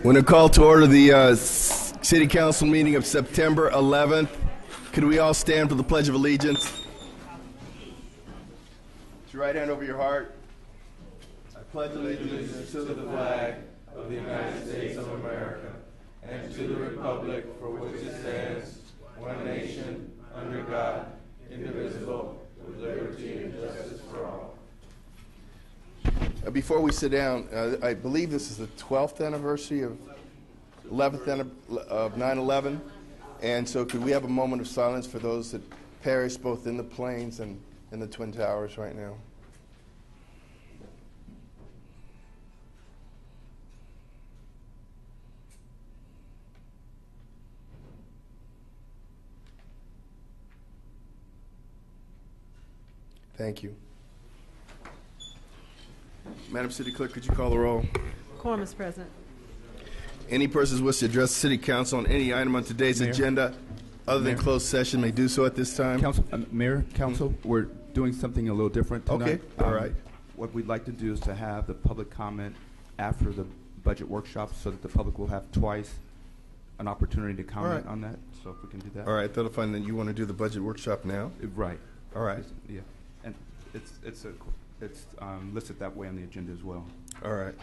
When a call to order the City Council meeting of September 11th, could we all stand for the Pledge of Allegiance? Put your right hand over your heart. I pledge allegiance to the flag of the United States of America and to the republic for which it stands, one nation, under God, indivisible, with liberty and justice for all. Before we sit down, I believe this is the 12th anniversary of 9/11, and so could we have a moment of silence for those that perished both in the planes and in the Twin Towers right now? Thank you. Madam City Clerk, could you call the roll? Quorum is present. Any persons wish to address the City Council on any item on today's agenda other than closed session may do so at this time. Council, Mayor, Council, we're doing something a little different tonight. Okay, all right. What we'd like to do is to have the public comment after the budget workshop so that the public will have twice an opportunity to comment on that. So if we can do that. All right, I thought I'd find that you want to do the budget workshop now. Right. All right. Yeah, and it's listed that way on the agenda as well. All right.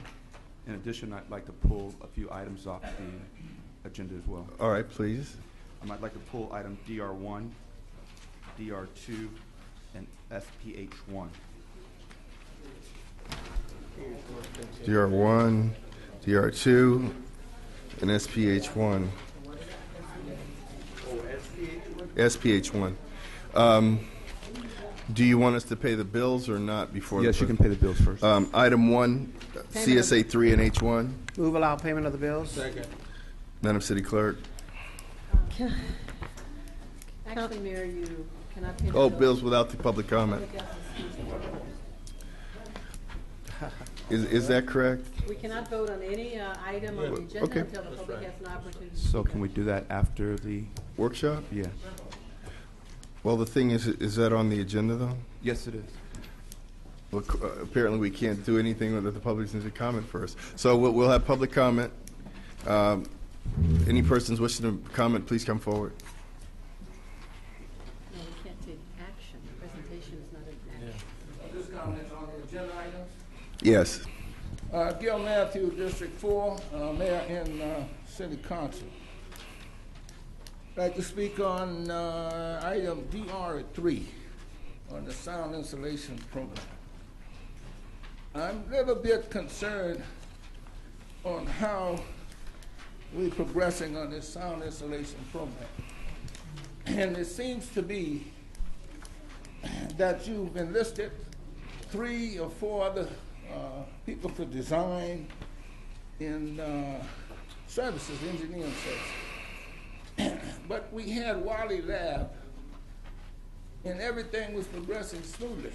In addition, I'd like to pull a few items off the agenda as well. All right, please. I'd like to pull item DR1, DR2, and SPH1. DR1, DR2, and SPH1. SPH1. Do you want us to pay the bills or not before? Yes, you can pay the bills first. Item 1, CSA 3 and H1. Move allow payment of the bills. Second. Madam City Clerk. Actually, Mayor, you cannot pay the Oh, bills without the public comment. Is that correct? We cannot vote on any item on the agenda Okay. until the public has an opportunity. So can we do that after the Workshop? Yeah. Well, the thing is that on the agenda, though? Yes, it is. Well, apparently we can't do anything without the public needs to comment first. So we'll have public comment. Any persons wishing to comment, please come forward. No, we can't take action. Presentation is not an action. This comment on the agenda items. Yes. Gil Matthews, District 4, Mayor and City Council. I'd like to speak on item DR3 on the sound installation program. I'm a little bit concerned on how we're progressing on this sound installation program. And it seems to be that you've enlisted 3 or 4 other people to design in services, engineering services. But we had Wally Lab, and everything was progressing smoothly.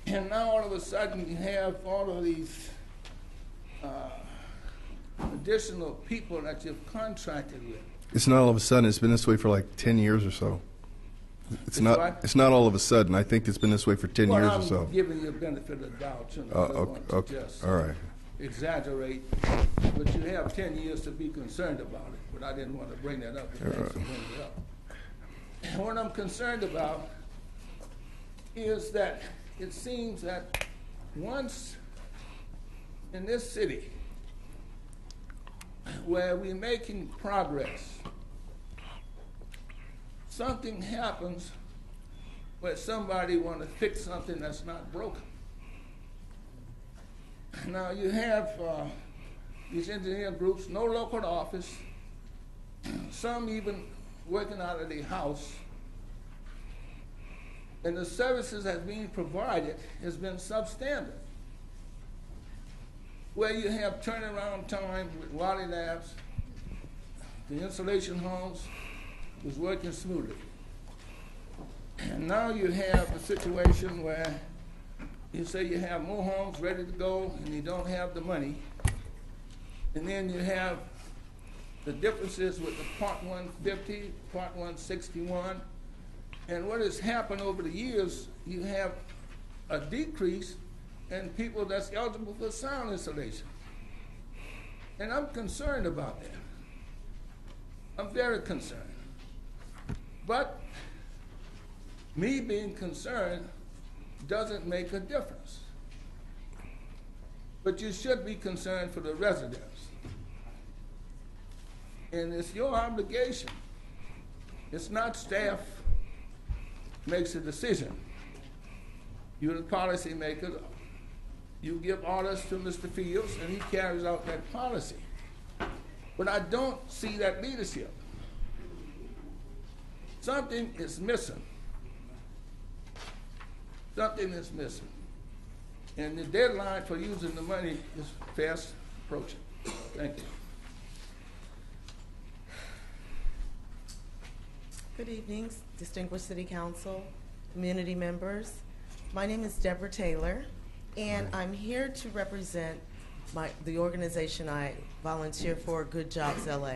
And now all of a sudden you have all of these additional people that you've contracted with. It's not all of a sudden. It's been this way for like 10 years or so. It's not all of a sudden. I think it's been this way for 10 years or so. I'm giving you a benefit of the doubt. You know, I don't want to just all right. exaggerate, but you have 10 years to be concerned about it. But I didn't want to bring that up. Bring it up. And what I'm concerned about is that it seems that once in this city where we're making progress, something happens where somebody want to fix something that's not broken. Now you have these engineering groups, no local office, some even working out of their house, and the services that's being provided has been substandard. Where you have turnaround time with Wally Labs, the installation homes was working smoothly. And now you have a situation where you say you have more homes ready to go and you don't have the money. And then you have the differences with the Part 150, Part 161. And what has happened over the years, you have a decrease in people that's eligible for sound installation. And I'm concerned about that. I'm very concerned. But me being concerned doesn't make a difference. But you should be concerned for the residents. And it's your obligation. It's not staff makes a decision. You're the policy maker. You give orders to Mr. Fields, and he carries out that policy. But I don't see that leadership. Something is missing. Something is missing. And the deadline for using the money is fast approaching. Thank you. Good evening, distinguished City Council, community members. My name is Deborah Taylor, and I'm here to represent the organization I volunteer for, Good Jobs LA.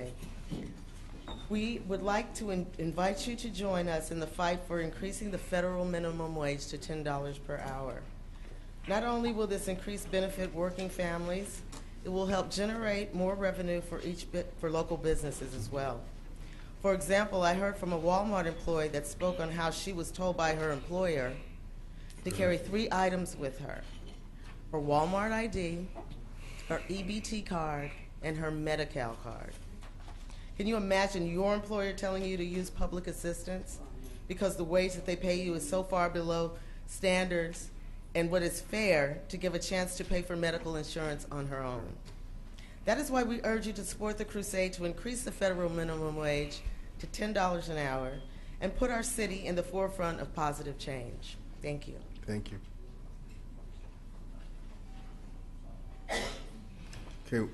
We would like to invite you to join us in the fight for increasing the federal minimum wage to $10 per hour. Not only will this increase benefit working families, it will help generate more revenue for local businesses as well. For example, I heard from a Walmart employee that spoke on how she was told by her employer to carry 3 items with her: her Walmart ID, her EBT card, and her Medi-Cal card. Can you imagine your employer telling you to use public assistance because the wage that they pay you is so far below standards and what is fair to give a chance to pay for medical insurance on her own? That is why we urge you to support the crusade to increase the federal minimum wage to $10 an hour and put our city in the forefront of positive change. Thank you. Thank you. Okay.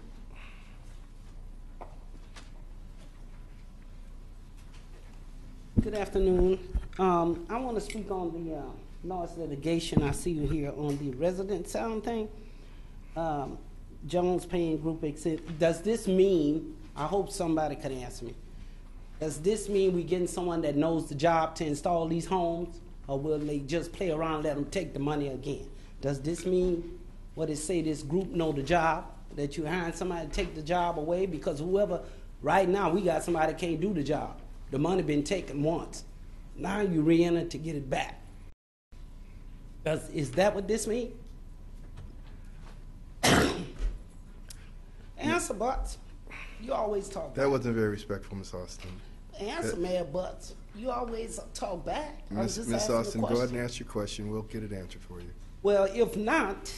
Good afternoon. I want to speak on the noise litigation. I see you here on the resident sound thing. Jones Payne Group. Does this mean, I hope somebody could answer me, does this mean we're getting someone that knows the job to install these homes, or will they just play around and let them take the money again? Does this mean what it say this group know the job, that you hiring somebody to take the job away? Because whoever, right now we got somebody that can't do the job. The money been taken once. Now you re-enter to get it back. Is that what this means? Answer, Butts. You always talk back. That wasn't very respectful, Ms. Austin. Answer, Mayor Butts. You always talk back. Ms. Austin, go ahead and ask your question. We'll get it answered for you. Well, if not,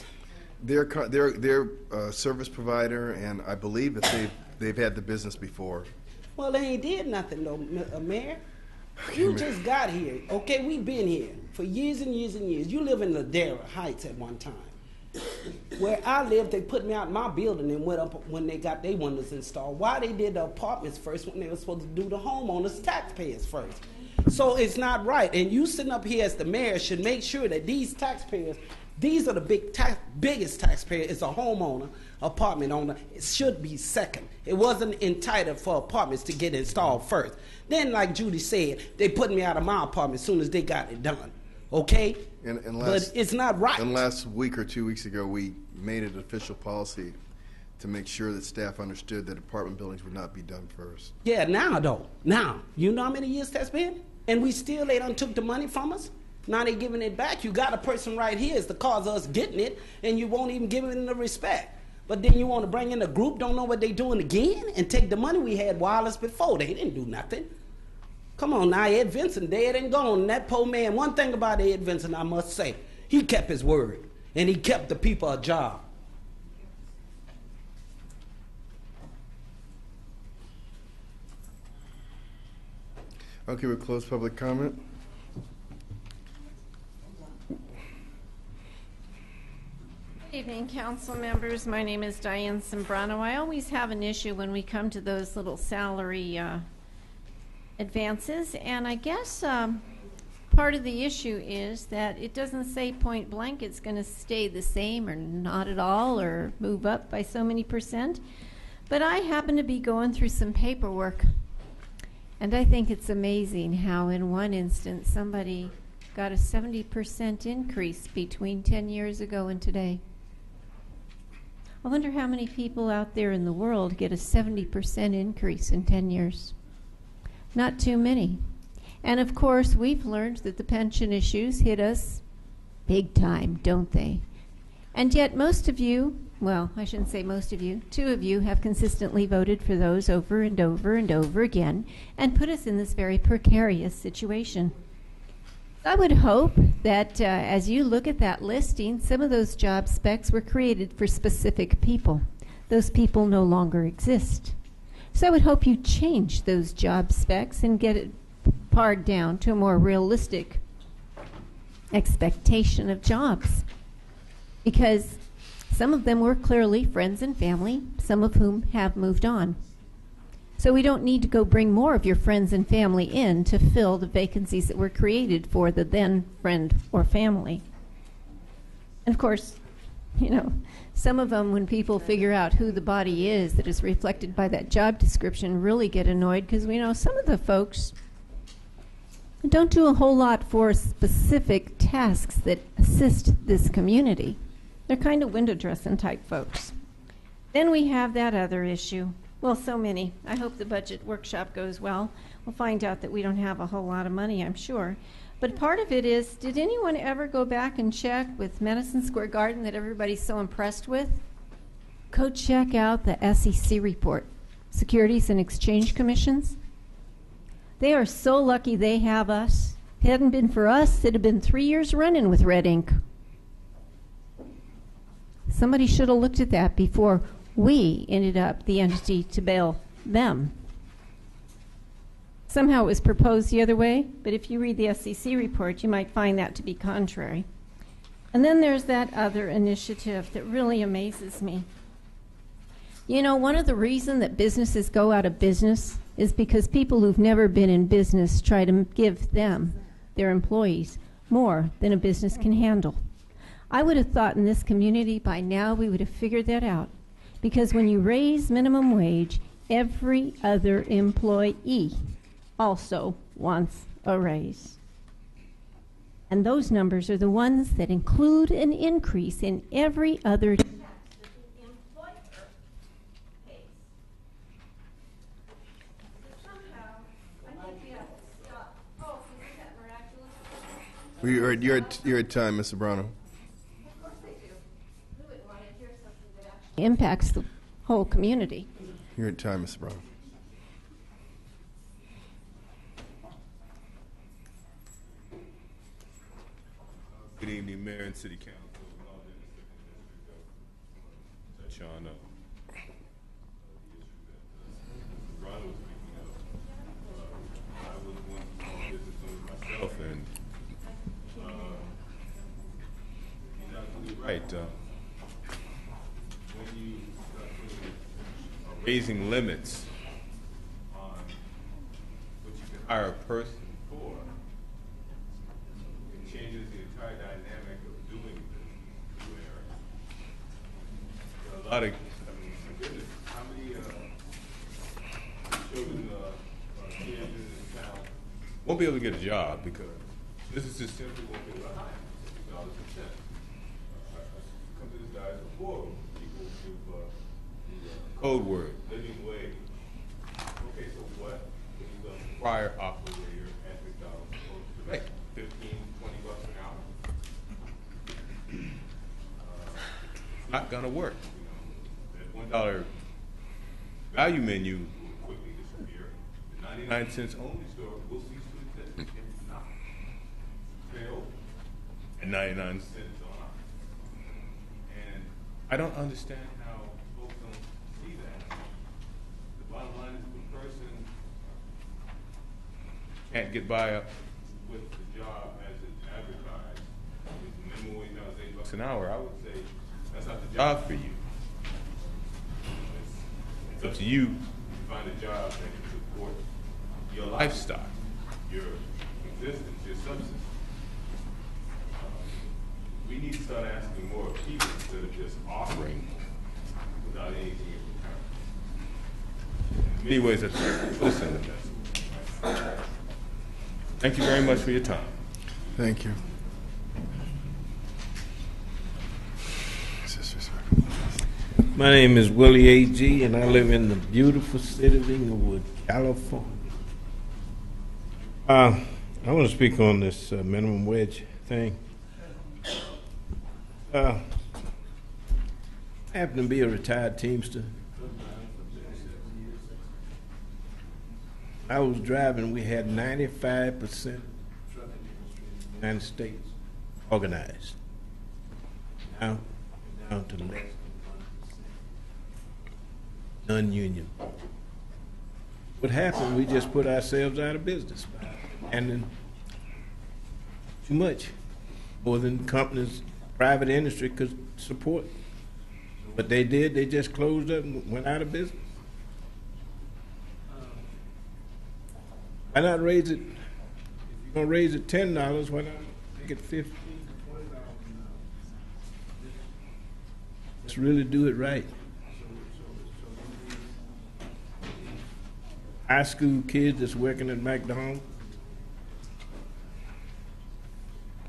They're a service provider, and I believe that they've had the business before. well, they ain't did nothing though, Mayor. You just got here. Okay, we've been here for years and years and years. You live in Ladera Heights at one time. Where I live, they put me out in my building and went up when they got their windows installed. Why they did the apartments first when they were supposed to do the homeowners' taxpayers first? So it's not right. And you sitting up here as the mayor should make sure that these taxpayers, these are the biggest taxpayer. It's a homeowner, apartment owner. It should be second. It wasn't entitled for apartments to get installed first. Then, like Judy said, they put me out of my apartment as soon as they got it done. Okay? But it's not right. And last week or 2 weeks ago, we made it official policy to make sure that staff understood that apartment buildings would not be done first. Yeah, now though. Now. You know how many years that's been? And they done took the money from us? Now they giving it back. You got a person right here is the cause of us getting it, and you won't even give it the respect. But then you want to bring in a group, don't know what they doing again, and take the money we had wireless before. They didn't do nothing. Come on now, Ed Vincent, dead and gone. And that poor man, one thing about Ed Vincent, I must say, he kept his word, and he kept the people a job. Okay, we'll close public comment. Good evening, council members. My name is Diane Sembrano. I always have an issue when we come to those little salary advances, and I guess part of the issue is that it doesn't say point blank it's going to stay the same or not at all or move up by so many %. But I happen to be going through some paperwork, and I think it's amazing how in one instance somebody got a 70% increase between 10 years ago and today. I wonder how many people out there in the world get a 70% increase in 10 years. Not too many. And of course, we've learned that the pension issues hit us big time, don't they? And yet most of you, well, I shouldn't say most of you, 2 of you have consistently voted for those over and over and over again and put us in this very precarious situation. I would hope that as you look at that listing, some of those job specs were created for specific people. Those people no longer exist. So I would hope you change those job specs and get it pared down to a more realistic expectation of jobs. Because some of them were clearly friends and family, some of whom have moved on. So we don't need to go bring more of your friends and family in to fill the vacancies that were created for the then friend or family. And of course, you know, some of them, when people figure out who the body is that is reflected by that job description, really get annoyed because we know some of the folks don't do a whole lot for specific tasks that assist this community. They're kind of window dressing type folks. Then we have that other issue. Well, so many. I hope the budget workshop goes well. We'll find out that we don't have a whole lot of money, I'm sure. But part of it is, did anyone ever go back and check with Madison Square Garden that everybody's so impressed with? Go check out the SEC report, Securities and Exchange Commissions. They are so lucky they have us. If it hadn't been for us, it'd have been 3 years running with red ink. Somebody should have looked at that before we ended up the entity to bail them. Somehow it was proposed the other way, but if you read the SEC report, you might find that to be contrary. And then there's that other initiative that really amazes me. You know, one of the reasons that businesses go out of business is because people who've never been in business try to give them, their employees, more than a business can handle. I would have thought in this community by now we would have figured that out. Because when you raise minimum wage, every other employee also wants a raise. And those numbers are the ones that include an increase in every other tax that the employer pays. So somehow, I think we have to stop. Oh, isn't that miraculous? You're at time, Mr. Brown. Impacts the whole community. You're at time, Mr. Brown. Good evening, Mayor and City Council. Touch on the issue that Ron was speaking of. I was one small business owner myself, and he's absolutely right. When you start raising limits on what you can hire a person for, it changes the entire dynamic of doing this. Where a lot of, I mean, my goodness, how many children, teenagers in this town won't be able to get a job because businesses simply won't be able to hire them $60 a cent. Come to this guy's before people give the code word, living wage. Okay, so what is the prior operator at McDonald's supposed to make? 15, 20 bucks an hour? It's not gonna work. You know, that $1 value menu will quickly disappear. The 99 cents only store will cease to exist. If not, fail at 99 cents on. And I don't understand how folks don't see that. The bottom line is the person can't get by up with the job as it's advertised. If the minimum wage now is $8 an hour, I would say that's not the job for you. It's up to you to find a job that can support your lifestyle, your existence, your subsistence. We need to start asking more of people instead of just offering without anything in return. In many ways, that's listen to that. Thank you very much for your time. Thank you. My name is Willie A.G., and I live in the beautiful city of Inglewood, California. I want to speak on this minimum wage thing. I happen to be a retired Teamster. I was driving, we had 95% of the United States organized. Now, down to less non-union. What happened, we just put ourselves out of business. And then too much, more than companies, private industry could support. What they did, they just closed up and went out of business. Why not raise it? If you're gonna raise it $10, why not make it $15 to $20 an hour? Let's really do it right. High school kids that's working at McDonald's,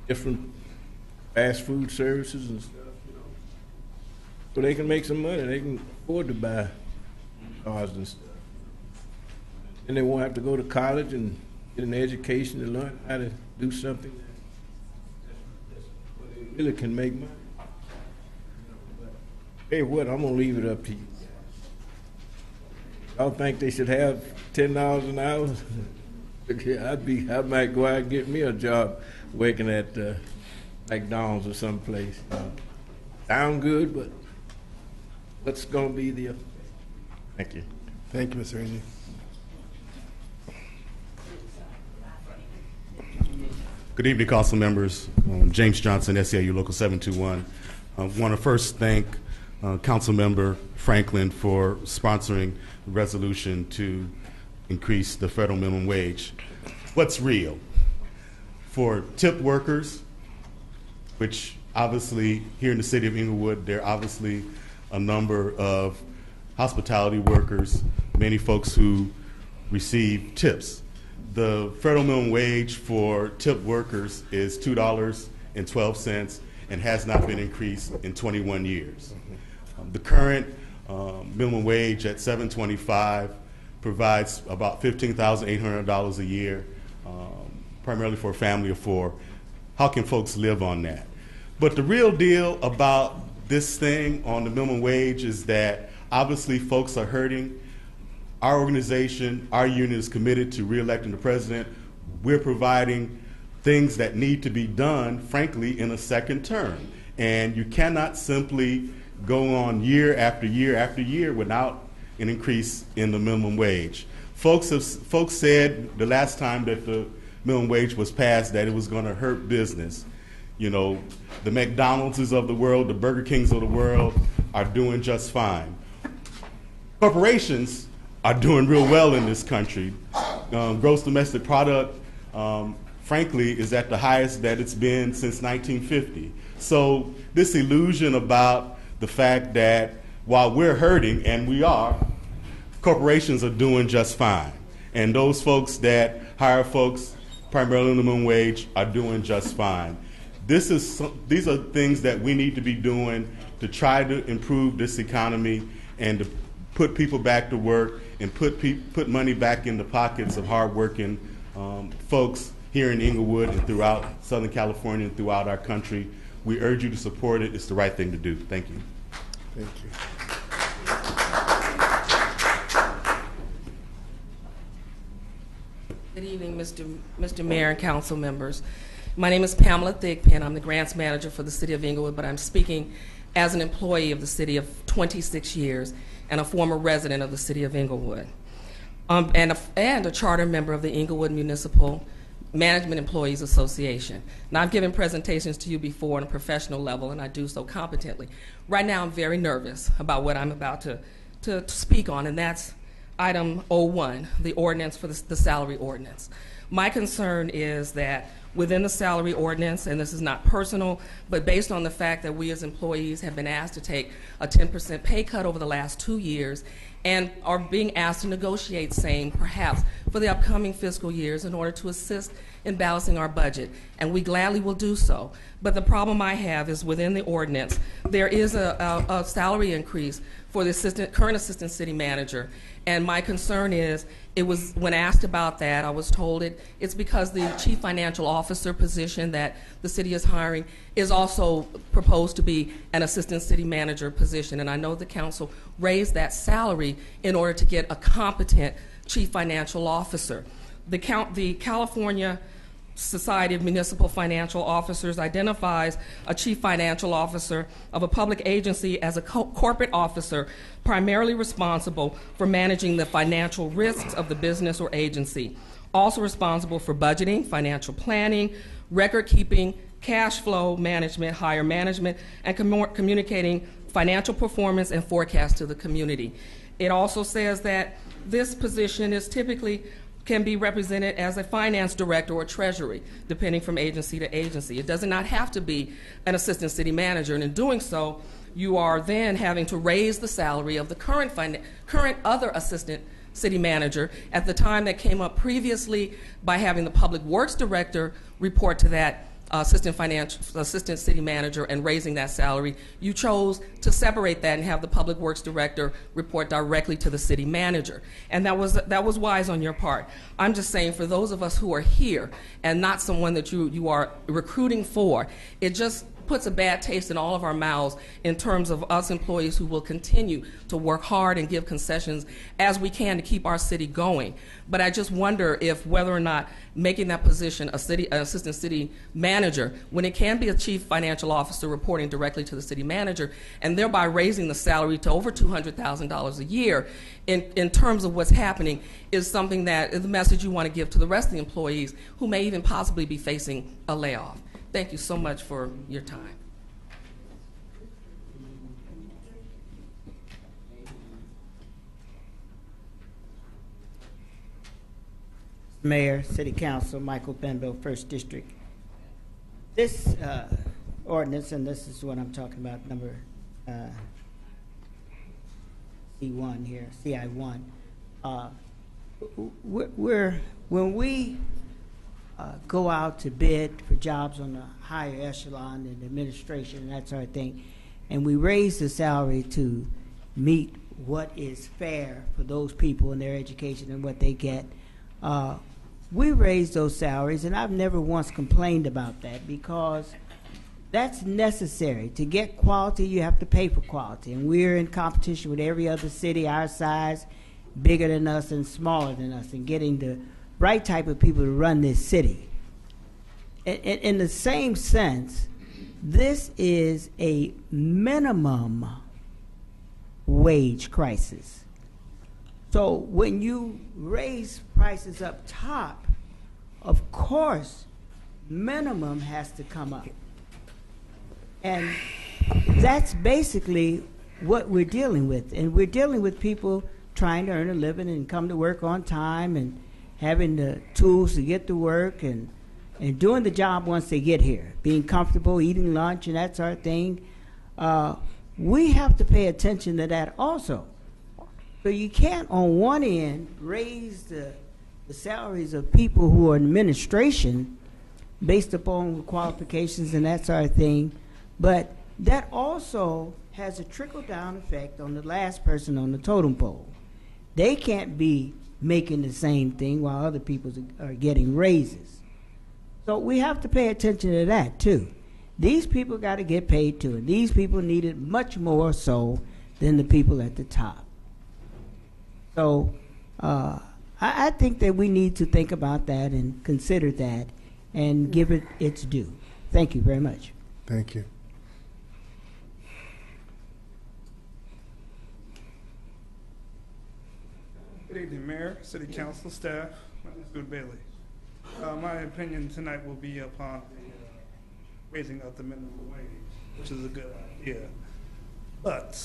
different fast food services and stuff, so they can make some money. They can afford to buy cars and stuff. And they won't have to go to college and get an education to learn how to do something where they really can make money. Hey, what? I'm gonna leave it up to you. Y'all think they should have $10 an hour? I might go out and get me a job working at McDonald's or someplace. Sound good, but what's gonna be the effect? Thank you. Thank you, Mr. Angie. Good evening, council members. James Johnson, SEIU Local 721. I want to first thank Council Member Franklin for sponsoring the resolution to increase the federal minimum wage. What's real? For tip workers, which obviously here in the city of Inglewood, there are obviously a number of hospitality workers, many folks who receive tips. The federal minimum wage for tip workers is $2.12 and has not been increased in 21 years. The current minimum wage at $7.25 provides about $15,800 a year, primarily for a family of four. How can folks live on that? But the real deal about this thing on the minimum wage is that obviously folks are hurting. Our organization, our union is committed to re-electing the president. We're providing things that need to be done, frankly, in a second term. And you cannot simply go on year after year after year without an increase in the minimum wage. Folks said the last time that the minimum wage was passed that it was going to hurt business. You know, the McDonald's of the world, the Burger Kings of the world are doing just fine. Corporations are doing real well in this country. Gross domestic product, frankly, is at the highest that it's been since 1950. So this illusion about the fact that while we're hurting, and we are, corporations are doing just fine. And those folks that hire folks primarily on the minimum wage are doing just fine. These are things that we need to be doing to try to improve this economy and to put people back to work and put money back in the pockets of hardworking folks here in Inglewood and throughout Southern California and throughout our country. We urge you to support it. It's the right thing to do. Thank you. Thank you. Good evening, Mr. Mayor and council members. My name is Pamela Thigpen. I'm the grants manager for the city of Inglewood, but I'm speaking as an employee of the city of 26 years and a former resident of the city of Inglewood, and a charter member of the Inglewood Municipal Management Employees Association. Now, I've given presentations to you before on a professional level, and I do so competently. Right now, I'm very nervous about what I'm about to speak on, and that's item 01, the ordinance for the salary ordinance. My concern is that within the salary ordinance, and this is not personal, but based on the fact that we as employees have been asked to take a 10% pay cut over the last 2 years, and are being asked to negotiate same, perhaps, for the upcoming fiscal years in order to assist in balancing our budget, and we gladly will do so. But the problem I have is within the ordinance, there is a salary increase for the current assistant city manager, and my concern is, it was when asked about that, I was told it's because the chief financial officer position that the city is hiring is also proposed to be an assistant city manager position, and I know the council raised that salary in order to get a competent chief financial officer. The California Society of Municipal Financial Officers identifies a chief financial officer of a public agency as a corporate officer primarily responsible for managing the financial risks of the business or agency, also responsible for budgeting, financial planning, record keeping, cash flow management, hire management, and communicating financial performance and forecast to the community. It also says that this position is typically can be represented as a finance director or treasury, depending from agency to agency. It does not have to be an assistant city manager, and in doing so, you are then having to raise the salary of the current other assistant city manager at the time that came up previously by having the public works director report to that assistant city manager and raising that salary. You chose to separate that and have the public works director report directly to the city manager, and that was wise on your part. I'm just saying, for those of us who are here and not someone that you are recruiting for, it just puts a bad taste in all of our mouths in terms of us employees who will continue to work hard and give concessions as we can to keep our city going. But I just wonder if whether or not making that position an assistant city manager, when it can be a chief financial officer reporting directly to the city manager, and thereby raising the salary to over $200,000 a year in terms of what's happening, is something that is the message you want to give to the rest of the employees who may even possibly be facing a layoff. Thank you so much for your time. Mayor, City Council, Michael Benville, 1st District. This ordinance, and this is what I'm talking about, number C1 here, CI1. When we go out to bid for jobs on the higher echelon and administration and that sort of thing, and we raise the salary to meet what is fair for those people in their education and what they get, we raise those salaries, and I've never once complained about that, because that's necessary. To get quality, you have to pay for quality, and we're in competition with every other city our size, bigger than us and smaller than us, and getting the right type of people to run this city. In the same sense, this is a minimum wage crisis. So when you raise prices up top, of course, minimum has to come up. And that's basically what we're dealing with. And we're dealing with people trying to earn a living and come to work on time and having the tools to get to work and doing the job once they get here, being comfortable, eating lunch and that sort of thing. We have to pay attention to that also. So you can't, on one end, raise the salaries of people who are in administration based upon qualifications and that sort of thing, but that also has a trickle-down effect on the last person on the totem pole. They can't be making the same thing while other people are getting raises. So we have to pay attention to that too. These people got to get paid too, and these people need it much more so than the people at the top. So I think that we need to think about that and consider that and give it its due. Thank you very much. Thank you. Good evening, Mayor, City Council, staff. My name is Good Bailey. My opinion tonight will be upon the raising of the minimum wage, which is a good idea. But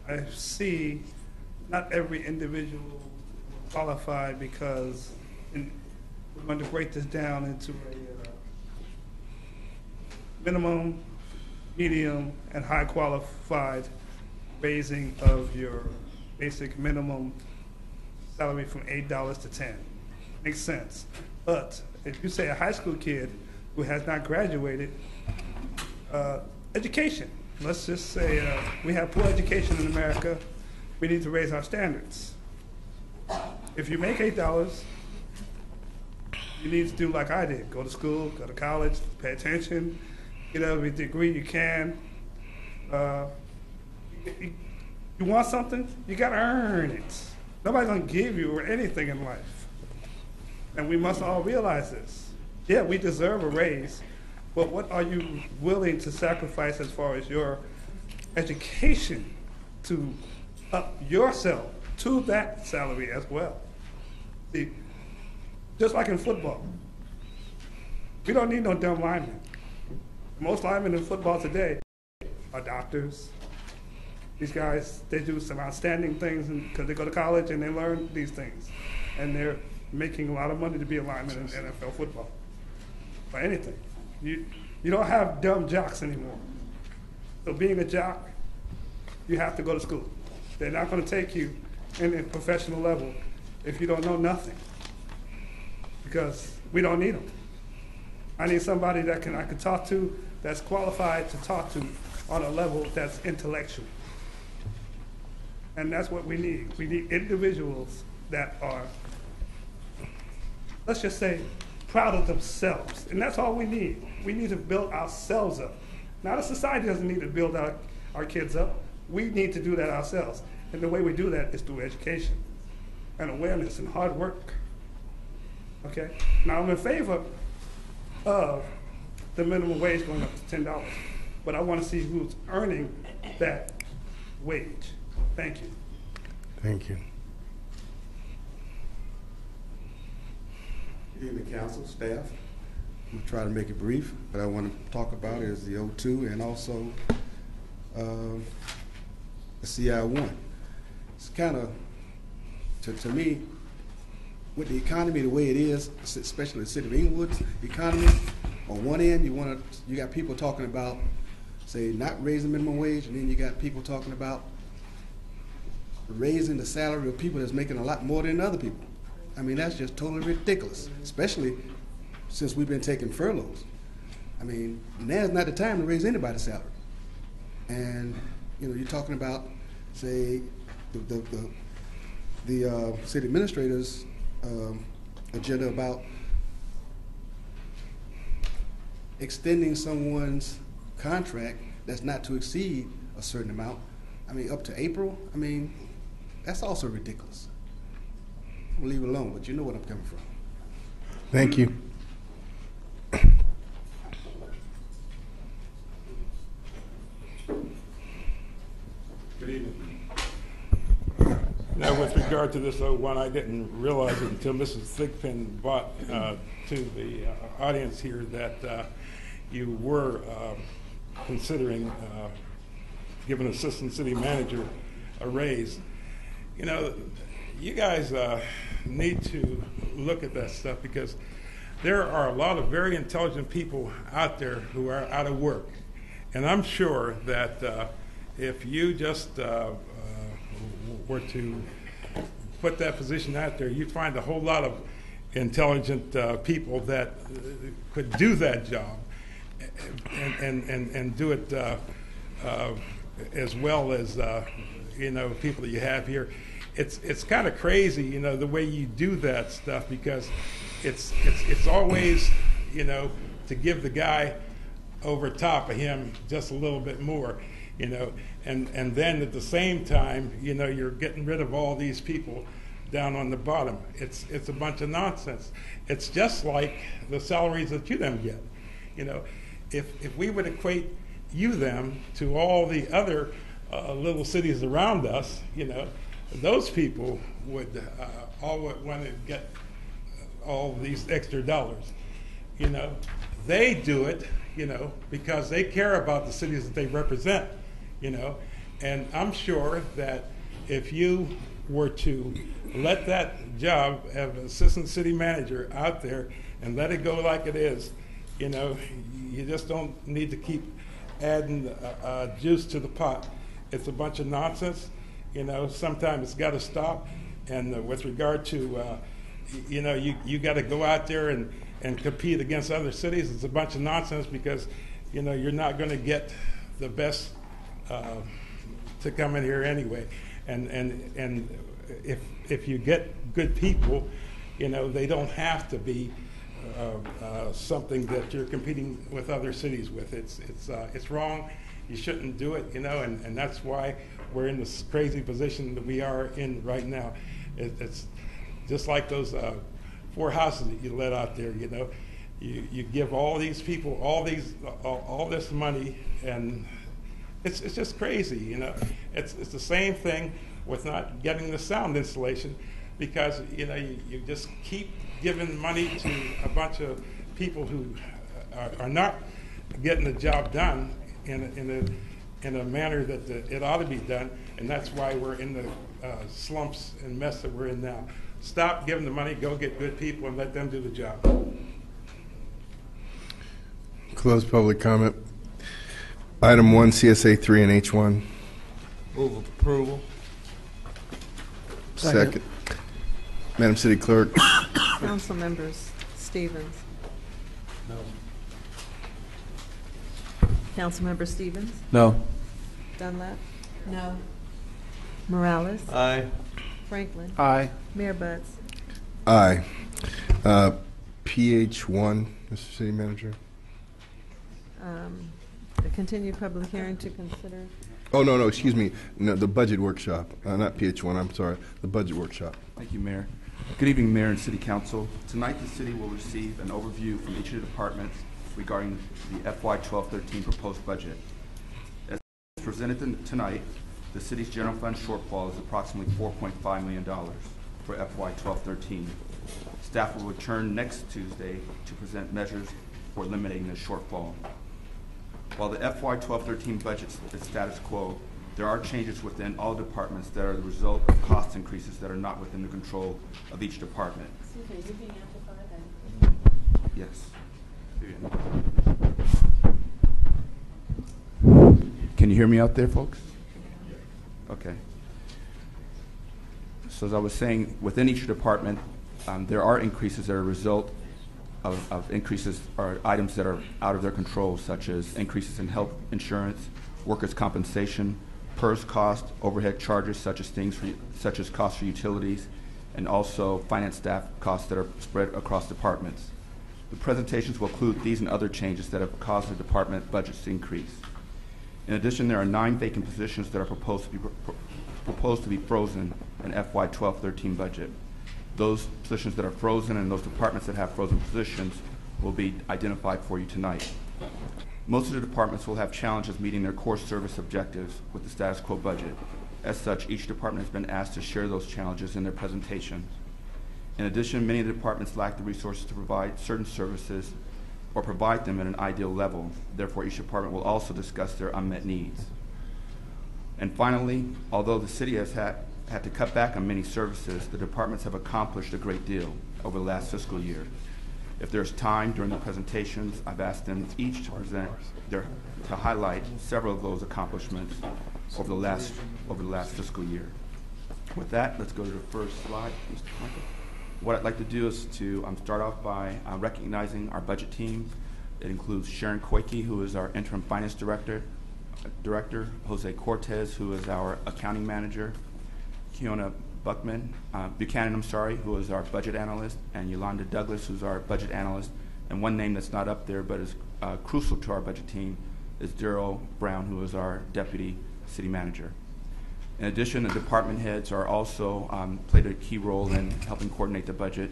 I see not every individual qualified, because we're going to break this down into a minimum, medium, and high qualified raising of your basic minimum salary from $8 to $10. Makes sense. But if you say a high school kid who has not graduated, education, let's just say we have poor education in America, we need to raise our standards. If you make $8, you need to do like I did, go to school, go to college, pay attention, get every degree you can. You want something, you gotta earn it. Nobody's gonna give you anything in life. And we must all realize this. Yeah, we deserve a raise, but what are you willing to sacrifice as far as your education to up yourself to that salary as well? See, just like in football, we don't need no dumb linemen. Most linemen in football today are doctors. These guys, they do some outstanding things because they go to college and they learn these things. And they're making a lot of money to be a lineman in NFL football. Or anything. You don't have dumb jocks anymore. So being a jock, you have to go to school. They're not going to take you in a professional level if you don't know nothing. Because we don't need them. I need somebody that I can talk to, that's qualified to talk to on a level that's intellectual. And that's what we need. We need individuals that are, let's just say, proud of themselves. And that's all we need. We need to build ourselves up. Now, the society doesn't need to build our kids up. We need to do that ourselves. And the way we do that is through education and awareness and hard work. Okay? Now, I'm in favor of the minimum wage going up to $10, but I want to see who's earning that wage. Thank you. Thank you. Good evening, council, staff. I'm going to try to make it brief, but I want to talk about is the O2 and also the CI1. It's kind of, to me, with the economy the way it is, especially the city of Inglewood's economy, on one end you got people talking about, say, not raising minimum wage, and then you got people talking about raising the salary of people that's making a lot more than other people. I mean, that's just totally ridiculous, especially since we've been taking furloughs. I mean, now's not the time to raise anybody's salary. And, you're talking about, say, the city administrator's agenda about extending someone's contract that's not to exceed a certain amount. I mean, up to April. I mean, that's also ridiculous. I'll leave it alone, but you know what I'm coming from. Thank you. Good evening. Now, with regard to this O1, I didn't realize it until Mrs. Thigpen brought to the audience here that you were considering giving assistant city manager a raise. You guys need to look at that stuff because there are a lot of very intelligent people out there who are out of work. And I'm sure that if you just were to put that position out there, you'd find a whole lot of intelligent people that could do that job and do it as well as people that you have here. It's kind of crazy, the way you do that stuff because it's always, to give the guy over top of him just a little bit more, and then at the same time, you're getting rid of all these people down on the bottom. It's a bunch of nonsense. It's just like the salaries that you them get. If we would equate them to all the other little cities around us, those people would all want to get all these extra dollars. They do it, because they care about the cities that they represent, and I'm sure that if you were to let that job of assistant city manager out there and let it go like it is, you just don't need to keep adding juice to the pot. It's a bunch of nonsense, sometimes it's got to stop. And with regard to, you got to go out there and compete against other cities. It's a bunch of nonsense because, you're not going to get the best to come in here anyway. And if you get good people, they don't have to be something that you're competing with other cities with. It's wrong. You shouldn't do it, and that's why we're in this crazy position that we are in right now. It's just like those 4 houses that you let out there. You give all these people all this money, and it's just crazy. It's the same thing with not getting the sound installation, because you just keep giving money to a bunch of people who are not getting the job done in a manner that it ought to be done, and that's why we're in the slumps and mess that we're in now. Stop giving the money, go get good people, and let them do the job. Close public comment. Item 1, CSA 3 and H1. Move approval. Second. Madam City Clerk. Council members Stevens. No. Councilmember Stevens. No. Dunlap. No. Morales. Aye. Franklin. Aye. Mayor Butts. Aye. PH1, Mr. City Manager. A continued public hearing to consider. Oh, no, excuse me. No, the budget workshop. Not PH1, I'm sorry. The budget workshop. Thank you, Mayor. Good evening, Mayor and City Council. Tonight, the city will receive an overview from each of the departments regarding the FY 12-13 proposed budget. As presented tonight, the city's general fund shortfall is approximately $4.5 million for FY 12-13. Staff will return next Tuesday to present measures for eliminating the shortfall. While the FY 12-13 budget is status quo, there are changes within all departments that are the result of cost increases that are not within the control of each department. Excuse me, is it being amplified? Yes. Can you hear me out there, folks? Okay. So as I was saying, within each department, there are increases that are a result of increases or items that are out of their control, such as increases in health insurance, workers' compensation, PERS cost, overhead charges such as costs for utilities, and also finance staff costs that are spread across departments. The presentations will include these and other changes that have caused the department budgets to increase. In addition, there are 9 vacant positions that are proposed to be frozen in FY 12-13 budget. Those positions that are frozen and those departments that have frozen positions will be identified for you tonight. Most of the departments will have challenges meeting their core service objectives with the status quo budget. As such, each department has been asked to share those challenges in their presentations. In addition, many of the departments lack the resources to provide certain services or provide them at an ideal level. Therefore, each department will also discuss their unmet needs. And finally, although the city has had to cut back on many services, the departments have accomplished a great deal over the last fiscal year. If there's time during the presentations, I've asked them each to to highlight several of those accomplishments over the last fiscal year. With that, let's go to the first slide, Mr. Michael. What I'd like to do is to start off by recognizing our budget team. It includes Sharon Koike, who is our interim finance director, Jose Cortez, who is our accounting manager, Kiona Buchanan, who is our budget analyst, and Yolanda Douglas, who's our budget analyst. And one name that's not up there but is crucial to our budget team is Daryl Brown, who is our deputy city manager. In addition, the department heads are also played a key role in helping coordinate the budget,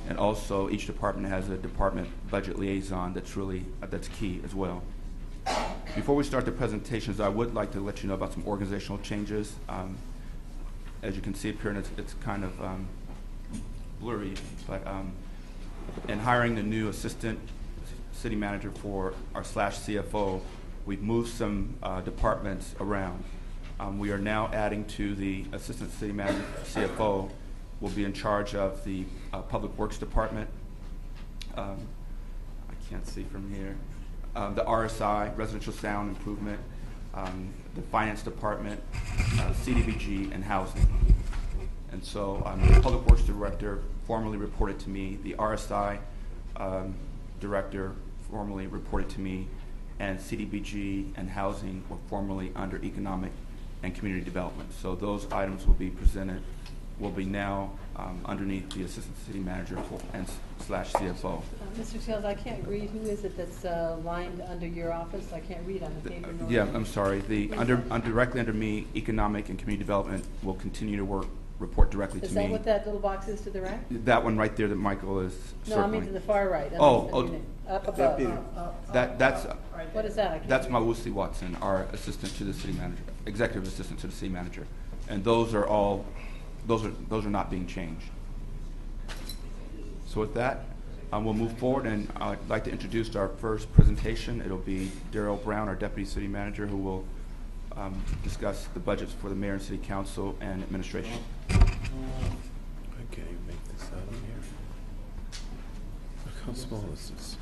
and also each department has a department budget liaison that's key as well. Before we start the presentations, I would like to let you know about some organizational changes. As you can see up here, and it's kind of blurry, but in hiring the new assistant city manager for our /CFO, we've moved some departments around. We are now adding to the assistant city manager, CFO, will be in charge of the public works department. I can't see from here. The RSI, residential sound improvement. the finance department, CDBG, and housing. And so the public works director formally reported to me, the RSI director formally reported to me, and CDBG and housing were formerly under economic and community development. So those items will be presented, will be now underneath the assistant city manager and slash CFO. Mr. Sales, I can't read. Who is it that's lined under your office? I can't read on the paper. Yeah, I'm sorry. Directly under me, economic and community development will continue to report directly to me. Is that what that little box is to the right? That one right there that Michael is No, circling. I mean to the far right. Up above. That's What is that? I can't That's read. Mawusi Watson, our assistant to the city manager, executive assistant to the city manager, and those are not being changed. So with that, we'll move forward, and I'd like to introduce our first presentation. It'll be Darrell Brown, our deputy city manager, who will discuss the budgets for the mayor and city council and administration. I can't even make this out of here. Look how small is this?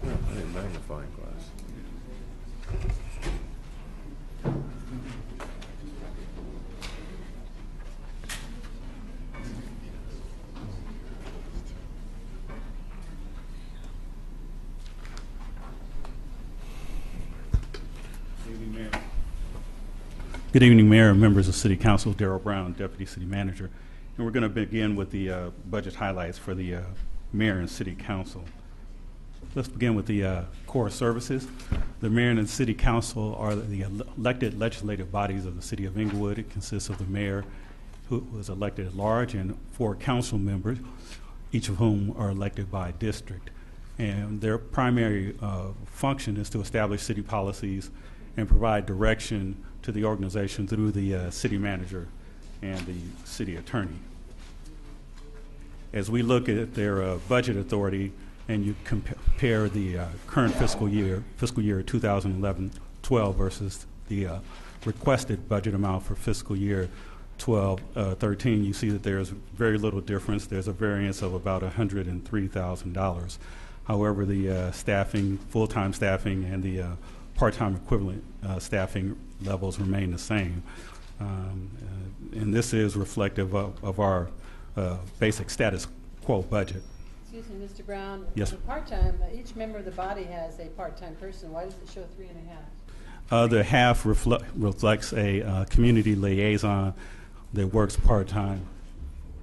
Oh, I need a magnifying glass. Good evening, Mayor and members of City Council. Darrell Brown, Deputy City Manager. And we're going to begin with the budget highlights for the Mayor and City Council. Let's begin with the core services. The Mayor and the City Council are the elected legislative bodies of the City of Inglewood. It consists of the Mayor, who was elected at large, and 4 council members, each of whom are elected by district. And their primary function is to establish city policies and provide direction to the organization through the city manager and the city attorney. As we look at their budget authority and you compare the current fiscal year 2011-12 versus the requested budget amount for fiscal year 12-13, you see that there's very little difference. There's a variance of about $103,000. However, the staffing, full-time staffing, and the part-time equivalent staffing levels remain the same. And this is reflective of our basic status quo budget. Excuse me, Mr. Brown. Yes. The part-time, each member of the body has a part-time person. Why does it show 3.5? The half reflects a community liaison that works part-time.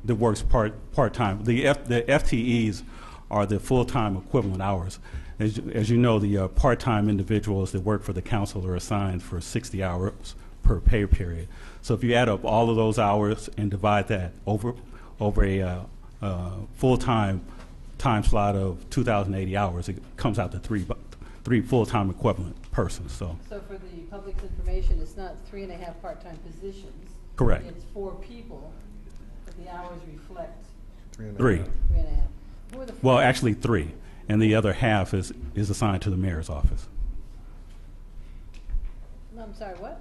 The FTEs are the full-time equivalent hours. As you know, the part-time individuals that work for the council are assigned for 60 hours per pay period. So if you add up all of those hours and divide that over a full-time time slot of 2,080 hours, it comes out to three full-time equivalent persons. So for the public's information, it's not 3.5 part-time positions. Correct. It's 4 people, but the hours reflect 3. 3.5. Who are the 4? Well, actually 3. And the other half is assigned to the mayor's office. No, I'm sorry, what?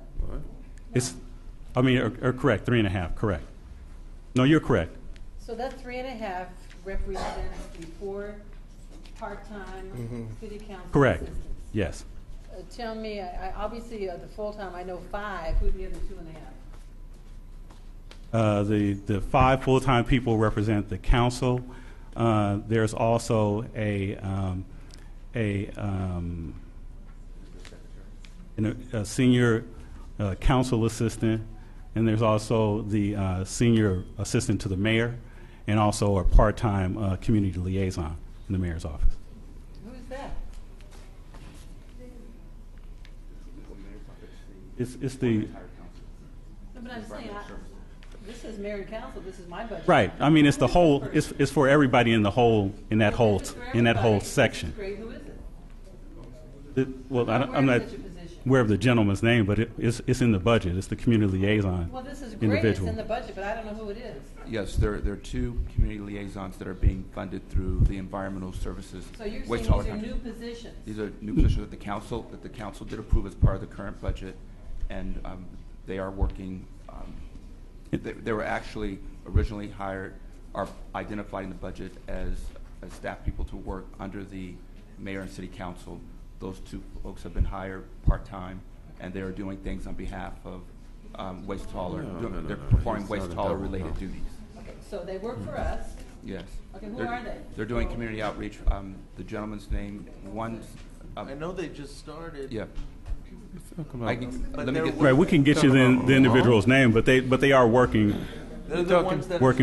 It's, correct, 3.5, correct. No, you're correct. So that 3.5 represents the 4 part-time city council Correct, assistants. yes. Tell me, obviously the full-time, I know 5. Who are the other 2.5? The 5 full-time people represent the council. There's also a senior council assistant, and there's also the senior assistant to the mayor, and also a part-time community liaison in the mayor's office. Who's that? It's the No, but I'm saying, this is mayor and council. This is my budget. right. I mean, it's the whole. It's for everybody in the whole that whole section. This is great. Who is it? I'm not aware of the gentleman's name, but it's in the budget. It's the community liaison. Well, this is great. Individual. It's in the budget, but I don't know who it is. Yes, there are 2 community liaisons that are being funded through the environmental services. So you're saying waste these all are the time. new positions? These are new positions that the council did approve as part of the current budget, and they are working. They were actually originally hired, are identified in the budget as staff people to work under the mayor and city council. Those 2 folks have been hired part-time, and they're doing things on behalf of waste hauler. They're performing waste hauler related duties. Okay, so they work for us. Yes. Okay, who are they? They're doing community outreach. The gentleman's name, I know they just started. Yeah. Right, we can get you the individual's name, but they are working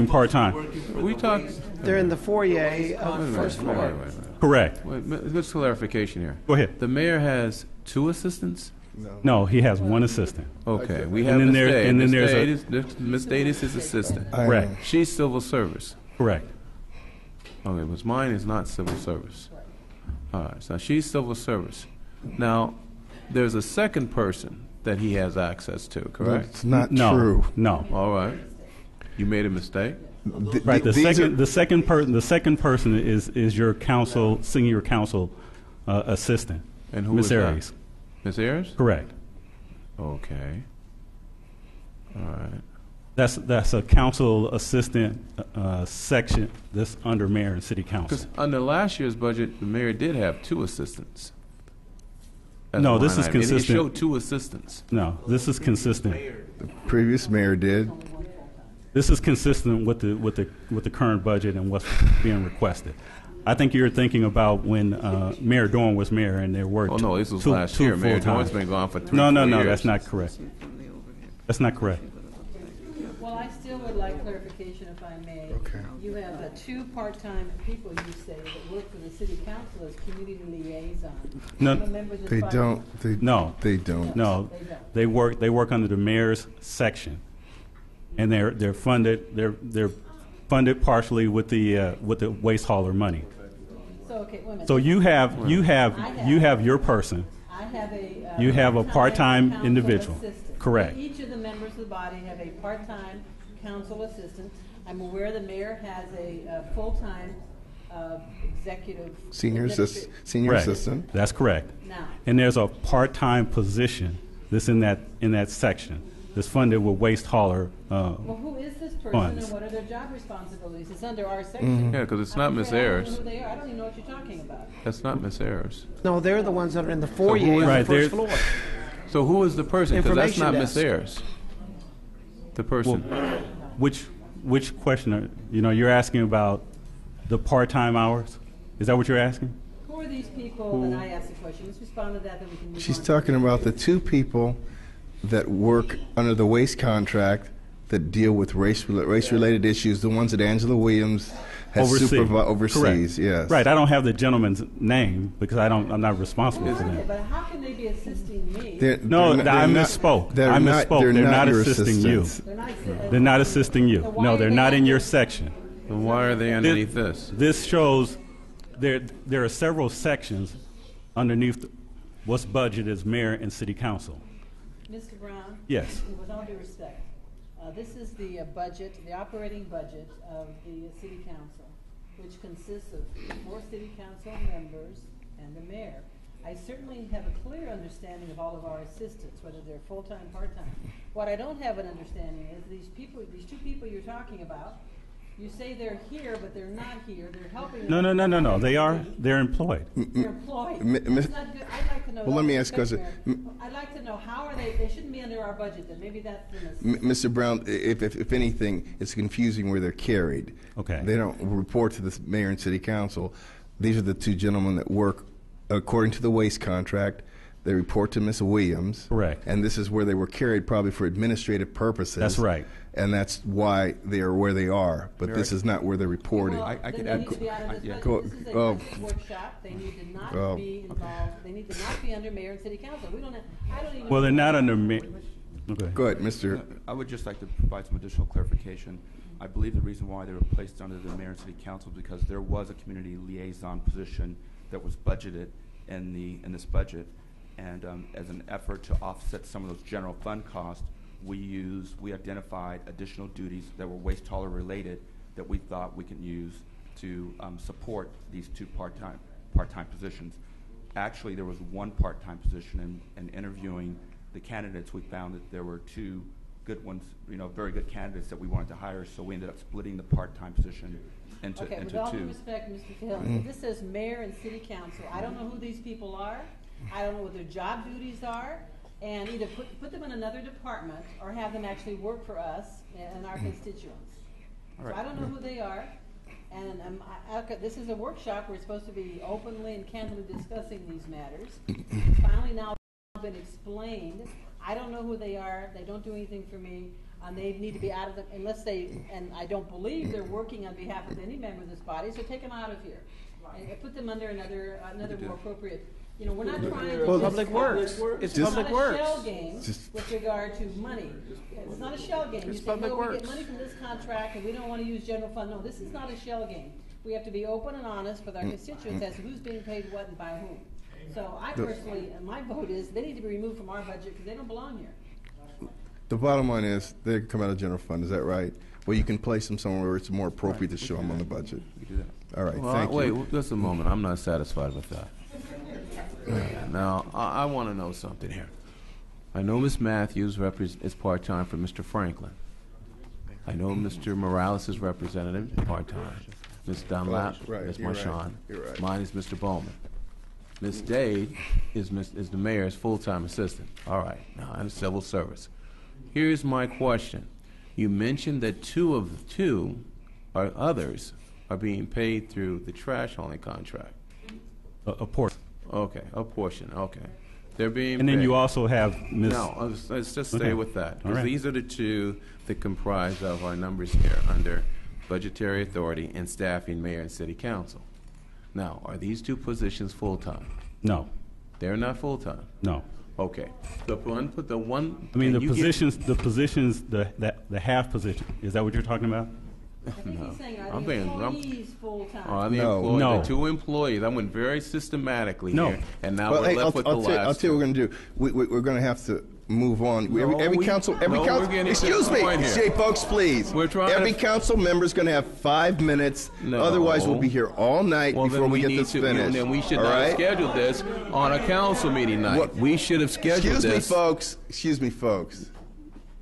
part time. We talk. They're in the foyer of the first floor. Correct. Wait, just clarification here. Go ahead. The mayor has 2 assistants. No, he has 1 assistant. Okay, we have Ms. Davis is assistant. Correct. She's civil service. Correct. Okay, but mine is not civil service. All right, so she's civil service. Now, there's a second person that he has access to, correct? That's not true. No. All right. You made a mistake. Right. The second person is your senior council assistant. And who Ms. is that? Aries. Ms. Ayers? Correct. Okay. All right. That's a council assistant section that's under mayor and city council. Because under last year's budget, the mayor did have 2 assistants. That's No, one this is item. consistent. It showed 2 assistants. No, this is consistent. The previous mayor did. This is consistent with the current budget and what's being requested. I think you're thinking about when Mayor Dorn was mayor and there were Oh, no, this was two last year. Mayor full-time. Dorn's been gone for 3 No, years. that's not correct. That's not correct. Well, I still would like clarification, if I may. Okay. You have 2 part-time people, you say, that work for the city council as community liaisons. No. Some members of They the don't. They No. don't. No, they work under the mayor's section, and they're funded partially with the waste hauler money. So, okay, wait a minute. So you have your person. I have a. You have a part-time council individual. assistant. Correct. Each of the members of the body have a part-time council assistant. I'm aware the mayor has a full-time executive. Senior Correct. assistant. That's correct. Now. And there's a part-time position that's in that section that's funded with waste hauler. Well, who is this person funds. and what are their job responsibilities? It's under our section. Yeah, because it's not Ms. I don't know Ayers. who they are. I don't even know what you're talking about. That's not Ms. Ayers. No, they're the ones that are in the who foyer is- on Right, the first there's- floor. So who is the person? Because that's Information not Ms. desk. Ayers. The person. Which question you're asking about the part-time hours? Is that what you're asking? Who are these people? And I asked the question. Let's respond to that, then we can move She's on. talking about the 2 people that work under the waste contract that deal with race-related issues, the ones that Angela Williams has oversees. Correct. Yes. Right. I don't have the gentleman's name because I'm not responsible for Okay, that. but how can they be assisting me? I misspoke. I misspoke. They're not your assisting you. assistants. They're not assisting you. No, they're not in your section. Then why are they underneath this? This shows there are several sections underneath what's budgeted as mayor and city council. Mr. Brown? Yes. With all due respect, this is the budget, the operating budget of the city council, which consists of 4 city council members and the mayor. I certainly have a clear understanding of all of our assistants, whether they're full-time, part-time. What I don't have an understanding is these 2 people you're talking about, you say they're here, but they're not here. They're helping. No. They're employed. They're employed. That's not good. I'd like to know. Well, let me ask a question. I'd like to know, how are they? They shouldn't be under our budget then. Maybe that's the Mr. Brown, if anything, it's confusing where they're carried. Okay. They don't report to the mayor and city council. These are the 2 gentlemen that work according to the waste contract. They report to Ms. Williams. Correct. And this is where they were carried probably for administrative purposes. That's right. And that's why they are where they are. But this is not where they're reporting. Well, I then could they add- need to be out of this yeah. budget. This is a budget workshop. They need to not be involved. They need to not be under mayor and city council. We don't have, I don't even. Well, they're not under mayor. Okay. Go ahead, Mr. I would just like to provide some additional clarification. I believe the reason why they were placed under the mayor and city council is because there was a community liaison position that was budgeted in this budget, and as an effort to offset some of those general fund costs, we identified additional duties that were waste hauler related that we thought we could use to support these 2 part-time positions. Actually, there was 1 part-time position, and interviewing the candidates, we found that there were 2 good ones, very good candidates that we wanted to hire, so we ended up splitting the part-time position into 2. Okay, with all due respect, Mr. Hill, if this says mayor and city council, I don't know who these people are. I don't know what their job duties are. and either put them in another department or have them actually work for us and our constituents. All right. So I don't know who they are, and this is a workshop. We're supposed to be openly and candidly discussing these matters. Finally now been explained. I don't know who they are. They don't do anything for me. They need to be out of the, unless they, and I don't believe they're working on behalf of any member of this body, so take them out of here. And put them under another more appropriate, you know, we're not trying to Well, just public works. It's not public a works. shell game with regard to money. It's not a shell game. You say, public no, we works. get money from this contract and we don't want to use general fund. No, this is not a shell game. We have to be open and honest with our constituents as to who's being paid what and by whom. So I personally, my vote is they need to be removed from our budget because they don't belong here. The bottom line is they come out of general fund. Is that right? Well, you can place them somewhere where it's more appropriate to show them on the budget. We do that. All right, Well, thank you. wait, just a moment. I'm not satisfied with that. Now, I want to know something here. I know Ms. Matthews is part-time for Mr. Franklin. I know Mr. Morales is representative, part-time. Ms. Dunlap Right, is you're right. Marshawn. You're right. Mine is Mr. Bowman. Ms. Dade is the mayor's full-time assistant. All right, now I'm civil service. Here's my question. You mentioned that two others are being paid through the trash hauling contract. A portion. Okay, a portion, okay. They're being And then paid. you also have Ms. No, let's just stay Okay. with that. All Because right. these are the two that comprise of our numbers here under budgetary authority and staffing, mayor and city council. Now, are these two positions full-time? No, They're not full-time? no. Okay. The one, the one. I mean, the can you get- positions, the half position. Is that what you're talking about? I think he's saying, are I'm the being- employees full-time? Are the No. employees, No. the two employees? I went very systematically No. here, and now Well, we're hey, left with the I'll last tell you two. what we're going to do. We're going to have to move on. No, Every council, we're getting to excuse the me, point here. say, folks, please. We're trying Every to- council member is going to have 5 minutes. No. Otherwise, we'll be here all night Well, before then we get need this to, finished. Then we should all not right? have scheduled this on a council meeting night. What- We should have scheduled Excuse me, this. folks. Excuse me, folks.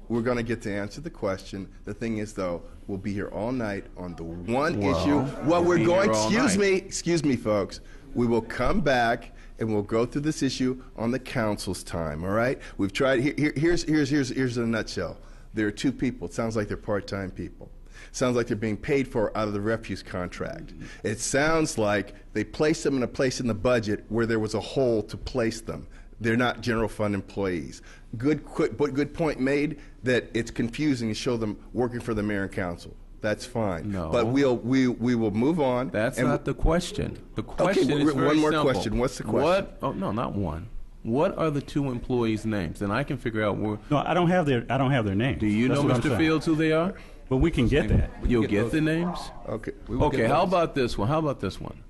We're going to get to answer the question. The thing is, though, we'll be here all night on the one Well, issue. What we'll we're be going, here all excuse me, folks. We will come back and we'll go through this issue on the council's time. All right? We've tried. Here's in a nutshell. There are two people. It sounds like they're part-time people. Sounds like they're being paid for out of the refuse contract. It sounds like they placed them in a place in the budget where there was a hole to place them. They're not general fund employees. Good point made that it's confusing to show them working for the mayor and council. That's fine. No. But we will move on. That's and not the question. The question Okay, is very one more simple. question. What's the question? What? Oh no, not one. What are the two employees' names? And I can figure out where. No, I don't have their names. Do you That's know, what I'm Mr. saying. Fields, who they are? But we can get that. You'll get the names. Okay. Okay. How about this one? How about this one?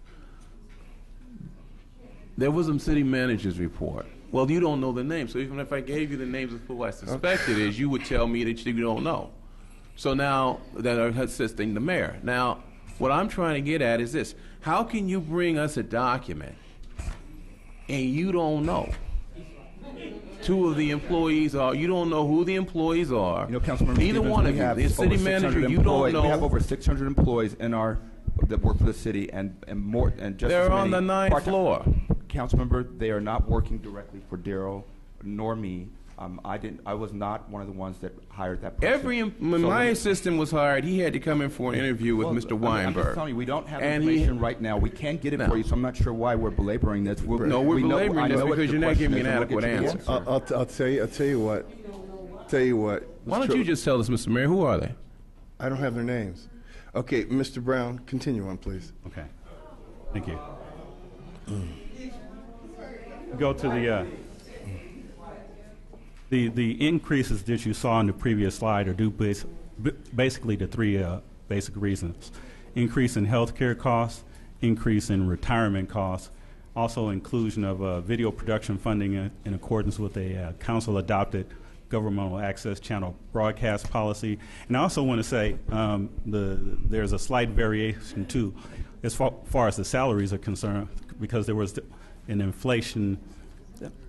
There was a city manager's report. Well, you don't know the names, so even if I gave you the names of who I suspect it is, you would tell me that you don't know. So now that are assisting the mayor. Now, what I'm trying to get at is this: how can you bring us a document and you don't know? Two of the employees are. You don't know who the employees are. You know, Councilmember Neither Stevens, one we of you. have The city over 600 manager, you employees. don't know. We have over 600 employees in our that work for the city, and more and just They're as on many the ninth part-time. floor. Councilmember, they are not working directly for Daryl nor me. I was not one of the ones that hired that person. When So- my assistant was hired, he had to come in for an interview with Well, Mr. I'm Weinberg. just telling you, we don't have And information right now. We can't get it No. for you, so I'm not sure why we're belaboring this. We're I know belaboring this what because the you're not question giving me is, an and we'll adequate get you the answer. answer. I'll tell you what. Tell you what. Why don't you just tell us, Mr. Mayor, who are they? I don't have their names. Okay, Mr. Brown, continue on, please. Okay. Thank you. Go to the increases that you saw in the previous slide are due basically to three basic reasons: increase in healthcare costs, increase in retirement costs, also inclusion of video production funding in accordance with a council-adopted governmental access channel broadcast policy. And I also want to say there's a slight variation too as far as the salaries are concerned, because there was an inflation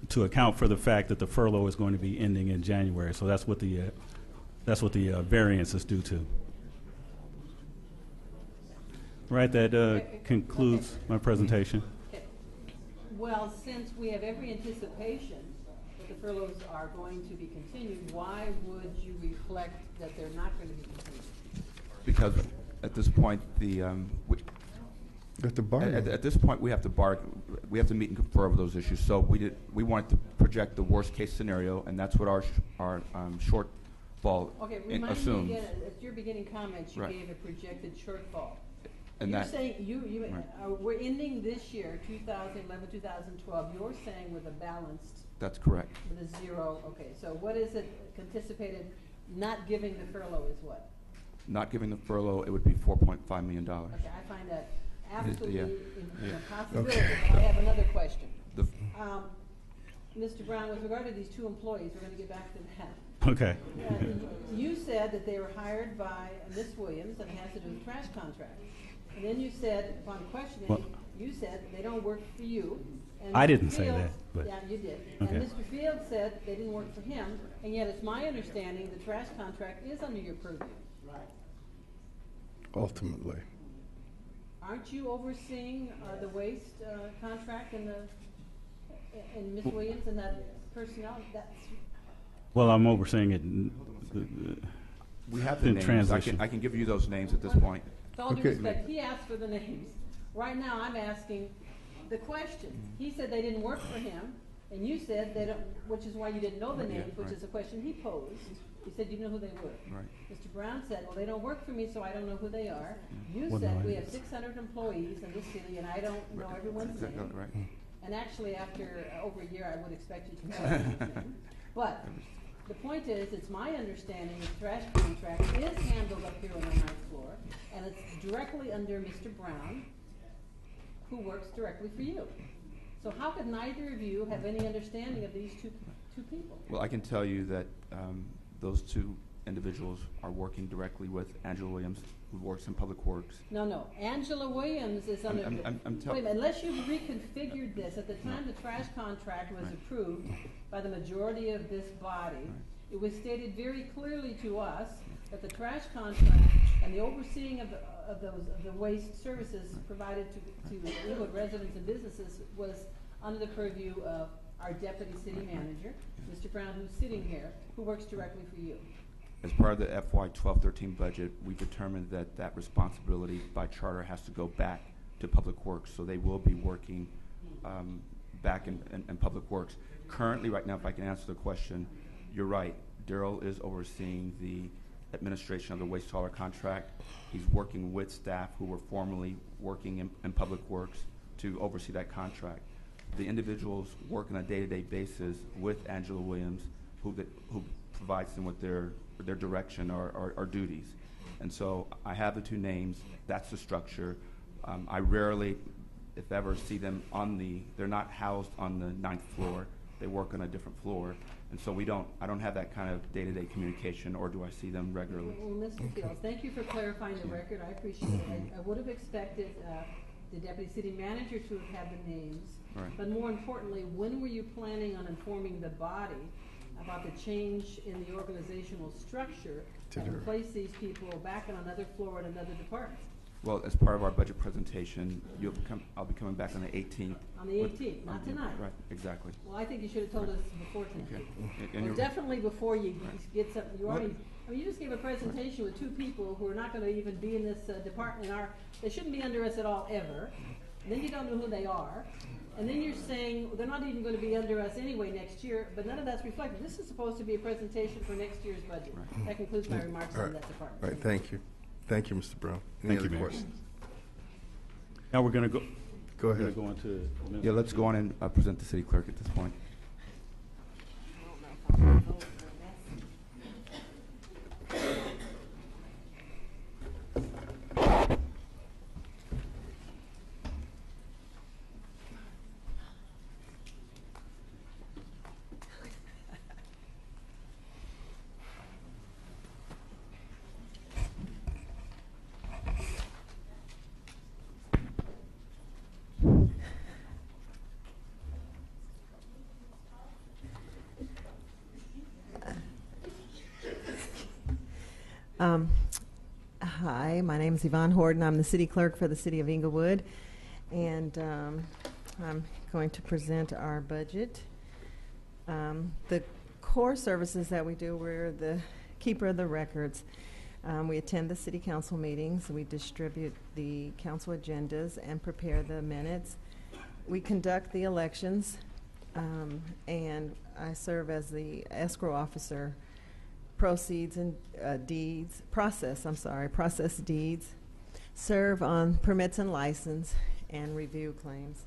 to account for the fact that the furlough is going to be ending in January. So that's what the variance is due to. Right, that concludes my presentation. Okay. Well, since we have every anticipation that if the furloughs are going to be continued, why would you reflect that they're not going to be continued? Because at this point, Got the bargain. at this point, we have to we have to meet and confer over those issues. So we wanted to project the worst case scenario, and that's what our shortfall Okay, remind assumes. me again, at your beginning comments, you Right. gave a projected shortfall. And you're that- saying Right. we're ending this year, 2011, 2012. You're saying with a balanced, That's correct. with a zero. Okay, so what is it anticipated? Not giving the furlough is what? Not giving the furlough, it would be $4.5 million. Okay, I find that absolutely Yeah. impossibility. Okay. But I have another question. The- Mr. Brown, with regard to these two employees, we're going to get back to that. Okay. You said that they were hired by Miss Williams and it has to do with trash contracts. And then you said, upon questioning, Well- you said they don't work for you. And I Mr. didn't say Fields- that, but- Yeah, you did. Okay. And Mr. Fields said they didn't work for him, and yet it's my understanding the trash contract is under your purview. Ultimately. Aren't you overseeing the waste contract and Miss Williams and that personnel? That's Well, I'm overseeing it. We have the names. transition. I can give you those names at this point. with all due respect, he asked for the names. Right now, I'm asking the question. He said they didn't work for him, and you said they don't, which is why you didn't know the Yeah, names, which right. is a question he posed. He said you knew who they were. Right. Mr. Brown said, well, they don't work for me, so I don't know who they are. You Well, no, said I we have didn't. 600 employees in this city, and I don't know everyone's Exactly name. right. And actually, after over a year, I would expect you to know everyone's name. But the point is, it's my understanding the trash contract is handled up here on the ninth floor, and it's directly under Mr. Brown, who works directly for you. So how could neither of you have any understanding of these two people? Well, I can tell you that those two individuals are working directly with Angela Williams, who works in Public Works. No. Angela Williams is under. I'm Wait a minute, unless you've reconfigured this, at the time the trash contract was approved by the majority of this body, it was stated very clearly to us that the trash contract and the overseeing of the waste services provided to Inglewood residents and businesses was under the purview of our deputy city manager, Mr. Brown, who's sitting here, who works directly for you. As part of the FY 12-13 budget, we determined that responsibility by charter has to go back to Public Works, so they will be working back in Public Works. Currently, right now, if I can answer the question, you're right. Daryl is overseeing the administration of the waste hauler contract. He's working with staff who were formerly working in Public Works to oversee that contract. The individuals work on a day-to-day basis with Angela Williams, who provides them with their direction or duties. And so I have the two names. That's the structure. I rarely, if ever, see them they're not housed on the ninth floor. They work on a different floor. And so I don't have that kind of day-to-day communication, or do I see them regularly. Well, Mr. Fields, thank you for clarifying the record. I appreciate it. I would have expected the deputy city manager to have had the names. Right. But more importantly, when were you planning on informing the body about the change in the organizational structure that will place these people back on another floor in another department? Well, as part of our budget presentation, I'll be coming back on the 18th. On the 18th, not tonight. Right, exactly. Well, I think you should have told us before tonight. Okay. Well, definitely before you get something. You just gave a presentation with two people who are not going to even be in this department. They shouldn't be under us at all ever. And then you don't know who they are. And then you're saying they're not even going to be under us anyway next year, but none of that's reflected. This is supposed to be a presentation for next year's budget. Right. That concludes my remarks on that department. All right, thank you. Thank you, Mr. Brown. Any other questions? Now we're going to go. Go ahead. We're going to go into. Yeah, let's go on and present the city clerk at this point. Hi, my name is Yvonne Horton. I'm the city clerk for the city of Inglewood, and I'm going to present our budget. The core services that we do, we're the keeper of the records. We attend the city council meetings. We distribute the council agendas and prepare the minutes. We conduct the elections, and I serve as the escrow officer, process deeds, serve on permits and license, and review claims.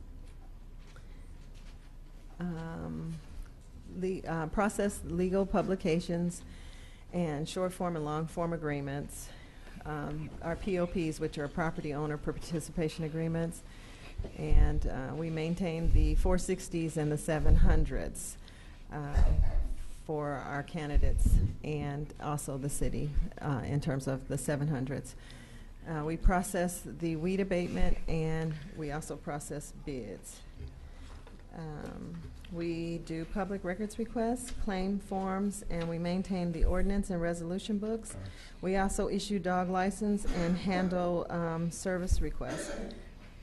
Process legal publications and short form and long form agreements, our POPs, which are property owner participation agreements, and we maintain the 460s and the 700s for our candidates and also the city in terms of the 700s. We process the weed abatement, and we also process bids. We do public records requests, claim forms, and we maintain the ordinance and resolution books. We also issue dog license and handle service requests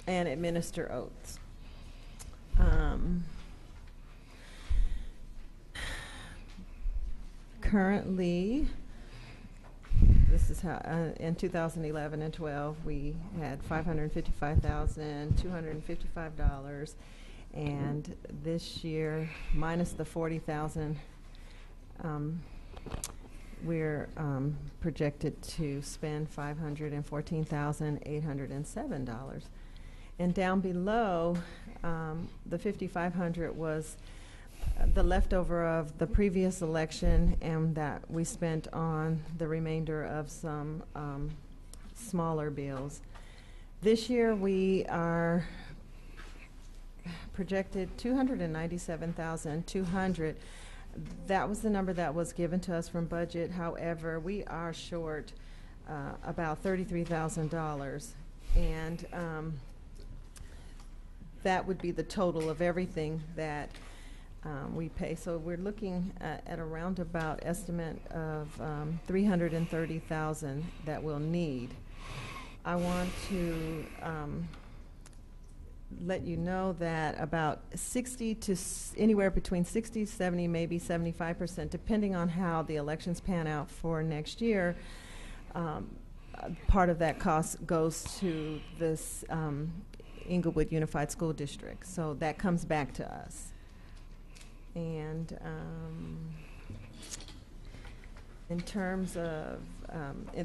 and administer oaths. Currently, this is how in 2011 and 12 we had $555,255. And this year, minus the $40,000, we're projected to spend $514,807. And down below, the $5,500 was the leftover of the previous election, and that we spent on the remainder of some smaller bills. This year, we are projected $297,200. That was the number that was given to us from budget. However, we are short about $33,000, and that would be the total of everything that we pay. So we're looking at a roundabout estimate of $330,000 that we'll need. I want to let you know that about 60 to anywhere between 60, 70, maybe 75%, depending on how the elections pan out for next year, part of that cost goes to this Inglewood Unified School District. So that comes back to us. And in terms of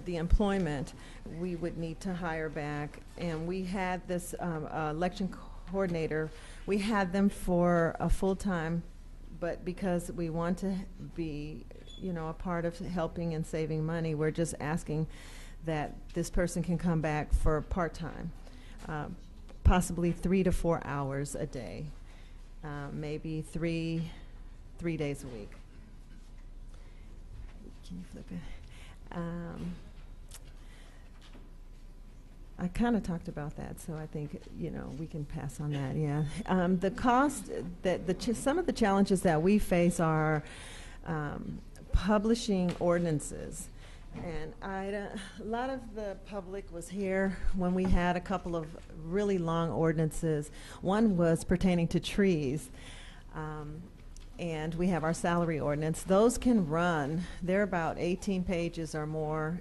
the employment, we would need to hire back. And we had this election coordinator. We had them for a full-time, but because we want to be, a part of helping and saving money, we're just asking that this person can come back for part-time, possibly 3 to 4 hours a day, maybe three days a week. Can you flip it? I kind of talked about that, so I think we can pass on that. Yeah, the cost that some of the challenges that we face are publishing ordinances, and a lot of the public was here when we had a couple of really long ordinances. One was pertaining to trees. And we have our salary ordinance. Those can run, they're about 18 pages or more.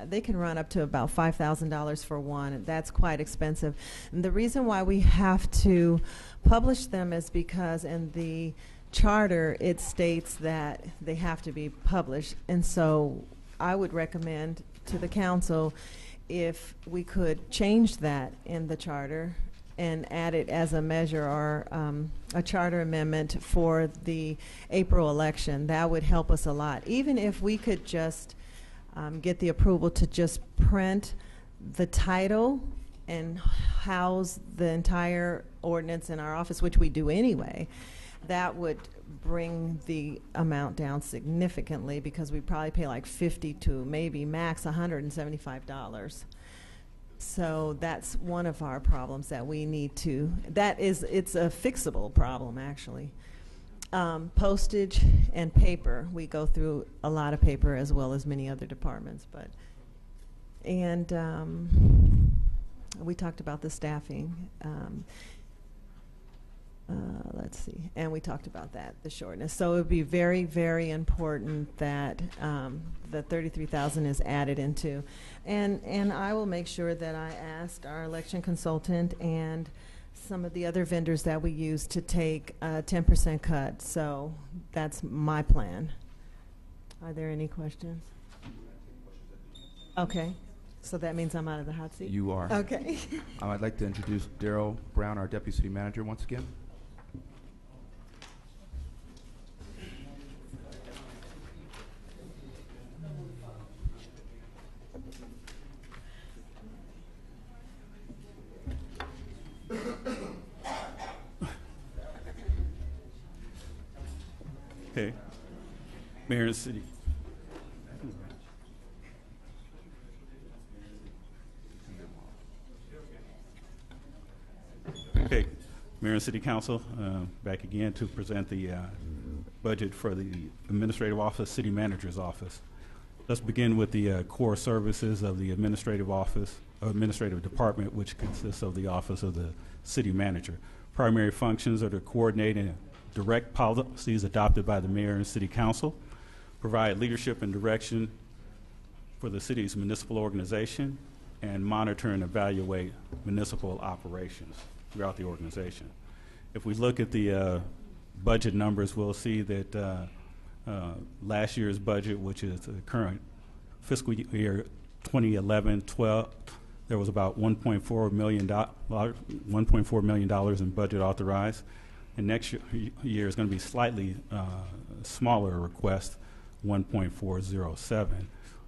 They can run up to about $5,000 for one, and that's quite expensive. And the reason why we have to publish them is because in the charter it states that they have to be published. And so I would recommend to the council if we could change that in the charter and add it as a measure or a charter amendment for the April election. That would help us a lot. Even if we could just get the approval to just print the title and house the entire ordinance in our office, which we do anyway, that would bring the amount down significantly, because we probably pay like $50 to maybe max $175. So that's one of our problems that we need to, it's a fixable problem, actually. Postage and paper, we go through a lot of paper as well as many other departments, and we talked about the staffing. let's see, and we talked about that, the shortness. So it would be very, very important that the 33,000 is added into. And I will make sure that I ask our election consultant and some of the other vendors that we use to take a 10% cut. So that's my plan. Are there any questions? Okay. So that means I'm out of the hot seat? You are. Okay. I'd like to introduce Daryl Brown, our Deputy City Manager, once again. Okay. Mayor and City. Okay, Mayor and City Council, back again to present the budget for the Administrative Office, City Manager's Office. Let's begin with the core services of the Administrative Office, Administrative Department, which consists of the Office of the City Manager. Primary functions are to coordinate and direct policies adopted by the Mayor and City Council, provide leadership and direction for the city's municipal organization, and monitor and evaluate municipal operations throughout the organization. If we look at the budget numbers, we'll see that last year's budget, which is the current fiscal year 2011-12, there was about $1.4 million in budget authorized. And next year is going to be slightly smaller request, 1.407,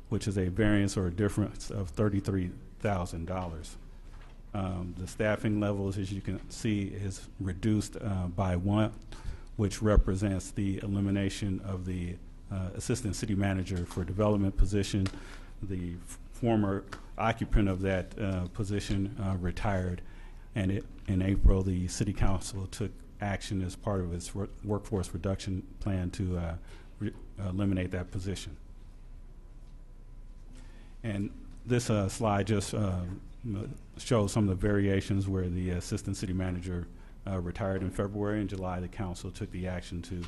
which is a variance or a difference of $33,000. The staffing levels, as you can see, is reduced by 1, which represents the elimination of the Assistant City Manager for Development position. The former occupant of that position retired, and in April, the City Council took action as part of its workforce reduction plan to eliminate that position. And this slide just shows some of the variations where the Assistant City Manager retired in February. In July, the Council took the action to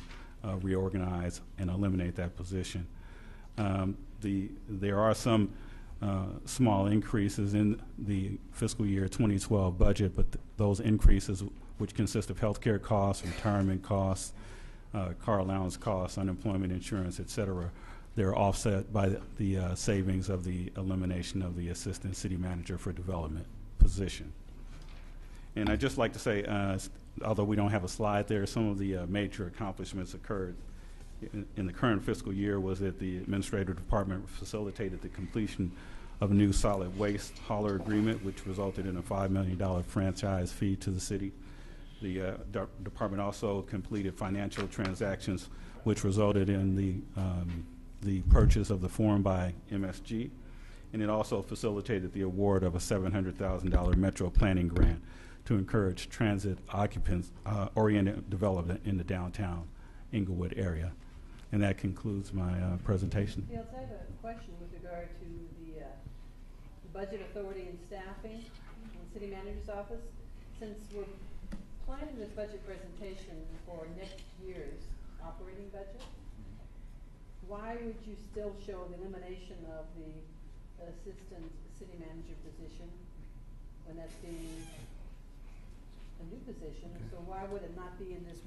reorganize and eliminate that position. There are some small increases in the fiscal year 2012 budget, but those increases, which consist of healthcare costs, retirement costs, car allowance costs, unemployment insurance, et cetera, they're offset by the savings of the elimination of the Assistant City Manager for Development position. And I'd just like to say, although we don't have a slide there, some of the major accomplishments occurred in the current fiscal year was that the Administrative Department facilitated the completion of a new solid waste hauler agreement, which resulted in a $5 million franchise fee to the city. The department also completed financial transactions, which resulted in the purchase of the Forum by MSG, and it also facilitated the award of a $700,000 Metro Planning Grant to encourage transit occupants-oriented development in the downtown Inglewood area. And that concludes my presentation. Fields, I have a question with regard to the budget authority and staffing in the City Manager's Office. Since we're planning this budget presentation for next year's operating budget, why would you still show the elimination of the Assistant City Manager position when that's being a new position? Okay. So why would it not be in this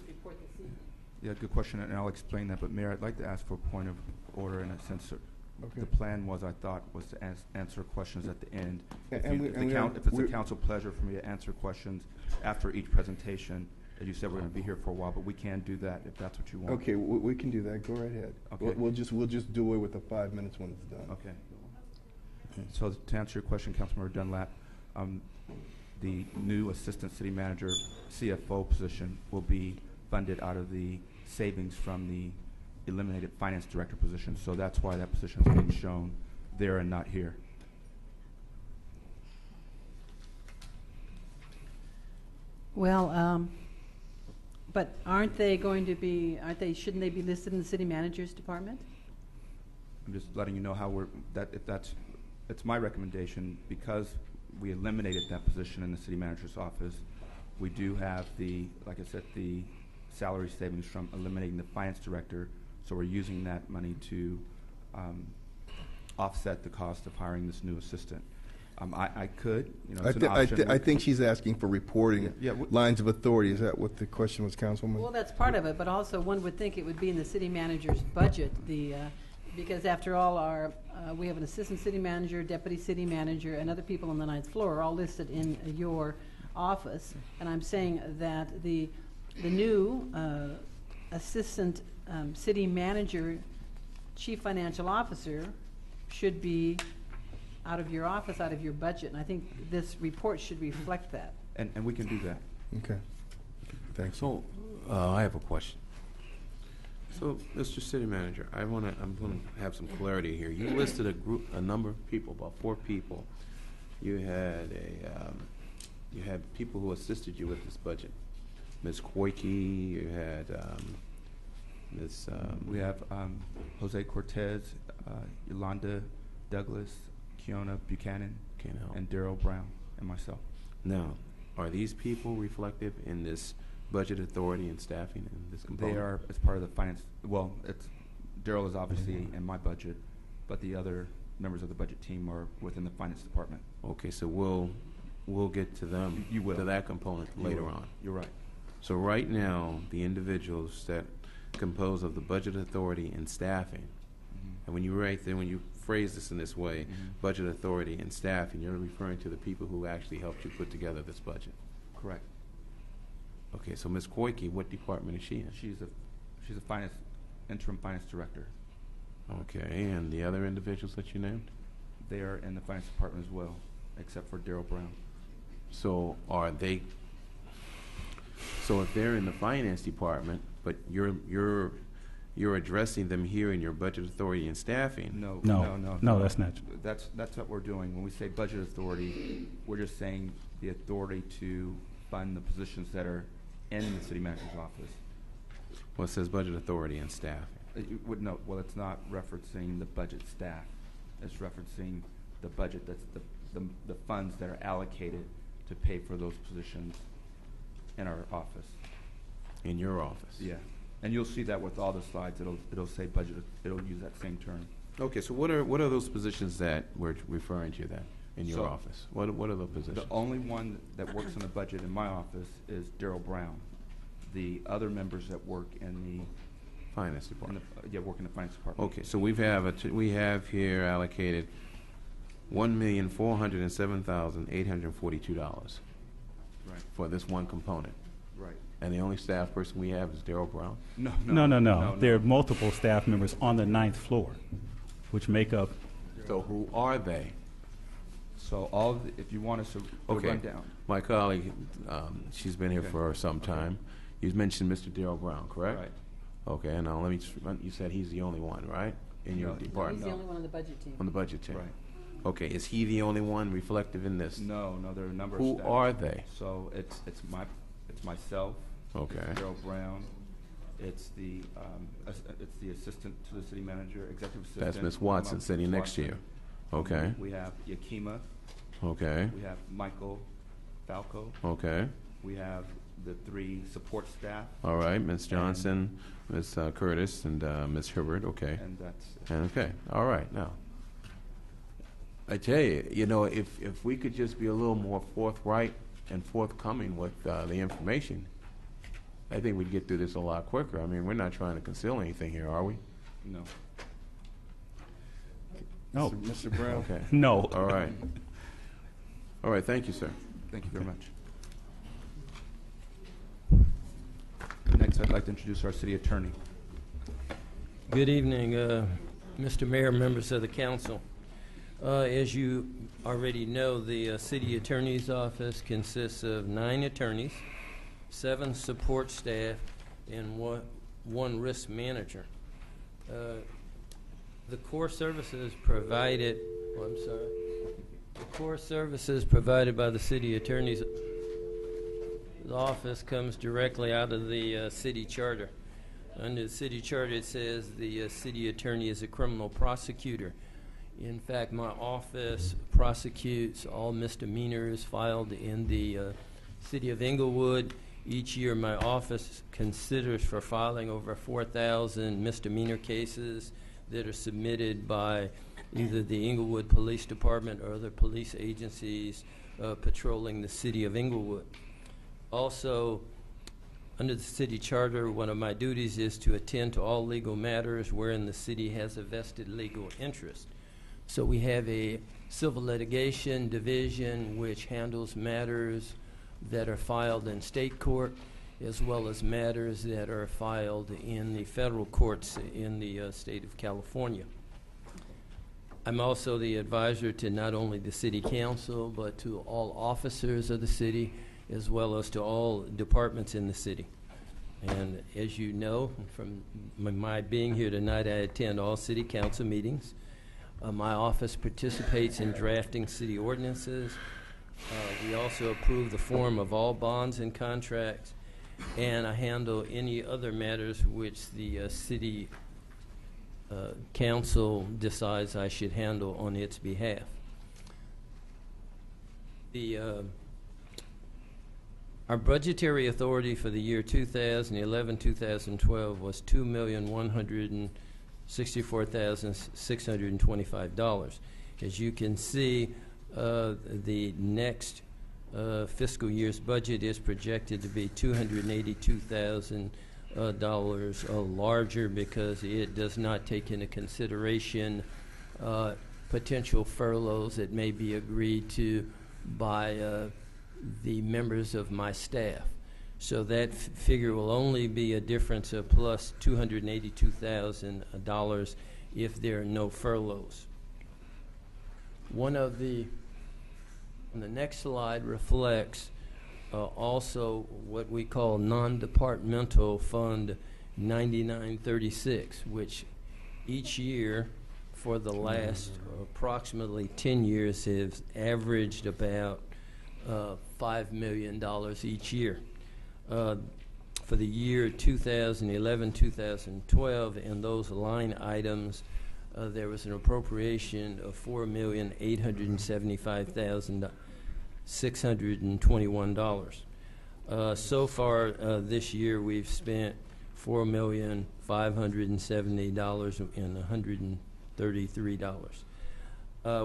report this evening? Yeah, good question, and I'll explain that. But Mayor, I'd like to ask for a point of order in a sense. Okay. The plan was, I thought, was to answer questions at the end. If it's the council pleasure for me to answer questions after each presentation, as you said, we're going to be here for a while, but we can do that if that's what you want. Okay, we can do that. Go right ahead. Okay. We'll just do it with the 5 minutes when it's done. Okay. So to answer your question, Councilmember Dunlap, the new Assistant City Manager CFO position will be funded out of the savings from the eliminated Finance Director position. So that's why that position is being shown there and not here. Well, but shouldn't they be listed in the City Manager's Department? I'm just letting you know how it's my recommendation, because we eliminated that position in the City Manager's office. We do have like I said, the salary savings from eliminating the finance director, so we're using that money to offset the cost of hiring this new assistant. I could, it's an option. I think she's asking for reporting Yeah, lines of authority. Is that what the question was, Councilwoman? Well, that's part of it, but also one would think it would be in the city manager's budget, because after all, we have an assistant city manager, deputy city manager, and other people on the ninth floor are all listed in your office. And I'm saying that the new assistant city manager, chief financial officer, should be out of your office, out of your budget, and I think this report should reflect that. And we can do that. Okay. Thanks. So, I have a question. So, Mr. City Manager, I'm going to have some clarity here. You listed a number of people, about 4 people. You had you had people who assisted you with this budget. Ms. Koike, you had Ms. We have Jose Cortez, Yolanda Douglas, Kiona Buchanan, and Daryl Brown, and myself. Now, are these people reflective in this budget authority and staffing in this component? They are as part of the finance. Well, Daryl is obviously in my budget, but the other members of the budget team are within the finance department. Okay, so we'll get to them. You will. To that component later on. You're right. So right now, the individuals that compose of the budget authority and staffing, and when you phrase this in this way, budget authority and staffing, you're referring to the people who actually helped you put together this budget. Correct. Okay, so Ms. Koike, what department is she in? She's a interim finance director. Okay, and the other individuals that you named? They are in the finance department as well, except for Daryl Brown. So if they're in the finance department, but you're addressing them here in your budget authority and staffing? No, that's not. That's what we're doing. When we say budget authority, we're just saying the authority to fund the positions that are in the city manager's office. Well, it says budget authority and staffing. Well, it's not referencing the budget staff. It's referencing the budget. That's the funds that are allocated to pay for those positions in our office. In your office? Yeah. And you'll see that with all the slides. It'll say budget. It'll use that same term. Okay, so what are those positions that we're referring to then in your office? What are the positions? The only one that works on the budget in my office is Daryl Brown. The other members that work in the finance department. Work in the finance department. Okay, so we have here allocated $1,407,842. Right. For this one component. Right. And the only staff person we have is Daryl Brown? No. There are multiple staff members on the 9th floor, which make up. So who are they? So if you want us to run down. My colleague, she's been here for some time. You mentioned Mr. Daryl Brown, correct? Right. Okay, and now you said he's the only one, right? In your department? He's the only one on the budget team. On the budget team. Right. Okay, is he the only one reflective in this? No, there are a number of Who staff. are they? So it's myself. Okay. It's Daryl Brown. It's the assistant to the city manager, executive assistant. That's Ms. Watson sitting next to you. Okay. We have Yakima. Okay. We have Michael Falco. Okay. We have the 3 support staff. All right, Ms. Johnson, Ms. Curtis, and Ms. Hibbert. Okay. And that's okay. All right. Now, I tell you, if we could just be a little more forthright and forthcoming with the information, I think we'd get through this a lot quicker. I mean, we're not trying to conceal anything here, are we? No. No. Mr. Brown? Okay. No. All right. All right. Thank you, sir. Thank you very much. Next, I'd like to introduce our city attorney. Good evening, Mr. Mayor, members of the council. As you already know, the city attorney's office consists of 9 attorneys, 7 support staff, and 1 risk manager. The core services provided, the core services provided by the city attorney's office comes directly out of the city charter. Under the city charter, it says the city attorney is a criminal prosecutor. In fact, my office prosecutes all misdemeanors filed in the City of Inglewood, each year my office considers for filing over 4,000 misdemeanor cases that are submitted by either the Inglewood Police Department or other police agencies patrolling the City of Inglewood. Also, under the city charter, one of my duties is to attend to all legal matters wherein the city has a vested legal interest. So we have a civil litigation division which handles matters that are filed in state court, as well as matters that are filed in the federal courts in the state of California. I'm also the advisor to not only the city council, but to all officers of the city, as well as to all departments in the city. And as you know, from my being here tonight, I attend all city council meetings. My office participates in drafting city ordinances. We also approve the form of all bonds and contracts, and I handle any other matters which the city council decides I should handle on its behalf. Our budgetary authority for the year 2011-2012 was $2,164,625. As you can see, the next fiscal year's budget is projected to be $282,000 larger because it does not take into consideration potential furloughs that may be agreed to by the members of my staff. So that figure will only be a difference of plus $282,000 if there are no furloughs. On the next slide reflects also what we call non-departmental Fund 9936, which each year for the last approximately 10 years has averaged about $5 million each year. For the year 2011-2012, in those line items, there was an appropriation of $4,875,621. So far this year, we've spent $4,570,133.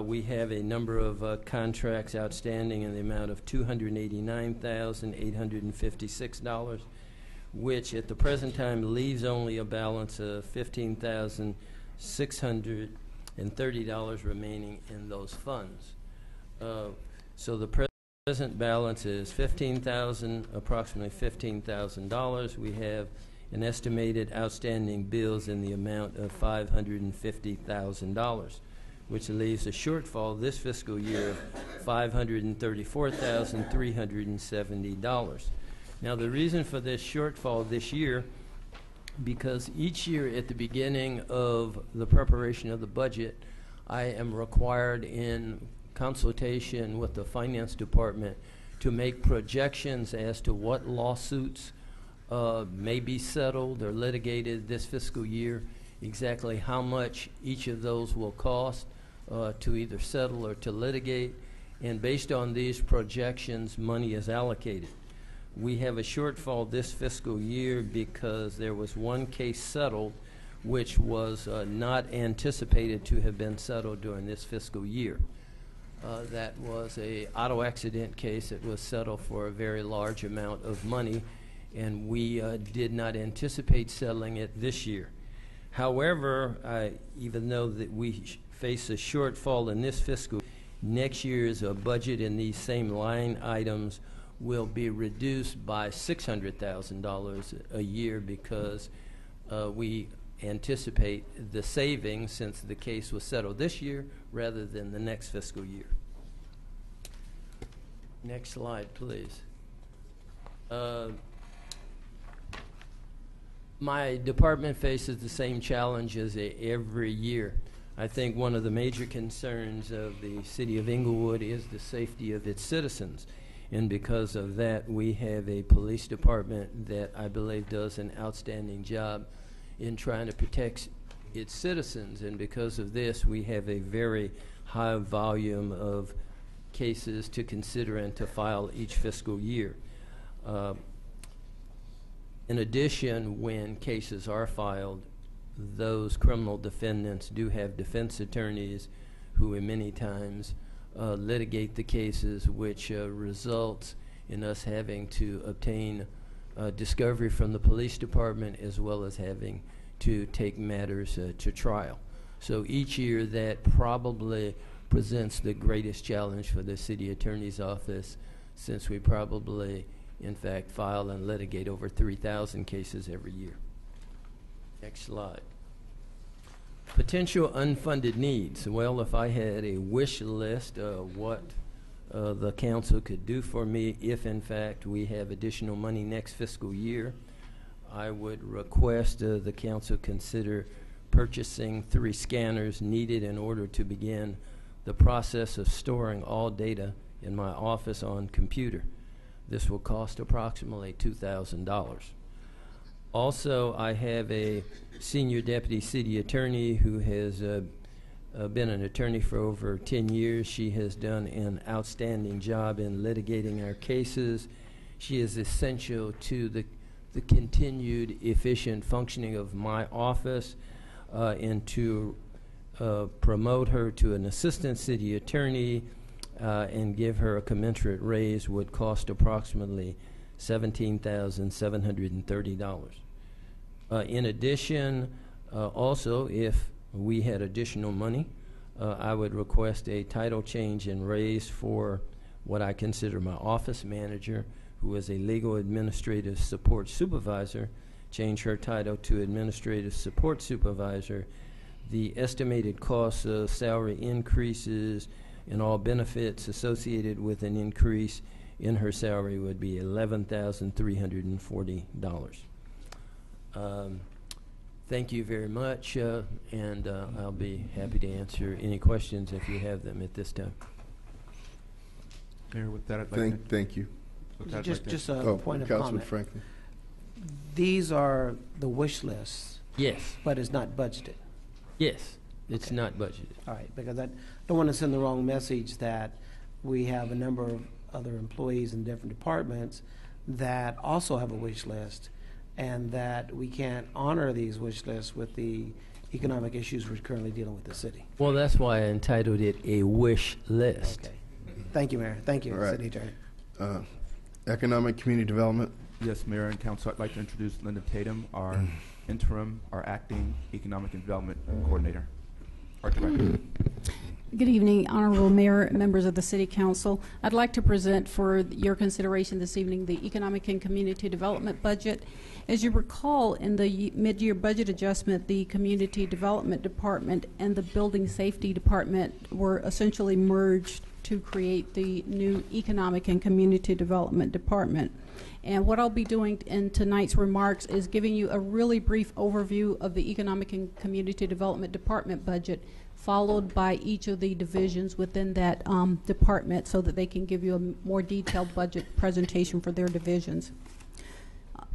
We have a number of contracts outstanding in the amount of $289,856, which at the present time leaves only a balance of $15,630 remaining in those funds. So the present balance is approximately $15,000. We have an estimated outstanding bills in the amount of $550,000. Which leaves a shortfall this fiscal year of $534,370. Now, the reason for this shortfall this year, because each year at the beginning of the preparation of the budget, I am required in consultation with the finance department to make projections as to what lawsuits may be settled or litigated this fiscal year, exactly how much each of those will cost to either settle or to litigate, and based on these projections, money is allocated. We have a shortfall this fiscal year because there was one case settled which was not anticipated to have been settled during this fiscal year. That was an auto accident case that was settled for a very large amount of money, and we did not anticipate settling it this year. However, even though that we face a shortfall in this fiscal, next year's budget in these same line items will be reduced by $600,000 a year because we anticipate the savings since the case was settled this year rather than the next fiscal year. Next slide, please. My department faces the same challenges every year. I think one of the major concerns of the city of Inglewood is the safety of its citizens. And because of that, we have a police department that I believe does an outstanding job in trying to protect its citizens. And because of this, we have a very high volume of cases to consider and to file each fiscal year. In addition, when cases are filed, those criminal defendants do have defense attorneys who many times litigate the cases, which results in us having to obtain discovery from the police department as well as having to take matters to trial. So each year that probably presents the greatest challenge for the city attorney's office, since we probably in fact file and litigate over 3,000 cases every year. Next slide. Potential unfunded needs. Well, if I had a wish list of what the council could do for me if in fact we have additional money next fiscal year, I would request the council consider purchasing 3 scanners needed in order to begin the process of storing all data in my office on computer. This will cost approximately $2,000. Also, I have a senior deputy city attorney who has been an attorney for over 10 years. She has done an outstanding job in litigating our cases. She is essential to the continued efficient functioning of my office, and to promote her to an assistant city attorney and give her a commensurate raise would cost approximately $17,730. In addition, also, if we had additional money, I would request a title change and raise for what I consider my office manager, who is a legal administrative support supervisor, change her title to administrative support supervisor. The estimated cost of salary increases and all benefits associated with an increase in her salary would be $11,340. Thank you very much, and I'll be happy to answer any questions if you have them at this time. Mayor, with that, I'd like to... Thank you. Just a point of Councilman comment. Franklin. These are the wish lists. Yes. But it's not budgeted. Yes, it's not budgeted. All right, because I don't want to send the wrong message that we have a number of other employees in different departments that also have a wish list, and that we can't honor these wish lists with the economic issues we're currently dealing with the city. Well, that's why I entitled it a wish list. Okay. Thank you, Mayor. Thank you, All right. City Attorney. Economic Community Development. Yes, Mayor and Council, I'd like to introduce Linda Tatum, our our acting Economic and Development Coordinator, our Director. Good evening, Honorable Mayor, members of the City Council. I'd like to present for your consideration this evening the Economic and Community Development Budget. As you recall, in the mid-year budget adjustment, the Community Development Department and the Building Safety Department were essentially merged to create the new Economic and Community Development Department. And what I'll be doing in tonight's remarks is giving you a really brief overview of the Economic and Community Development Department budget, followed by each of the divisions within that department so that they can give you a more detailed budget presentation for their divisions.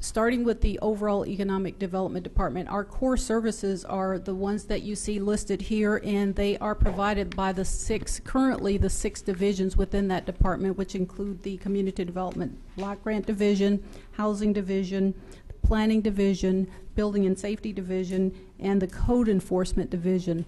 Starting with the overall Economic Development Department, our core services are the ones that you see listed here, and they are provided by currently the six divisions within that department, which include the Community Development Block Grant Division, Housing Division, Planning Division, Building and Safety Division, and the Code Enforcement Division.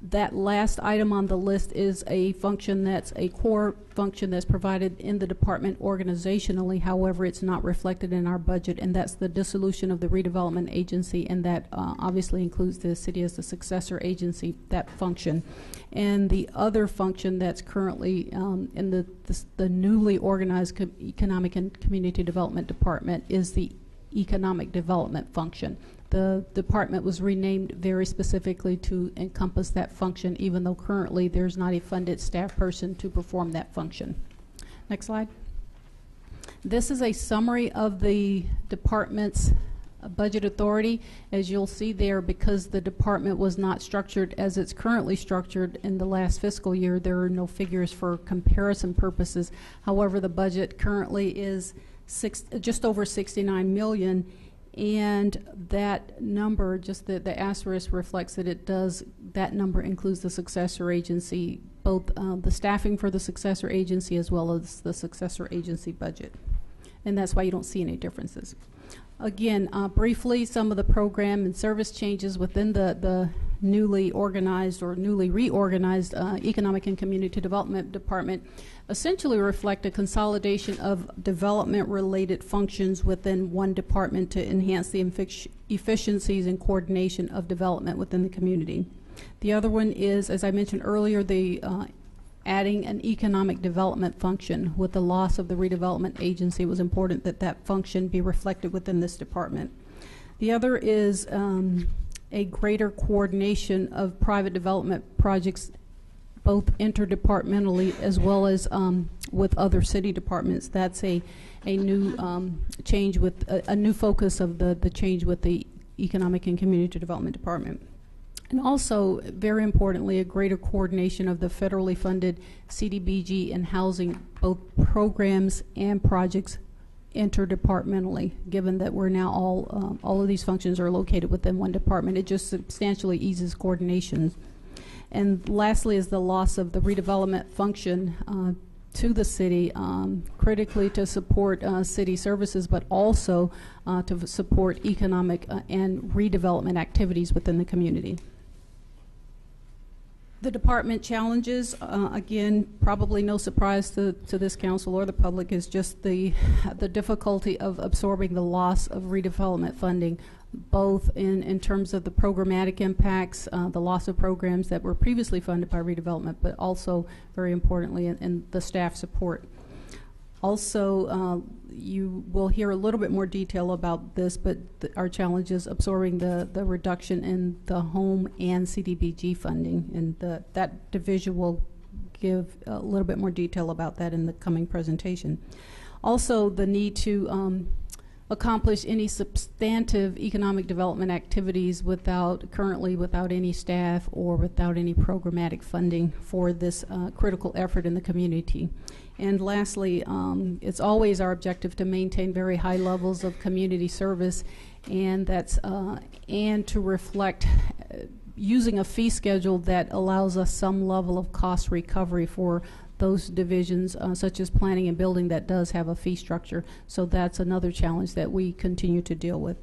That last item on the list is a function that's a core function that's provided in the department organizationally. However, it's not reflected in our budget, and that's the dissolution of the redevelopment agency, and that obviously includes the city as the successor agency, that function. And the other function that's currently in the newly organized Economic and Community Development Department is the Economic Development function. The department was renamed very specifically to encompass that function, even though currently there's not a funded staff person to perform that function. Next slide. This is a summary of the department's budget authority. As you'll see there, because the department was not structured as it's currently structured in the last fiscal year, there are no figures for comparison purposes. However, the budget currently is just over $69 million. And that number, just the asterisk reflects that that number includes the successor agency, both the staffing for the successor agency as well as the successor agency budget. And that's why you don't see any differences. Again, briefly, some of the program and service changes within the newly organized or newly reorganized Economic and Community Development Department essentially reflect a consolidation of development-related functions within one department to enhance the efficiencies and coordination of development within the community. The other one is, as I mentioned earlier, the adding an economic development function. With the loss of the redevelopment agency, it was important that that function be reflected within this department. The other is a greater coordination of private development projects, both interdepartmentally as well as with other city departments. That's a new change with a new focus of the change with the Economic and Community Development Department. And also, very importantly, a greater coordination of the federally funded CDBG and housing, both programs and projects interdepartmentally, given that we're now all of these functions are located within one department. It just substantially eases coordination. And lastly is the loss of the redevelopment function to the city, critically to support city services, but also to support economic and redevelopment activities within the community. The department challenges, again, probably no surprise to this council or the public, is just the difficulty of absorbing the loss of redevelopment funding, both in terms of the programmatic impacts, the loss of programs that were previously funded by redevelopment, but also, very importantly, in the staff support. Also, you will hear a little bit more detail about this, but our challenge is absorbing the reduction in the home and CDBG funding, and that division will give a little bit more detail about that in the coming presentation. Also, the need to accomplish any substantive economic development activities currently without any staff or without any programmatic funding for this critical effort in the community. And lastly, it's always our objective to maintain very high levels of community service, and and to reflect using a fee schedule that allows us some level of cost recovery for those divisions, such as planning and building, that does have a fee structure. So that's another challenge that we continue to deal with.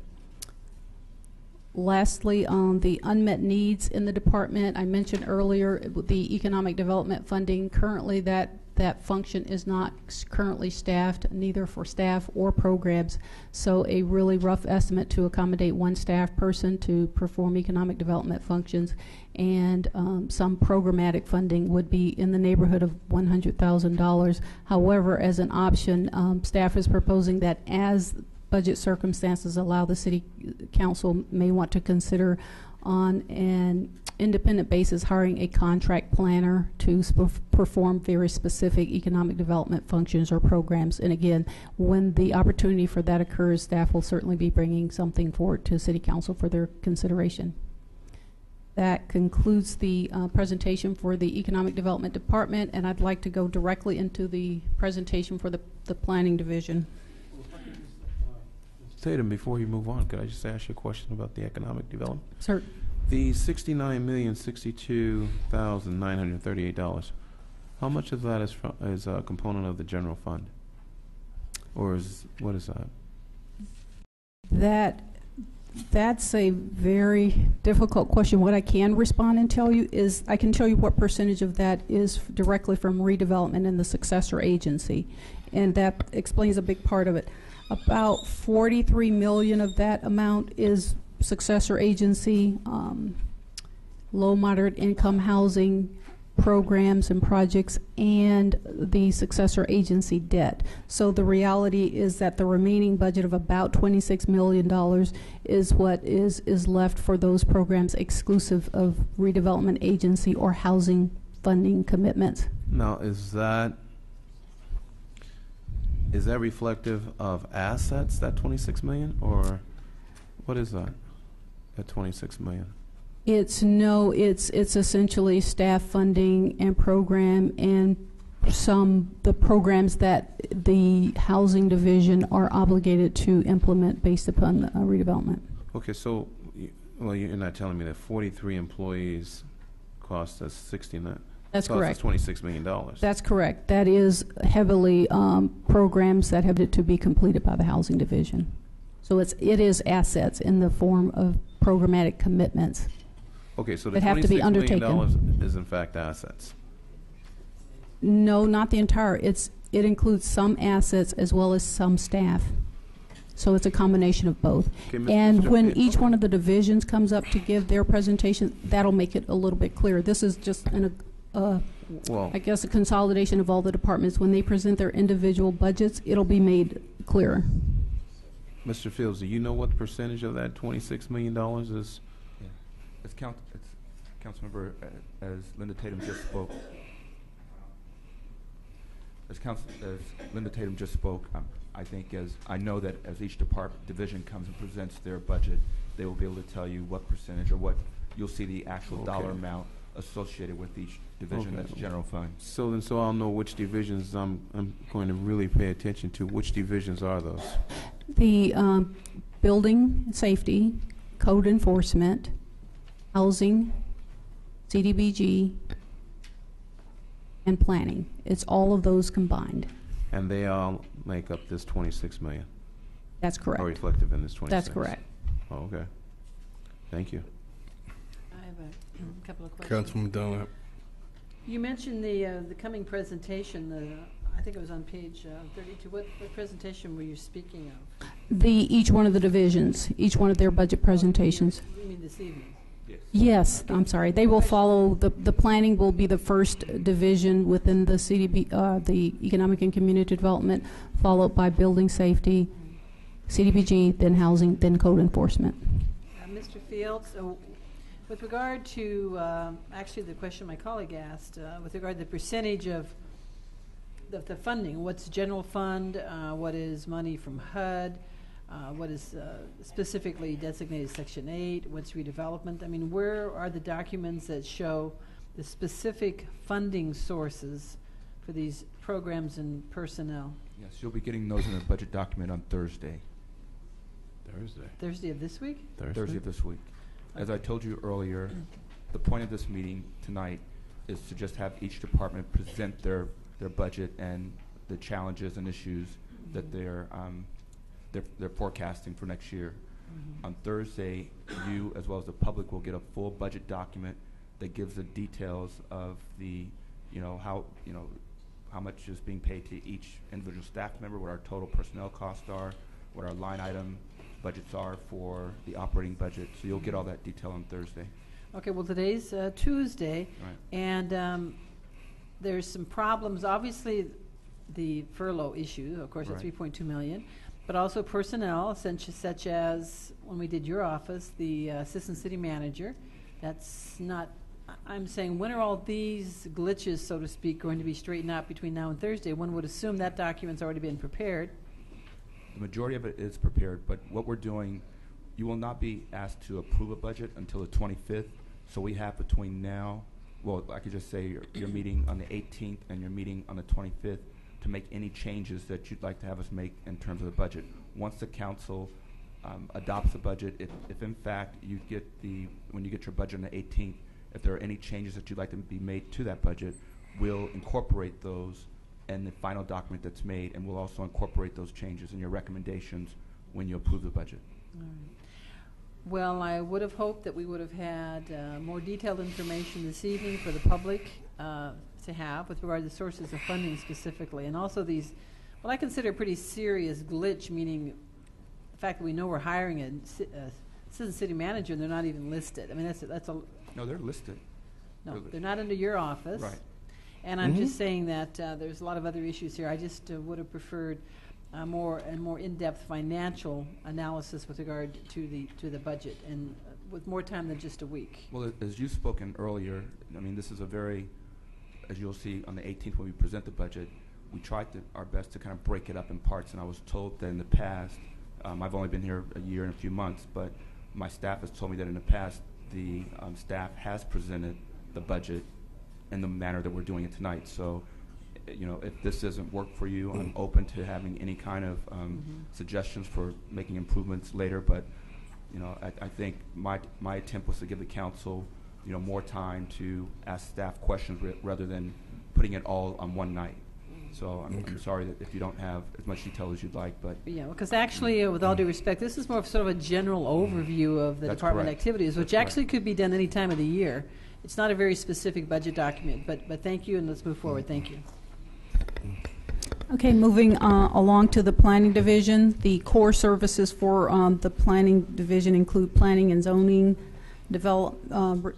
Lastly, on the unmet needs in the department, I mentioned earlier the economic development funding. Currently, that function is not currently staffed, neither for staff or programs. So a really rough estimate to accommodate one staff person to perform economic development functions, and some programmatic funding would be in the neighborhood of $100,000. However, as an option, staff is proposing that as budget circumstances allow, the city council may want to consider on an independent basis hiring a contract planner to perform very specific economic development functions or programs. And again, when the opportunity for that occurs, staff will certainly be bringing something forward to city council for their consideration. That concludes the presentation for the Economic Development Department, and I'd like to go directly into the presentation for the Planning Division. Tatum, before you move on, could I just ask you a question about the economic development? Sir. The $69,062,938. How much of that is a component of the general fund, or what is that? That's a very difficult question. What I can respond and tell you is I can tell you what percentage of that is directly from redevelopment and the successor agency, and that explains a big part of it. About $43 million of that amount is successor agency, low moderate income housing programs and projects, and the successor agency debt. So the reality is that the remaining budget of about $26 million is what is left for those programs exclusive of redevelopment agency or housing funding commitments. Now, is that reflective of assets, that $26 million, or what is that $26 million? It's essentially staff funding and program and the programs that the housing division are obligated to implement based upon redevelopment. Okay, so, you're not telling me that 43 employees cost us 69? That's cost correct. us $26 million. That's correct. That is heavily programs that have to be completed by the housing division. So it is assets in the form of programmatic commitments. Okay, so the that have to be $26 million undertaken. is in fact assets. No, not the entire. It includes some assets as well as some staff. So it's a combination of both. Okay, Mr. And when Mr. each one of the divisions comes up to give their presentation, that'll make it a little bit clearer. This is just I guess a consolidation of all the departments. When they present their individual budgets, it'll be made clearer. Mr. Fields, do you know what percentage of that $26 million is? Yeah. It's Councilmember, as Linda Tatum just spoke. As Linda Tatum just spoke, I think I know that as each division comes and presents their budget, they will be able to tell you what percentage or what you'll see the actual dollar amount associated with each division. That's general fund. So I'll know which divisions I'm going to really pay attention to. Which divisions are those? The building safety, code enforcement, housing, CDBG, and planning. It's all of those combined. And they all make up this $26 million? That's correct. Are reflective in this 26? That's correct. Oh, okay. Thank you. I have a couple of questions. Councilman Dunlap. You mentioned the coming presentation. I think it was on page 32. What presentation were you speaking of? Each one of the divisions, each one of their budget presentations. You mean this evening? Yes, I'm sorry. They will follow, the planning will be the first division within the CDB, the Economic and Community Development, followed by building safety, CDBG, then housing, then code enforcement. Mr. Fields, with regard to, actually the question my colleague asked, with regard to the percentage of the funding, what's general fund, what is money from HUD, what is specifically designated Section 8, what's redevelopment? I mean, where are the documents that show the specific funding sources for these programs and personnel? Yes, you'll be getting those in a budget document on Thursday. Thursday of this week? Thursday of this week. As I told you earlier, the point of this meeting tonight is to just have each department present their budget and the challenges and issues that they're forecasting for next year. On Thursday, you as well as the public will get a full budget document that gives the details of how much is being paid to each individual staff member, what our total personnel costs are, what our line item budgets are for the operating budget. So you'll get all that detail on Thursday. Okay, well, today's Tuesday, Right. and there's some problems. Obviously, the furlough issue, of course, at Right. $3.2 million, but also personnel, such as when we did your office, the assistant city manager. That's not. I'm saying, when are all these glitches, so to speak, going to be straightened out between now and Thursday? One would assume that document's already been prepared. The majority of it is prepared, but what we're doing, you will not be asked to approve a budget until the 25th. So we have between now, well, I could just say your meeting on the 18th and your meeting on the 25th to make any changes that you'd like to have us make in terms of the budget. Once the council adopts the budget, if in fact you get when you get your budget on the 18th, if there are any changes that you'd like to be made to that budget, we'll incorporate those in the final document that's made, and we'll also incorporate those changes in your recommendations when you approve the budget. All right. Well, I would have hoped that we would have had more detailed information this evening for the public to have with regard to the sources of funding specifically, and also these, what I consider a pretty serious glitch, meaning the fact that we know we're hiring an assistant city manager and they're not even listed. I mean, that's a No, they're listed. no, they're not under your office. Right. And I'm just saying that there's a lot of other issues here. I just would have preferred more in-depth financial analysis with regard to the budget, and with more time than just a week. Well, as you've spoken earlier, I mean, this is a very, as you'll see on the 18th when we present the budget, we tried our best to kind of break it up in parts, and I was told that in the past, I've only been here a year and a few months, but my staff has told me that in the past, the staff has presented the budget in the manner that we're doing it tonight. So if this doesn't work for you, I'm open to having any kind of suggestions for making improvements later. But I think my attempt was to give the council more time to ask staff questions rather than putting it all on one night. So I'm sorry that if you don't have as much detail as you'd like, but Yeah, because actually, with all due respect, this is more of sort of a general overview of the That's department correct. activities, which That's actually could be done any time of the year. It's not a very specific budget document, but thank you, and let's move forward. Thank you. Okay, moving along to the planning division. The core services for the planning division include planning and zoning,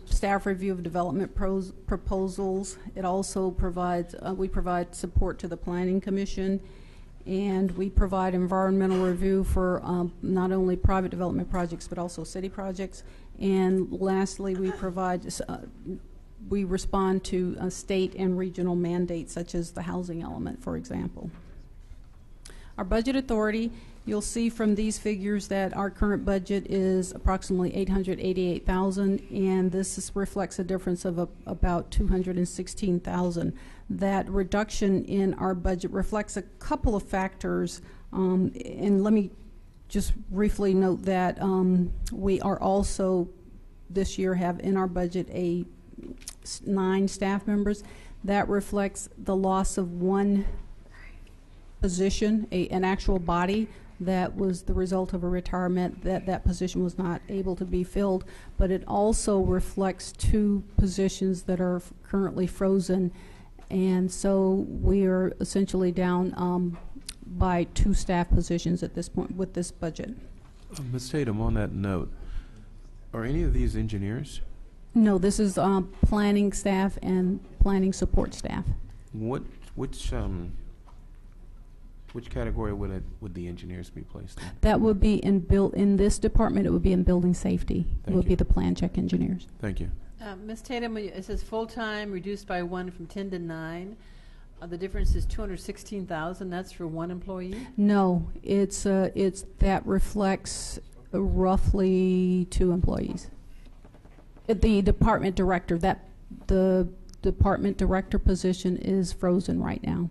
staff review of development proposals. It also provides, we provide support to the Planning Commission, and we provide environmental review for not only private development projects but also city projects. And lastly, we provide, we respond to state and regional mandates such as the housing element, for example. Our budget authority, you'll see from these figures that our current budget is approximately $888,000, and this reflects a difference of about $216,000. That reduction in our budget reflects a couple of factors, and let me just briefly note that we are also this year have in our budget 9 staff members. That reflects the loss of one position, an actual body that was the result of a retirement, that position was not able to be filled, but it also reflects 2 positions that are currently frozen, and so we are essentially down by 2 staff positions at this point with this budget. Ms. Tatum, on that note, are any of these engineers? No, this is planning staff and planning support staff. Which category would the engineers be placed in? That would be in this department. It would be in building safety. It would be the plan check engineers. Thank you. Ms. Tatum, it says full-time reduced by 1 from 10 to 9. The difference is $216,000. That's for 1 employee? No, it's that reflects roughly 2 employees. The department director, the department director position is frozen right now.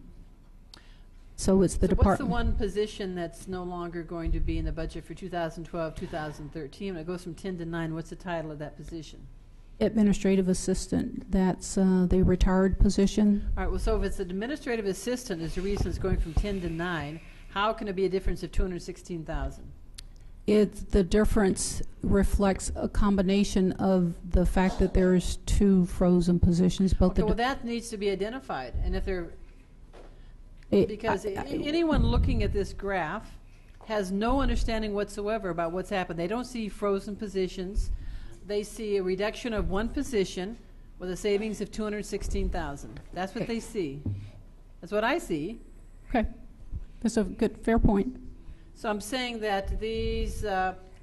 So it's the department. What's the one position that's no longer going to be in the budget for 2012, 2013? When it goes from 10 to 9, what's the title of that position? Administrative assistant. That's the retired position. All right, well, so if it's administrative assistant is the reason it's going from 10 to 9, how can it be a difference of $216,000? The difference reflects a combination of the fact that there's 2 frozen positions. Okay, well, that needs to be identified, and if they're because anyone looking at this graph has no understanding whatsoever about what's happened. They don't see frozen positions. They see a reduction of 1 position with a savings of $216,000. That's what they see. That's what I see. Okay, that's a good, fair point. So I'm saying that these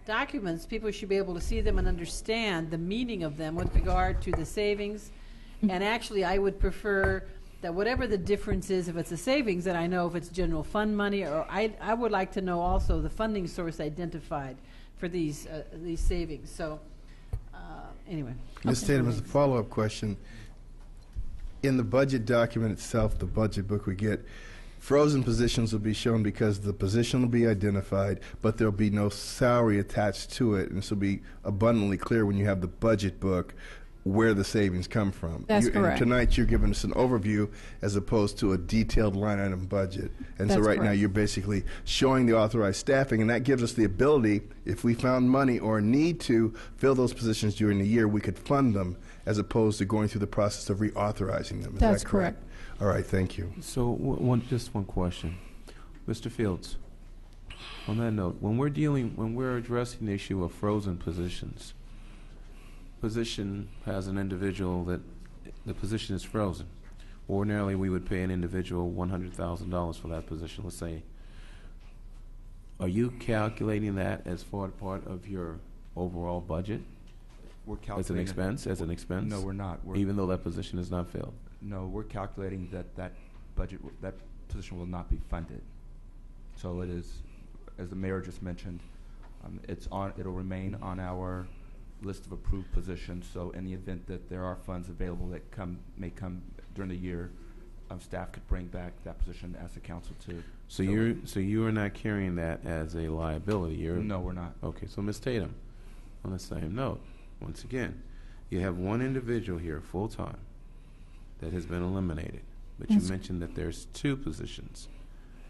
documents, people should be able to see them and understand the meaning of them with regard to the savings. And actually, I would prefer that whatever the difference is, if it's a savings, that I know if it's general fund money, or I would like to know also the funding source identified for these savings. So anyway. Ms. Tatum, as a follow-up question, in the budget document itself, the budget book we get, frozen positions will be shown because the position will be identified, but there'll be no salary attached to it, and this will be abundantly clear when you have the budget book where the savings come from. That's correct. And tonight you're giving us an overview as opposed to a detailed line item budget. And so right now you're basically showing the authorized staffing, and that gives us the ability, if we found money or need to fill those positions during the year, we could fund them as opposed to going through the process of reauthorizing them. Is That's that correct? correct. All right, thank you. So just one question. Mr. Fields, on that note, when we're addressing the issue of frozen positions, position has an individual that the position is frozen. Ordinarily, we would pay an individual $100,000 for that position, let's say. Are you calculating that as part of your overall budget? We're calculating as an expense? No, we're not. Even though that position is not filled? No, we're calculating that position will not be funded. So it is, as the mayor just mentioned, it'll remain on our list of approved positions. So in the event that there are funds available that may come during the year, staff could bring back that position as the council to. So you are not carrying that as a liability. No, we're not. Okay, so Ms. Tatum, on the same note, once again, you have one individual here full time that has been eliminated, but you mentioned that there's two positions.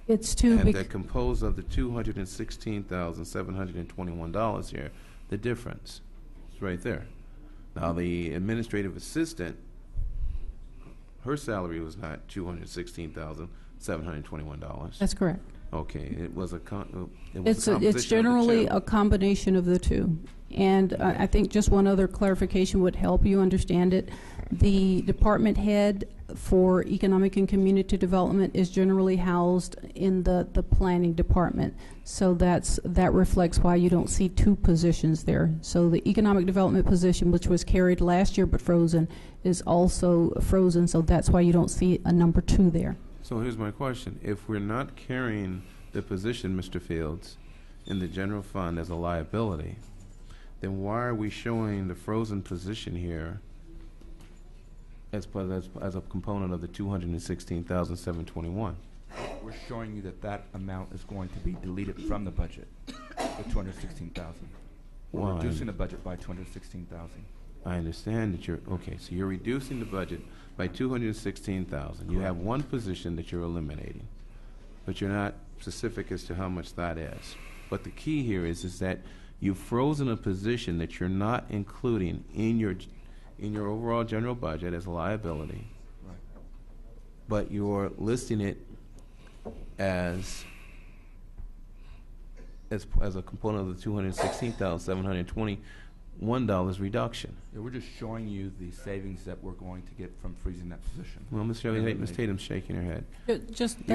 It's two. And they're composed of the $216,721 here. The difference is right there. Now the administrative assistant, her salary was not $216,721. That's correct. Okay, it was a It's generally a combination of the two. And I think just one other clarification would help you understand it. The department head for economic and community development is generally housed in the planning department. So that reflects why you don't see two positions there. So the economic development position, which was carried last year but frozen, is also frozen. So that's why you don't see a number 2 there. So here's my question. If we're not carrying the position, Mr. Fields, in the general fund as a liability, then why are we showing the frozen position here as a component of the $216,721? We're showing you that amount is going to be deleted from the budget, the $216,000. We're reducing the budget by $216,000. I understand that so you're reducing the budget by $216,000. You have one position that you're eliminating, but you're not specific as to how much that is. But the key here is that you've frozen a position that you're not including in your overall general budget as a liability, right, but you're listing it as a component of the $216,721 reduction. Yeah, we're just showing you the savings that we're going to get from freezing that position. Well, Ms. Tatum's shaking her head. You're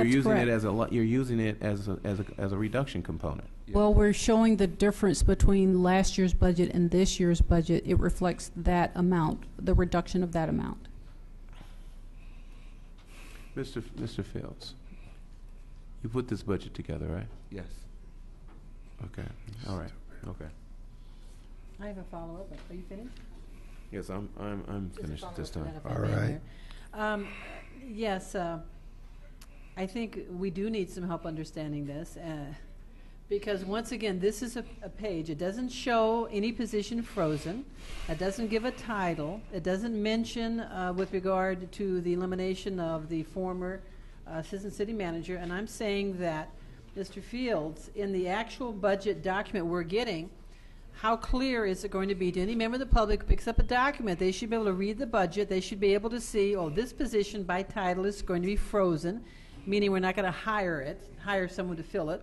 using correct. it you're using it as a reduction component. Yeah. Well, we're showing the difference between last year's budget and this year's budget. It reflects that amount, the reduction of that amount. Mr. Fields, you put this budget together, right? Yes. Okay. All right. Okay. I have a follow-up. Are you finished? Yes, I'm finished at this time. All right. Yes, I think we do need some help understanding this, because once again, this is a page. It doesn't show any position frozen. It doesn't give a title. It doesn't mention with regard to the elimination of the former assistant city manager. And I'm saying that, Mr. Fields, in the actual budget document we're getting, how clear is it going to be to any member of the public who picks up a document? They should be able to read the budget. They should be able to see, oh, this position by title is going to be frozen, meaning we're not going to hire someone to fill it.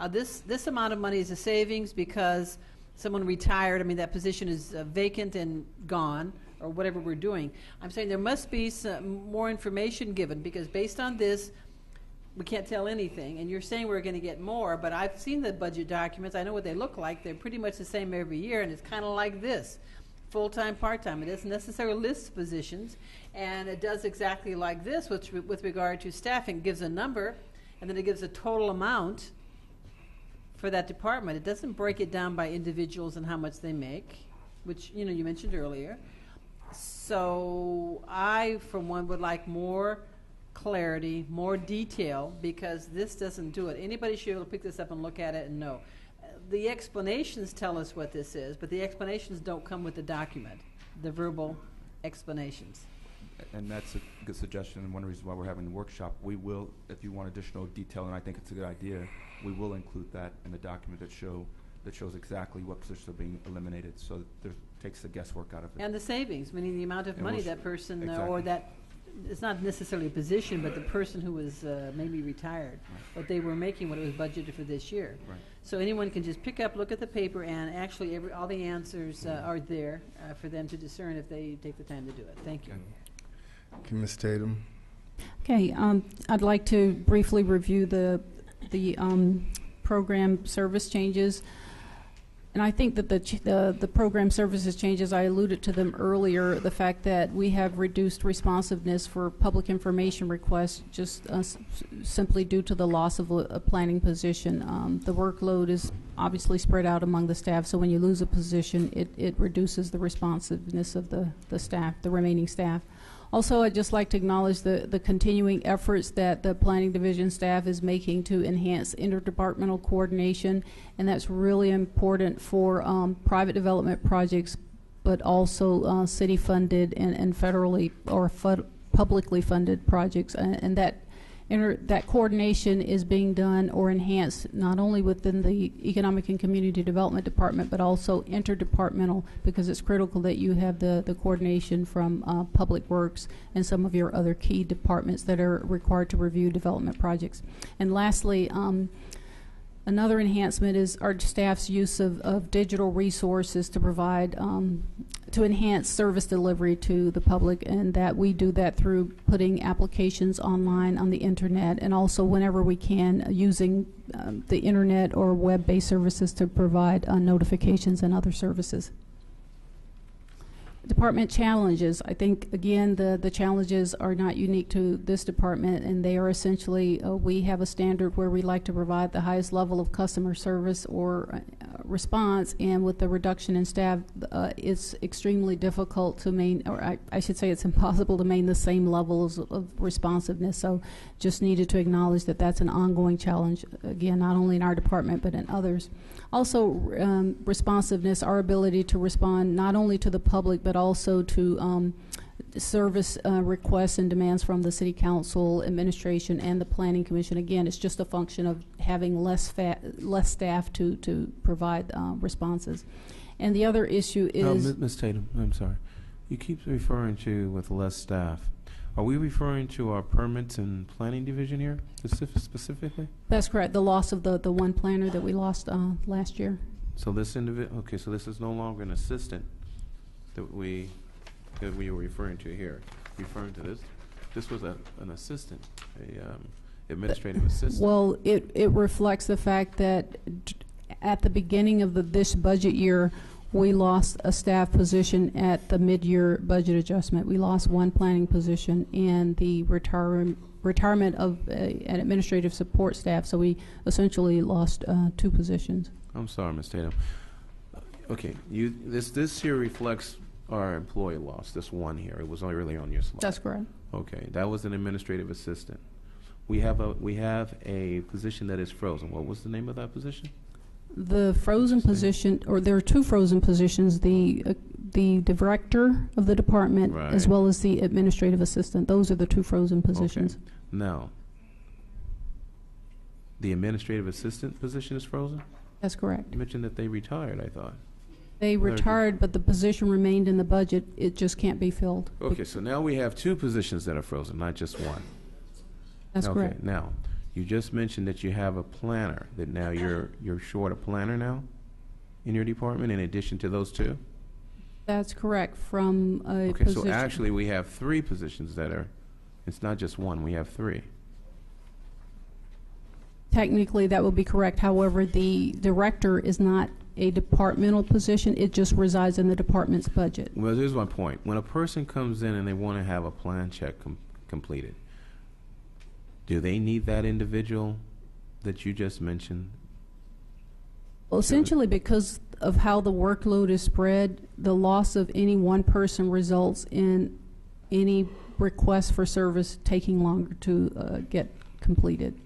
This amount of money is a savings because someone retired. I mean, that position is vacant and gone, or whatever we're doing. I'm saying there must be some more information given, because based on this, we can't tell anything. And you're saying we're going to get more, but I've seen the budget documents. I know what they look like. They're pretty much the same every year, and it's kind of like this. Full-time, part-time. It doesn't necessarily list positions, and it does exactly like this with regard to staffing. It gives a number, and then it gives a total amount for that department. It doesn't break it down by individuals and how much they make, which you mentioned earlier. So I, for one, would like more clarity, more detail, because this doesn't do it. Anybody should be able to pick this up and look at it and know. The explanations tell us what this is, but the explanations don't come with the document, the verbal explanations. And that's a good suggestion, and one reason why we're having the workshop. We will, if you want additional detail, and I think it's a good idea, we will include that in the document that shows exactly what positions are being eliminated, so that takes the guesswork out of it. And the savings, meaning the amount of money that person, exactly. or that, it's not necessarily a position, but the person who was maybe retired, what they were making, what it was budgeted for this year. Right. So anyone can just pick up, look at the paper, and actually all the answers are there for them to discern if they take the time to do it. Thank you. Okay, Ms. Tatum. Okay, I'd like to briefly review the program service changes. And I think that the program services changes, I alluded to them earlier, the fact that we have reduced responsiveness for public information requests just simply due to the loss of a planning position. The workload is obviously spread out among the staff, so when you lose a position, it reduces the responsiveness of the staff, the remaining staff. Also, I'd just like to acknowledge the continuing efforts that the Planning Division staff is making to enhance interdepartmental coordination, and that's really important for private development projects, but also city-funded and federally or publicly funded projects, and that coordination is being done or enhanced not only within the Economic and Community Development Department, but also interdepartmental, because it's critical that you have the coordination from Public Works and some of your other key departments that are required to review development projects. And lastly, another enhancement is our staff's use of digital resources to provide, to enhance service delivery to the public, and that we do that through putting applications online on the internet, and also whenever we can using the internet or web-based services to provide notifications and other services. Department challenges. I think, again, the challenges are not unique to this department, and they are essentially, we have a standard where we like to provide the highest level of customer service or response, and with the reduction in staff, it's extremely difficult to I should say it's impossible to maintain the same levels of responsiveness. So just needed to acknowledge that that's an ongoing challenge, again, not only in our department, but in others. Also, responsiveness, our ability to respond not only to the public, but also to service requests and demands from the City Council, administration, and the Planning Commission. Again, it's just a function of having less staff to provide responses. And the other issue is... Ms. Tatum, I'm sorry. You keep referring to with less staff. Are we referring to our permits and planning division here specifically? That's correct. The loss of the one planner that we lost last year. So this individual, okay, so this is no longer an assistant that we were referring to here. Referring to this, this was an assistant, administrative assistant. Well, it reflects the fact that at the beginning of this budget year, we lost a staff position at the mid-year budget adjustment. We lost one planning position and the retirement of an administrative support staff. So we essentially lost 2 positions. I'm sorry, Ms. Tatum. Okay, this here reflects our employee loss. This one here, it was really on your slide. That's correct. Okay, that was an administrative assistant. We have a position that is frozen. What was the name of that position? The frozen position, or there are 2 frozen positions: the director of the department, right, as well as the administrative assistant. Those are the 2 frozen positions. Okay. Now, the administrative assistant position is frozen? That's correct. You mentioned that they retired, I thought. They retired, but the position remained in the budget. It just can't be filled. Okay, so now we have 2 positions that are frozen, not just one. That's okay, correct. Now, you just mentioned that you have a planner, that now you're short a planner now in your department in addition to those 2? That's correct. From a okay, position. so actually we have 3 positions that are, it's not just one, we have 3. Technically, that would be correct. However, the director is not a departmental position. It just resides in the department's budget. Well, here's my point. When a person comes in and they want to have a plan check completed, do they need that individual that you just mentioned? Well, essentially, because of how the workload is spread, the loss of any one person results in any request for service taking longer to get completed.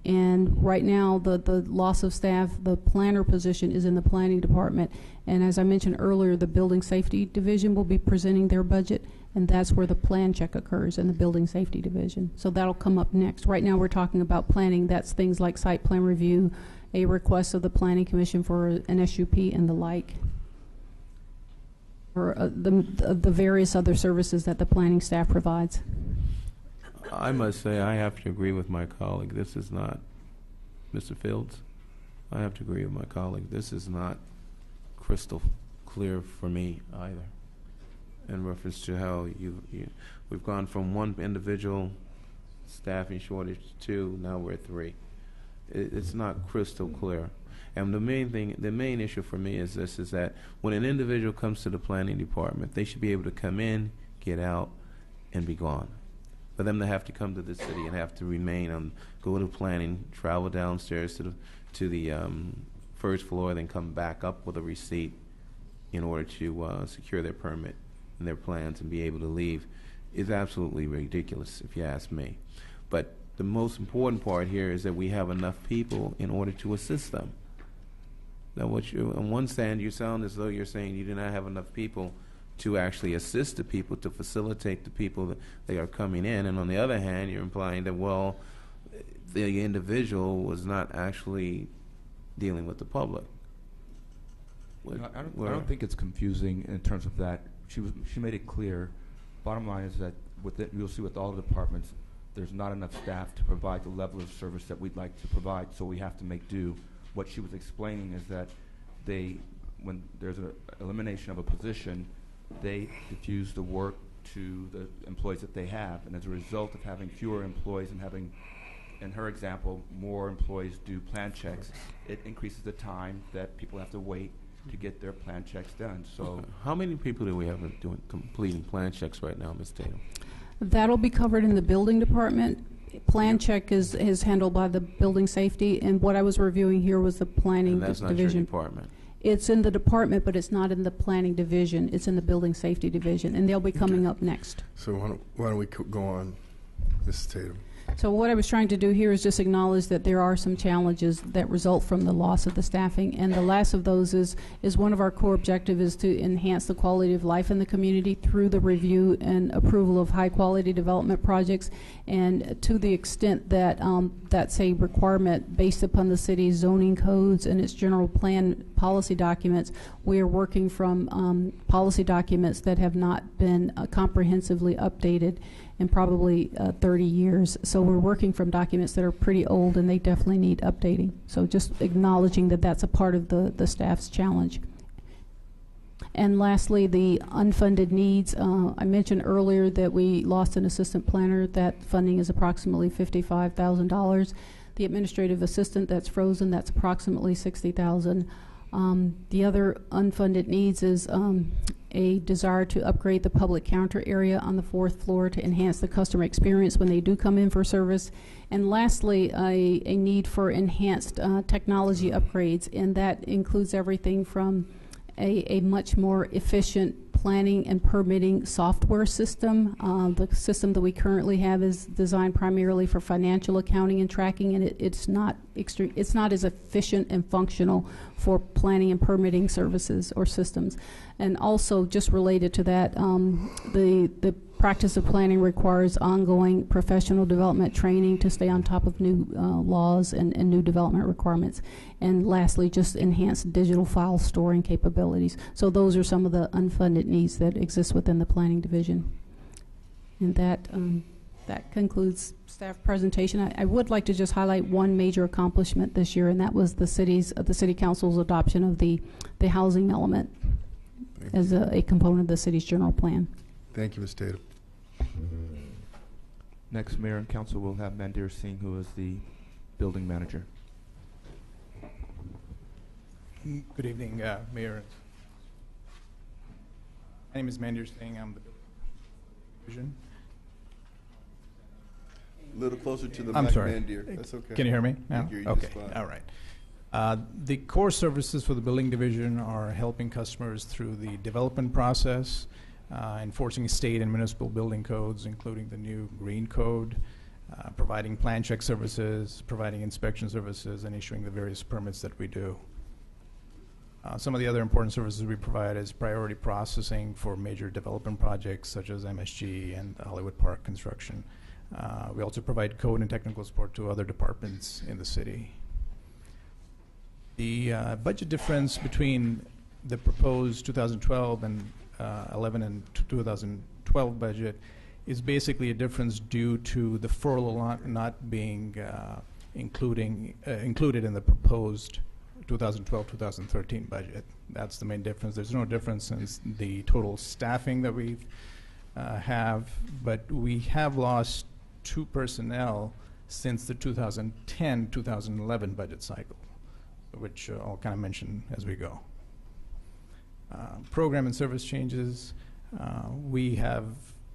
And right now, the loss of staff, the planner position is in the planning department. And as I mentioned earlier, the building safety division will be presenting their budget, and that's where the plan check occurs, in the building safety division. So that'll come up next. Right now, we're talking about planning. That's things like site plan review, a request of the planning commission for an SUP and the like, or the various other services that the planning staff provides. I must say I have to agree with my colleague. This is not, Mr. Fields, I have to agree with my colleague. This is not crystal clear for me either, in reference to how we've gone from one individual staffing shortage to now we're at 3. It's not crystal clear. And the main issue for me is this, is that when an individual comes to the planning department, they should be able to come in, get out, and be gone. For them to have to come to the city and have to remain go to planning, travel downstairs to the first floor, then come back up with a receipt in order to secure their permit and their plans and be able to leave, is absolutely ridiculous, if you ask me. But the most important part here is that we have enough people in order to assist them. Now, on one stand, you sound as though you're saying you do not have enough people to actually assist the people, to facilitate the people that they are coming in, and on the other hand, you're implying that, well, the individual was not actually dealing with the public. I don't think it's confusing in terms of that. She made it clear. Bottom line is that you'll see with all the departments, there's not enough staff to provide the level of service that we'd like to provide, so we have to make do. What she was explaining is that when there's an elimination of a position, they diffuse the work to the employees that they have, and as a result of having fewer employees and having, in her example, more employees do plan checks, it increases the time that people have to wait to get their plan checks done. So, how many people do we have completing plan checks right now, Ms. Tatum? That'll be covered in the building department. Plan check is handled by the building safety, and what I was reviewing here was the planning and that's not division. Your department. It's in the department, but it's not in the planning division. It's in the building safety division, and they'll be coming up next. So why don't we go on, Mrs. Tatum? So what I was trying to do here is just acknowledge that there are some challenges that result from the loss of the staffing, and the last of those is one of our core objectives is to enhance the quality of life in the community through the review and approval of high quality development projects, and to the extent that that's a requirement based upon the city's zoning codes and its general plan policy documents. We are working from policy documents that have not been comprehensively updated in probably 30 years. So we're working from documents that are pretty old, and they definitely need updating. So just acknowledging that that's a part of the staff's challenge. And lastly, the unfunded needs. I mentioned earlier that we lost an assistant planner. That funding is approximately $55,000. The administrative assistant, that's frozen, that's approximately $60,000. The other unfunded needs is a desire to upgrade the public counter area on the 4th floor to enhance the customer experience when they do come in for service. And lastly, a need for enhanced technology upgrades, and that includes everything from a much more efficient planning and permitting software system. The system that we currently have is designed primarily for financial accounting and tracking, and it's not as efficient and functional for planning and permitting services or systems. And also, just related to that, the practice of planning requires ongoing professional development training to stay on top of new laws and new development requirements. And lastly, just enhanced digital file storing capabilities. So those are some of the unfunded needs that exist within the planning division. And that concludes staff presentation. I would like to just highlight one major accomplishment this year, and that was the city council's adoption of the housing element as a component of the city's general plan. Thank you, Ms. Tatum. Next, Mayor and Council will have Mandir Singh, who is the building manager. Good evening, Mayor. My name is Mandir Singh. I'm the division. A little closer to the I'm mic, sorry. Mandir. That's okay. Can you hear me now? I hear you Okay. just fine. All right. The core services for the building division are helping customers through the development process, enforcing state and municipal building codes, including the new green code, providing plan check services, providing inspection services, and issuing the various permits that we do. Some of the other important services we provide is priority processing for major development projects such as MSG and Hollywood Park construction. We also provide code and technical support to other departments in the city. The budget difference between the proposed 2012 and 11 and 2012 budget is basically a difference due to the furlough not being included in the proposed 2012-2013 budget. That's the main difference. There's no difference in the total staffing that we have, but we have lost 2 personnel since the 2010-2011 budget cycle, which I'll kind of mention as we go. Program and service changes. We have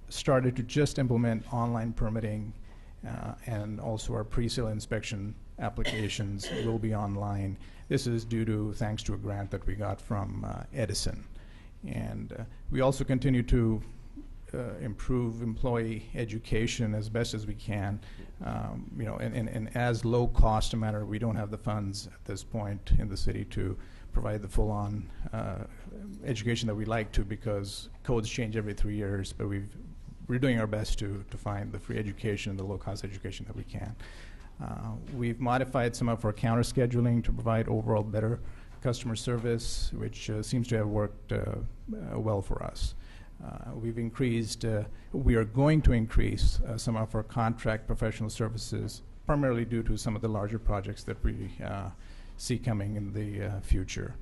started to just implement online permitting, and also our pre-sale inspection applications will be online. This is thanks to a grant that we got from Edison. And we also continue to improve employee education as best as we can. And as low cost a matter, we don't have the funds at this point in the city to provide the full-on education that we like to, because codes change every 3 years. But we're doing our best to find the free education and the low-cost education that we can. We've modified some of our counter scheduling to provide overall better customer service, which seems to have worked well for us. We are going to increase some of our contract professional services, primarily due to some of the larger projects that we see coming in the future.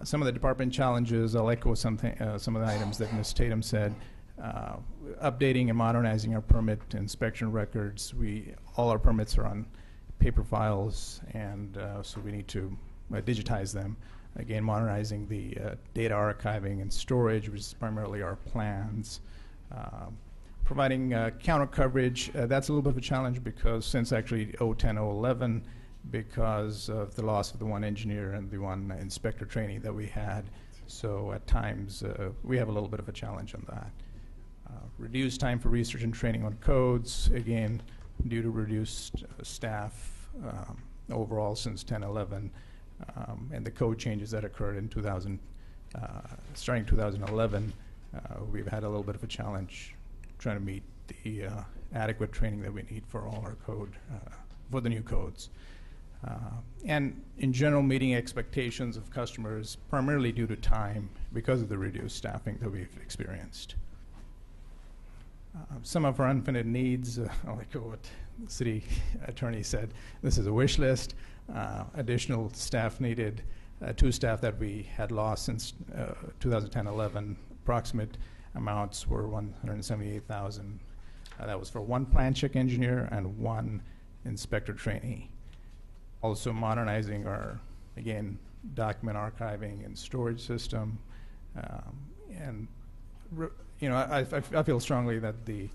Some of the department challenges, I'll echo some of the items that Ms. Tatum said. Updating and modernizing our permit inspection records. All our permits are on paper files, and so we need to digitize them. Again, modernizing the data archiving and storage, which is primarily our plans. Providing counter coverage, that's a little bit of a challenge because since actually 2010, 2011, because of the loss of the one engineer and the one inspector trainee that we had. So at times, we have a little bit of a challenge on that. Reduced time for research and training on codes, again, due to reduced staff overall since 10-11, and the code changes that occurred in starting 2011, we've had a little bit of a challenge trying to meet the adequate training that we need for all our code, for the new codes. And in general, meeting expectations of customers, primarily due to time because of the reduced staffing that we've experienced. Some of our unfunded needs, I'll echo what the city attorney said. This is a wish list. Additional staff needed, 2 staff that we had lost since 2010-11. Approximate amounts were $178,000. That was for 1 plan check engineer and 1 inspector trainee. Also modernizing our, again, document archiving and storage system, I feel strongly that the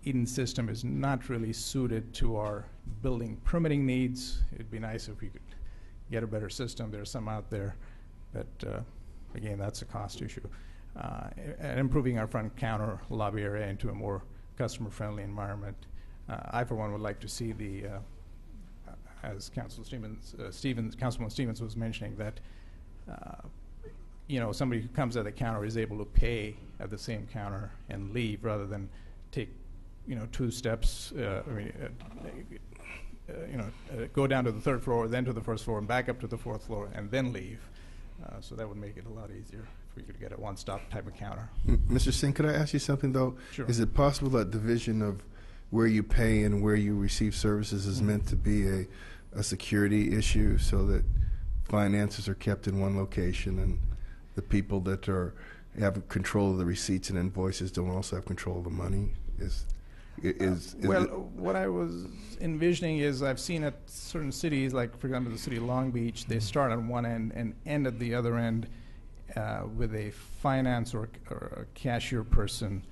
Eden system is not really suited to our building permitting needs. It'd be nice if we could get a better system. There's some out there, but again, that's a cost issue. And improving our front counter lobby area into a more customer-friendly environment. I, for one, would like to see the, as Councilman Stevens was mentioning, that somebody who comes at the counter is able to pay at the same counter and leave rather than take, 2 steps, go down to the 3rd floor, then to the 1st floor, and back up to the 4th floor, and then leave. So that would make it a lot easier if we could get a one-stop type of counter. Mr. Singh, could I ask you something, though? Sure. Is it possible that division of where you pay and where you receive services is meant to be a security issue so that finances are kept in one location and the people that have control of the receipts and invoices don't also have control of the money? What I was envisioning is I've seen at certain cities, like for example the city of Long Beach, they start on one end and end at the other end with a finance or a cashier person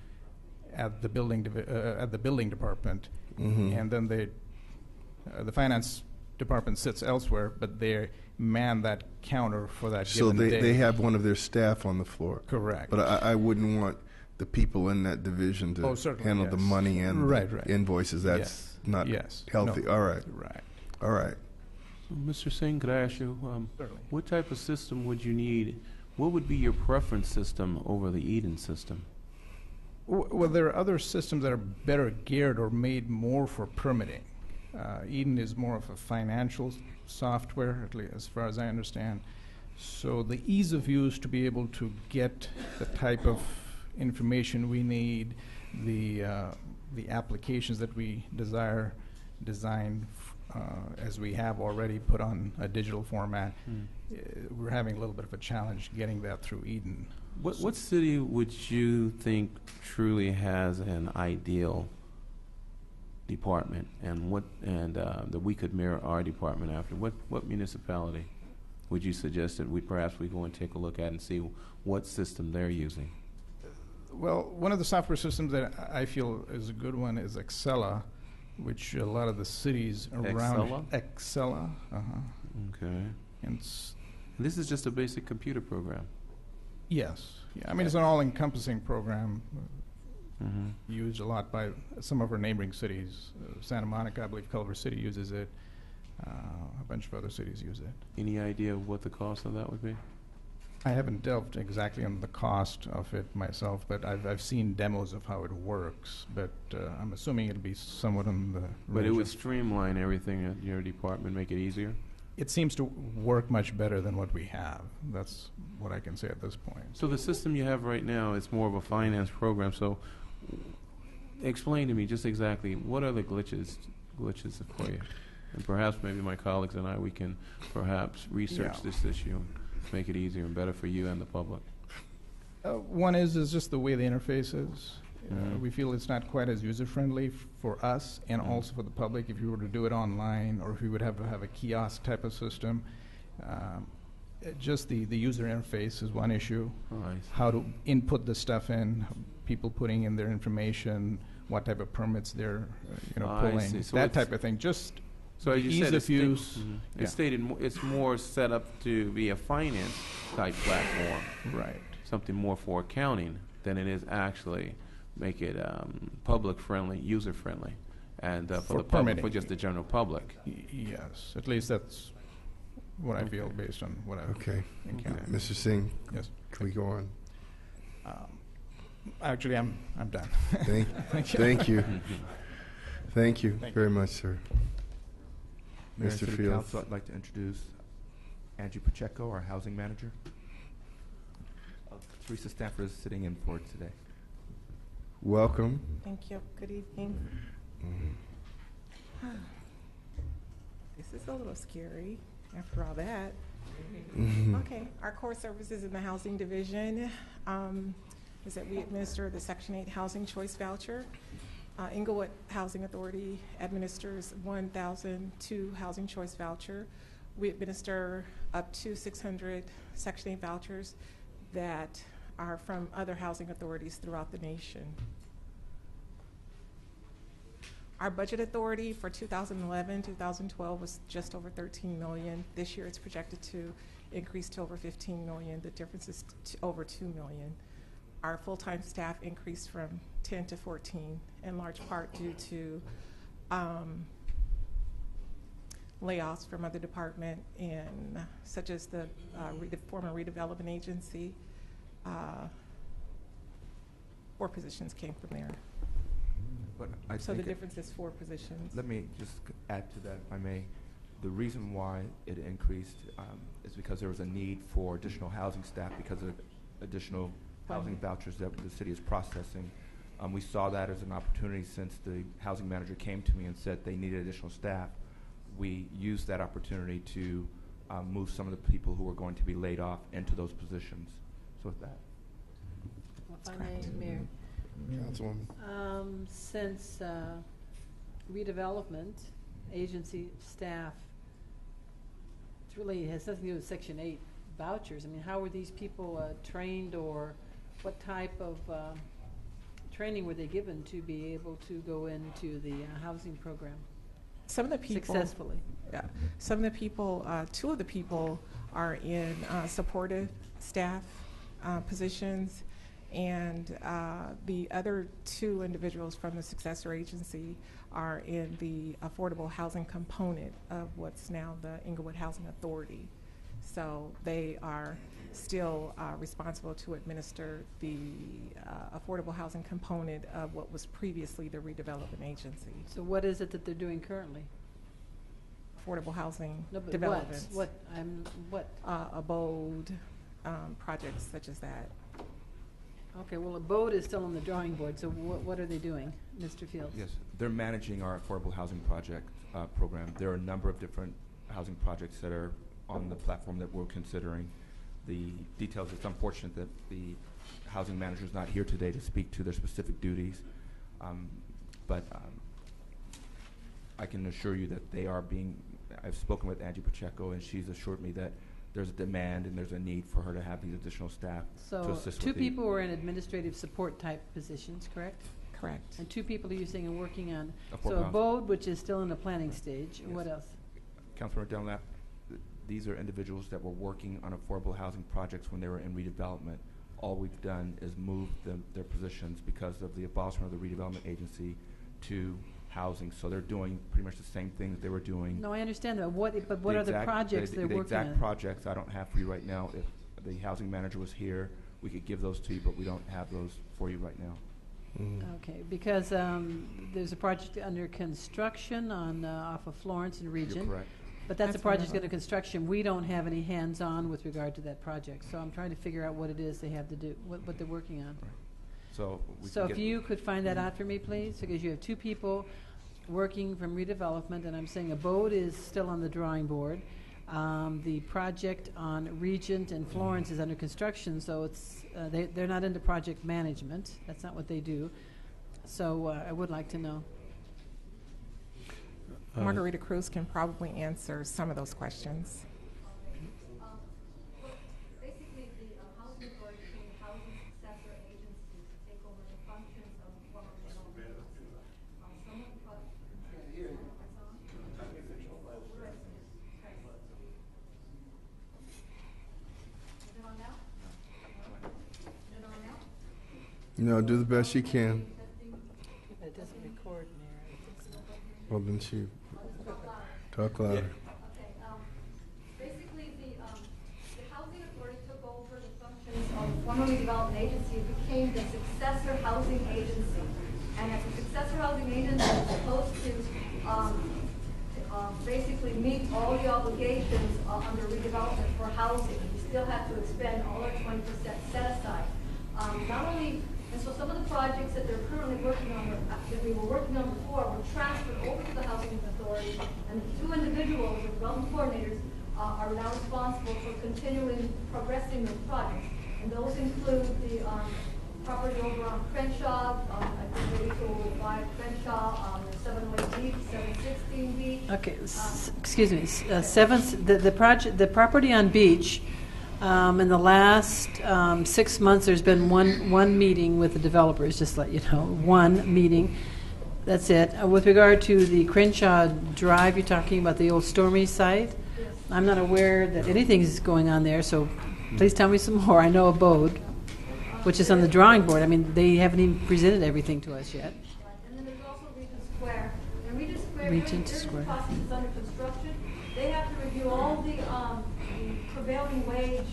at the building department, and then the finance department sits elsewhere, but they man that counter for that given day. So they have one of their staff on the floor. Correct. But I wouldn't want the people in that division to handle the money and the invoices. That's not healthy. No. All right. Right. All right. So, Mr. Singh, could I ask you, what type of system would you need? What would be your preference system over the Eden system? Well, there are other systems that are better geared or made more for permitting. Eden is more of a financial software, at least as far as I understand. So the ease of use to be able to get the type of information we need, the applications that we desire, designed as we have already put on a digital format. We're having a little bit of a challenge getting that through Eden. What city would you think truly has an ideal department, and that we could mirror our department after? What municipality would you suggest that we go and take a look at and see what system they're using? Well, one of the software systems that I feel is a good one is Excella, which a lot of the cities around Excella. Okay. And this is just a basic computer program. Yes. Yeah. I mean, it's an all-encompassing program Mhm. used a lot by some of our neighboring cities. Santa Monica, I believe Culver City uses it. A bunch of other cities use it. Any idea of what the cost of that would be? I haven't delved exactly on the cost of it myself, but I've seen demos of how it works. But I'm assuming it'll be somewhat on the. But it range would of- streamline everything at your department, make it easier? It seems to work much better than what we have. That's what I can say at this point. So the system you have right now is more of a finance program, so explain to me just exactly what are the glitches for you? And perhaps maybe my colleagues and I, we can perhaps research Yeah. this issue and make it easier and better for you and the public. One is just the way the interface is. Mhm. We feel it's not quite as user-friendly for us and also for the public if you were to do it online or if you would have to have a kiosk type of system. Just the user interface is one issue. Oh, I see. How to input the stuff in, people putting in their information, what type of permits they're I pulling, see. So that it's- type of thing. Just So as you ease said, of use. Yeah. it's stated it's more set up to be a finance type platform, Right. something more for accounting than it is actually make it public friendly, user friendly, and for For the public, permitting. for just the general public. Yes, at least that's what I feel based on what I've Okay. encountered. Mr. Singh, Yes. can we go on? Actually, I'm done. Thank, Thank you. thank you. Thank you Thank very much, sir. Mayor and Mr. City Fields. Council, I'd like to introduce Angie Pacheco, our housing manager. Teresa Stafford is sitting in for it today. Welcome. Thank you. Good evening. This is a little scary after all that. Okay, our core services in the housing division is that we administer the Section 8 Housing Choice Voucher. Inglewood Housing Authority administers 1,002 Housing Choice Voucher. We administer up to 600 Section 8 vouchers that are from other housing authorities throughout the nation. Our budget authority for 2011-2012 was just over $13 million. This year it's projected to increase to over $15 million. The difference is over $2 million. Our full-time staff increased from 10 to 14, in large part due to layoffs from other department such as the former redevelopment agency. 4 positions came from there. But I So the think difference is 4 positions. Let me just add to that, if I may. The reason why it increased is because there was a need for additional housing staff because of additional housing vouchers that the city is processing. We saw that as an opportunity since the housing manager came to me and said they needed additional staff. We used that opportunity to move some of the people who were going to be laid off into those positions. So with that. If I may, Mayor. Councilwoman. Since redevelopment agency staff, it really has nothing to do with Section 8 vouchers. I mean, how were these people trained, or what type of training were they given to be able to go into the housing program? Some of the people successfully. Yeah, some of the people. 2 of the people are in supportive staff positions, and the other 2 individuals from the successor agency are in the affordable housing component of what's now the Inglewood Housing Authority. So they are still responsible to administer the affordable housing component of what was previously the redevelopment agency. So what is it that they're doing currently? Affordable housing No, but developments. what? Abode, projects such as that. Okay, well, Abode is still on the drawing board, so what are they doing, Mr. Fields? Yes, they're managing our affordable housing project program. There are a number of different housing projects that are on the platform that we're considering. The details, it's unfortunate that the housing manager is not here today to speak to their specific duties, but I can assure you that they are being, I've spoken with Angie Pacheco, and she's assured me that there's a demand and there's a need for her to have these additional staff to So assist 2 with the people were in administrative support type positions, correct? Correct. And 2 people are using and working on, Affordable so housing. Abode, which is still in the planning stage, and what else? Councilor Dunlap, these are individuals that were working on affordable housing projects when they were in redevelopment. all we've done is move their positions because of the abolishment of the redevelopment agency to housing. So they're doing pretty much the same thing that they were doing. No, I understand that. What are the projects they're working on? The exact projects I don't have for you right now. If the housing manager was here, we could give those to you, but we don't have those for you right now. Okay, because there's a project under construction on off of Florence and Regent. You're correct. But that's a project under construction. We don't have any hands-on with regard to that project. So I'm trying to figure out what it is they have to do, what they're working on. Right. So if you could find that out for me, please, because you have two people working from redevelopment, and I'm saying Abode is still on the drawing board. The project on Regent and Florence is under construction, so it's they're not into project management. That's not what they do. So I would like to know. Margarita Cruz can probably answer some of those questions. Basically, the housing authority became a housing successor agency to take over the functions of former development. No, do the best you can. It doesn't record, Mayor. Well, then she talk louder. Basically, the housing authority took over the functions of the formerly developed agency. It became the successor housing agency. And as a successor housing agency, it's supposed to basically meet all the obligations under redevelopment for housing. We still have to expend all our 20% set aside. Not only, and so some of the projects that they're currently working on, that we were working on before, were transferred over to the housing authority, and the two individuals, the development coordinators, are now responsible for continuing progressing those projects. And those include the property over on Crenshaw, I think 8205 Crenshaw, 708 Beach, 716 Beach. Okay, excuse me. The property on Beach. In the last 6 months, there's been one meeting with the developers, just to let you know, one meeting. That's it. With regard to the Crenshaw Drive, you're talking about the old Stormy site? Yes. I'm not aware that anything is going on there, so please tell me some more. I know Abode, which is on the drawing board. I mean, they haven't even presented everything to us yet. And then there's also Regent Square. And Regent Square, Regent there's Square. a process that's under construction. They have to review all the prevailing wage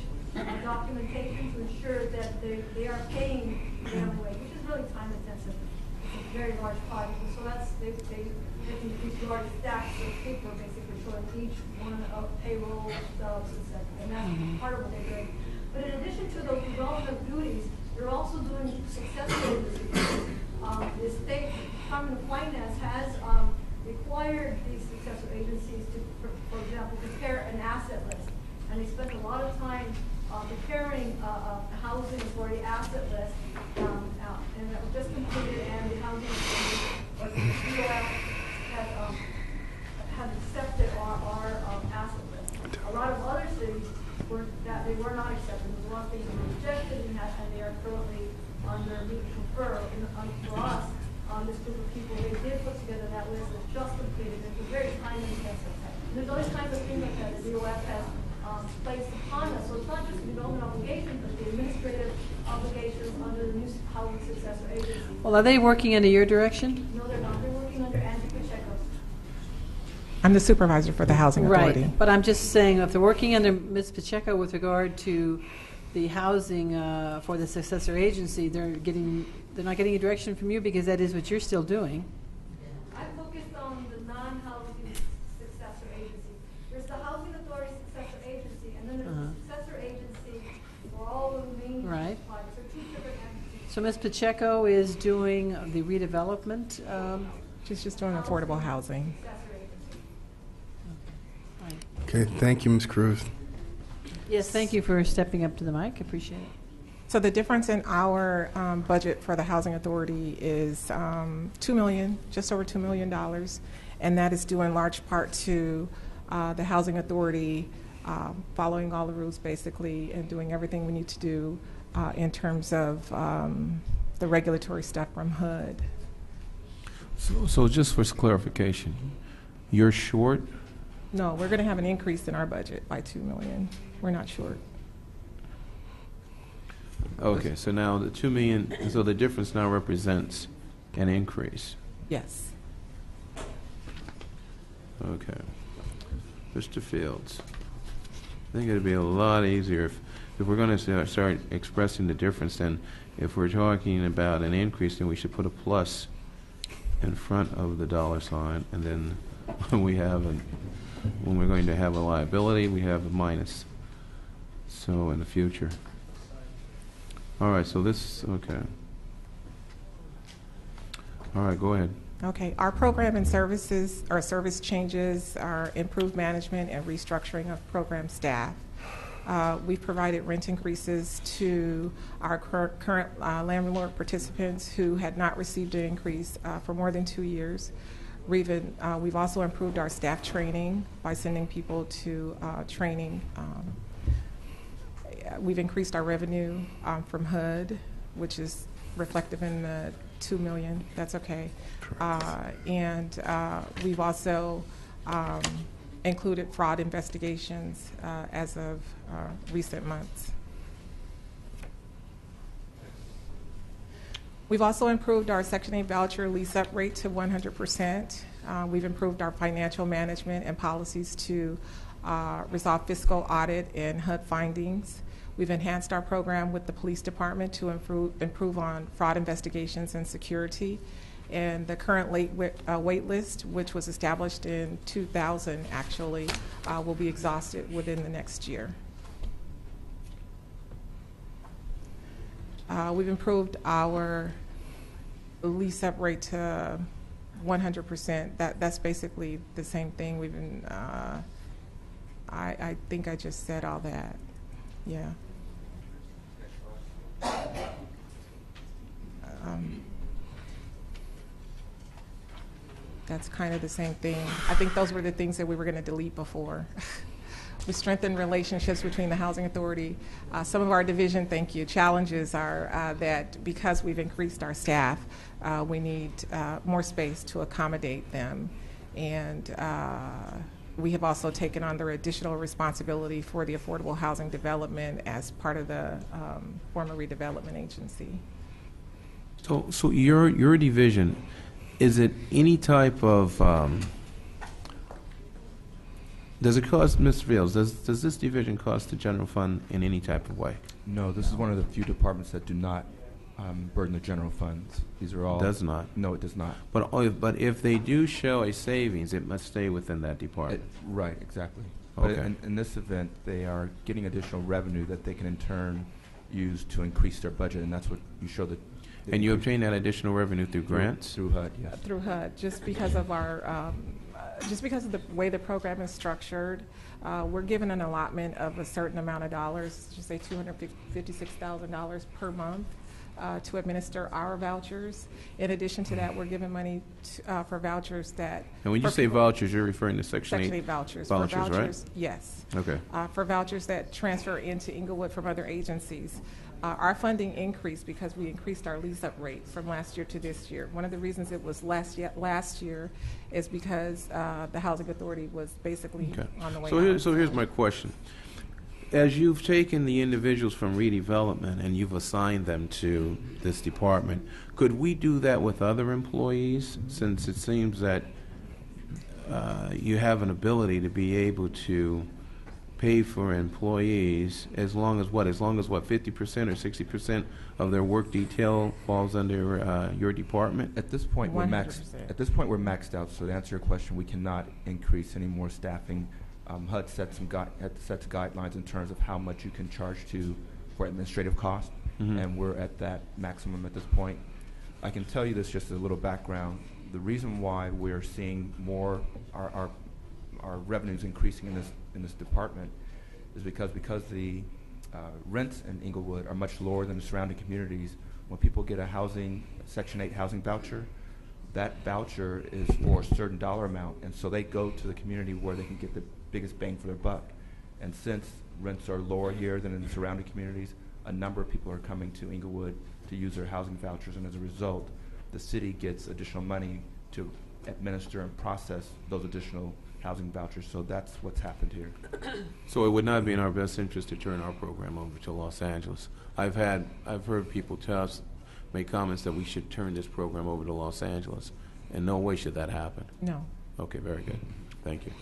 documentation to ensure that they are paying prevailing wage, which is really time intensive. It's a very large project, and so that's they these large stacks of paper basically showing each one of payroll stubs, etc. And that's part of what they're doing. But in addition to those development duties, they're also doing successful duties. The State Department of Finance has required these successor agencies to, for example, prepare an asset list. And they spent a lot of time preparing a housing authority asset list, and that was just completed, and the housing authority, or the DOF, had accepted our asset list. A lot of other cities were not accepted. There was a lot of things that were rejected, and they are currently under meet and confer. For us, this group of people, they did put together that list that's just completed. It was very time intensive. And there's always kinds of things like that the DOF has placed upon us. So it's not just the development obligation, but the administrative obligations under the new housing successor agency. Well, are they working under your direction? No, they're not. They're working under Angie Pacheco. I'm the supervisor for the Housing Authority. Right, but I'm just saying, if they're working under Ms. Pacheco with regard to the housing for the successor agency, they're not getting a direction from you because that is what you're still doing. I'm focused on the non-housing successor agency. There's the housing authority successor agency, and then there's the successor agency for all the remaining Right. projects. They're two separate entities. So Ms. Pacheco is doing the redevelopment. She's just doing affordable housing. Okay, thank you, Ms. Cruz. Yes, thank you for stepping up to the mic. Appreciate it. So the difference in our budget for the Housing Authority is $2 million, just over $2 million, and that is due in large part to the Housing Authority following all the rules basically and doing everything we need to do in terms of the regulatory stuff from HUD. So just for clarification, you're short? No, we're going to have an increase in our budget by $2 million. We're not short. Okay, so now the 2 million, so the difference now represents an increase. Yes. Okay. Mr. Fields, I think it'd be a lot easier if we're going to start expressing the difference, then if we're talking about an increase, then we should put a plus in front of the dollar sign, and then when we're going to have a liability, we have a minus. So in the future. All right, so this, okay. All right, go ahead. Okay, our program and services, our service changes, our improved management and restructuring of program staff. We've provided rent increases to our current landlord participants who had not received an increase for more than 2 years. We've also improved our staff training by sending people to training. We've increased our revenue from HUD, which is reflective in the $2 million. That's okay. And we've also included fraud investigations as of recent months. We've also improved our Section 8 voucher lease-up rate to 100%. We've improved our financial management and policies to resolve fiscal audit and HUD findings. We've enhanced our program with the police department to improve on fraud investigations and security. And the current wait list, which was established in 2000 actually, will be exhausted within the next year. We've improved our lease-up rate to 100%. That's basically the same thing. We've been, I think I just said all that. Yeah. That's kind of the same thing. I think those were the things that we were going to delete before. We strengthened relationships between the Housing Authority. Some of our division, challenges are that because we've increased our staff, we need more space to accommodate them. And we have also taken on the additional responsibility for the affordable housing development as part of the former redevelopment agency. So your division, is it any type of, does it cost, Mr. Fields, does this division cost the general fund in any type of way? No, this is one of the few departments that do not burden the general funds. These are all. Does not? No, it does not. But if they do show a savings, it must stay within that department. Right, exactly. Okay. But in this event, they are getting additional revenue that they can in turn use to increase their budget, and that's what you show that. And you obtain that additional revenue through grants? Through HUD, yes. Through HUD, just because of our, just because of the way the program is structured, we're given an allotment of a certain amount of dollars, just say $256,000 per month to administer our vouchers. In addition to that, we're given money for vouchers that. And when you say vouchers, you're referring to Section 8 vouchers. Vouchers, for vouchers, right? Yes. Okay. For vouchers that transfer into Inglewood from other agencies. Our funding increased because we increased our lease-up rate from last year to this year. One of the reasons it was last year is because the Housing Authority was basically on the way out. So here's my question. As you've taken the individuals from redevelopment and you've assigned them to this department, could we do that with other employees, since it seems that you have an ability to be able to pay for employees as long as what 50% or 60% of their work detail falls under your department? At this point, 100%. We're maxed. At this point, we're maxed out. So to answer your question, we cannot increase any more staffing. HUD sets guidelines in terms of how much you can charge for administrative costs, and we're at that maximum at this point. I can tell you this just as a little background. The reason why we're seeing more our revenues increasing in this department is because the rents in Inglewood are much lower than the surrounding communities. When people get a Section 8 housing voucher, that voucher is for a certain dollar amount, and so they go to the community where they can get the biggest bang for their buck. And since rents are lower here than in the surrounding communities, a number of people are coming to Inglewood to use their housing vouchers, and as a result, the city gets additional money to administer and process those additional housing vouchers. So that's what's happened here. So it would not be in our best interest to turn our program over to Los Angeles. I've heard people make comments that we should turn this program over to Los Angeles. In no way should that happen. No. Okay, very good. Thank you.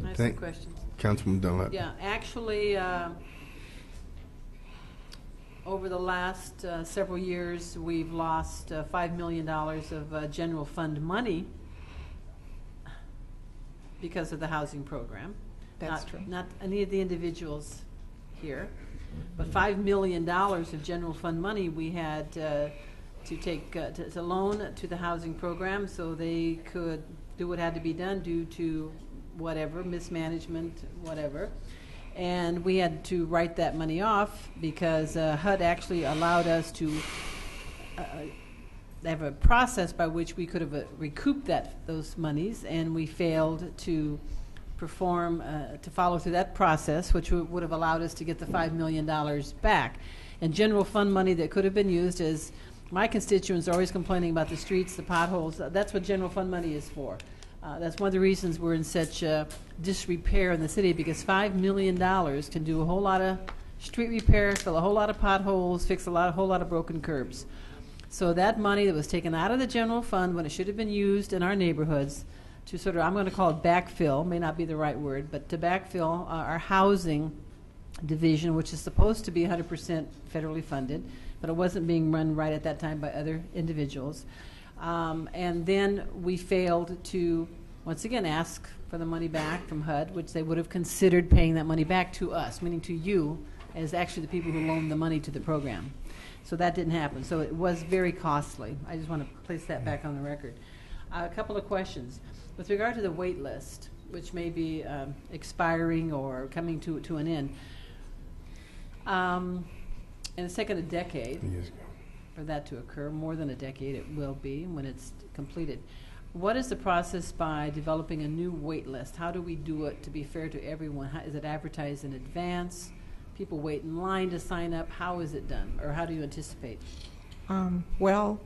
I have some questions. Councilman Dunlap. Yeah, actually, over the last several years, we've lost $5 million of general fund money because of the housing program. That's true. Not any of the individuals here, but $5 million of general fund money we had to take to loan to the housing program so they could do what had to be done due to whatever, mismanagement, whatever. And we had to write that money off because HUD actually allowed us to have a process by which we could have recouped those monies, and we failed to perform, to follow through that process, which would have allowed us to get the $5 million back. And general fund money that could have been used, as my constituents are always complaining about the streets, the potholes, that's what general fund money is for. That's one of the reasons we're in such disrepair in the city, because $5 million can do a whole lot of street repair, fill a whole lot of potholes, fix a whole lot of broken curbs. So that money that was taken out of the general fund when it should have been used in our neighborhoods to sort of, I'm going to call it backfill, may not be the right word, but to backfill our housing division, which is supposed to be 100% federally funded, but it wasn't being run right at that time by other individuals. And then we failed to, once again, ask for the money back from HUD, which they would have considered paying that money back to us, meaning to you, as actually the people who loaned the money to the program. So that didn't happen. So it was very costly. I just want to place that back on the record. A couple of questions. With regard to the wait list, which may be expiring or coming to an end, and it's taken a decade for that to occur, more than a decade it will be when it's completed. What is the process by developing a new wait list? How do we do it to be fair to everyone? Is it advertised in advance? People wait in line to sign up? How is it done, or how do you anticipate? Well,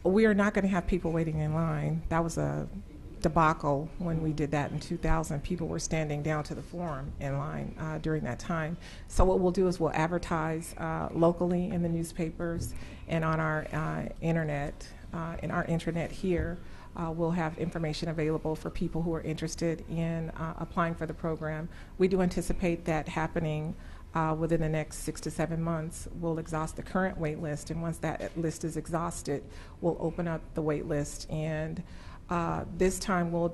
we are not going to have people waiting in line. That was a debacle when we did that in 2000. People were standing down to the forum in line during that time. So what we'll do is we'll advertise locally in the newspapers and on our internet. In our intranet here, we'll have information available for people who are interested in applying for the program. We do anticipate that happening within the next 6 to 7 months. We'll exhaust the current wait list, and once that list is exhausted, we'll open up the wait list. And this time we're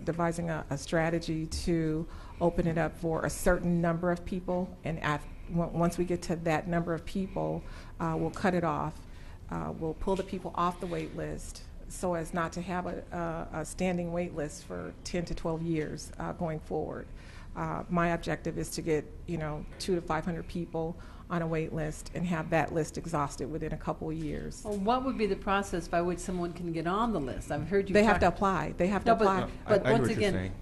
devising a strategy to open it up for a certain number of people, and once we get to that number of people, we'll cut it off. We'll pull the people off the wait list so as not to have a standing wait list for 10 to 12 years going forward. My objective is to get 200 to 500 people on a wait list and have that list exhausted within a couple of years. Well, what would be the process by which someone can get on the list? I've heard you. They have to apply. They have to apply. But I once hear what again, you're saying.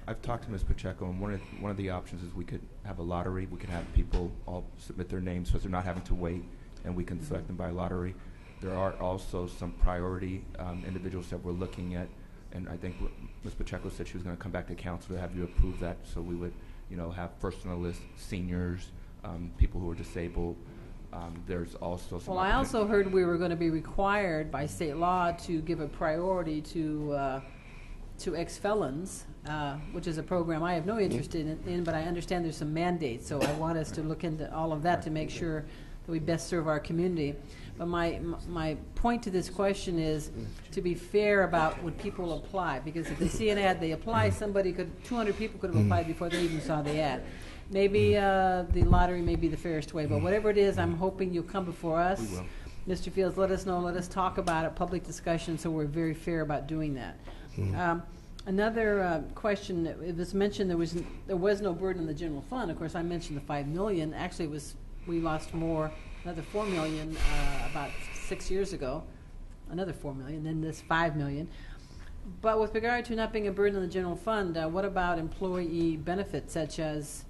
I've talked to Ms. Pacheco, and one of the options is we could have a lottery. We could have people all submit their names so they're not having to wait, and we can select them by lottery. There are also some priority individuals that we're looking at, and I think Ms. Pacheco said she was going to come back to council to have you approve that, so we would have first on the list seniors, people who are disabled. There's also some. Well, I also heard we were going to be required by state law to give a priority to ex-felons, which is a program I have no interest in, but I understand there's some mandates, so I want us to look into all of that to make sure that we best serve our community. But my point to this question is to be fair about when people apply, because if they see an ad, they apply. 200 people could have applied before they even saw the ad. Maybe the lottery may be the fairest way, but whatever it is, I'm hoping you'll come before us. We will. Mr. Fields, let us know. Let us talk about it, public discussion, so we're very fair about doing that. Another question, it was mentioned there was no burden on the general fund. Of course, I mentioned the $5 million. Actually, we lost more, another $4 million about 6 years ago, another $4 million, then this $5 million. But with regard to not being a burden on the general fund, what about employee benefits such as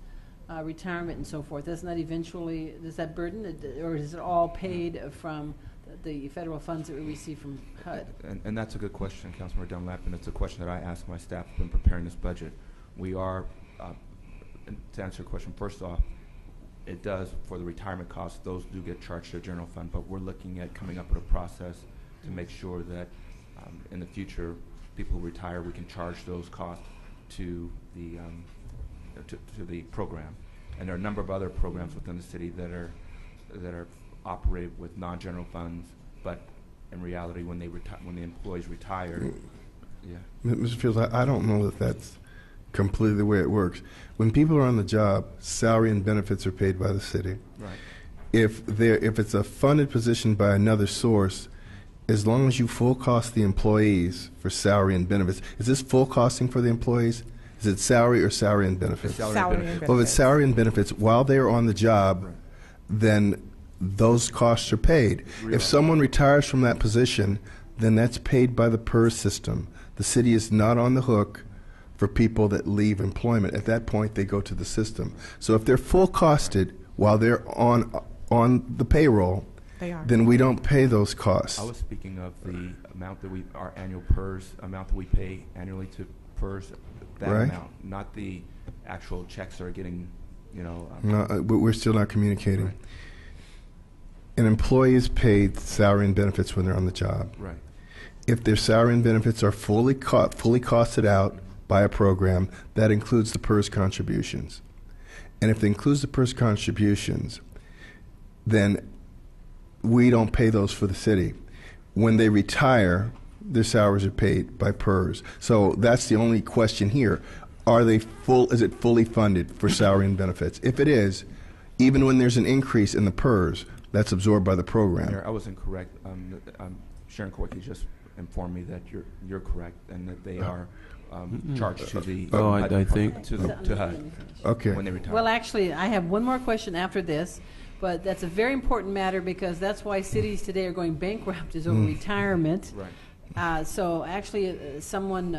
retirement and so forth? Does that burden, or is it all paid from the federal funds that we receive from HUD? And that's a good question, Councilmember Dunlap, and it's a question that I asked my staff when preparing this budget. We are, to answer your question, first off, it does, for the retirement costs, those do get charged to the general fund, but we're looking at coming up with a process to make sure that in the future, people who retire, we can charge those costs to the to the program. And there are a number of other programs within the city that are operated with non-general funds, but in reality, when the employees retire, yeah. Mr. Fields, I don't know that that's completely the way it works. When people are on the job, salary and benefits are paid by the city. Right. If it's a funded position by another source, as long as you full cost the employees for salary and benefits, is this full costing for the employees? Is it salary or salary and benefits? Salary and benefits. Well, if it's salary and benefits, while they are on the job, right, then those costs are paid. Really? If someone retires from that position, then that's paid by the PERS system. The city is not on the hook for people that leave employment. At that point, they go to the system. So if they're full costed while they're on the payroll, then we don't pay those costs. I was speaking of the amount that our annual PERS amount that we pay annually to PERS, that Right. amount, not the actual checks that are getting, No, but we're still not communicating. Right. An employee is paid salary and benefits when they're on the job. Right. If their salary and benefits are fully costed out by a program, that includes the PERS contributions. And if it includes the PERS contributions, then we don't pay those for the city. When they retire, their salaries are paid by PERS. So that's the only question here. Is it fully funded for salary and benefits? If it is, even when there's an increase in the PERS, that's absorbed by the program. Mayor, I was incorrect. Sharon Korke just informed me that you're correct and that they are charged to the I think to HUD. Okay. When they retire. Well, actually, I have one more question after this, but that's a very important matter because that's why cities today are going bankrupt is over retirement. Right. So actually, someone,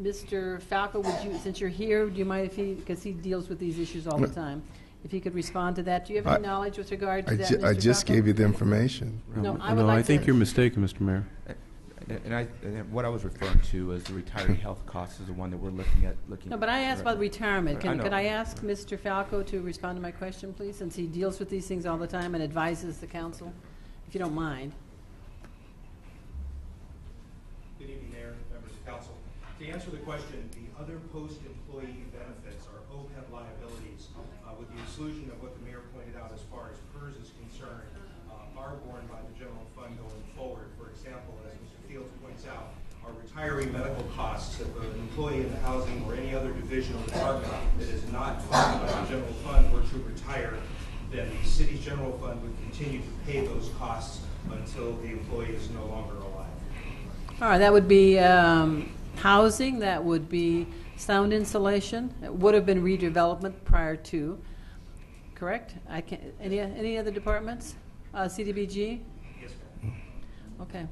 Mr. Falco, since you're here, do you mind if because he deals with these issues all the time, if he could respond to that? Do you have any knowledge with regard to that, Mr. I just Falco? gave you the information. No, I would like I think to. you're mistaken, Mr. Mayor. And what I was referring to is the retiree health costs is the one that we're looking at. No, but I asked about retirement. I know. Could I ask Mr. Falco to respond to my question, please, since he deals with these things all the time and advises the council, if you don't mind? Good evening, Mayor, members of council. To answer the question, the other post-employee benefits are OPEB liabilities, with the exclusion of what the mayor pointed out as far as PERS is concerned, are borne by the general fund going forward. For example, as Mr. Fields points out, our retiree medical costs, if an employee in the housing or any other division or department that is not funded by the general fund were to retire, then the city's general fund would continue to pay those costs until the employee is no longer alive. All right, that would be housing, that would be sound insulation, it would have been redevelopment prior to, correct? Any other departments? CDBG? Yes, ma'am. Okay.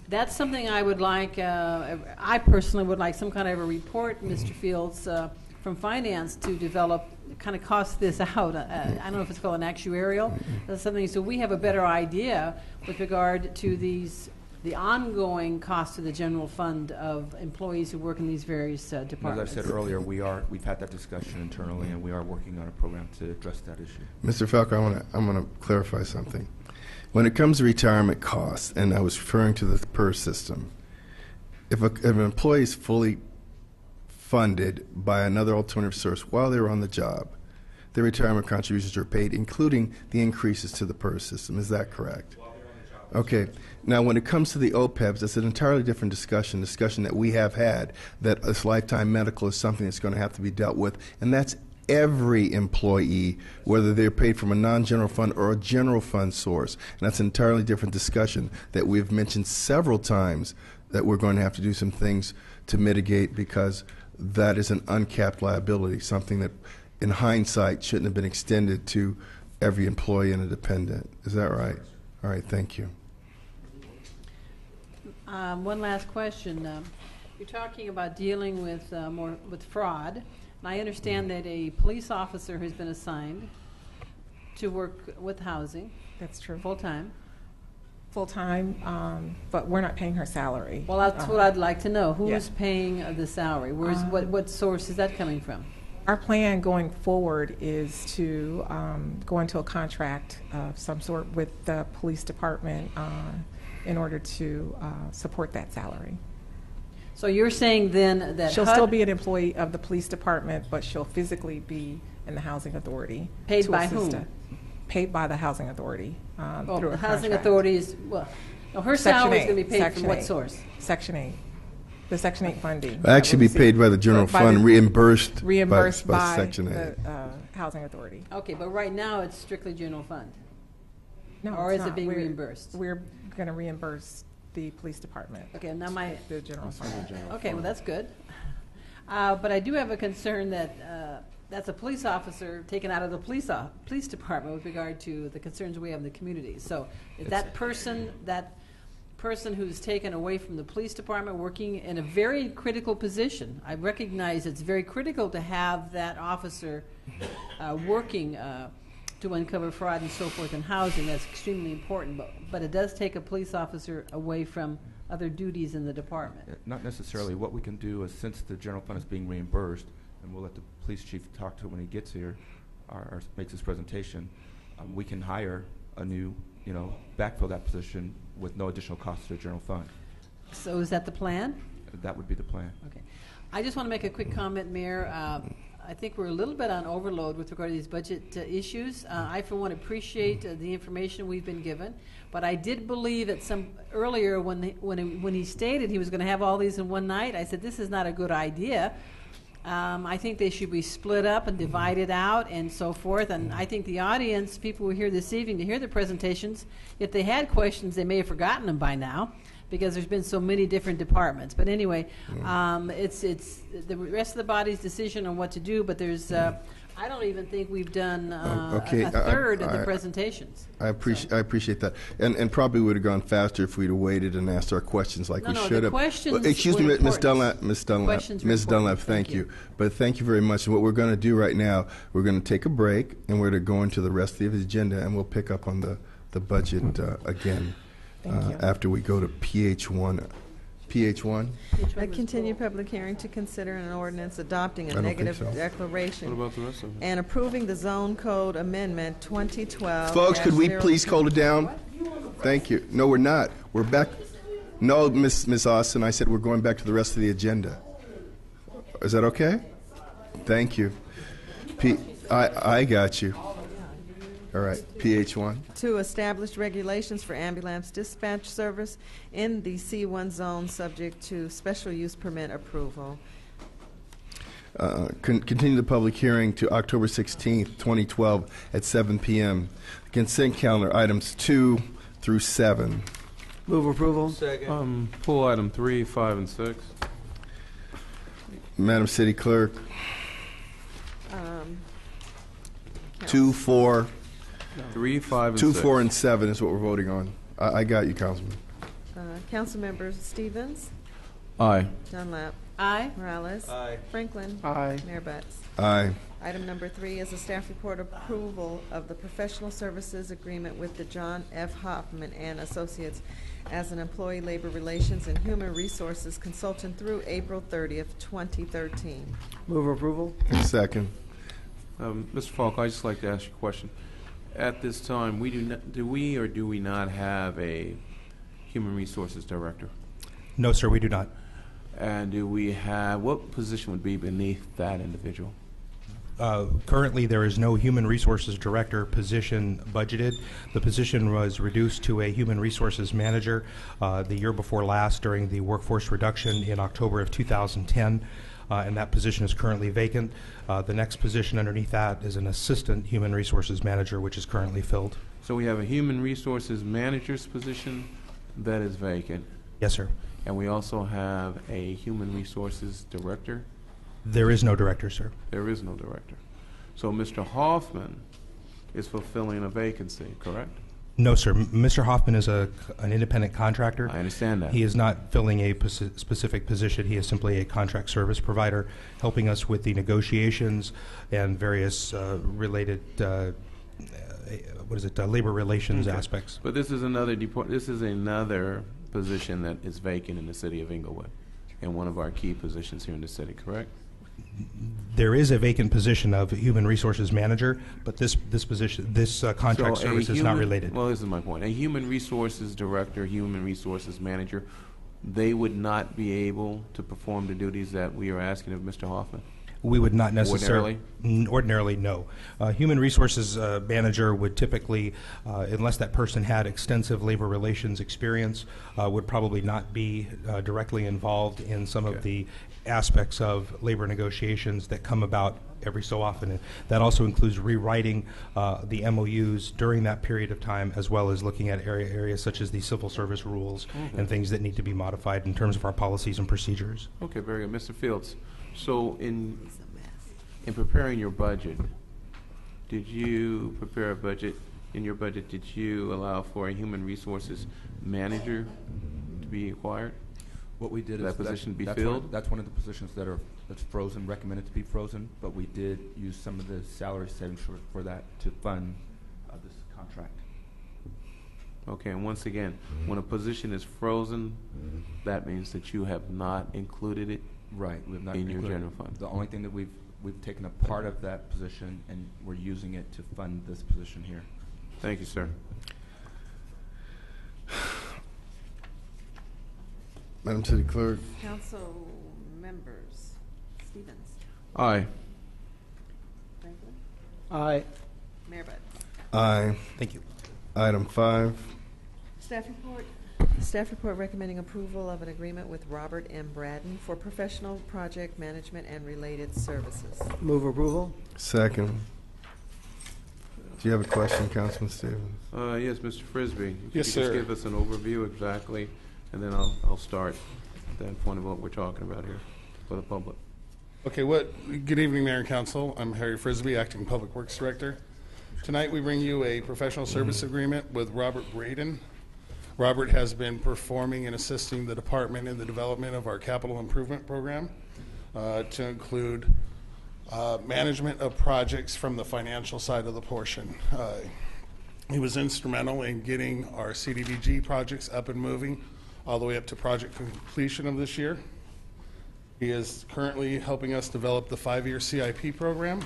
That's something I would like, I personally would like some kind of a report, Mr. Fields, from finance to develop, kind of cost this out. I don't know if it's called an actuarial, that's something, so we have a better idea with regard to the ongoing cost to the general fund of employees who work in these various departments. As I said earlier, we've had that discussion internally, and we are working on a program to address that issue. Mr. Falco, I'm going to clarify something. When it comes to retirement costs, and I was referring to the PERS system, if an employee is fully funded by another alternative source while they're on the job, their retirement contributions are paid, including the increases to the PERS system. Is that correct? Okay. Now, when it comes to the OPEBs, it's an entirely different discussion that we have had, that this lifetime medical is something that's going to have to be dealt with, and that's every employee, whether they're paid from a non-general fund or a general fund source. And that's an entirely different discussion that we've mentioned several times that we're going to have to do some things to mitigate, because that is an uncapped liability, something that in hindsight shouldn't have been extended to every employee and a dependent. Is that right? All right, thank you. One last question. You're talking about dealing with more with fraud, and I understand that a police officer has been assigned to work with housing. That's true. Full time. full-time, but we're not paying her salary. Well, that's what I'd like to know. Who's yeah. paying the salary? What source is that coming from? Our plan going forward is to go into a contract of some sort with the police department in order to support that salary. So you're saying then that she'll HUD still be an employee of the police department, but she'll physically be in the housing authority. Paid to by assist whom? her. Paid by the housing authority through the a housing contract. authority is, well, no, her Section salary is 8, going to be paid Section from what 8. source? Section 8. The Section 8 funding. It'll actually be paid by the general fund, reimbursed by Section 8. The housing authority. Okay, but right now it's strictly general fund. No, or it's is it not. being We're- reimbursed? We're going to reimburse the police department. Okay, now the general fund. Okay, well that's good. But I do have a concern that that's a police officer taken out of the police department with regard to the concerns we have in the community. So is that person who's taken away from the police department working in a very critical position? I recognize it's very critical to have that officer working to uncover fraud and so forth in housing. That's extremely important, but it does take a police officer away from other duties in the department. Not necessarily. What we can do is, since the general fund is being reimbursed, and we'll let the police chief talk to it when he gets here or makes his presentation, we can hire a new, backfill that position with no additional cost to the general fund. So is that the plan? That would be the plan. Okay. I just want to make a quick comment, Mayor. I think we're a little bit on overload with regard to these budget issues. I, for one, appreciate the information we've been given, but I did believe at some earlier when he stated he was going to have all these in one night, I said this is not a good idea. I think they should be split up and divided out and so forth. And I think the audience, people who are here this evening to hear the presentations, if they had questions, they may have forgotten them by now, because there's been so many different departments. But anyway, it's the rest of the body's decision on what to do, but there's, I don't even think we've done a third of the presentations. I appreciate that. And probably would have gone faster if we'd have waited and asked our questions like we should have. Questions excuse me, were Ms. important. Ms. Dunlap, thank you. But thank you very much. And what we're going to do right now, we're going to take a break, and we're going to go into the rest of the agenda, and we'll pick up on the budget again. After we go to PH1. PH1? A continued public hearing to consider an ordinance adopting a negative declaration What about the rest of it? and approving the zone code amendment 2012. Folks, could we please hold it down? Thank you. No, we're not. We're back. No, Miss Austin, I said we're going back to the rest of the agenda. Is that okay? Thank you. I got you. All right, PH1. To establish regulations for ambulance dispatch service in the C1 zone subject to special use permit approval. Continue the public hearing to October 16th, 2012 at 7 p.m. Consent calendar items 2 through 7. Move approval. Second. Pull item 3, 5, and 6. Madam City Clerk. 2, 4. 3, 5, and 2, 6. 4, and 7 is what we're voting on. I got you, Councilman. Councilmember Stevens? Aye. Dunlap? Aye. Morales? Aye. Franklin? Aye. Mayor Butts? Aye. Item number 3 is a staff report approval of the professional services agreement with the John F. Hoffman and Associates as an employee labor relations and human resources consultant through April 30th, 2013. Move approval. Second. Mr. Falk, I'd just like to ask you a question. At this time, do we not have a human resources director? No, sir, we do not. And do we have, what position would be beneath that individual? Currently, there is no human resources director position budgeted. The position was reduced to a human resources manager the year before last during the workforce reduction in October of 2010. And that position is currently vacant. The next position underneath that is an assistant human resources manager, which is currently filled. So we have a human resources manager's position that is vacant. Yes, sir. And we also have a human resources director. There is no director, sir. There is no director. So Mr. Hoffman is fulfilling a vacancy, correct? No, sir. Mr. Hoffman is an independent contractor. I understand that. He is not filling a specific position. He is simply a contract service provider, helping us with the negotiations and various related labor relations aspects. But this is another position that is vacant in the city of Inglewood, and one of our key positions here in the city, correct? There is a vacant position of human resources manager, but this contract service is not related. Well, this is my point. A human resources director, human resources manager, they would not be able to perform the duties that we are asking of Mr. Hoffman? We would not necessarily. Ordinarily, no. Human resources manager would typically, unless that person had extensive labor relations experience, would probably not be directly involved in some of the aspects of labor negotiations that come about every so often. And that also includes rewriting the MOUs during that period of time, as well as looking at areas such as the civil service rules and things that need to be modified in terms of our policies and procedures. Okay, very good. Mr. Fields, so in preparing your budget, did you prepare a budget? In your budget, did you allow for a human resources manager to be acquired? What we did is that position be that's filled? That's one of the positions that's frozen, recommended to be frozen, but we did use some of the salary savings for that to fund this contract. Okay, and once again, when a position is frozen, that means that you have not included it we've not in your general fund. The only thing that we've taken a part of that position and we're using it to fund this position here. Thank you, sir. Madam City Clerk. Council members. Stevens. Aye. Franklin. Aye. Mayor Butt. Aye. Thank you. Item 5. Staff report. Staff report recommending approval of an agreement with Robert M. Braden for professional project management and related services. Move approval. Second. Do you have a question, Councilman Stevens? Yes, Mr. Frisbee. Yes, If sir. you just give us an overview exactly, and then I'll start at that point of what we're talking about here for the public. Okay, good evening, Mayor and Council. I'm Harry Frisbee, Acting Public Works Director. Tonight we bring you a professional service agreement with Robert Braden. Robert has been performing and assisting the department in the development of our capital improvement program to include management of projects from the financial side of the portion. He was instrumental in getting our CDBG projects up and moving all the way up to project completion of this year. He is currently helping us develop the 5-year CIP program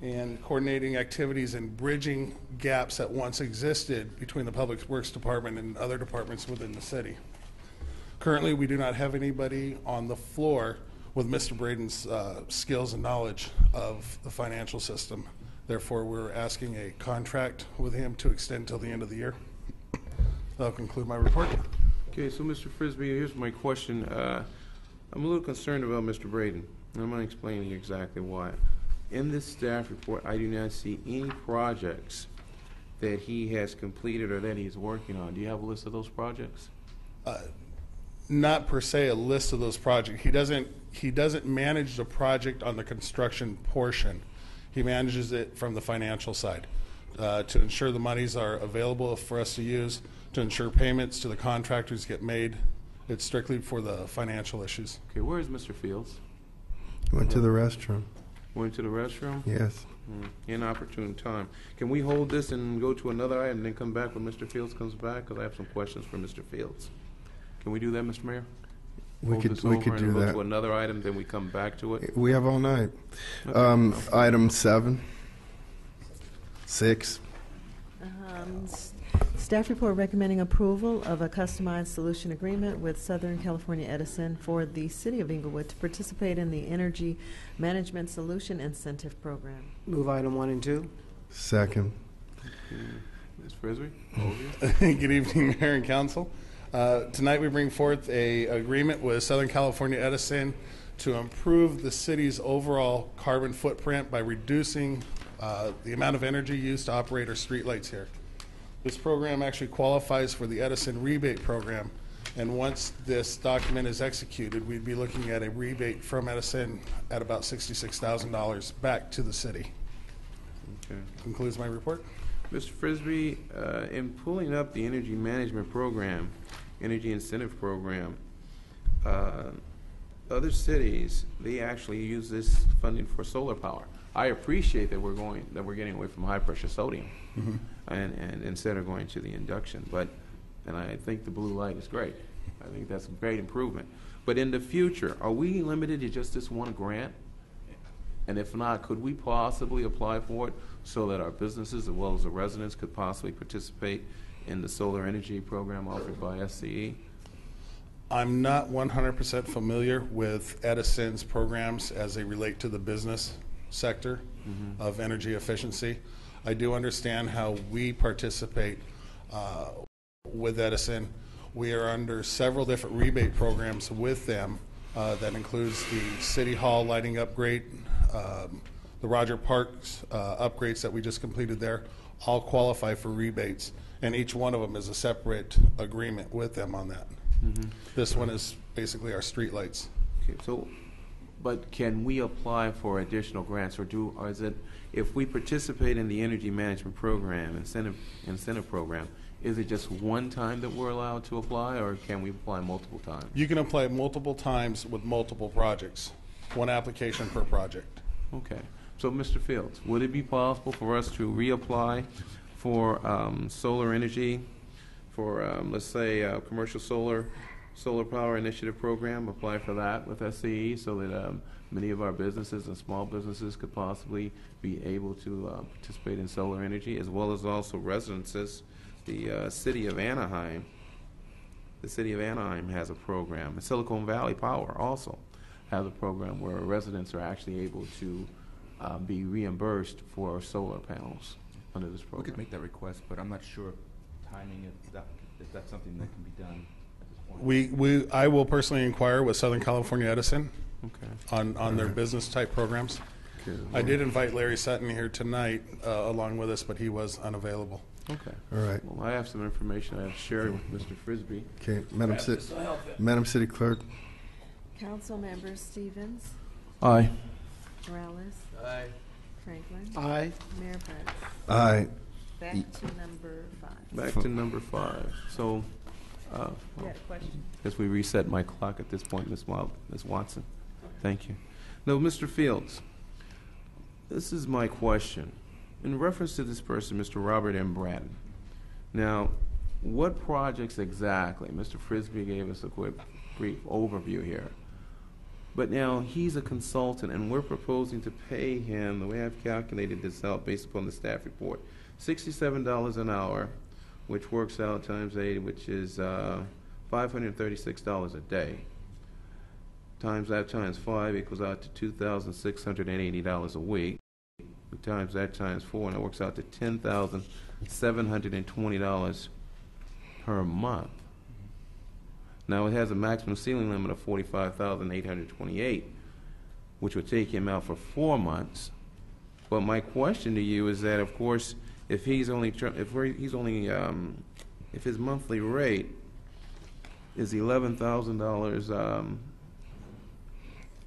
and coordinating activities and bridging gaps that once existed between the Public Works Department and other departments within the city. Currently, we do not have anybody on the floor with Mr. Braden's skills and knowledge of the financial system. Therefore, we're asking a contract with him to extend till the end of the year. That'll conclude my report. Okay, so Mr. Frisbee, here's my question. I'm a little concerned about Mr. Braden, and I'm going to explain exactly why. In this staff report, I do not see any projects that he has completed or that he's working on. Do you have a list of those projects? Not per se a list of those projects. He doesn't manage the project on the construction portion. He manages it from the financial side to ensure the monies are available for us to use, to ensure payments to the contractors get made. It's strictly for the financial issues. Okay, where is Mr. Fields? Went to the restroom. Went to the restroom? Yes. Inopportune time. Can we hold this and go to another item and then come back when Mr. Fields comes back? Because I have some questions for Mr. Fields. Can we do that, Mr. Mayor? We could do and that. Go to another item, then we come back to it. We have all night. Item 7. 6. Staff report recommending approval of a customized solution agreement with Southern California Edison for the City of Inglewood to participate in the Energy Management Solution Incentive Program. Move item 1 and 2. Second. Ms. Frisbee? Good evening, Mayor and Council. Tonight we bring forth an agreement with Southern California Edison to improve the city's overall carbon footprint by reducing the amount of energy used to operate our streetlights here. This program actually qualifies for the Edison rebate program, and once this document is executed, we'd be looking at a rebate from Edison at about $66,000 back to the city. Okay. Concludes my report. Mr. Frisbee, in pulling up the energy management program, energy incentive program, other cities, they actually use this funding for solar power. I appreciate that we're getting away from high pressure sodium, and instead of going to the induction. And I think the blue light is great. I think that's a great improvement. But in the future, are we limited to just this one grant? And if not, could we possibly apply for it so that our businesses as well as the residents could possibly participate in the solar energy program offered by SCE? I'm not 100% familiar with Edison's programs as they relate to the business sector of energy efficiency. I do understand how we participate with Edison. We are under several different rebate programs with them that includes the City Hall lighting upgrade, the Roger Parks upgrades that we just completed there, all qualify for rebates, and each one of them is a separate agreement with them on that. This one is basically our street lights. Okay, so, but can we apply for additional grants, or is it, if we participate in the energy management program, incentive program, is it just one time that we're allowed to apply, or can we apply multiple times? You can apply multiple times with multiple projects, one application per project. Okay. So, Mr. Fields, would it be possible for us to reapply for solar energy, for let's say commercial solar power initiative program, apply for that with SCE so that many of our businesses and small businesses could possibly be able to participate in solar energy, as well as also residences. The city of Anaheim has a program. Silicon Valley Power also has a program where residents are actually able to be reimbursed for solar panels under this program. We could make that request, but I'm not sure timing if that's something that can be done at this point. I will personally inquire with Southern California Edison on their right. business type programs. I did invite Larry Sutton here tonight along with us, but he was unavailable. Okay. All right. Well, I have some information I have to share with Mr. Frisbee. Okay, Madam City Clerk. Council members Stevens. Aye. Morales. Aye. Franklin. Aye. Mayor Prince. Aye. Back to number 5. Back to number 5. So, You had a question? As we reset my clock at this point, Ms. Watson. Thank you. Now, Mr. Fields, this is my question. In reference to this person, Mr. Robert M. Bratton, now, what projects exactly? Mr. Frisbee gave us a quick, brief overview here. But now, he's a consultant, and we're proposing to pay him, the way I've calculated this out based upon the staff report, $67 an hour, which works out times 8, which is $536 a day. Times that times 5 equals out to $2,680 a week. Times that times 4, and it works out to $10,720 per month. Now, it has a maximum ceiling limit of $45,828, which would take him out for 4 months. But my question to you is that, of course, if his monthly rate is $11,000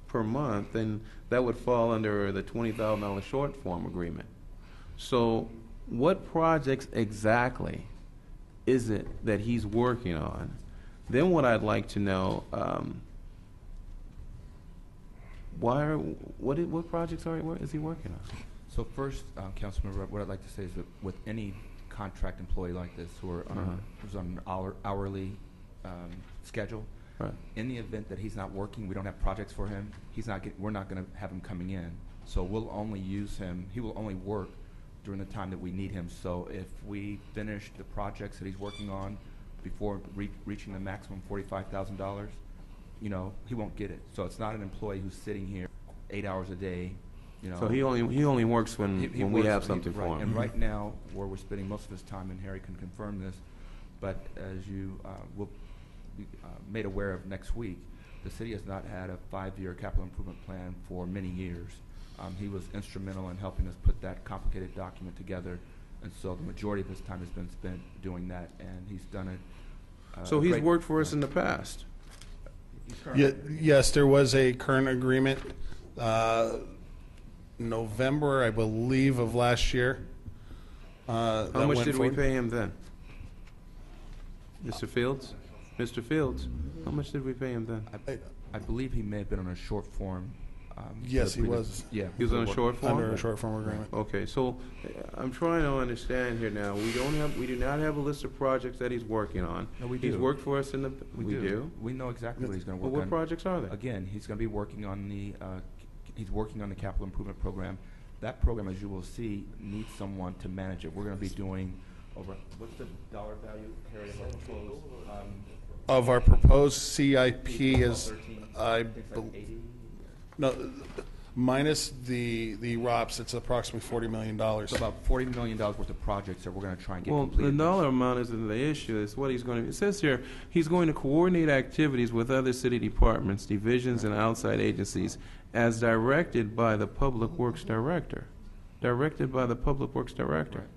per month, then that would fall under the $20,000 short form agreement. So what projects exactly is it that he's working on? Then what I'd like to know, what projects is he working on? So first, Councilman, what I'd like to say is that with any contract employee like this who's on an hourly schedule, right. In the event that he's not working, we don't have projects for him, we're not going to have him coming in. So we'll only use him, he will only work during the time that we need him. So if we finish the projects that he's working on before reaching the maximum $45,000, he won't get it. So it's not an employee who's sitting here 8 hours a day. So he only works when we have something for him. And right now, where we're spending most of his time, and Harry can confirm this, but as you will be made aware of next week, the city has not had a 5-year capital improvement plan for many years. He was instrumental in helping us put that complicated document together, and so the majority of his time has been spent doing that, and he's done it. So he's worked for us in the past? Yes, there was a current agreement. November, I believe, of last year. How much did we pay him then? Mr. Fields? Mr. Fields, how much did we pay him then? I believe he may have been on a short form Yes, he was. Yeah. He was on a short form? Under a short form agreement. Okay, so I'm trying to understand here now. We do not have a list of projects that he's working on. No, we He's do. worked for us in the. We do. We know exactly what he's going to work Well, on. what projects are they? Again, he's going to be working on the. He's working on the capital improvement program. That program, as you will see, needs someone to manage it. We're going to be doing over. What's the dollar value, Harry, of our proposed? Of our proposed CIP is, minus the ROPS, it's approximately $40 million. So about $40 million worth of projects that we're going to try and get Well, completed. the dollar amount isn't the issue. It's what he's going to. It says here he's going to coordinate activities with other city departments, divisions, and outside agencies as directed by the Public Works Director. Directed by the Public Works Director. Right.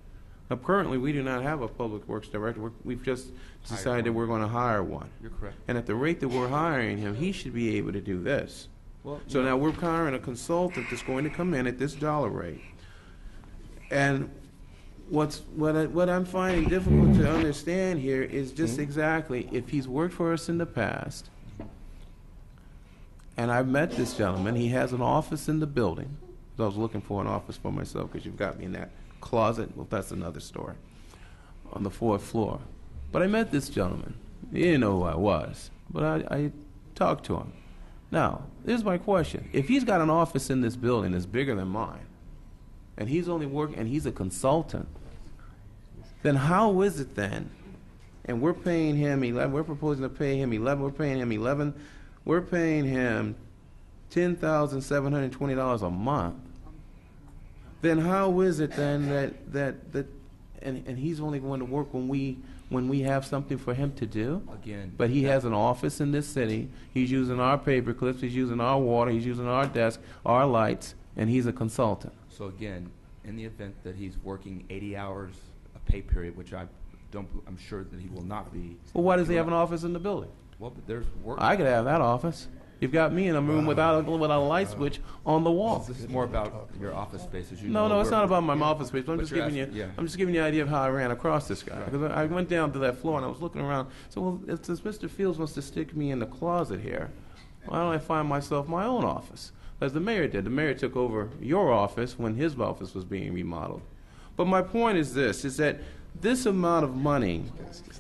Now, currently, we do not have a Public Works Director. We've just decided we're going to hire one. You're correct. And at the rate that we're hiring him, he should be able to do this. Well, So now we're hiring a consultant that's going to come in at this dollar rate. And what I'm finding difficult to understand here is just exactly if he's worked for us in the past, and I've met this gentleman, he has an office in the building. So I was looking for an office for myself because you've got me in that closet. Well, that's another story. On the 4th floor. But I met this gentleman. He didn't know who I was, but I talked to him. Now, here's my question. If he's got an office in this building that's bigger than mine, and he's only working, and he's a consultant, then how is it then, and we're paying him 11, we're proposing to pay him 11, we're paying him $10,720 a month, then how is it then that and he's only going to work when we have something for him to do? Again. But he has an office in this city. He's using our paper clips. He's using our water. He's using our desk, our lights, and he's a consultant. So again, in the event that he's working 80 hours a pay period, which I'm sure that he will not be. Well, why does he have an office in the building? Well, but there's work. I could have that office. You've got me in a room without a light switch on the wall. This is more about your office space, as you No, know. no, it's not about my office space. I'm But just you're giving you. asking- yeah. I'm just giving you an idea of how I ran across this guy. Because I went down to that floor and I was looking around. So, well, if this Mr. Fields wants to stick me in the closet here, why don't I find myself my own office? As the mayor did. The mayor took over your office when his office was being remodeled. But my point is this: is that this amount of money,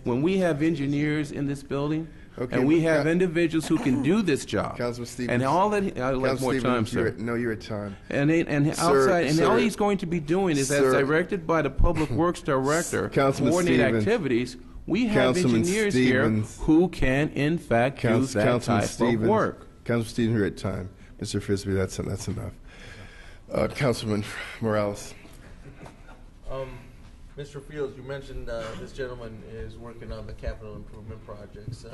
when we have engineers in this building. Okay, and we have individuals who can do this job. Councilman Stevens. And all that I'd like more time, sir. You're at time. And all he's going to be doing is, as directed by the Public Works Director, Councilman coordinate Stevens. activities. We have Councilman engineers Stevens. here who can, in fact, do that Councilman type Stevens. of work. Councilman Stevens, you're at time. Mr. Frisbee, that's enough. Councilman Morales. Mr. Fields, you mentioned this gentleman is working on the capital improvement projects.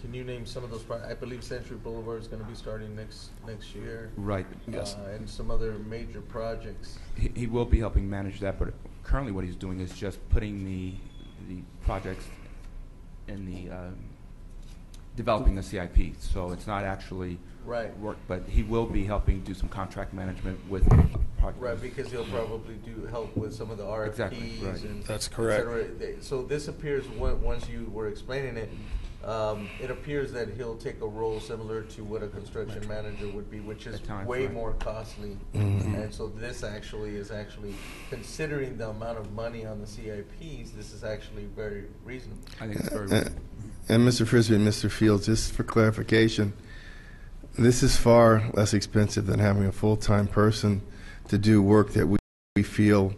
Can you name some of those projects? I believe Century Boulevard is going to be starting next year. Right, yes. And some other major projects. He will be helping manage that, but currently what he's doing is just putting the projects in the developing the CIP. So it's not actually work, but he will be helping do some contract management with projects. Right, because he'll probably help with some of the RFPs. Exactly, right. And That's correct. et cetera. So this appears, once you were explaining it, it appears that he'll take a role similar to what a construction manager would be, which is way more costly. And so this is considering the amount of money on the CIPs, this is actually very reasonable. I think it's very reasonable. And Mr. Frisbee and Mr. Fields, just for clarification, this is far less expensive than having a full-time person to do work that we feel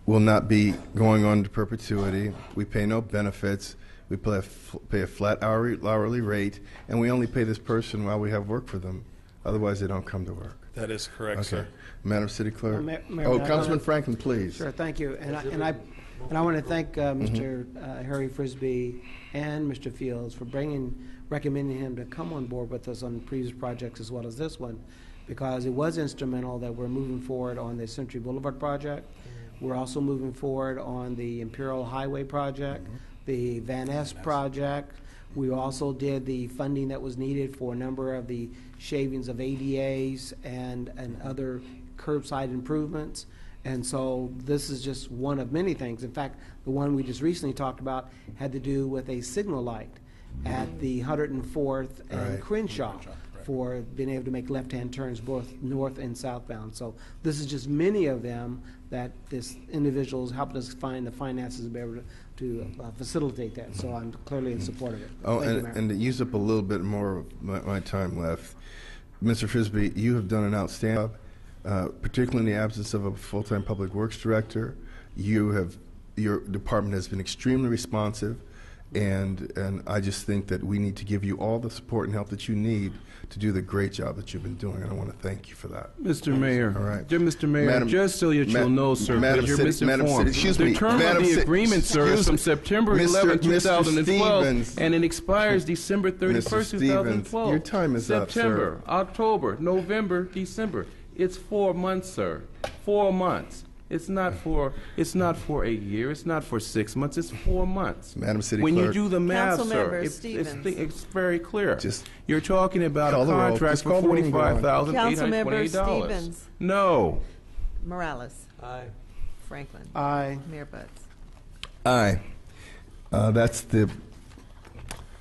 will not be going on to perpetuity. We pay no benefits. We pay a flat hourly rate, and we only pay this person while we have work for them. Otherwise, they don't come to work. That is correct, sir. Madam City Clerk. Mayor, Councilman Franklin, please. Sure, thank you. And I want to thank Mr. Harry Frisbee and Mr. Fields for recommending him to come on board with us on previous projects as well as this one, because it was instrumental that we're moving forward on the Century Boulevard project. We're also moving forward on the Imperial Highway project, the Van Ness project. We also did the funding that was needed for a number of the shavings of ADAs and other curbside improvements. And so this is just one of many things. In fact, the one we just recently talked about had to do with a signal light at the 104th and Crenshaw. for being able to make left-hand turns both north and southbound. So this is just many of them that this individual is helping us find the finances to be able to facilitate that. So I'm clearly in support of it. Oh, Thank you, Mayor. and to use up a little bit more of my time left, Mr. Frisbee, you have done an outstanding job, particularly in the absence of a full-time public works director. Your department has been extremely responsive, and I just think that we need to give you all the support and help that you need to do the great job that you've been doing, and I want to thank you for that. Mr. Mayor, all right. Dear Mr. Mayor, just so that you'll know, sir, because you're misinformed. The term of the agreement, sir, is from September 11, 2012, and it expires December 31st, 2012. Your time is up, sir. September, October, November, December. It's 4 months, sir. 4 months. It's not for a year. It's not for 6 months. It's 4 months. Madam City when Clerk. you do the math, sir, it's very clear. You're talking about a contract for $45,828. Stevens. No. Morales. Aye. Franklin. Aye. Mayor Butts. Aye. That's the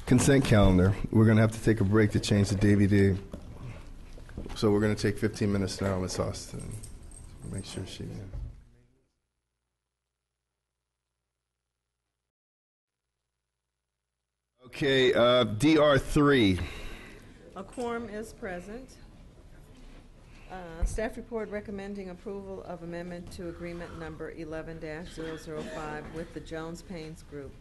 consent calendar. We're going to have to take a break to change the DVD. So we're going to take 15 minutes now, Ms. Austin. Make sure she... Okay, DR3. A quorum is present. Staff report recommending approval of amendment to agreement number 11-005 with the Jones Paints Group,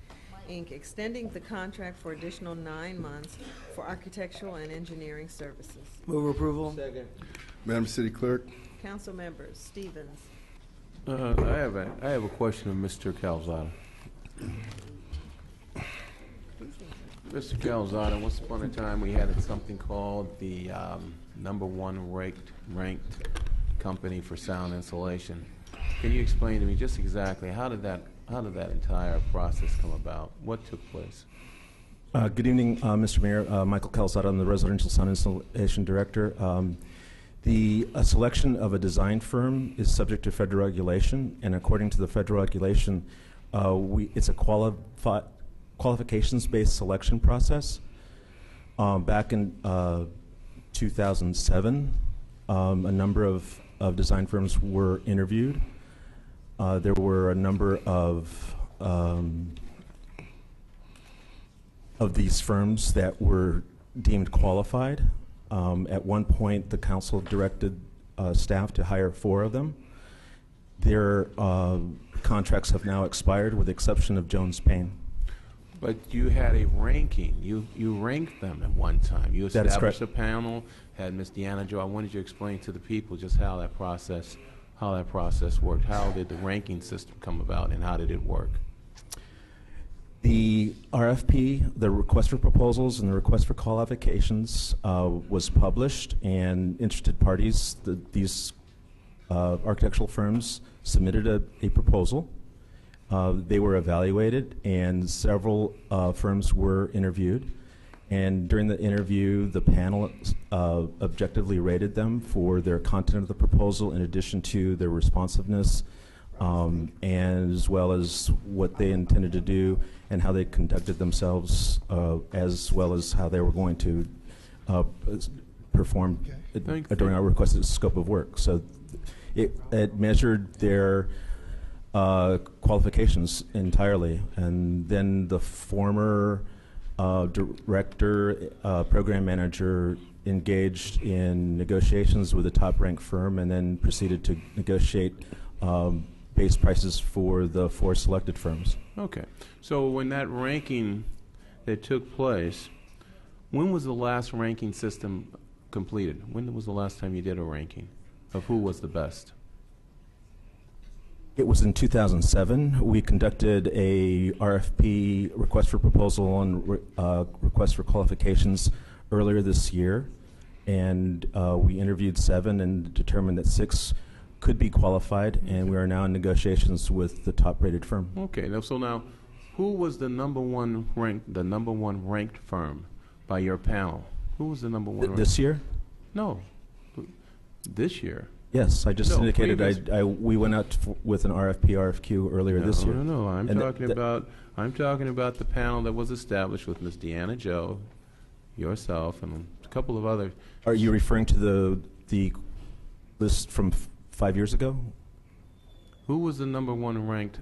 Inc., extending the contract for additional 9 months for architectural and engineering services. Move approval. Second. Madam City Clerk. Council members, Stevens. I have a question of Mr. Calzada. Mr. Calzada, once upon a time we had something called the #1 ranked company for sound insulation. Can you explain to me just exactly how did that entire process come about? What took place? Good evening, Mr. Mayor. Michael Calzada, I'm the Residential Sound Installation Director. The selection of a design firm is subject to federal regulation, and according to the federal regulation, it's a qualifications-based selection process. Back in 2007, a number of design firms were interviewed. There were a number of these firms that were deemed qualified. At one point, the council directed staff to hire 4 of them. Their contracts have now expired, with the exception of Jones Pain. But you had a ranking. You ranked them at one time. You established a panel, had Ms. Deanna Joe. I wanted you to explain to the people just how that process worked. How did the ranking system come about, and how did it work? The RFP, the request for proposals and the request for qualifications was published, and interested parties, these architectural firms, submitted a proposal. They were evaluated, and several firms were interviewed. And during the interview, the panel objectively rated them for their content of the proposal, in addition to their responsiveness, and as well as what they intended to do and how they conducted themselves, as well as how they were going to perform during our requested scope of work. So it measured their qualifications entirely, and then the former director, program manager, engaged in negotiations with a top-ranked firm, and then proceeded to negotiate base prices for the 4 selected firms. Okay. So when that ranking that took place, when was the last ranking system completed? When was the last time you did a ranking of who was the best? It was in 2007. We conducted a RFP, request for proposal, and request for qualifications earlier this year, and we interviewed 7 and determined that 6 could be qualified, and we are now in negotiations with the top-rated firm. Okay. So now, who was the number one ranked firm by your panel? Who was the number one? This year? No. This year. Yes, I just indicated we went out with an RFQ earlier this year. No. I'm talking about the panel that was established with Ms. Deanna Joe, yourself, and a couple of other. Are you referring to the list from 5 years ago? Who was the #1 ranked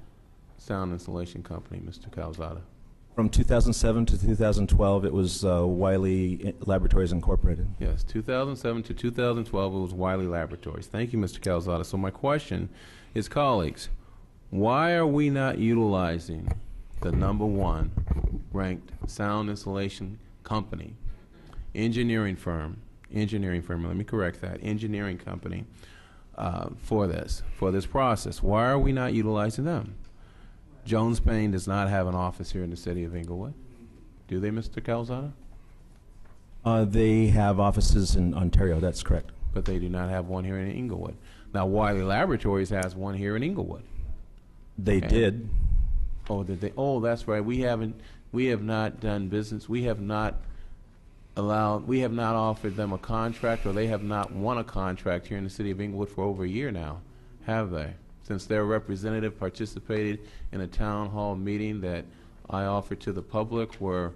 sound installation company, Mr. Calzada? From 2007 to 2012, it was Wiley Laboratories Incorporated. Yes, 2007 to 2012, it was Wiley Laboratories. Thank you, Mr. Calzada. So my question is, colleagues, why are we not utilizing the #1 ranked sound installation company, engineering firm, let me correct that, engineering company, for this process? Why are we not utilizing them? Jones Payne does not have an office here in the city of Inglewood. Do they, Mr. Calzada? They have offices in Ontario, that's correct. But they do not have one here in Inglewood. Now, Wiley Laboratories has one here in Inglewood. They did. Oh, did they? Oh, that's right. We have not done business. We have not offered them a contract, or they have not won a contract here in the city of Inglewood for over a year now, have they? Since their representative participated in a town hall meeting that I offered to the public, where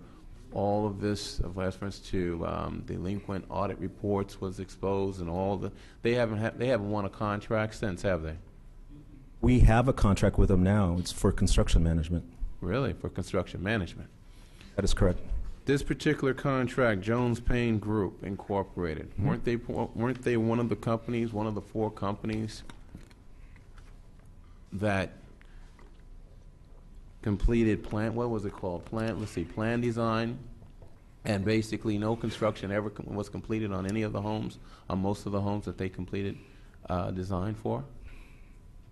all of this, of reference to delinquent audit reports, was exposed, and they haven't won a contract since, have they? We have a contract with them now. It's for construction management. Really, for construction management? That is correct. This particular contract, Jones Payne Group Incorporated, weren't they one of the companies, one of the 4 companies that completed plan design, and basically no construction ever was completed on any of the homes, on most of the homes that they completed design for?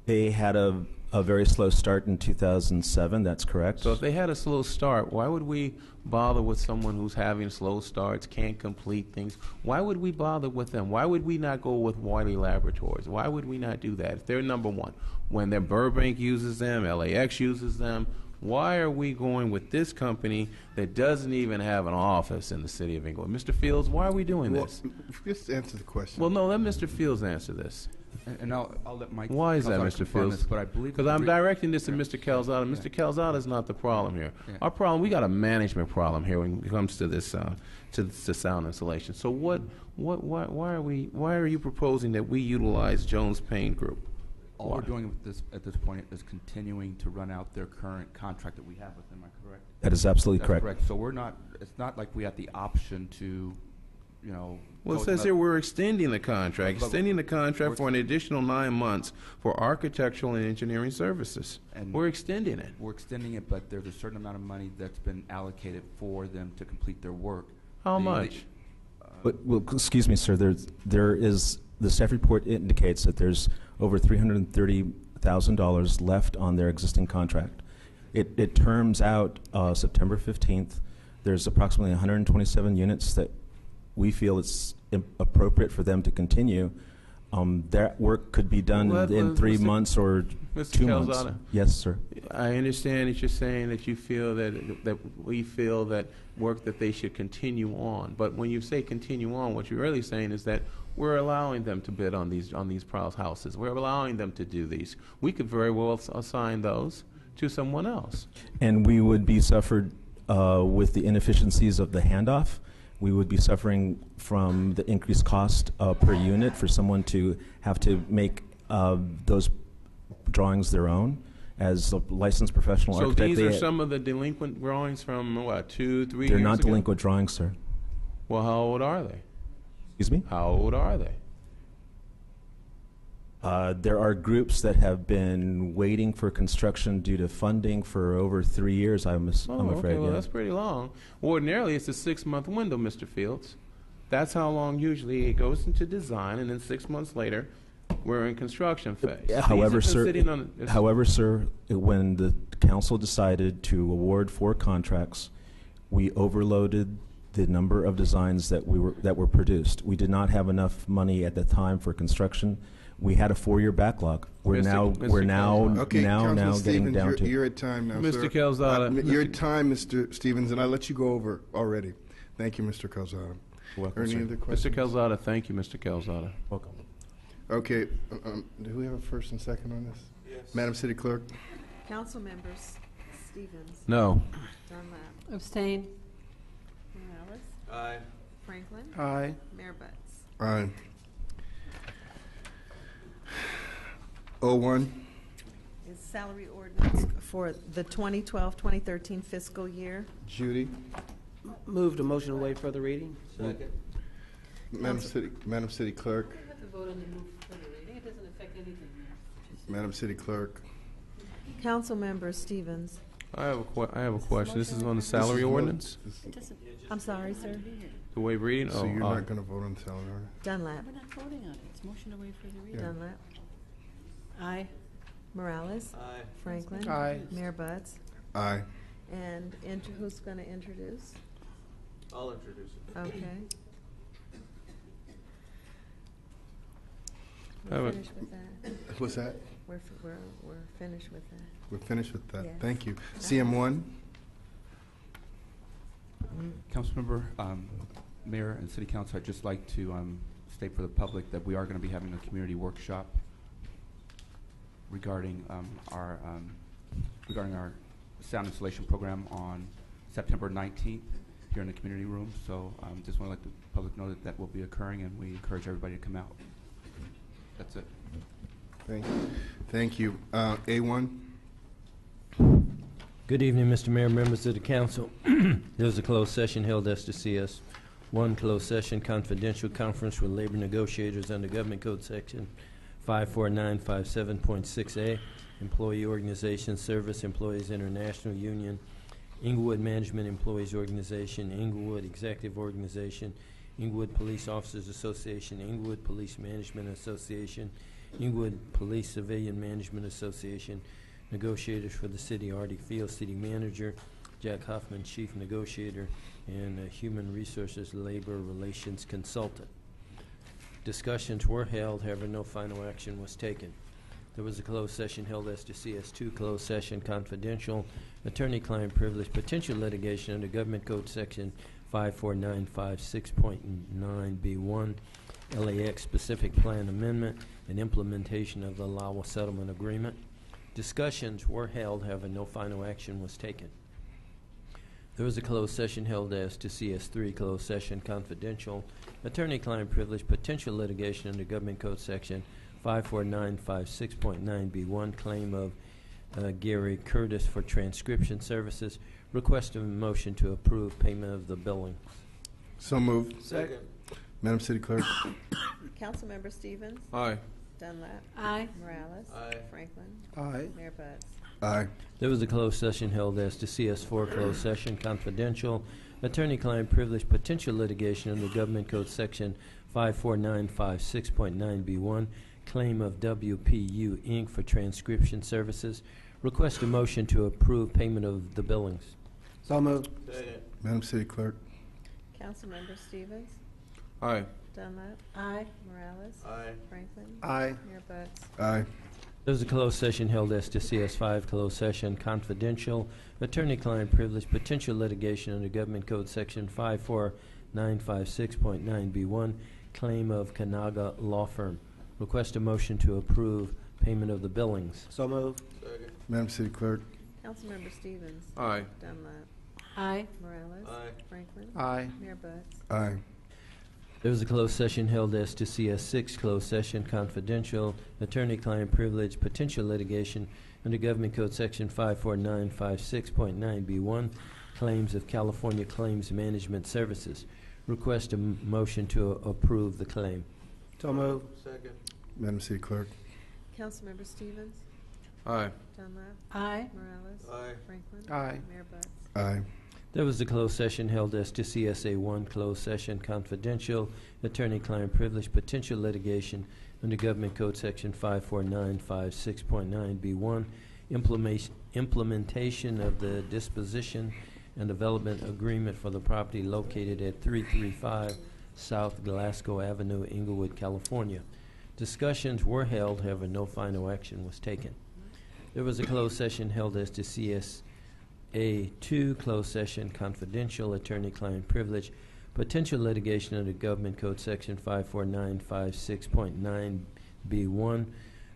They had a very slow start in 2007, that's correct. So if they had a slow start, why would we bother with someone who's having slow starts, can't complete things? Why would we bother with them? Why would we not go with Wiley Laboratories? Why would we not do that? If they're #1, when their Burbank uses them, LAX uses them, why are we going with this company that doesn't even have an office in the city of Inglewood? Mr. Fields, why are we doing this? Just answer the question. Well, no, let Mr. Fields answer this. And I'll let Mike. Why is that, Calzada Mr. confirm Fields? this, but I believe because I'm directing this to Mr. Calzada. Mr. Calzada is not the problem here. Our problem, we got a management problem here when it comes to this to sound installation. So why are you proposing that we utilize Jones Payne Group? All we're doing with this at this point is continuing to run out their current contract that we have with them. Am I correct? That is absolutely correct. So we're not. It's not like we have the option to, you know. Well, it says here we're extending the contract, for an additional 9 months for architectural and engineering services. And we're extending it. We're extending it, but there's a certain amount of money that's been allocated for them to complete their work. How much? Well, excuse me, sir. There is, the staff report indicates that there's over $330,000 left on their existing contract. It terms out September 15th. There's approximately 127 units that we feel it's appropriate for them to continue. That work could be done in 3 months or Mr. 2 months. Calzada. Yes, sir. I understand that you're saying that you feel that we feel that work that they should continue on. But when you say continue on, what you're really saying is that we're allowing them to bid on these Prowse houses. We're allowing them to do these. We could very well assign those to someone else. And we would be suffered with the inefficiencies of the handoff. We would be suffering from the increased cost per unit for someone to have to make those drawings their own. As a licensed professional architect. So these are some of the delinquent drawings from, 2, 3 years ago? They're not delinquent drawings, sir. Well, how old are they? Excuse me? How old are they? There are groups that have been waiting for construction due to funding for over 3 years, I'm afraid. Okay, well, yeah. that's pretty long. Ordinarily, it's a 6-month window, Mr. Fields. That's how long usually it goes into design, and then 6 months later, we're in construction phase. However, sir, when the council decided to award 4 contracts, we overloaded the number of designs that were produced. We did not have enough money at the time for construction. We had a 4-year backlog. We're now getting down to. You're at time now, Mr. sir. Calzada. You're at time, Mr. Stevens, and I let you go over already. Thank you, Mr. Calzada. Welcome, Any sir. other questions? Mr. Calzada, thank you, Mr. Calzada. Welcome. Okay, do we have a first and second on this? Yes. Madam City Clerk? Council members, Stevens. No. Dunlap. Abstain. Morales. Aye. Franklin. Aye. Mayor Butts. Aye. 01. Is salary ordinance for the 2012-2013 fiscal year. Judy. Move the motion to waive further reading. Second. Madam City Clerk. We have to vote on the move for the reading. It doesn't affect anything. Madam City Clerk. Councilmember Stevens. I have a question. This is on the salary ordinance? I'm sorry, sir. The waive reading? So you're not going to vote on the salary ordinance? Dunlap. We're not voting on it. It's motion to waive for the reading. Dunlap. Aye. Morales. Aye. Franklin. Aye. Mayor Butts. Aye. And who's going to introduce? I'll introduce it. Okay. I have We're a- finished with that. What's that? We're finished with that. We're finished with that. Yes. Thank you. CM1. Councilmember, Mayor, and City Council, I'd just like to state for the public that we are going to be having a community workshop regarding our sound installation program on September 19th here in the community room. So just want to let the public know that that will be occurring, and we encourage everybody to come out. That's it. Thank you. A1. Good evening, Mr. Mayor, members of the council. There was a closed session held SDCS 1 closed session confidential conference with labor negotiators under Government Code Section 54957.6A, Employee Organization Service Employees International Union, Inglewood Management Employees Organization, Inglewood Executive Organization, Inglewood Police Officers Association, Inglewood Police Management Association, Inglewood Police Civilian Management Association, negotiators for the city, Artie Field, City Manager, Jack Hoffman, Chief Negotiator, and Human Resources Labor Relations Consultant. Discussions were held, however, no final action was taken. There was a closed session held as to CS2, closed session confidential, attorney-client privilege, potential litigation under Government Code Section 54956.9B1, LAX specific plan amendment, and implementation of the Lowell Settlement Agreement. Discussions were held, however, no final action was taken. There was a closed session held as to CS3, closed session confidential, attorney-client privilege, potential litigation under Government Code Section 54956.9B1, claim of Gary Curtis for transcription services. Request a motion to approve payment of the billing. So moved. Second. Madam City Clerk. Councilmember Stevens. Aye. Dunlap. Aye. Morales. Aye. Franklin. Aye. Mayor Butts. Aye. There was a closed session held as to CS4, closed session confidential, attorney-client privilege, potential litigation under Government Code Section 54956.9B1, claim of WPU Inc. for transcription services. Request a motion to approve payment of the billings. So moved. Second. Madam City Clerk. Councilmember Stevens. Aye. Dunlap. Aye. Morales. Aye. Franklin. Aye. Mayor Butts. Aye. There was a closed session held as to CS5, closed session confidential, attorney-client privilege, potential litigation under Government Code Section 54956.9B1, claim of Kanaga Law Firm. Request a motion to approve payment of the billings. So moved. Second. Madam City Clerk. Councilmember Stevens. Aye. Dunlap. Aye. Morales. Aye. Franklin. Aye. Mayor Butts. Aye. There was a closed session held as to CS6, closed session confidential, attorney-client privilege, potential litigation under Government Code Section 54956.9B1, claims of California Claims Management Services. Request a motion to approve the claim. So moved. Second. Madam City Clerk. Councilmember Stevens. Aye. Dunlap. Aye. Morales. Aye. Franklin. Aye. Mayor Butts. Aye. There was a closed session held as to CSA1, closed session confidential, attorney-client privilege, potential litigation under Government Code Section 54956.9B1, implementation of the disposition and development agreement for the property located at 335 South Glasgow Avenue, Inglewood, California. Discussions were held, however, no final action was taken. There was a closed session held as to CSA2, closed session confidential, attorney-client privilege, potential litigation under Government Code Section 54956.9B1,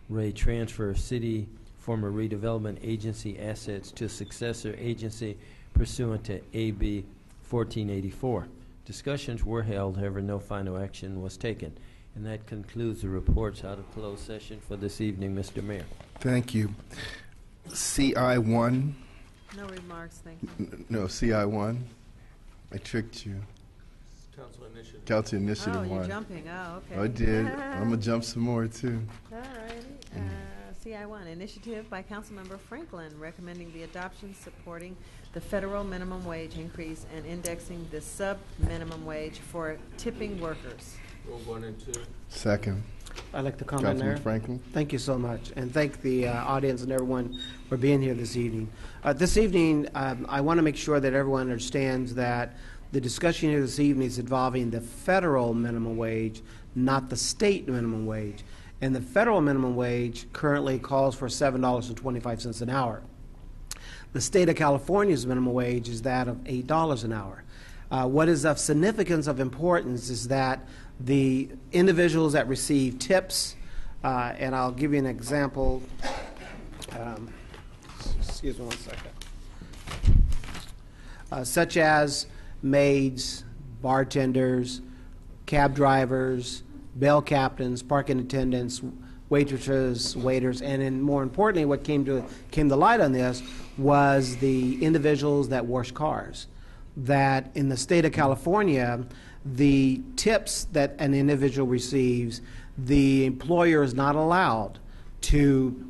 Ray transfer of city former redevelopment agency assets to successor agency pursuant to AB 1484. Discussions were held, however, no final action was taken. And that concludes the reports out of closed session for this evening, Mr. Mayor. Thank you. CI1. No remarks, thank you. No, CI1. I tricked you. Council Initiative. Council Initiative 1. Oh, you're jumping. Oh, okay. I did. I'm going to jump some more, too. All righty. CI1, initiative by Councilmember Franklin recommending the adoption supporting the federal minimum wage increase and indexing the sub-minimum wage for tipping workers. Roll 1 and 2. Second. I'd like to comment, Councilman Mayor. Franklin. Thank you so much, and thank the audience and everyone for being here this evening. This evening, I want to make sure that everyone understands that the discussion here this evening is involving the federal minimum wage, not the state minimum wage. And the federal minimum wage currently calls for $7.25 an hour. The state of California's minimum wage is that of $8 an hour. What is of significance, of importance, is that the individuals that receive tips, and I'll give you an example. Excuse me one second. Such as maids, bartenders, cab drivers, bell captains, parking attendants, waitresses, waiters, and then more importantly, what came to light on this was the individuals that wash cars. That in the state of California, the tips that an individual receives, the employer is not allowed to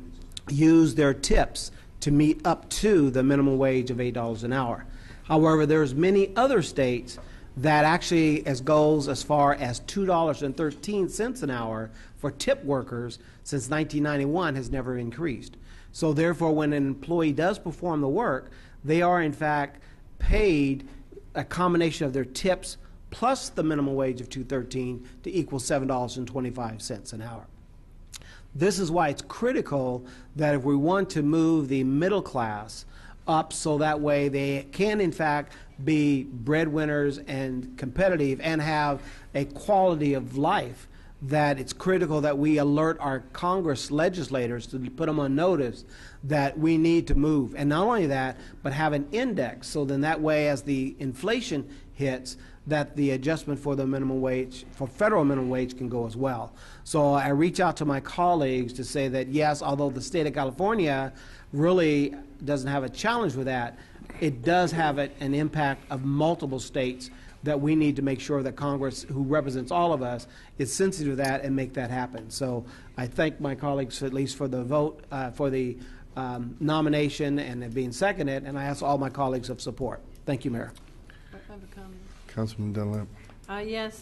use their tips to meet up to the minimum wage of $8 an hour. However, there's many other states that actually goes as far as $2.13 an hour for tip workers since 1991 has never increased. So therefore, when an employee does perform the work, they are in fact paid a combination of their tips plus the minimum wage of $2.13 to equal $7.25 an hour. This is why it's critical that if we want to move the middle class up so that way they can in fact be breadwinners and competitive and have a quality of life, that it's critical that we alert our Congress legislators to put them on notice that we need to move. And not only that, but have an index so then that way as the inflation hits, that the adjustment for the minimum wage, for federal minimum wage, can go as well. So I reach out to my colleagues to say that yes, although the state of California really doesn't have a challenge with that, it does have an impact of multiple states that we need to make sure that Congress, who represents all of us, is sensitive to that and make that happen. So I thank my colleagues at least for the vote, for the nomination and it being seconded, and I ask all my colleagues of support. Thank you, Mayor. I have a comment. Councilman Dunlap. Yes,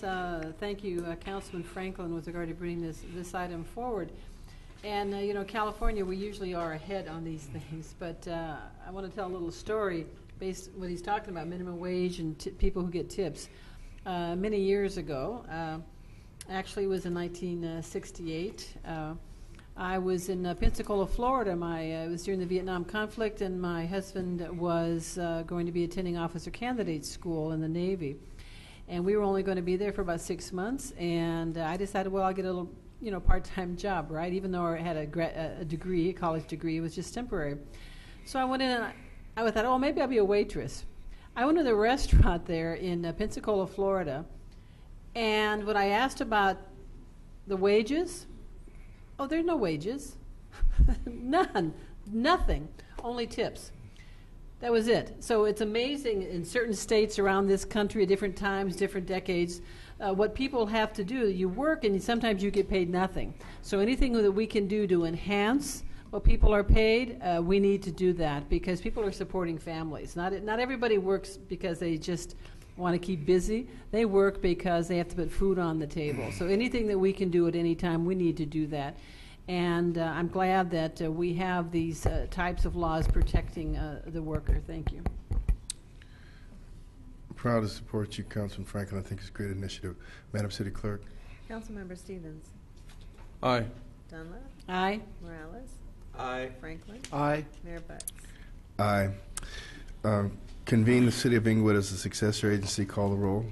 thank you, Councilman Franklin, with regard to bringing this item forward. And, you know, California, we usually are ahead on these things, but I want to tell a little story based on what he's talking about, minimum wage and people who get tips. Many years ago, actually it was in 1968, I was in Pensacola, Florida. It was during the Vietnam conflict, and my husband was going to be attending officer candidate school in the Navy. And we were only going to be there for about 6 months, and I decided, well, I'll get a little, you know, part-time job, right? Even though I had a degree, a college degree, it was just temporary. So I went in and I thought, oh, maybe I'll be a waitress. I went to the restaurant there in Pensacola, Florida, and when I asked about the wages, oh, there's no wages. None. Nothing. Only tips. That was it. So it's amazing in certain states around this country at different times, different decades, what people have to do. You work and sometimes you get paid nothing. So anything that we can do to enhance what people are paid, we need to do that because people are supporting families. Not everybody works because they just want to keep busy. They work because they have to put food on the table. So anything that we can do at any time, we need to do that. And I'm glad that we have these types of laws protecting the worker. Thank you. I'm proud to support you, Councilman Franklin. I think it's a great initiative. Madam City Clerk. Councilmember Stevens. Aye. Dunlap. Aye. Morales. Aye. Franklin. Aye. Mayor Butts. Aye. Convene the City of Inglewood as a successor agency. Call the roll.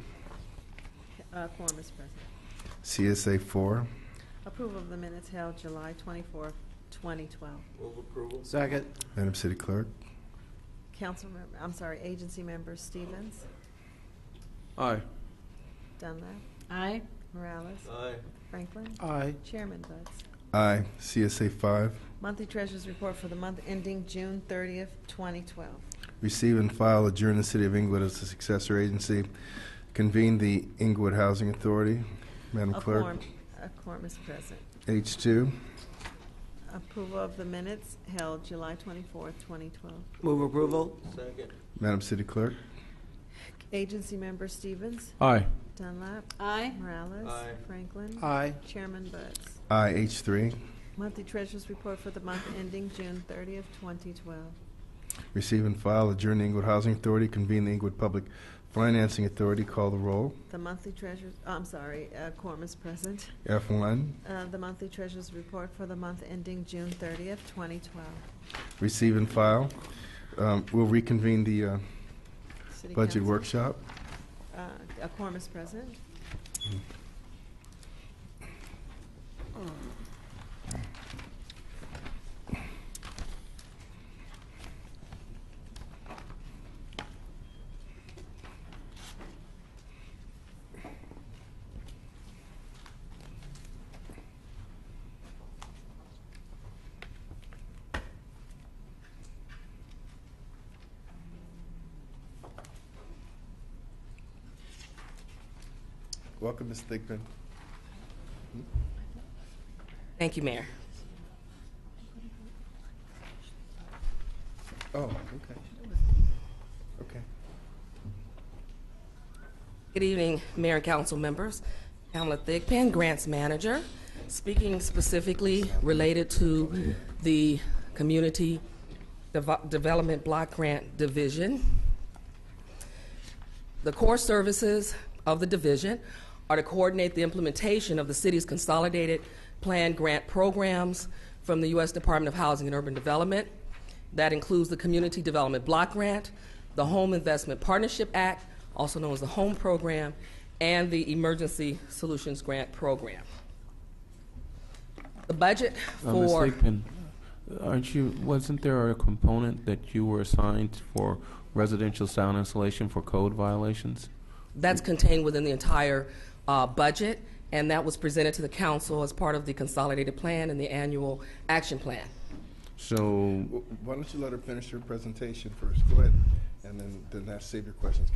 Quorum is present. CSA 4. Approval of the minutes held July 24th, 2012. Move approval. Second. Madam City Clerk. Agency member Stevens. Aye. Dunlap. Aye. Morales. Aye. Franklin. Aye. Chairman Buds. Aye. CSA 5. Monthly Treasurer's Report for the month ending June 30th, 2012. Receive and file, adjourn the City of Inglewood as a successor agency. Convene the Inglewood Housing Authority. Madam Clerk. A quorum is present. H2. Approval of the minutes held July 24th, 2012. Move approval. Second. Madam City Clerk. Agency Member Stevens. Aye. Dunlap. Aye. Morales. Aye. Franklin. Aye. Chairman Buds. Aye. H3. Monthly Treasurer's Report for the month ending June 30th, 2012. Receive and file, adjourn the Inglewood Housing Authority. Convene the Inglewood Public Financing Authority. Call the roll. The monthly treasurer's, quorum is present. F1. The monthly treasurer's report for the month ending June 30th, 2012. Receive and file. We'll reconvene the City budget Council. workshop. A quorum is present. Welcome, Ms. Thigpen. Thank you, Mayor. Oh, okay. Okay. Good evening, Mayor and Council members. Pamela Thigpen, Grants Manager, speaking specifically related to the Community Development Block Grant Division. The core services of the division are to coordinate the implementation of the city's consolidated plan grant programs from the U.S. Department of Housing and Urban Development. That includes the Community Development Block Grant, the Home Investment Partnership Act, also known as the HOME Program, and the Emergency Solutions Grant Program. The budget for... Ms. Thigpen, wasn't there a component that you were assigned for residential sound insulation for code violations? That's contained within the entire budget, and that was presented to the council as part of the consolidated plan and the annual action plan. So why don't you let her finish her presentation first? Go ahead, and then save your questions,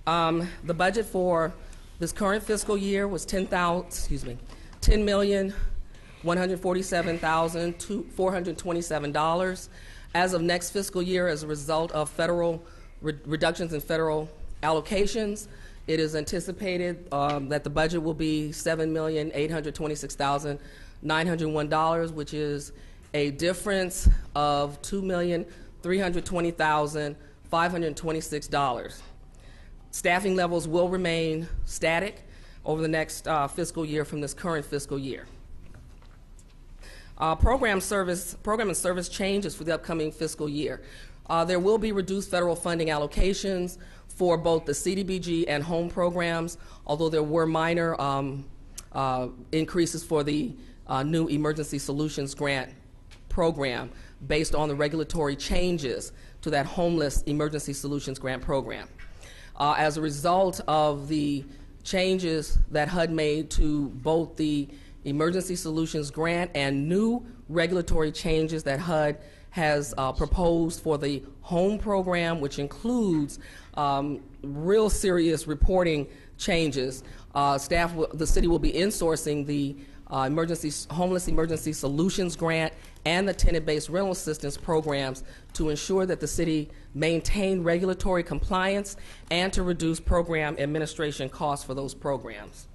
Councilman. The budget for this current fiscal year was $10,147,427. As of next fiscal year, as a result of federal reductions in federal allocations, it is anticipated that the budget will be $7,826,901, which is a difference of $2,320,526. Staffing levels will remain static over the next fiscal year from this current fiscal year. Program and service changes for the upcoming fiscal year. There will be reduced federal funding allocations for both the CDBG and HOME programs, although there were minor increases for the new Emergency Solutions Grant Program based on the regulatory changes to that Homeless Emergency Solutions Grant Program. As a result of the changes that HUD made to both the Emergency Solutions Grant and new regulatory changes that HUD has proposed for the HOME program, which includes real serious reporting changes. The city will be insourcing the Homeless Emergency Solutions Grant and the tenant-based rental assistance programs to ensure that the city maintain regulatory compliance and to reduce program administration costs for those programs.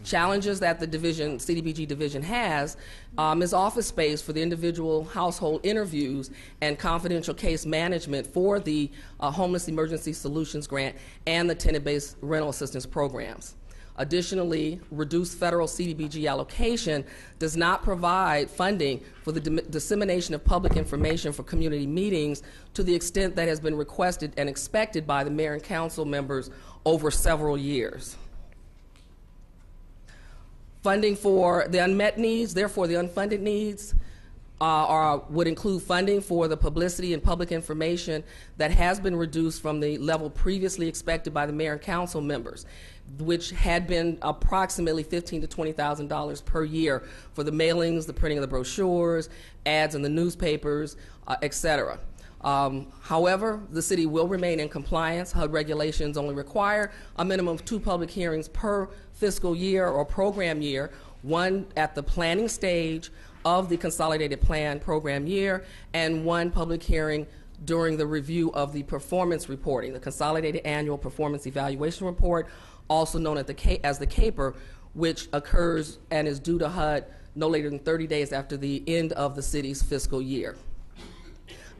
Challenges that the CDBG division has is office space for the individual household interviews and confidential case management for the Homeless Emergency Solutions Grant and the tenant-based rental assistance programs. Additionally, reduced federal CDBG allocation does not provide funding for the dissemination of public information for community meetings to the extent that has been requested and expected by the mayor and council members over several years. Funding for the unmet needs, therefore the unfunded needs, would include funding for the publicity and public information that has been reduced from the level previously expected by the mayor and council members, which had been approximately $15,000 to $20,000 per year for the mailings, the printing of the brochures, ads in the newspapers, etc. However, the city will remain in compliance. HUD regulations only require a minimum of 2 public hearings per fiscal year or program year, one at the planning stage of the consolidated plan program year, and 1 public hearing during the review of the performance reporting, the Consolidated Annual Performance Evaluation Report, also known as the CAPER, which occurs and is due to HUD no later than 30 days after the end of the city's fiscal year.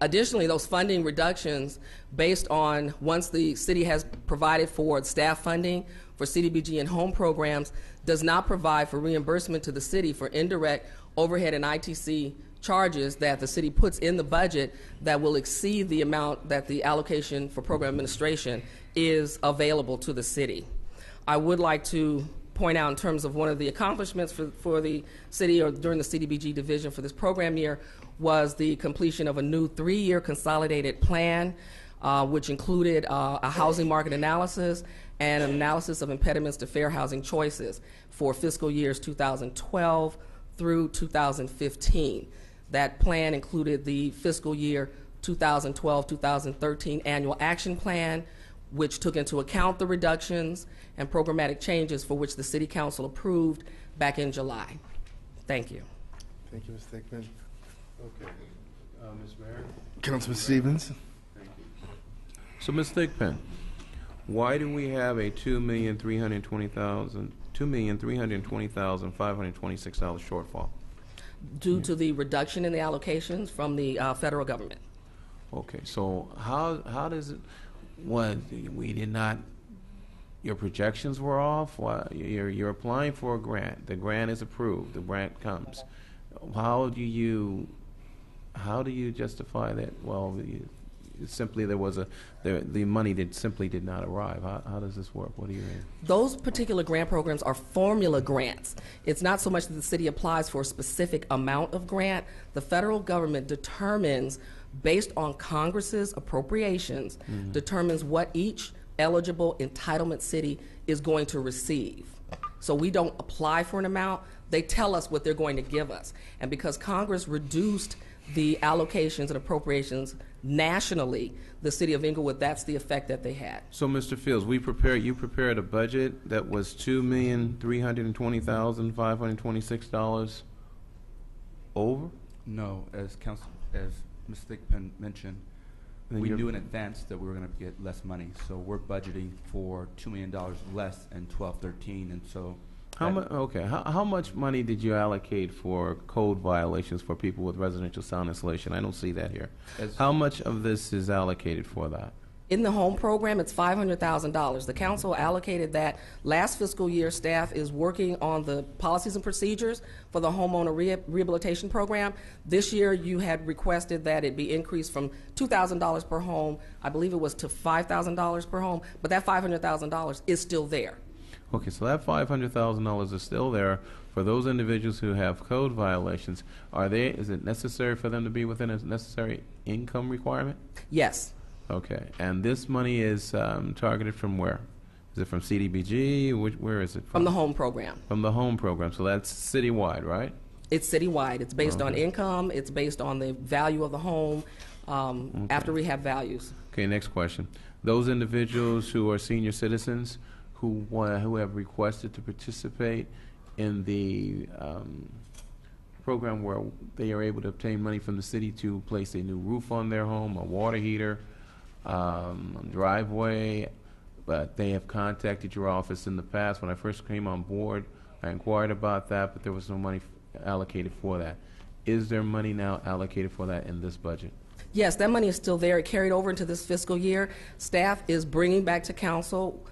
Additionally, those funding reductions based on once the city has provided for staff funding for CDBG and home programs does not provide for reimbursement to the city for indirect overhead and ITC charges that the city puts in the budget that will exceed the amount that the allocation for program administration is available to the city. I would like to point out in terms of one of the accomplishments for the city or during the CDBG division for this program year was the completion of a new 3-year consolidated plan, which included a housing market analysis and an analysis of impediments to fair housing choices for fiscal years 2012 through 2015. That plan included the fiscal year 2012-2013 annual action plan, which took into account the reductions and programmatic changes for which the City Council approved back in July. Thank you. Thank you, Ms. Thickman. Okay. Ms. Mayor? Councilman Stevens. Thank you. So, Ms. Thigpen, why do we have a $2,320,526 shortfall? Due to the reduction in the allocations from the federal government. Okay, so how does it, what, we did not, your projections were off? Why, you're applying for a grant. The grant is approved. The grant comes. How do you justify that? Well, simply there was the money simply did not arrive. How does this work? What do you mean? Those particular grant programs are formula grants. It's not so much that the city applies for a specific amount of grant. The federal government determines, based on Congress's appropriations, determines what each eligible entitlement city is going to receive. So we don't apply for an amount. They tell us what they're going to give us. And because Congress reduced the allocations and appropriations nationally, the city of Inglewood, that's the effect that they had. So, Mr. Fields, you prepared a budget that was $2,320,526 over? No, as Ms. Thigpen mentioned, we knew in advance that we were going to get less money, so we're budgeting for $2 million less in 12-13, and so. How much money did you allocate for code violations for people with residential sound insulation? I don't see that here. How much of this is allocated for that? In the home program, it's $500,000. The council allocated that. Last fiscal year, staff is working on the policies and procedures for the homeowner rehabilitation program. This year, you had requested that it be increased from $2,000 per home, I believe it was, to $5,000 per home, but that $500,000 is still there. Okay, so that $500,000 is still there for those individuals who have code violations. Is it necessary for them to be within a necessary income requirement? Yes. Okay, and this money is targeted from where? Is it from CDBG? Where is it from? From the home program. From the home program, so that's citywide, right? It's citywide. It's based on income. It's based on the value of the home after rehab values. Okay, next question. Those individuals who are senior citizens who have requested to participate in the program where they are able to obtain money from the city to place a new roof on their home, a water heater, driveway, but they have contacted your office in the past. When I first came on board, I inquired about that, but there was no money allocated for that. Is there money now allocated for that in this budget? Yes, that money is still there. It carried over into this fiscal year. Staff is bringing back to council.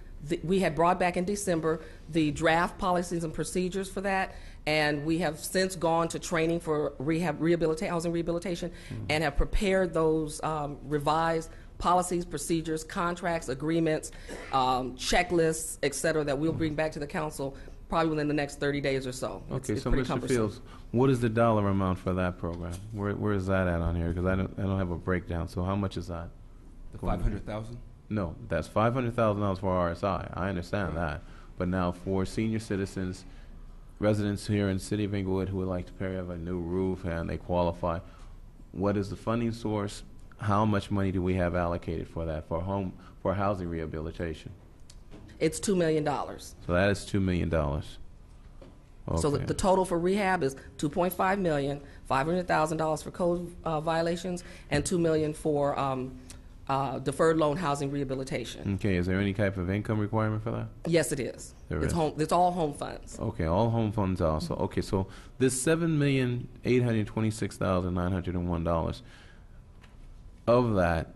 We had brought back in December the draft policies and procedures for that, and we have since gone to training for housing rehabilitation, and have prepared those revised policies, procedures, contracts, agreements, checklists, et cetera, that we'll bring back to the council probably within the next 30 days or so. Okay, it's so pretty Mr. cumbersome. Fields, what is the dollar amount for that program? Where is that at on here? Because I don't have a breakdown. So how much is that? The 500,000. No, that's $500,000 for RSI. I understand that, but now for senior citizens, residents here in the city of Inglewood who would like to have a new roof and they qualify, what is the funding source? How much money do we have allocated for that for housing rehabilitation? It's $2 million. So that is $2 million. Okay. So the total for rehab is $2.5 million, $500,000 for code violations, and $2 million for deferred loan housing rehabilitation. Okay, is there any type of income requirement for that? Yes, it is. It's all home funds. Okay, all home funds also. Okay, so this $7,826,901, of that,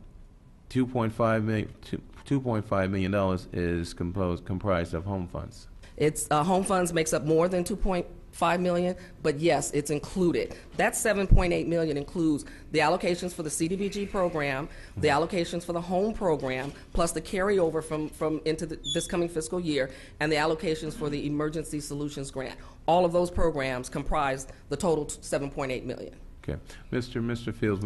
$2.5 million is comprised of home funds. It's home funds makes up more than $2.5 million, but yes, it's included. That $7.8 million includes the allocations for the CDBG program, the allocations for the home program, plus the carryover from into this coming fiscal year, and the allocations for the Emergency Solutions Grant. All of those programs comprise the total $7.8 million. Okay, Mr. Fields,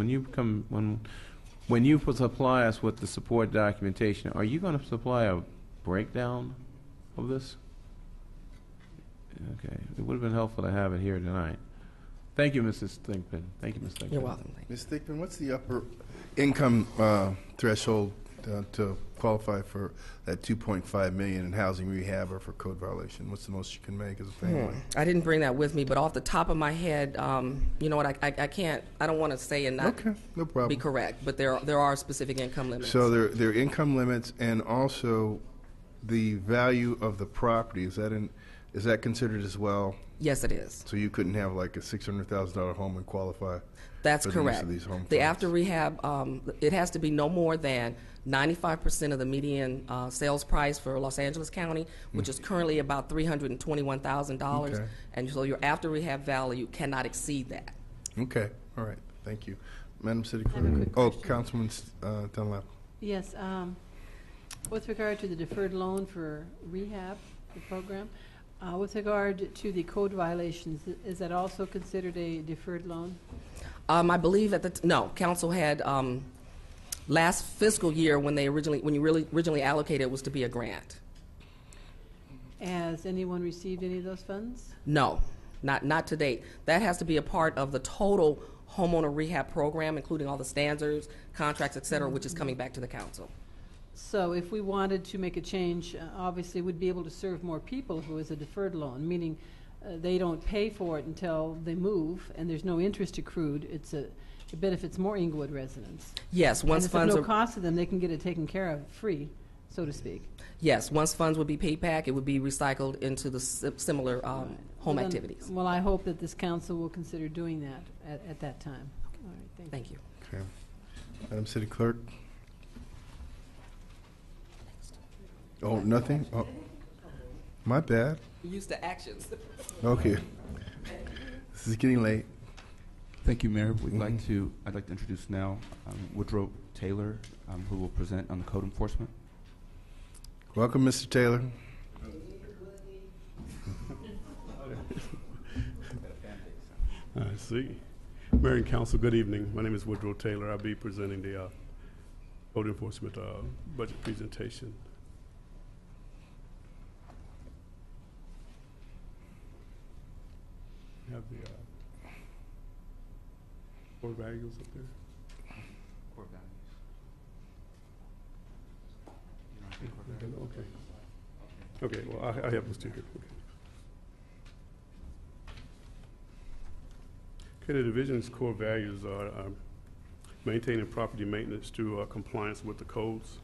when you supply us with the support documentation, are you going to supply a breakdown of this? Okay, it would have been helpful to have it here tonight. Thank you, Mrs. Thinkman. Thank you, Ms. Thinkman. You're welcome. Ms. Thinkman, what's the upper income threshold to qualify for that $2.5 million in housing rehab or for code violation? What's the most you can make as a family? I didn't bring that with me, but off the top of my head, you know what? I can't. I don't want to say and not no problem. be correct, but there are specific income limits. So there are income limits, and also the value of the property. Is that considered as well? Yes, it is. So you couldn't have like a $600,000 home and qualify. That's for correct. The use of these home the funds? after rehab, it has to be no more than 95% of the median sales price for Los Angeles County, which is currently about $321,000, Okay. and so your after rehab value cannot exceed that. Okay, all right, thank you. Madam City I have a Clerk. quick Oh, question. Councilman Dunlap. Yes, with regard to the deferred loan for rehab, the program, with regard to the code violations, is that also considered a deferred loan? I believe no, council had last fiscal year when you originally allocated it was to be a grant. Has anyone received any of those funds? No, not to date. That has to be a part of the total homeowner rehab program, including all the standards, contracts, et cetera, which is coming back to the council. So if we wanted to make a change, obviously we'd be able to serve more people who is a deferred loan, meaning they don't pay for it until they move, and there's no interest accrued. It benefits more Inglewood residents. Yes, once and funds if are no cost to them, they can get it taken care of free, so to speak. Yes, once funds would be paid back, it would be recycled into the similar home activities. Well, I hope that this council will consider doing that at that time. All right, Thank you. Okay. Madam City Clerk. Oh, nothing? Oh, my bad. Used to actions. Okay. This is getting late. Thank you, Mayor. I'd like to introduce now Woodrow Taylor, who will present on the code enforcement. Welcome, Mr. Taylor. I see. Mayor and Council, good evening. My name is Woodrow Taylor. I'll be presenting the code enforcement budget presentation. We have the core values up there. Core values. Okay. Okay, well, I have those two here. Okay, the division's core values are maintaining property maintenance through compliance with the codes,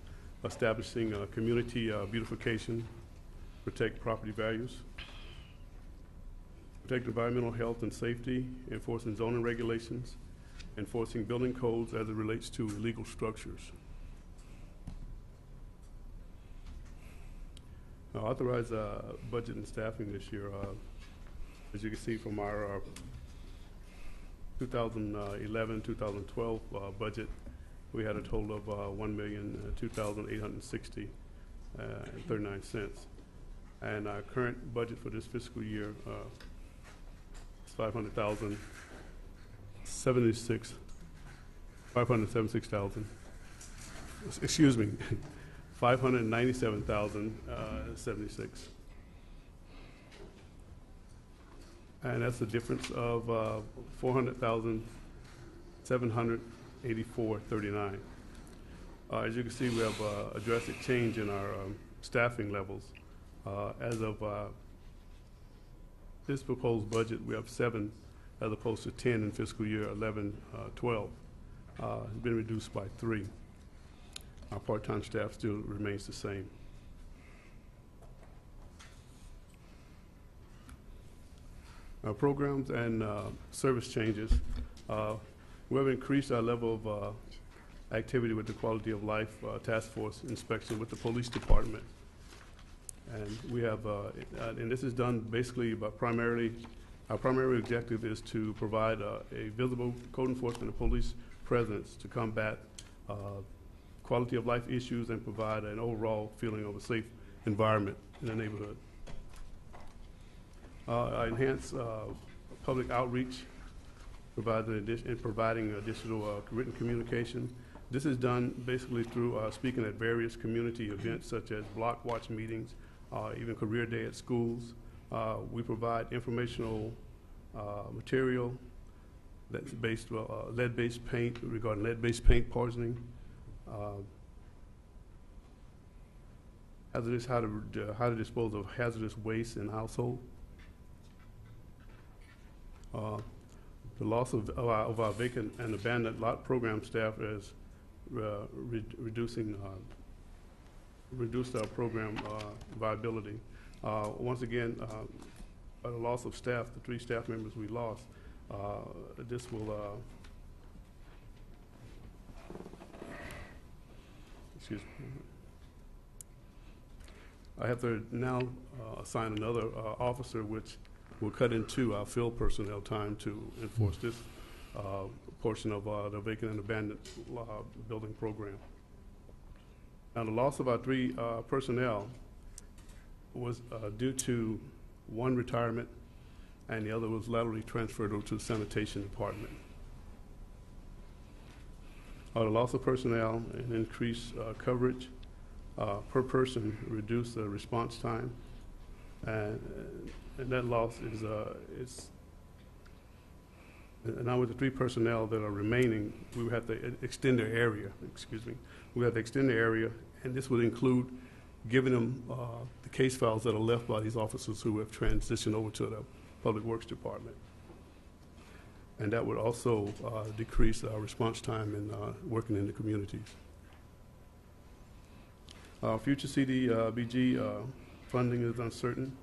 establishing community beautification, protect property values, protect environmental health and safety, enforcing zoning regulations, enforcing building codes as it relates to illegal structures. Authorize budget and staffing this year. As you can see from our 2011-2012 budget, we had a total of $1,002,860.39. And our current budget for this fiscal year is $576,000. Excuse me, 597,076. And that's a difference of 400,784.39. As you can see, we have a drastic change in our staffing levels. As of this proposed budget, we have 7 as opposed to 10 in fiscal year 11-12. It's been reduced by 3. Our part-time staff still remains the same. Our programs and service changes. We have increased our level of activity with the Quality of Life Task Force inspection with the police department. And we have, and this is done basically by our primary objective is to provide a visible code enforcement and police presence to combat quality of life issues and provide an overall feeling of a safe environment in the neighborhood. Enhance public outreach, providing additional written communication. This is done basically through speaking at various community events such as block watch meetings, even career day at schools. We provide informational material that's based lead-based paint, regarding lead-based paint poisoning, how to dispose of hazardous waste in household. The loss of our vacant and abandoned lot program staff is reduced our program viability. Once again, by the loss of staff, the 3 staff members we lost, this will excuse me. I have to now assign another officer, which will cut into our field personnel time to enforce this portion of the vacant and abandoned building program. Now, the loss of our 3 personnel was due to 1 retirement, and the other was laterally transferred over to the sanitation department. The loss of personnel and increased coverage per person reduced the response time, and that loss is now with the 3 personnel that are remaining, we would have to extend their area. Excuse me, we have to extend the area, and this would include giving them the case files that are left by these officers who have transitioned over to the Public Works Department. And that would also decrease our response time in working in the communities. Future CDBG funding is uncertain.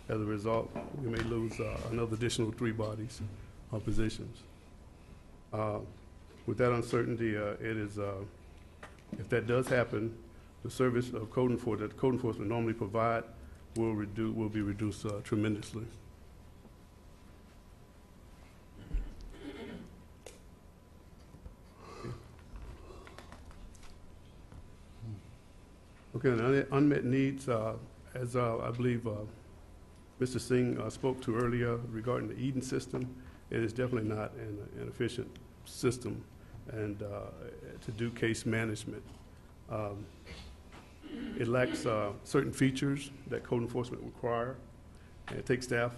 As a result, we may lose another additional 3 bodies or positions. With that uncertainty, if that does happen, the service of code enforcement that code enforcement normally provide will be reduced tremendously. Okay, and unmet needs, as I believe Mr. Singh spoke to earlier regarding the Eden system, it is definitely not an efficient system and to do case management. It lacks certain features that code enforcement require, and it takes staff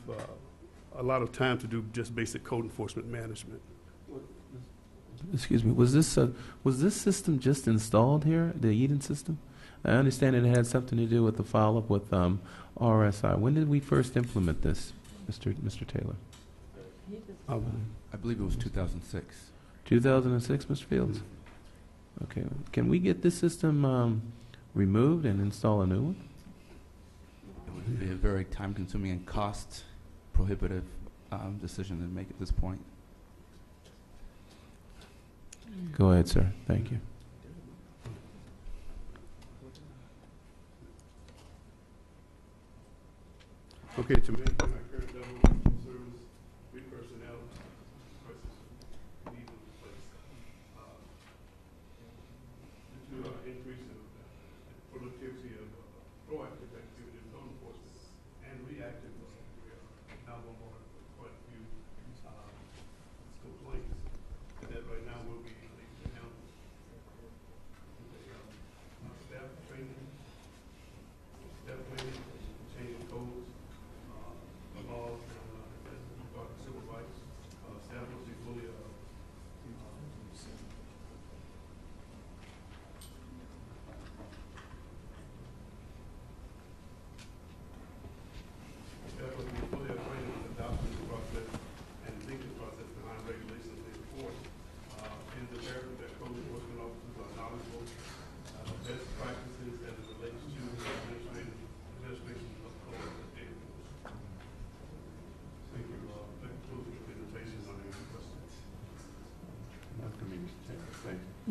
a lot of time to do just basic code enforcement management. Excuse me, was this system just installed here, the Eden system? I understand it had something to do with the follow-up with RSI. When did we first implement this, Mr. Taylor? I believe it was 2006. 2006, Mr. Fields? Okay. Can we get this system removed and install a new one? It would be a very time-consuming and cost-prohibitive decision to make at this point. Go ahead, sir. Thank you. Okay, to maintain our current level of service, with personnel, needs of the place. Due to increase in productivity of proactive activity of code enforcement,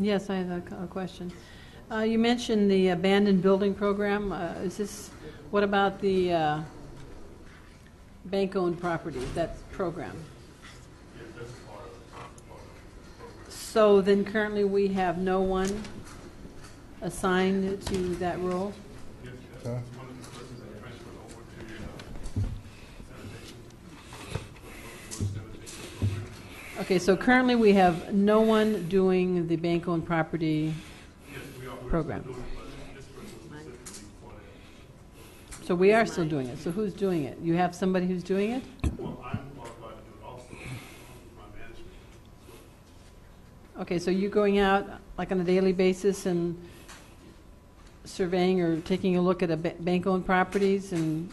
Yes, I have a question. You mentioned the abandoned building program. What about the bank-owned properties, that program? So then currently we have no one assigned to that role? Okay, so currently we have no one doing the bank-owned property program. So we are still doing it. So who's doing it? You have somebody who's doing it? Okay, so you're going out like on a daily basis and surveying or taking a look at bank-owned properties and.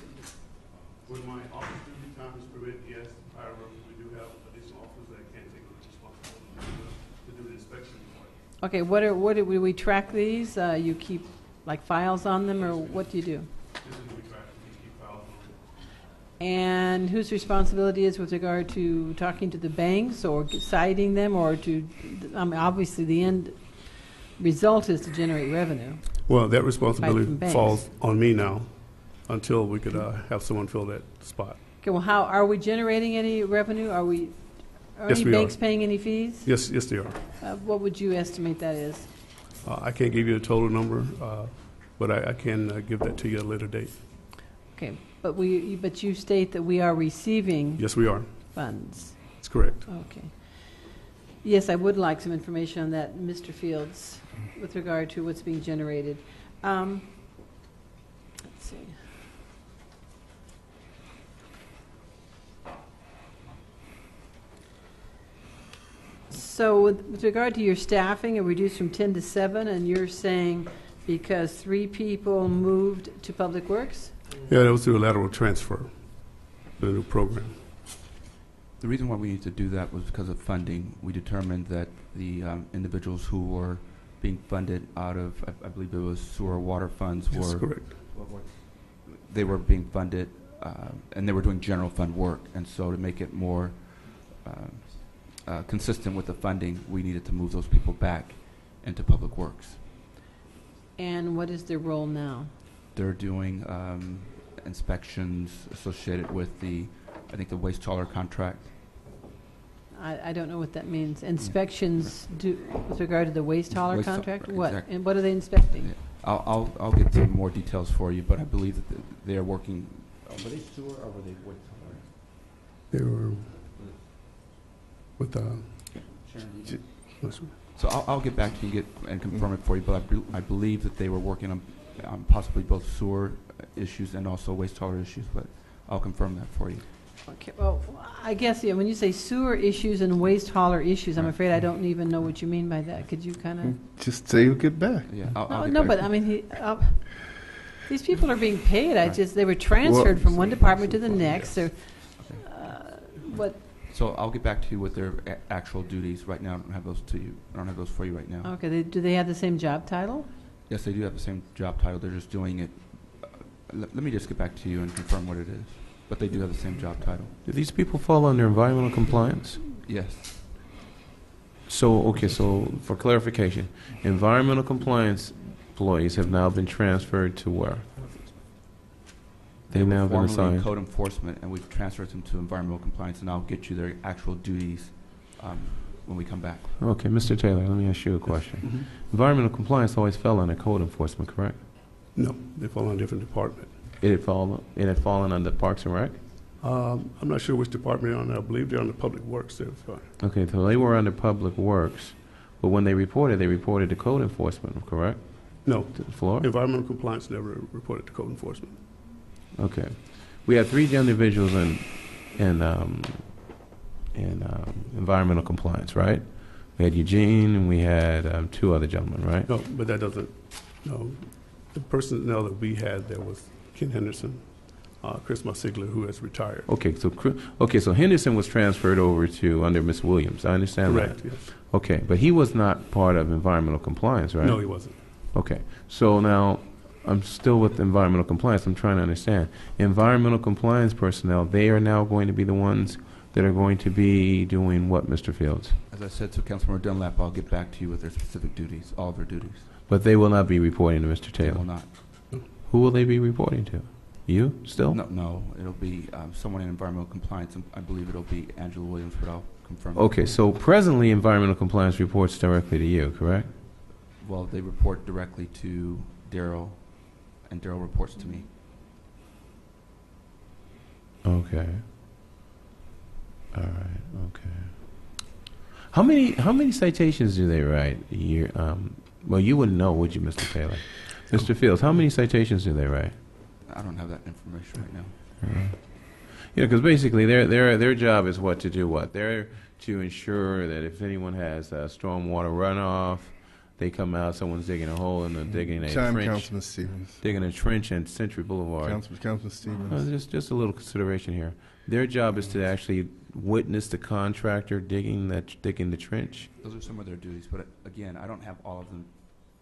With my office duty time is permitted, yes. However, we do have additional officers that can take responsibility to do the inspection. Okay, what do we track these? You keep like files on them, or what do you do? And whose responsibility is with regard to talking to the banks or citing them, or to, I mean, obviously the end result is to generate revenue. Well, that responsibility falls on me now until we could have someone fill that spot. Okay, well, how are we generating any revenue? Are Yes, any we banks are. paying any fees? Yes, they are. What would you estimate that is? I can't give you a total number, but I can give that to you at a later date. Okay, but you state that we are receiving. Yes, we are. Funds. That's correct. Okay. Yes, I would like some information on that, Mr. Fields, with regard to what's being generated. Let's see. So with regard to your staffing, it reduced from 10 to 7, and you're saying because 3 people moved to Public Works? Yeah, that was through a lateral transfer, the new program. The reason why we need to do that was because of funding. We determined that the individuals who were being funded out of, I believe it was sewer water funds, Yes, correct. They were being funded, and they were doing general fund work. And so to make it more consistent with the funding, we needed to move those people back into Public Works. And what is their role now? They're doing inspections associated with I think the waste hauler contract. I don't know what that means. Inspections with regard to the waste hauler contract? What? Exactly. And what are they inspecting? Yeah. I'll get some more details for you, but I believe that they are working. Were they sewer or were they waste hauler? They were with So I'll get back to you and confirm it for you, but I believe that they were working on possibly both sewer issues and also waste hauler issues, but I'll confirm that for you. Okay, well, I guess, yeah, when you say sewer issues and waste hauler issues, I'm afraid I don't even know what you mean by that. Could you kind of? Just say you'll get back. Yeah, No, but I mean, these people are being paid. They were transferred from one department to the next. Or, what? So I'll get back to you with their actual duties. Right now, I don't have those to you. I don't have those for you right now. Okay, do they have the same job title? Yes, they do have the same job title. They're just doing it. Let me just get back to you and confirm what it is. But they do have the same job title. Do these people fall under environmental compliance? Yes. So for clarification, environmental compliance employees have now been transferred to where? They've now been assigned. Code enforcement, and we've transferred them to environmental compliance, and I'll get you their actual duties when we come back. Okay, Mr. Taylor, let me ask you a question. Mm-hmm. Environmental compliance always fell under code enforcement, correct? No, they fall on a different department. It had fallen under Parks and Rec? I'm not sure which department they're on. I believe they're on the Public Works. Okay, so they were under Public Works, but when they reported to code enforcement, correct? No. To the floor? Environmental compliance never reported to code enforcement. Okay. We had 3 individuals in environmental compliance, right? We had Eugene and we had 2 other gentlemen, right? No, but that doesn't. No, the personnel that we had there was Ken Henderson, Chris Marsigler, who has retired. Okay, so Henderson was transferred over to under Ms. Williams. I understand Correct, that. yes. Okay, but he was not part of environmental compliance, right? No, he wasn't. Okay, so now I'm still with environmental compliance. I'm trying to understand. Environmental compliance personnel, they are now going to be the ones that are going to be doing what, Mr. Fields? As I said to Councilmember Dunlap, I'll get back to you with their specific duties, all of their duties. But they will not be reporting to Mr. Taylor? They will not. Who will they be reporting to? You, still? No, it'll be someone in environmental compliance, and I believe it'll be Angela Williams, but I'll confirm. Okay, so presently environmental compliance reports directly to you, correct? Well, they report directly to Daryl, and Daryl reports to me. Okay. All right, okay. How many citations do they write a year? Well, you wouldn't know, would you, Mr. Taylor? Mr. Fields, how many citations do they write? I don't have that information right now. Yeah, because basically their job is what to do what? They're to ensure that if anyone has stormwater runoff, they come out, someone's digging a hole and digging a trench. Councilman Stevens. Digging a trench in Century Boulevard. Councilman Stevens. Just a little consideration here. Their job is to actually witness the contractor digging the trench. Those are some of their duties, but again, I don't have all of them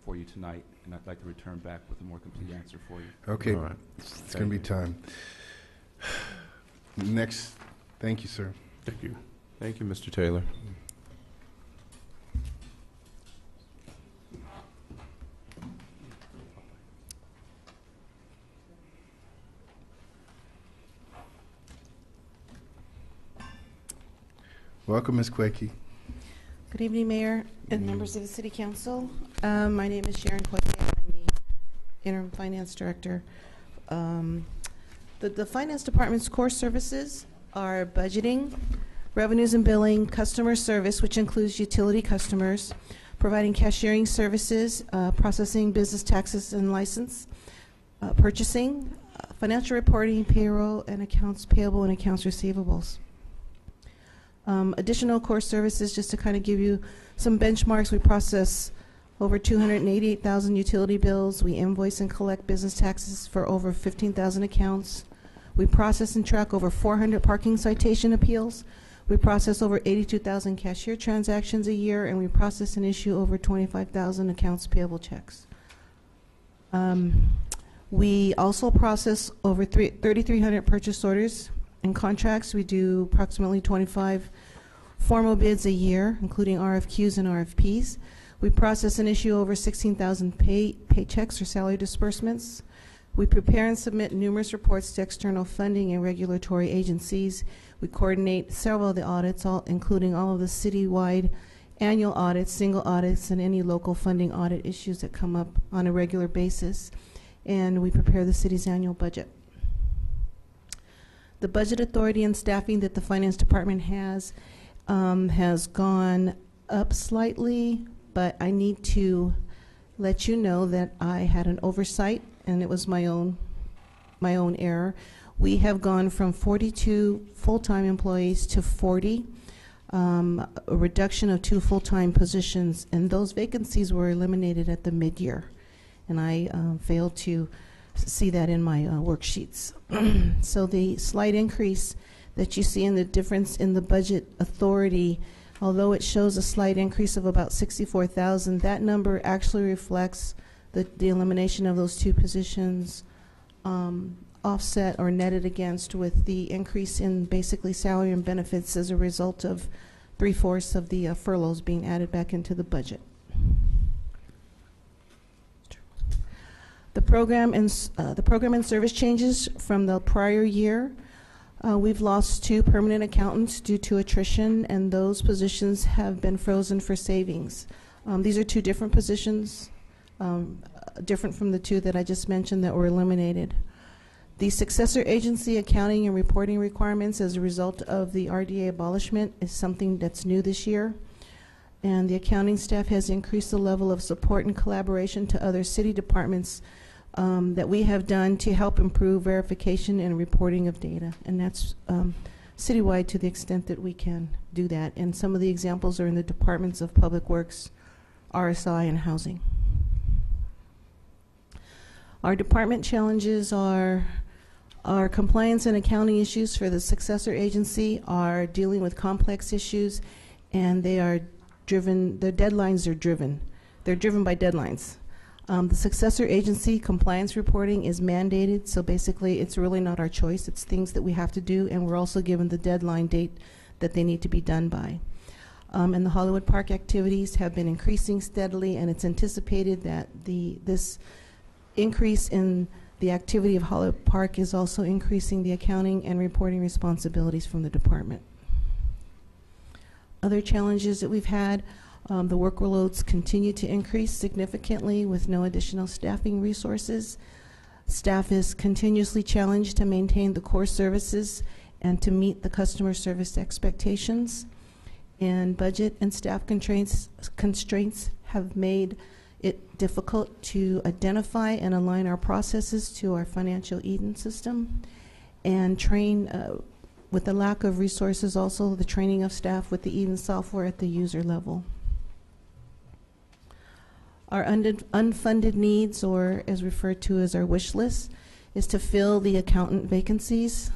for you tonight, and I'd like to return back with a more complete answer for you. Okay, All right. it's going to be time. Next, thank you, sir. Thank you. Thank you, Mr. Taylor. Welcome, Ms. Quakey. Good evening, Mayor and members of the City Council. My name is Sharon Quakey. I'm the Interim Finance Director. The Finance Department's core services are budgeting, revenues and billing, customer service, which includes utility customers, providing cashiering services, processing business taxes and license, purchasing, financial reporting, payroll, and accounts payable and accounts receivables. Additional core services, just to kind of give you some benchmarks, we process over 288,000 utility bills. We invoice and collect business taxes for over 15,000 accounts. We process and track over 400 parking citation appeals. We process over 82,000 cashier transactions a year, and we process and issue over 25,000 accounts payable checks. We also process over 3,300 purchase orders and contracts. We do approximately 25 formal bids a year, including RFQs and RFPs. We process and issue over 16,000 paychecks or salary disbursements. We prepare and submit numerous reports to external funding and regulatory agencies. We coordinate several of the audits, including all of the citywide annual audits, single audits, and any local funding audit issues that come up on a regular basis. And we prepare the city's annual budget. The budget authority and staffing that the Finance Department has gone up slightly, but I need to let you know that I had an oversight, and it was my own error. We have gone from 42 full-time employees to 40, a reduction of 2 full-time positions, and those vacancies were eliminated at the mid-year, and I failed to see that in my worksheets. So the slight increase that you see in the difference in the budget authority, although it shows a slight increase of about 64,000, that number actually reflects the elimination of those 2 positions, offset or netted against with the increase in basically salary and benefits as a result of 3/4 of the furloughs being added back into the budget. The program and service changes from the prior year. We've lost 2 permanent accountants due to attrition, and those positions have been frozen for savings. These are 2 different positions, different from the 2 that I just mentioned that were eliminated. The successor agency accounting and reporting requirements as a result of the RDA abolishment is something that's new this year. And the accounting staff has increased the level of support and collaboration to other city departments that we have done to help improve verification and reporting of data. And that's citywide to the extent that we can do that. And some of the examples are in the departments of Public Works, RSI, and Housing. Our department challenges are our compliance and accounting issues for the successor agency are dealing with complex issues, and they are driven, their deadlines are driven. They're driven by deadlines. The successor agency compliance reporting is mandated, so basically it's really not our choice. It's things that we have to do, and we're also given the deadline date that they need to be done by. And the Hollywood Park activities have been increasing steadily, and it's anticipated that this increase in the activity of Hollywood Park is also increasing the accounting and reporting responsibilities from the department. Other challenges that we've had, the workloads continue to increase significantly with no additional staffing resources. Staff is continuously challenged to maintain the core services and to meet the customer service expectations. And budget and staff constraints have made it difficult to identify and align our processes to our financial Eden system, and train with the lack of resources, also the training of staff with the Eden software at the user level. Our unfunded needs, or as referred to as our wish list, is to fill the accountant vacancies.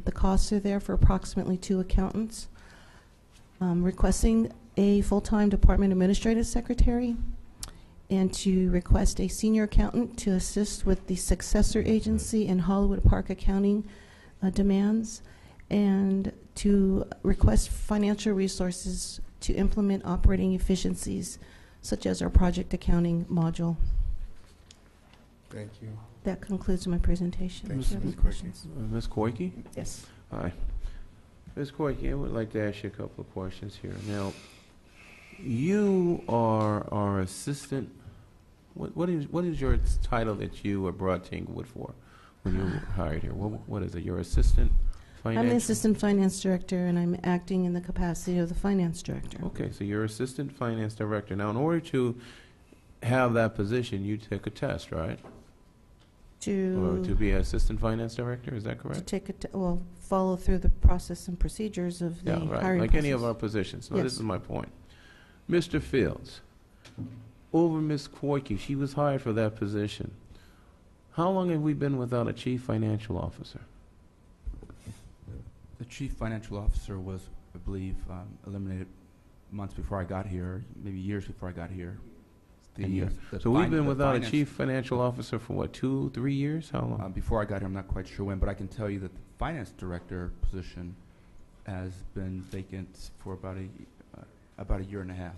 The costs are there for approximately 2 accountants. Requesting a full-time department administrative secretary, and to request a senior accountant to assist with the successor agency and Hollywood Park accounting demands, and to request financial resources to implement operating efficiencies, such as our project accounting module. Thank you. That concludes my presentation. Thank If you have any questions. Ms. Koike? Yes. Hi. Ms. Koike, I would like to ask you a couple of questions here. Now, you are our assistant. What is your title that you were brought to Inglewood for when you were hired here? What is it? Your assistant finance? I'm the assistant finance director, and I'm acting in the capacity of the finance director. Okay, so you're assistant finance director. Now, in order to have that position, you take a test, right? To be assistant finance director, is that correct? To take follow through the process and procedures of the hiring process. Like any of our positions. So yes. This is my point. Mr. Fields, over Ms. Koike, she was hired for that position. How long have we been without a chief financial officer? The chief financial officer was, I believe, eliminated months before I got here, maybe years before I got here. So we've been without a chief financial officer for what, 2, 3 years? How long? Before I got here, I'm not quite sure when, but I can tell you that the finance director position has been vacant for about a year and a half.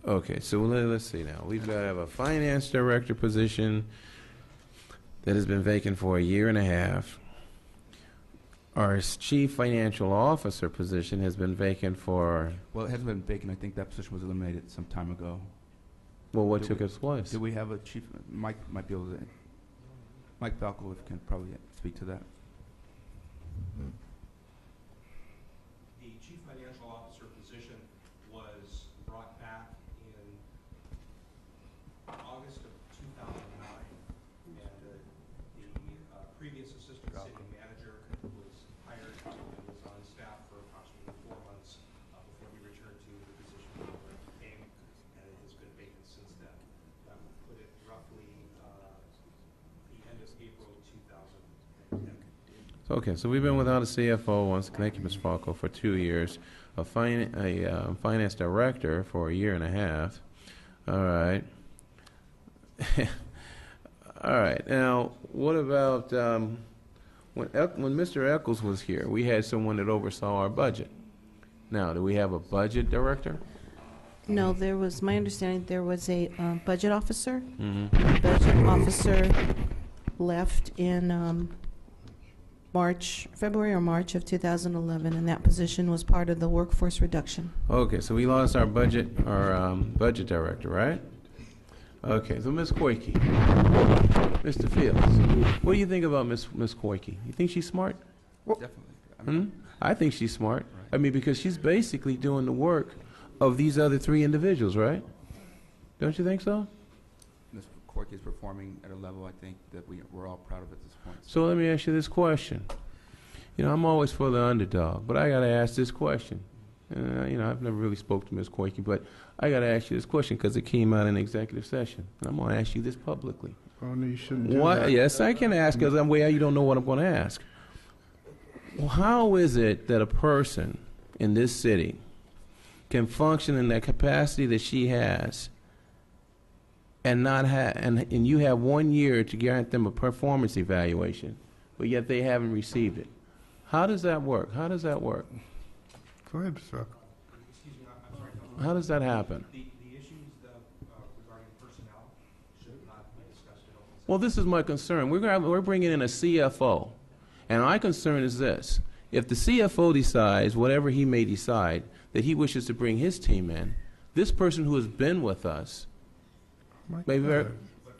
Okay, so let's see now. We've got to have a finance director position that has been vacant for a year and a half. Our chief financial officer position has been vacant for... Well, it hasn't been vacant. I think that position was eliminated some time ago. Well, what took its place? Did we have a chief? Mike might be able to. Mike Falco can probably speak to that. The chief financial officer position was brought back in August of 2009, and the previous assistant city manager was hired and was on staff for approximately 4 months before he returned to the position where he came, and it has been vacant since then. That would put it roughly the end of April 2010. Okay, so we've been without a CFO once. Thank you, Ms. Falco, for 2 years. A finance director for a year and a half. All right. All right. Now, what about when Mr. Eccles was here? We had someone that oversaw our budget. Now, do we have a budget director? No, there was, my understanding, there was a budget officer. Mm-hmm. The budget officer left in February or March of 2011, and that position was part of the workforce reduction. Okay, so we lost our budget director, right? Okay, so Ms. Koike, Mr. Fields, what do you think about Ms. Koike? You think she's smart? Definitely. I think she's smart. Right. I mean, because she's basically doing the work of these other 3 individuals, right? Don't you think so? Ms. Koike is performing at a level, I think, that we're all proud of at this point. So let me ask you this question. You know, I'm always for the underdog, but I got to ask this question. You know, I've never really spoke to Ms. Koike, but I got to ask you this question because it came out in executive session. And I'm going to ask you this publicly. Oh, no, you shouldn't do that. Yes, I can ask because you don't know what I'm going to ask. Well, how is it that a person in this city can function in that capacity that she has and not have, and you have 1 year to grant them a performance evaluation, but yet they haven't received it? How does that work? How does that work? Go ahead, Mr. Rocco. Excuse me, I'm sorry, Councilman. How does that happen? The issues regarding personnel should not be discussed at all. Well, this is my concern. We're bringing in a CFO, and my concern is this. If the CFO decides, whatever he may decide, that he wishes to bring his team in, this person who has been with us may very... But,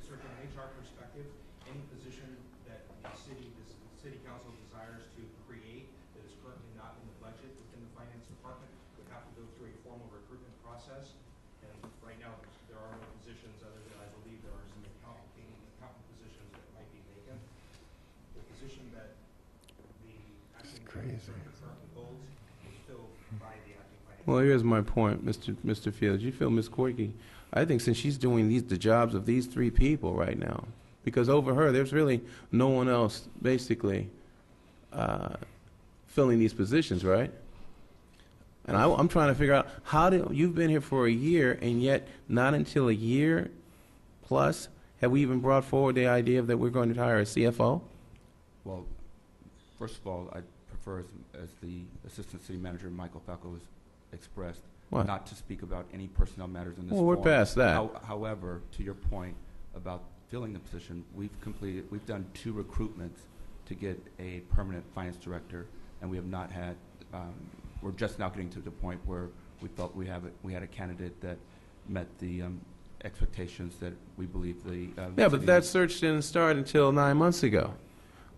sir, from an HR perspective, any position that the city council desires to create that is currently not in the budget within the finance department would have to go through a formal recruitment process. And right now, there are no positions other than I believe there are some accountant positions that might be vacant. The position that the acting manager currently holds is filled by the acting finance. Well, here's my point, Mr. Fields. You feel Ms. Corky? I think since she's doing the jobs of these three people right now, because over her, there's really no one else basically filling these positions, right? And I'm trying to figure out you've been here for a year, and yet not until a year plus have we even brought forward the idea that we're going to hire a CFO? Well, first of all, I'd prefer, as the Assistant City Manager, Michael Falco, has expressed, What? not to speak about any personnel matters in this Well, we're forum. past that. However, to your point about filling the position, we've done 2 recruitments to get a permanent finance director, and we have not had, we're just now getting to the point where we felt we had a candidate that met the expectations that we believe the Yeah, but that search didn't start until 9 months ago.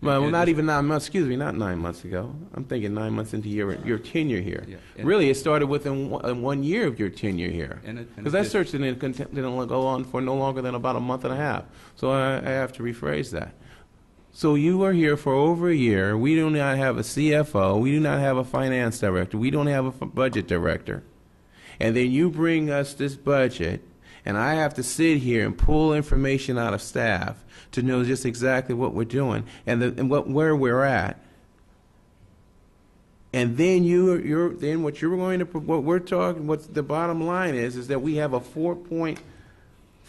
Well, not even 9 months. Excuse me, not 9 months ago. I'm thinking 9 months into your tenure here. Yeah, Really, it started within 1 year of your tenure here. Because that search didn't go on for no longer than about a month and a half. So I have to rephrase that. So you were here for over a year. We do not have a CFO. We do not have a finance director. We don't have a budget director. And then you bring us this budget, and I have to sit here and pull information out of staff to know just exactly what we're doing and where we're at. And then what we're talking, what the bottom line is that we have a 4.2,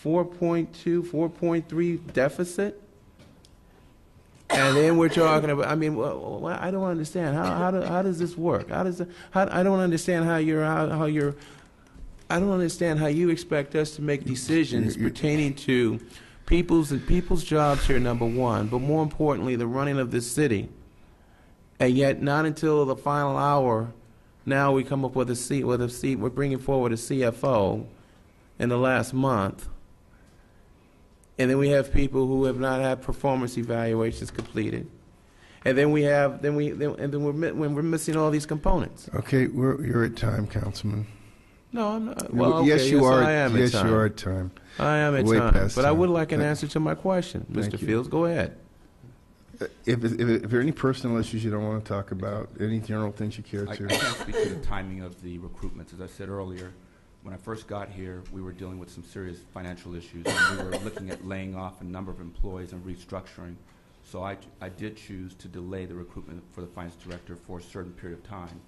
4.3 deficit. And then we're talking about. I mean, well, I don't understand how does this work? I don't understand how I don't understand how you expect us to make decisions pertaining to people's jobs here, number one, but more importantly, the running of this city. And yet, not until the final hour, now we come up with a seat. We're bringing forward a CFO in the last month, and then we have people who have not had performance evaluations completed, and then we're missing all these components. Okay, you're at time, Councilman. No, I'm not. Well, okay, yes, you are. I am yes, at time. you are at time. I am at Way time. past But time. I would like an answer to my question, Thank Mr. you. Fields. Go ahead. If there are any personal issues you don't want to talk about, any general things you care I to. can't speak to the timing of the recruitments. As I said earlier, when I first got here, we were dealing with some serious financial issues, and we were looking at laying off a number of employees and restructuring. So I did choose to delay the recruitment for the finance director for a certain period of time.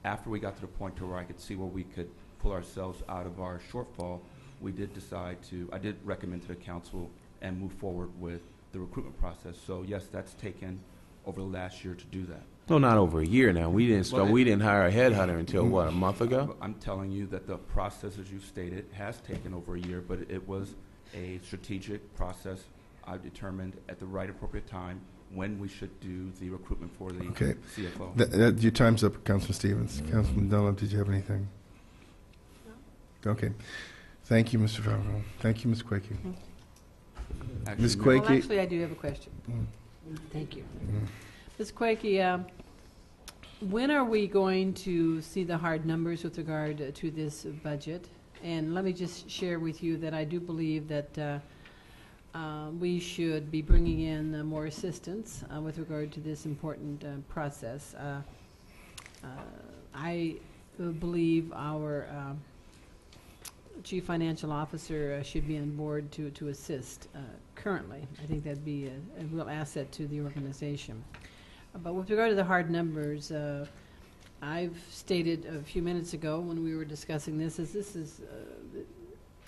After we got to the point to where I could see where we could pull ourselves out of our shortfall, we did decide I did recommend to the council and move forward with the recruitment process. So yes, that's taken over the last year to do that. No, not over a year now. We didn't start. We didn't hire a headhunter until what, a month ago? I'm telling you that the process, as you stated, has taken over a year, but it was a strategic process. I determined at the right appropriate time when we should do the recruitment for the CFO. Your time's up, Councilman Stevens. Councilman Dunlop, did you have anything? No. Okay. Thank you, Mr. Falco. Thank you, Ms. Quakey. Ms. Quakey. Well, actually, I do have a question. Thank you. Ms. Quakey, when are we going to see the hard numbers with regard to this budget? And let me just share with you that I do believe that we should be bringing in more assistance with regard to this important process. I believe our Chief Financial Officer should be on board to assist currently. I think that'd be a real asset to the organization. But with regard to the hard numbers, I've stated a few minutes ago when we were discussing this is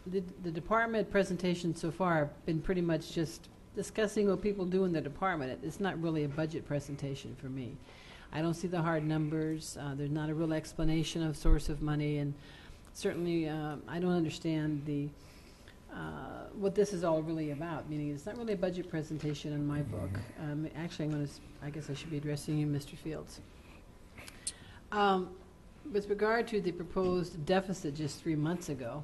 the department presentation so far have been pretty much just discussing what people do in the department. It's not really a budget presentation for me. I don't see the hard numbers. There's not a real explanation of source of money, and certainly I don't understand what this is all really about, meaning it's not really a budget presentation in my book. Actually, I guess I should be addressing you, Mr. Fields. With regard to the proposed deficit just 3 months ago,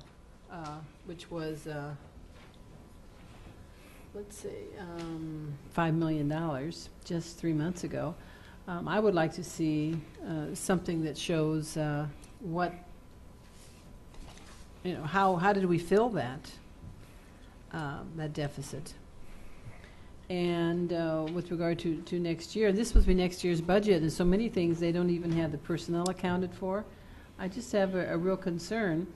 which was, let's see, $5 million just 3 months ago, I would like to see something that shows what, how did we fill that deficit? And with regard to next year, this was next year's budget, and so many things they don't even have the personnel accounted for. I just have a real concern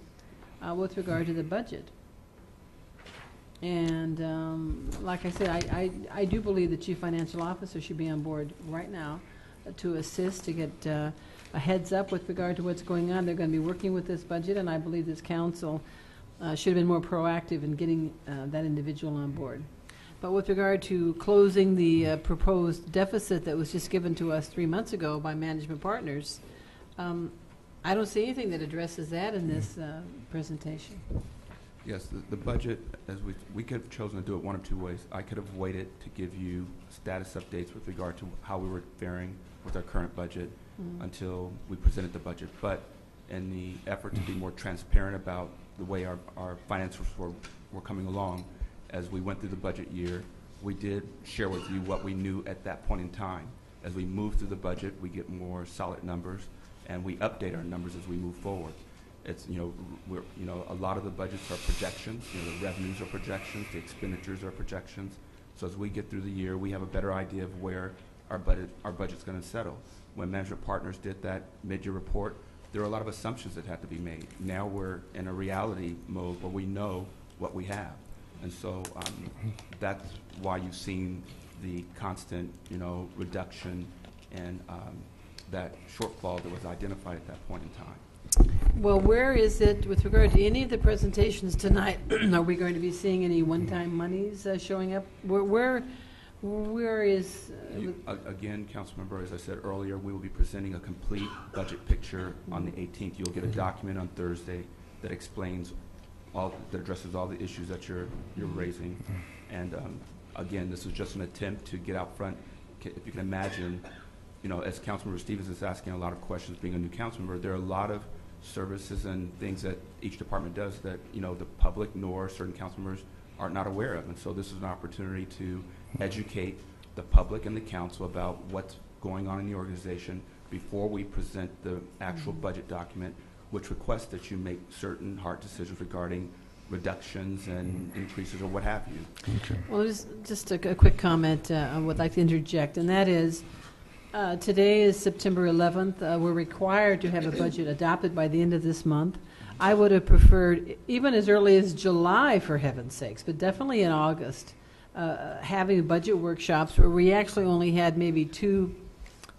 with regard to the budget. And like I said, I do believe the Chief Financial Officer should be on board right now to assist, to get a heads up with regard to what's going on. They're going to be working with this budget, and I believe this council should have been more proactive in getting that individual on board. But with regard to closing the proposed deficit that was just given to us 3 months ago by management partners, I don't see anything that addresses that in this presentation. Yes, the budget, as we could have chosen to do it one of two ways. I could have waited to give you status updates with regard to how we were faring with our current budget until we presented the budget. But in the effort to be more transparent about the way our finances were coming along, as we went through the budget year, we did share with you what we knew at that point in time. As we move through the budget, we get more solid numbers, and we update our numbers as we move forward. It's, a lot of the budgets are projections. The revenues are projections, the expenditures are projections. So as we get through the year, we have a better idea of where our budget's going to settle. When management partners did that mid-year report, there were a lot of assumptions that had to be made. Now we're in a reality mode where we know what we have. And so that's why you've seen the constant, reduction and that shortfall that was identified at that point in time. Well, where is it with regard to any of the presentations tonight? Are we going to be seeing any one-time monies showing up? Where is? Again, Councilmember, as I said earlier, we will be presenting a complete budget picture on the 18th. You'll get a document on Thursday that explains that addresses all the issues that you're raising. And again, this is just an attempt to get out front. If you can imagine, as Councilmember Stevens is asking a lot of questions, being a new council member, there are a lot of services and things that each department does that the public nor certain council members are not aware of. And so this is an opportunity to educate the public and the council about what's going on in the organization before we present the actual budget document, which requests that you make certain hard decisions regarding reductions and increases or what have you. Okay. Well, just a quick comment I would like to interject, and that is today is September 11th. We're required to have a budget adopted by the end of this month. I would have preferred even as early as July, for heaven's sakes, but definitely in August, having budget workshops where we actually only had maybe 2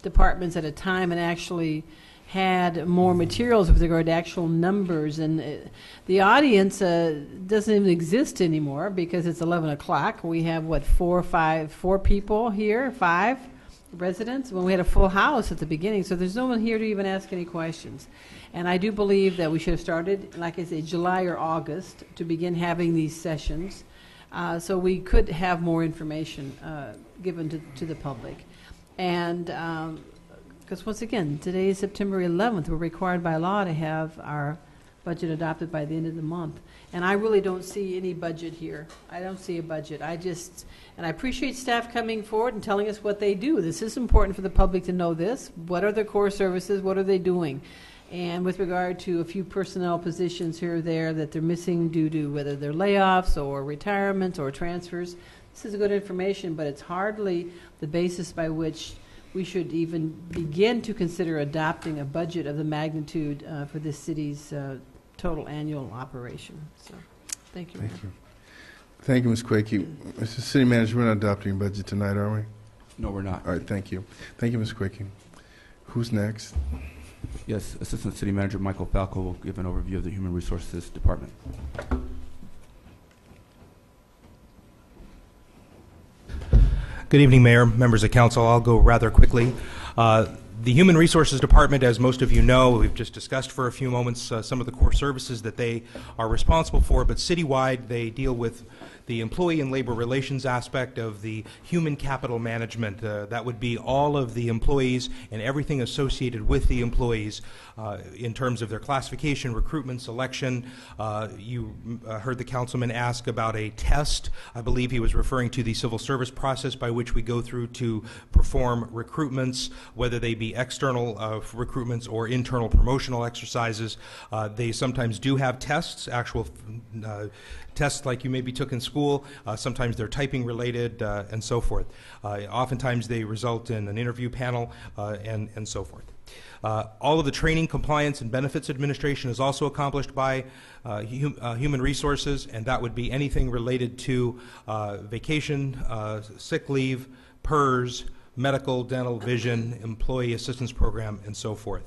departments at a time and actually had more materials with regard to actual numbers. And the audience doesn't even exist anymore because it's 11 o'clock. We have, 4 people here, 5 residents, when we had a full house at the beginning. So there's no one here to even ask any questions. And I do believe that we should have started, like I say, July or August to begin having these sessions so we could have more information given to the public. And because once again, today is September 11th. We're required by law to have our budget adopted by the end of the month. And I really don't see any budget here. I don't see a budget. And I appreciate staff coming forward and telling us what they do. This is important for the public to know this. What are their core services? What are they doing? And with regard to a few personnel positions here or there that they're missing due to whether they're layoffs or retirements or transfers, this is good information, but it's hardly the basis by which we should even begin to consider adopting a budget of the magnitude for this city's total annual operation. So, thank you. Thank you. Thank you, Ms. Quakey. Mr. City Manager, we're not adopting a budget tonight, are we? No, we're not. All right, thank you. Thank you, Ms. Quakey. Who's next? Yes, Assistant City Manager Michael Falco will give an overview of the Human Resources Department. Good evening, Mayor, members of council. I'll go rather quickly. The Human Resources Department, as most of you know, we've just discussed for a few moments some of the core services that they are responsible for, but citywide they deal with the employee and labor relations aspect of the human capital management. That would be all of the employees and everything associated with the employees in terms of their classification, recruitment, selection. You heard the councilman ask about a test. I believe he was referring to the civil service process by which we go through to perform recruitments, whether they be external recruitments or internal promotional exercises. They sometimes do have tests, actual tests like you maybe took in school. Sometimes they're typing related and so forth. Oftentimes they result in an interview panel and so forth. All of the training, compliance, and benefits administration is also accomplished by Human Resources, and that would be anything related to vacation, sick leave, PERS, medical, dental, vision, employee assistance program, and so forth.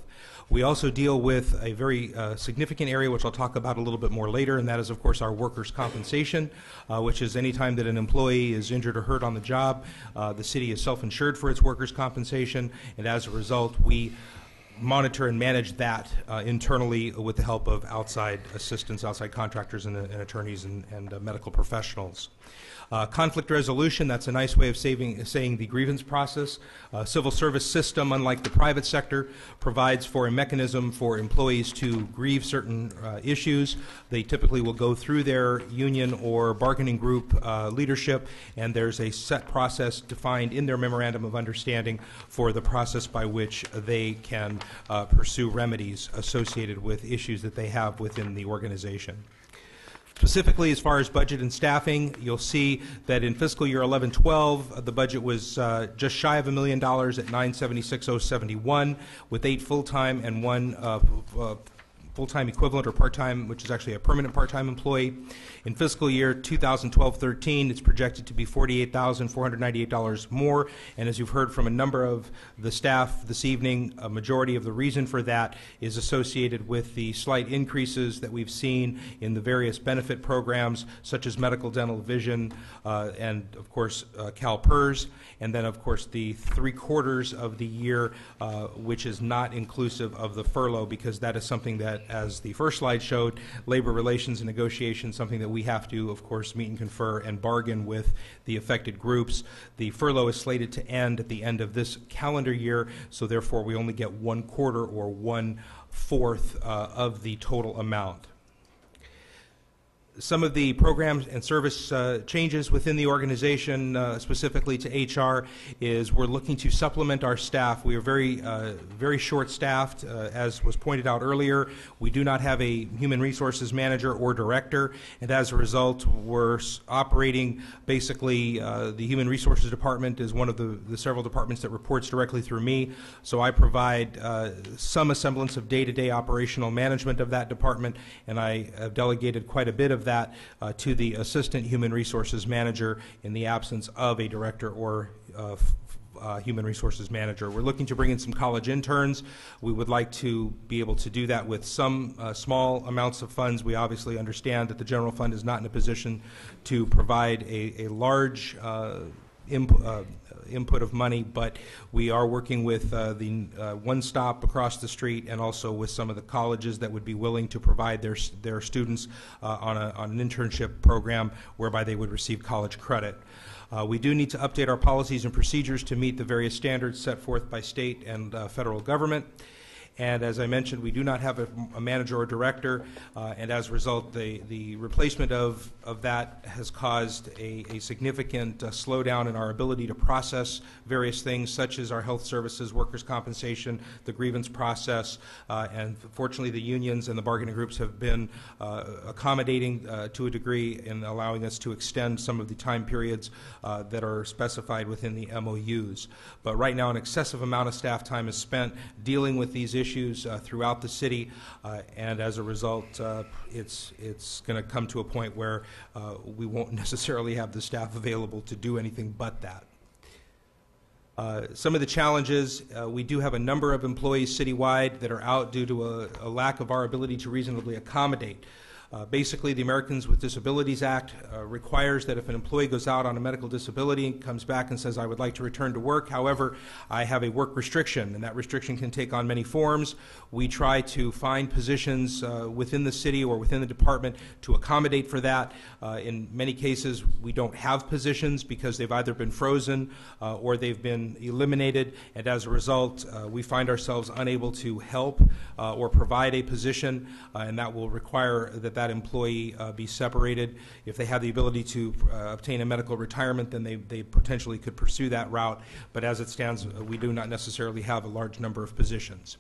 We also deal with a very significant area, which I'll talk about a little bit more later, and that is, of course, our workers' compensation, which is any time that an employee is injured or hurt on the job, the city is self-insured for its workers' compensation, and as a result, we monitor and manage that internally with the help of outside assistants, outside contractors, and attorneys and medical professionals. Conflict resolution, that's a nice way of saying the grievance process. Civil service system, unlike the private sector, provides for a mechanism for employees to grieve certain issues. They typically will go through their union or bargaining group leadership, and there's a set process defined in their memorandum of understanding for the process by which they can pursue remedies associated with issues that they have within the organization. Specifically, as far as budget and staffing, you'll see that in fiscal year 11-12, the budget was just shy of $1 million at $976,071, with 8 full-time and 1 full-time equivalent or part-time, which is actually a permanent part-time employee. In fiscal year 2012-13, it's projected to be $48,498 more, and as you've heard from a number of the staff this evening, a majority of the reason for that is associated with the slight increases that we've seen in the various benefit programs, such as medical, dental, vision, and of course CalPERS, and then of course the 3/4 of the year, which is not inclusive of the furlough, because that is something that, as the first slide showed, labor relations and negotiations, something that we have to, of course, meet and confer and bargain with the affected groups. The furlough is slated to end at the end of this calendar year, so therefore we only get 1/4 or 1/4 of the total amount. Some of the programs and service changes within the organization, specifically to HR, is we're looking to supplement our staff. We are very short-staffed, as was pointed out earlier. We do not have a human resources manager or director, and as a result, we're operating basically the human resources department is one of the several departments that reports directly through me. So I provide some semblance of day-to-day operational management of that department, and I have delegated quite a bit of that to the assistant human resources manager in the absence of a director or human resources manager. We're looking to bring in some college interns. We would like to be able to do that with some small amounts of funds. We obviously understand that the general fund is not in a position to provide a large input of money, but we are working with the One Stop across the street, and also with some of the colleges that would be willing to provide their students on an internship program whereby they would receive college credit. We do need to update our policies and procedures to meet the various standards set forth by state and federal government. And as I mentioned, we do not have a manager or director, and as a result, the replacement of that has caused a significant slowdown in our ability to process various things, such as our health services, workers' compensation, the grievance process, and fortunately the unions and the bargaining groups have been accommodating to a degree in allowing us to extend some of the time periods that are specified within the MOUs. But right now, an excessive amount of staff time is spent dealing with these issues throughout the city, and as a result, it's going to come to a point where we won't necessarily have the staff available to do anything but that. Some of the challenges, we do have a number of employees citywide that are out due to a lack of our ability to reasonably accommodate. Basically, the Americans with Disabilities Act requires that if an employee goes out on a medical disability and comes back and says, I would like to return to work, however, I have a work restriction, and that restriction can take on many forms. We try to find positions within the city or within the department to accommodate for that. In many cases, we don't have positions because they've either been frozen or they've been eliminated, and as a result, we find ourselves unable to help or provide a position, and that will require that employee be separated. If they have the ability to obtain a medical retirement, then they potentially could pursue that route, but as it stands, we do not necessarily have a large number of positions.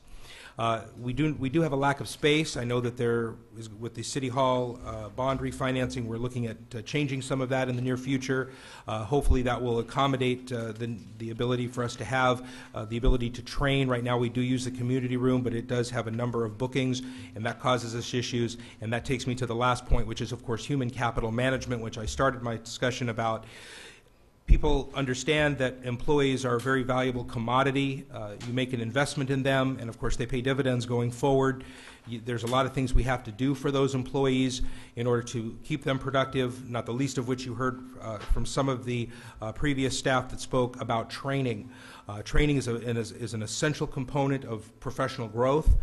We do have a lack of space. I know that there is, with the City Hall bond refinancing, we're looking at changing some of that in the near future. Hopefully that will accommodate the ability for us to have the ability to train. Right now we do use the community room, but it does have a number of bookings, and that causes us issues. And that takes me to the last point, which is, of course, human capital management, which I started my discussion about. People understand that employees are a very valuable commodity. You make an investment in them, and of course they pay dividends going forward. There's a lot of things we have to do for those employees in order to keep them productive, not the least of which you heard from some of the previous staff that spoke about training. Training is an essential component of professional growth,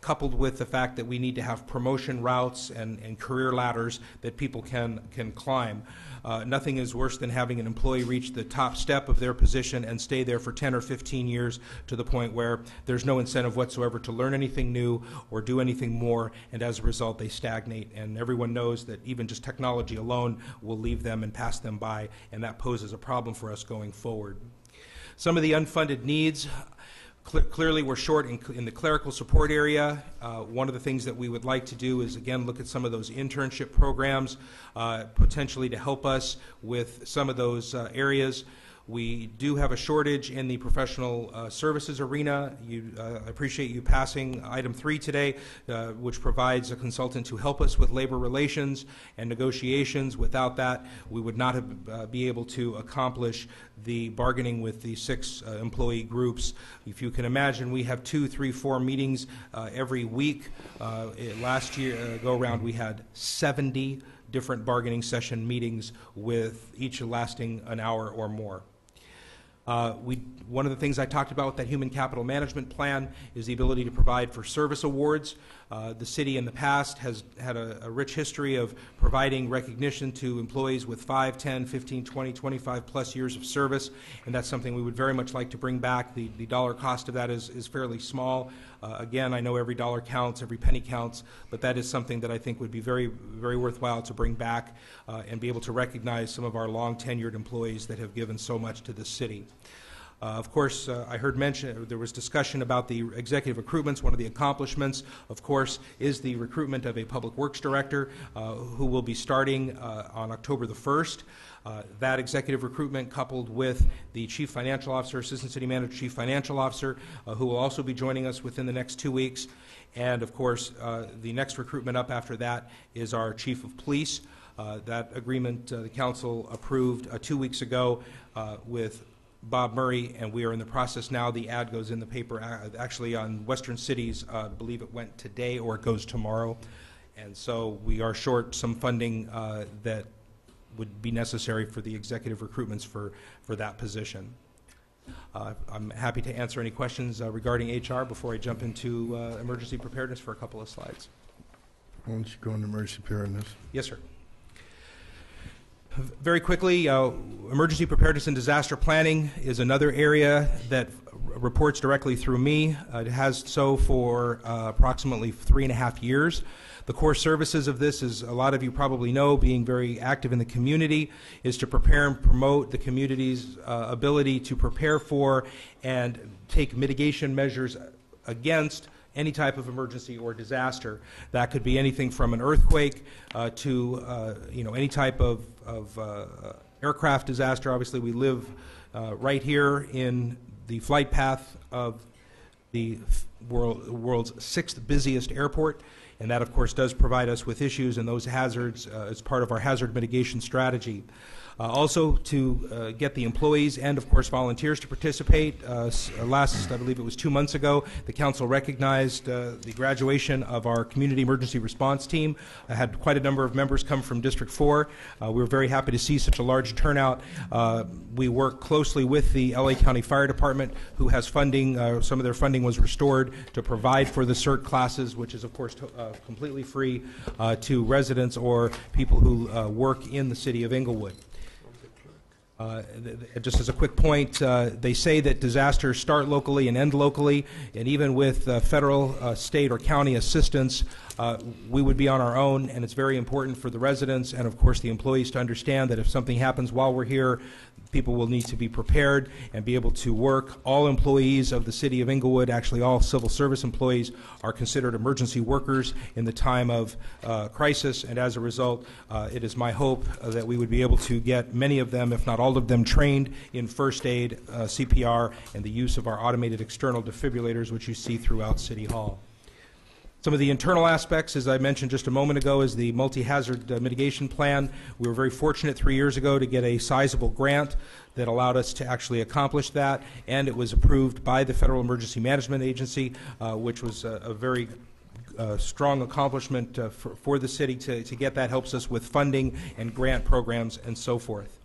coupled with the fact that we need to have promotion routes and career ladders that people can climb. Nothing is worse than having an employee reach the top step of their position and stay there for 10 or 15 years to the point where there's no incentive whatsoever to learn anything new or do anything more, and as a result they stagnate. And everyone knows that even just technology alone will leave them and pass them by, and that poses a problem for us going forward. Some of the unfunded needs. Clearly, we're short in the clerical support area. One of the things that we would like to do is, again, look at some of those internship programs, potentially to help us with some of those areas. We do have a shortage in the professional services arena. I appreciate you passing item 3 today, which provides a consultant to help us with labor relations and negotiations. Without that, we would not have be able to accomplish the bargaining with the 6 employee groups. If you can imagine, we have 2, 3, 4 meetings every week. Last year, go around, we had 70 different bargaining session meetings, with each lasting an hour or more. One of the things I talked about with that human capital management plan is the ability to provide for service awards. The city in the past has had a rich history of providing recognition to employees with 5, 10, 15, 20, 25 plus years of service, and that's something we would very much like to bring back. The dollar cost of that is fairly small. Again, I know every dollar counts, every penny counts, but that is something that I think would be very, very worthwhile to bring back and be able to recognize some of our long-tenured employees that have given so much to the city. Of course, I heard there was discussion about the executive recruitments. One of the accomplishments, of course, is the recruitment of a public works director who will be starting on October the 1st. That executive recruitment, coupled with the chief financial officer, assistant city manager, chief financial officer, who will also be joining us within the next 2 weeks. And of course, the next recruitment up after that is our chief of police. That agreement the council approved 2 weeks ago with Bob Murray, and we are in the process now. The ad goes in the paper actually on Western Cities. I believe it went today or it goes tomorrow. And so we are short some funding that would be necessary for the executive recruitments for that position. I'm happy to answer any questions regarding HR before I jump into emergency preparedness for a couple of slides. Why don't you go into emergency preparedness? Yes, sir. Very quickly, emergency preparedness and disaster planning is another area that reports directly through me. It has so for approximately 3.5 years. The core services of this, as a lot of you probably know, being very active in the community, is to prepare and promote the community's ability to prepare for and take mitigation measures against any type of emergency or disaster. That could be anything from an earthquake to any type of aircraft disaster. Obviously, we live right here in the flight path of the world's 6th busiest airport, and that, of course, does provide us with issues and those hazards as part of our hazard mitigation strategy. Also, to get the employees and, of course, volunteers to participate. Last, I believe it was 2 months ago, the council recognized the graduation of our community emergency response team. I had quite a number of members come from District 4. We were very happy to see such a large turnout. We work closely with the LA County Fire Department, who has funding. Some of their funding was restored to provide for the CERT classes, which is, of course, completely free to residents or people who work in the city of Inglewood. Just as a quick point, they say that disasters start locally and end locally, and even with federal, state, or county assistance, we would be on our own, and it's very important for the residents and, of course, the employees to understand that if something happens while we're here, people will need to be prepared and be able to work. All employees of the city of Inglewood, actually all civil service employees, are considered emergency workers in the time of crisis, and as a result, it is my hope that we would be able to get many of them, if not all of them, trained in first aid, CPR, and the use of our automated external defibrillators, which you see throughout City Hall. Some of the internal aspects, as I mentioned just a moment ago, is the multi-hazard mitigation plan. We were very fortunate 3 years ago to get a sizable grant that allowed us to actually accomplish that, and it was approved by the Federal Emergency Management Agency, which was a very strong accomplishment for the city to get that. Helps us with funding and grant programs and so forth.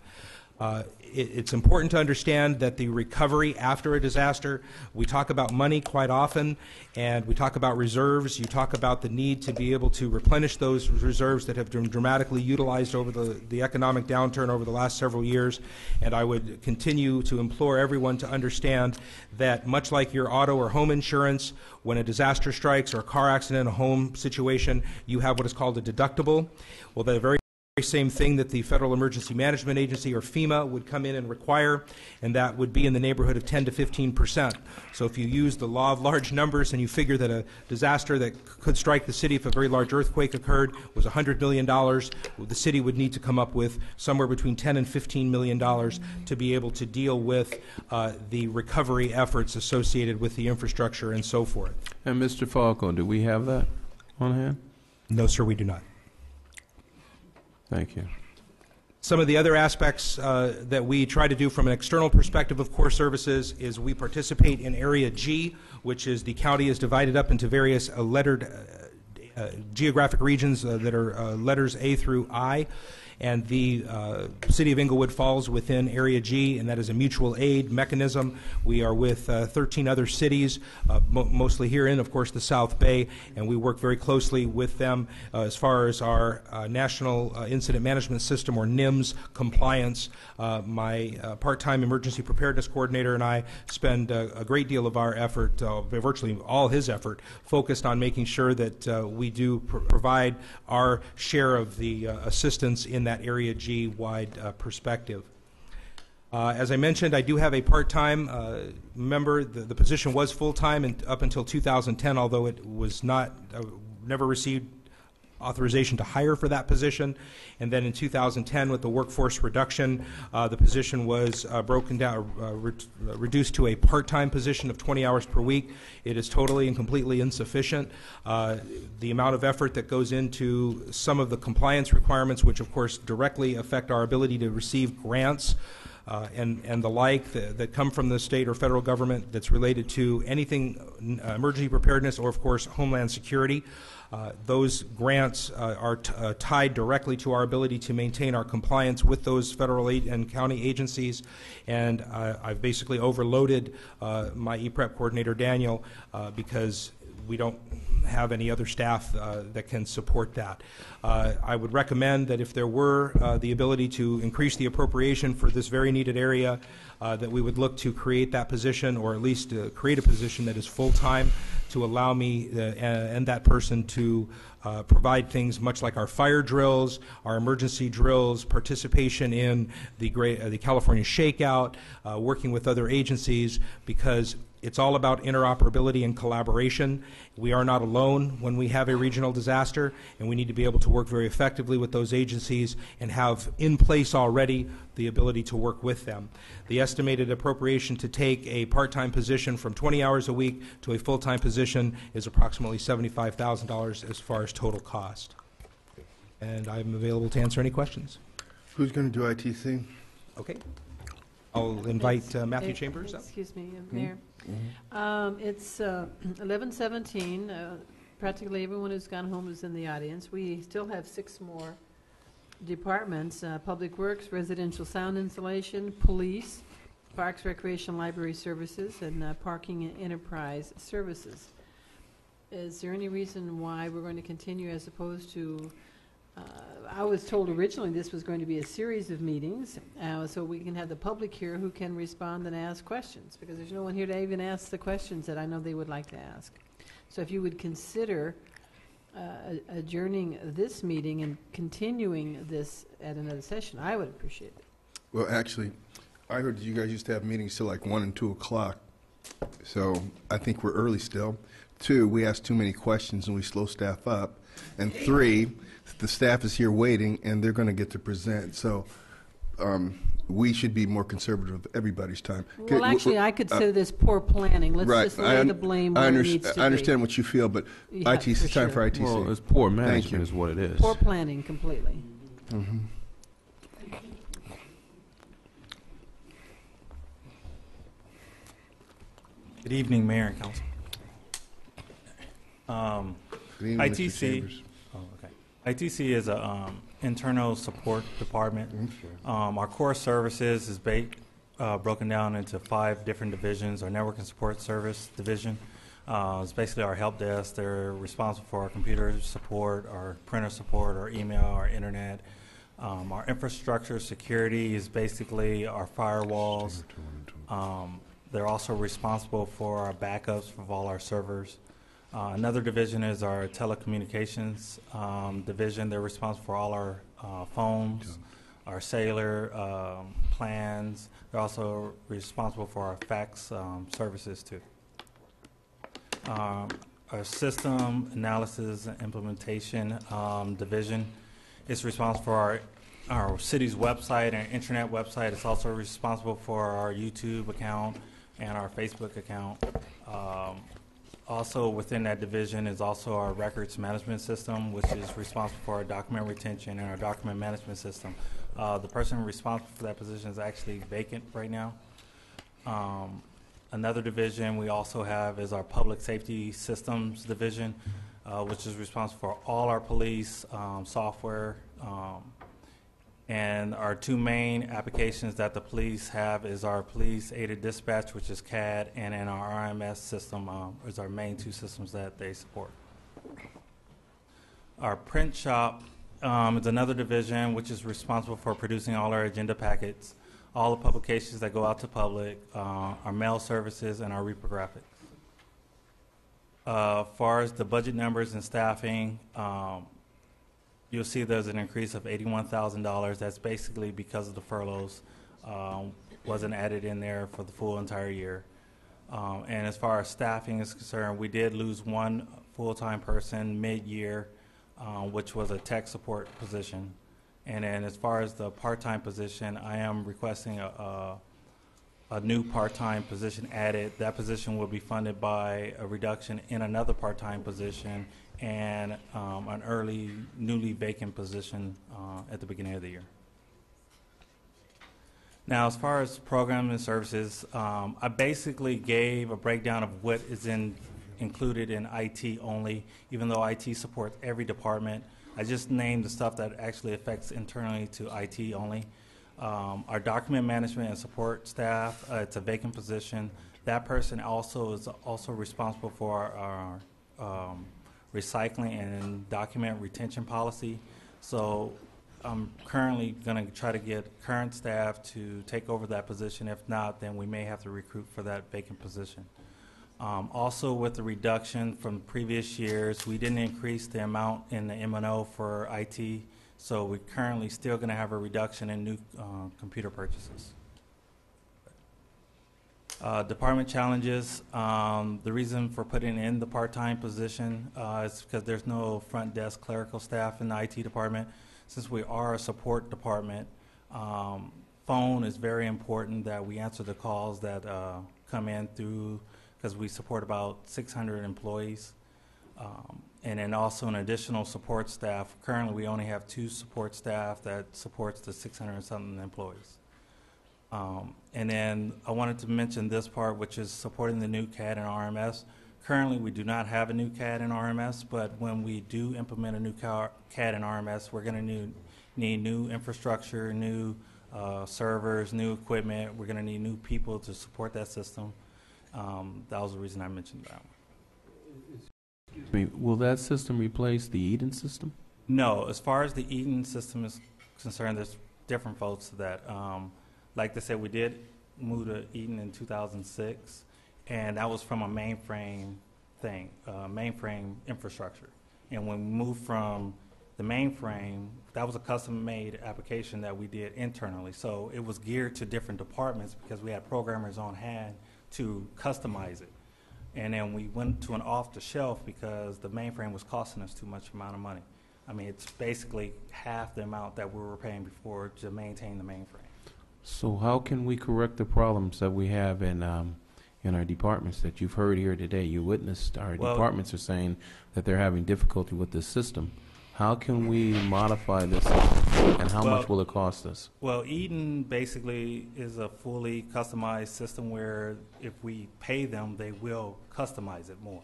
It's important to understand that the recovery after a disaster, we talk about money quite often, and we talk about reserves. You talk about the need to be able to replenish those reserves that have been dramatically utilized over the economic downturn over the last several years. And I would continue to implore everyone to understand that much like your auto or home insurance, when a disaster strikes or a car accident, a home situation, you have what is called a deductible. Well, the very same thing that the Federal Emergency Management Agency, or FEMA, would come in and require, and that would be in the neighborhood of 10 to 15%. So if you use the law of large numbers and you figure that a disaster that could strike the city if a very large earthquake occurred was $100 million, the city would need to come up with somewhere between $10 and $15 million to be able to deal with the recovery efforts associated with the infrastructure and so forth. And Mr. Falco, do we have that on hand? No, sir, we do not. Thank you. Some of the other aspects that we try to do from an external perspective of core services is we participate in Area G, which is the county is divided up into various lettered geographic regions that are letters A through I. And the city of Inglewood falls within Area G, and that is a mutual aid mechanism. We are with 13 other cities, mostly here in, of course, the South Bay, and we work very closely with them as far as our National Incident Management System, or NIMS, compliance. My part-time emergency preparedness coordinator and I spend a great deal of our effort, virtually all his effort, focused on making sure that we do provide our share of the assistance in that Area G-wide perspective. As I mentioned, I do have a part-time member. The position was full-time up until 2010, although it was not, never received authorization to hire for that position. And then in 2010, with the workforce reduction, the position was broken down, reduced to a part-time position of 20 hours per week. It is totally and completely insufficient. The amount of effort that goes into some of the compliance requirements, which of course directly affect our ability to receive grants, and the like that come from the state or federal government that's related to anything emergency preparedness or, of course, homeland security. Those grants are tied directly to our ability to maintain our compliance with those federal and county agencies, and I've basically overloaded my EPREP coordinator, Daniel, because we don't have any other staff that can support that. I would recommend that if there were the ability to increase the appropriation for this very needed area, that we would look to create that position, or at least create a position that is full-time, to allow me and that person to provide things much like our fire drills, our emergency drills, participation in the California Shakeout, working with other agencies, because It's all about interoperability and collaboration. We are not alone when we have a regional disaster, and we need to be able to work very effectively with those agencies and have in place already the ability to work with them. The estimated appropriation to take a part-time position from 20 hours a week to a full-time position is approximately $75,000 as far as total cost. And I'm available to answer any questions. Who's going to do ITC? Okay. I'll invite Matthew Chambers up. Excuse me, Mayor. It's 11:17. Practically everyone who's gone home is in the audience. We still have 6 more departments: Public Works, Residential Sound Installation, Police, Parks, Recreation, Library Services, and Parking and Enterprise Services. Is there any reason why we're going to continue as opposed to? I was told originally this was going to be a series of meetings, so we can have the public here who can respond and ask questions, because there's no one here to even ask the questions that I know they would like to ask. So if you would consider adjourning this meeting and continuing this at another session, I would appreciate it. Well, actually, I heard that you guys used to have meetings till like 1 and 2 o'clock. So I think we're early still. 2, we ask too many questions and we slow staff up. And 3, the staff is here waiting and they're going to get to present. So we should be more conservative of everybody's time. Well, actually, I consider this poor planning. Let's just lay the blame where it needs to be. I understand what you feel, but Yeah, ITC, it's time for ITC. Well, it's poor Thank management you. is what it is. Poor planning completely. Mm-hmm. Good evening, Mayor and Council. Good evening, Mr. ITC. Chambers. Oh, okay. ITC is a internal support department. Our core services is broken down into 5 different divisions. Our network and support service division is basically our help desk. They're responsible for our computer support, our printer support, our email, our internet. Our infrastructure security is basically our firewalls. They're also responsible for our backups of all our servers. Another division is our telecommunications division. They're responsible for all our phones, our cellular plans. They're also responsible for our fax services too. Our system analysis and implementation division is responsible for our city's website and internet website. It's also responsible for our YouTube account and our Facebook account. Also within that division is also our records management system, which is responsible for our document retention and our document management system. The person responsible for that position is actually vacant right now. Another division we also have is our public safety systems division, which is responsible for all our police software. And our 2 main applications that the police have is our police aided dispatch, which is CAD, and then our RMS system is our main 2 systems that they support. Our print shop is another division which is responsible for producing all our agenda packets, all the publications that go out to public, our mail services, and our reprographics. As far as the budget numbers and staffing, you'll see there's an increase of $81,000. That's basically because of the furloughs. Wasn't added in there for the full entire year. And as far as staffing is concerned, we did lose 1 full-time person mid-year, which was a tech support position. And then as far as the part-time position, I am requesting a new part-time position added. That position will be funded by a reduction in another part-time position and an newly vacant position at the beginning of the year. Now, as far as programs and services, I basically gave a breakdown of what is included in IT only, even though IT supports every department. I just named the stuff that actually affects internally to IT only. Our document management and support staff, it's a vacant position. That person also is also responsible for our recycling and document retention policy. So I'm currently going to try to get current staff to take over that position. If not, then we may have to recruit for that vacant position. Also, with the reduction from previous years, we didn't increase the amount in the M&O for IT, so we're currently still going to have a reduction in new computer purchases. Department challenges, the reason for putting in the part-time position is because there's no front desk clerical staff in the IT department. Since we are a support department, phone is very important that we answer the calls that come in through, because we support about 600 employees. And then also an additional support staff. Currently, we only have 2 support staff that supports the 600 and something employees. And then I wanted to mention this part, which is supporting the new CAD and RMS. Currently, we do not have a new CAD and RMS, but when we do implement a new CAD and RMS, we're going to need new infrastructure, new servers, new equipment. We're going to need new people to support that system. That was the reason I mentioned that one. Excuse me, will that system replace the Eden system? No, as far as the Eden system is concerned, there's different votes to that. Like they said, we did move to Eden in 2006, and that was from a mainframe thing, mainframe infrastructure. And when we moved from the mainframe, that was a custom-made application that we did internally. So it was geared to different departments because we had programmers on hand to customize it. And then we went to an off-the-shelf because the mainframe was costing us too much amount of money. I mean, it's basically half the amount that we were paying before to maintain the mainframe. So how can we correct the problems that we have in our departments that you've heard here today? You witnessed our departments are saying that they're having difficulty with this system. How can we modify this, and how much will it cost us? Well, Eden basically is a fully customized system where if we pay them, they will customize it more.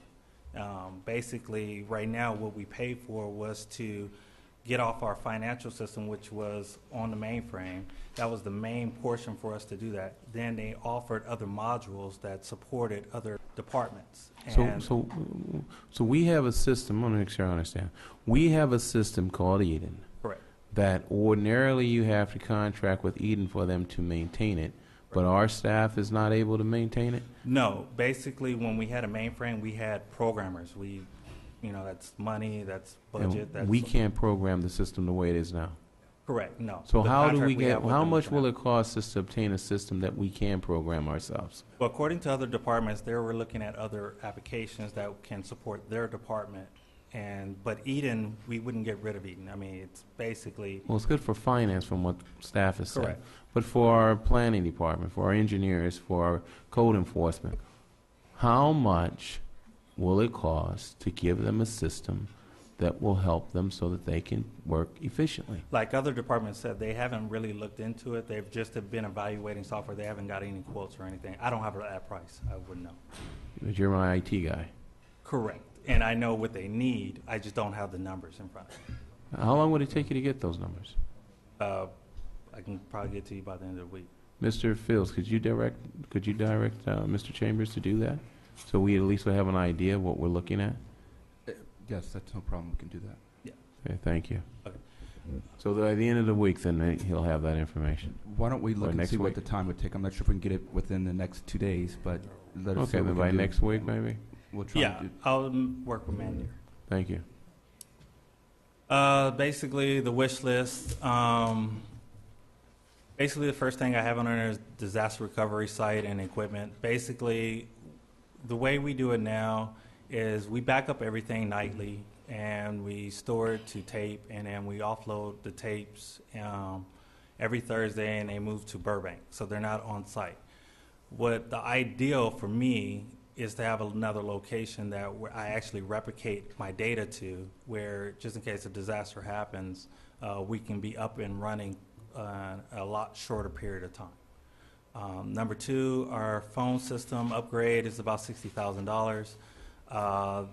Basically, right now, what we paid for was to get off our financial system, which was on the mainframe. That was the main portion for us to do that. Then they offered other modules that supported other departments. So we have a system, I want to make sure I understand. We have a system called Eden. Correct. That ordinarily you have to contract with Eden for them to maintain it, but our staff is not able to maintain it? No, basically when we had a mainframe, we had programmers. That's money, that's budget. And we can't program the system the way it is now. Correct, no. So The how do contract we get, have with how them much is will now. it cost us to obtain a system that we can program ourselves? Well, according to other departments, they were looking at other applications that can support their department. But Eden, we wouldn't get rid of Eden. I mean, it's basically... Well, it's good for finance from what staff has said. Correct. But for our planning department, for our engineers, for our code enforcement, how much will it cost to give them a system that will help them so that they can work efficiently? Like other departments said, they haven't really looked into it. They've just been evaluating software. They haven't got any quotes or anything. I don't have that price. I wouldn't know. But you're my IT guy. Correct. And I know what they need. I just don't have the numbers in front of me. How long would it take you to get those numbers? I can probably get to you by the end of the week. Mr. Fields, could you direct Mr. Chambers to do that? So we at least will have an idea of what we're looking at? Yes, that's no problem. We can do that. Yeah. Okay, thank you. Okay. So by the end of the week, then he'll have that information. Why don't we look and next see what week? the time would take? I'm not sure if we can get it within the next 2 days, but let us Okay, see what then we by can do. next week, maybe? We'll try Yeah, to do. I'll work with Mandy. Thank you. Basically, the wish list. Basically, the first thing I have on there is disaster recovery site and equipment. Basically, the way we do it now is we back up everything nightly, and we store it to tape, and then we offload the tapes every Thursday, and they move to Burbank, so they're not on site. What the ideal for me is to have another location where I actually replicate my data to, where just in case a disaster happens, we can be up and running a lot shorter period of time. Number 2, our phone system upgrade is about $60,000.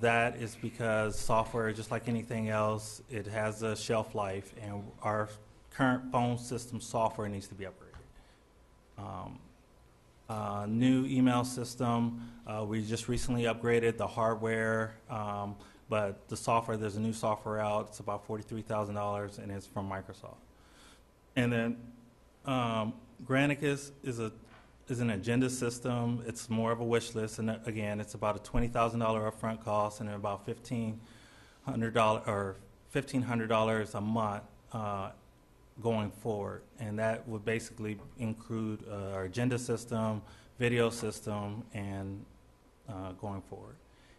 That is because software, just like anything else, it has a shelf life, and our current phone system software needs to be upgraded. New email system, we just recently upgraded the hardware, but the software, there's a new software out. It's about $43,000, and it's from Microsoft. And then Granicus is an agenda system. It's more of a wish list, and again, it's about a $20,000 upfront cost, and then about $1,500 a month going forward, and that would basically include our agenda system, video system, and going forward.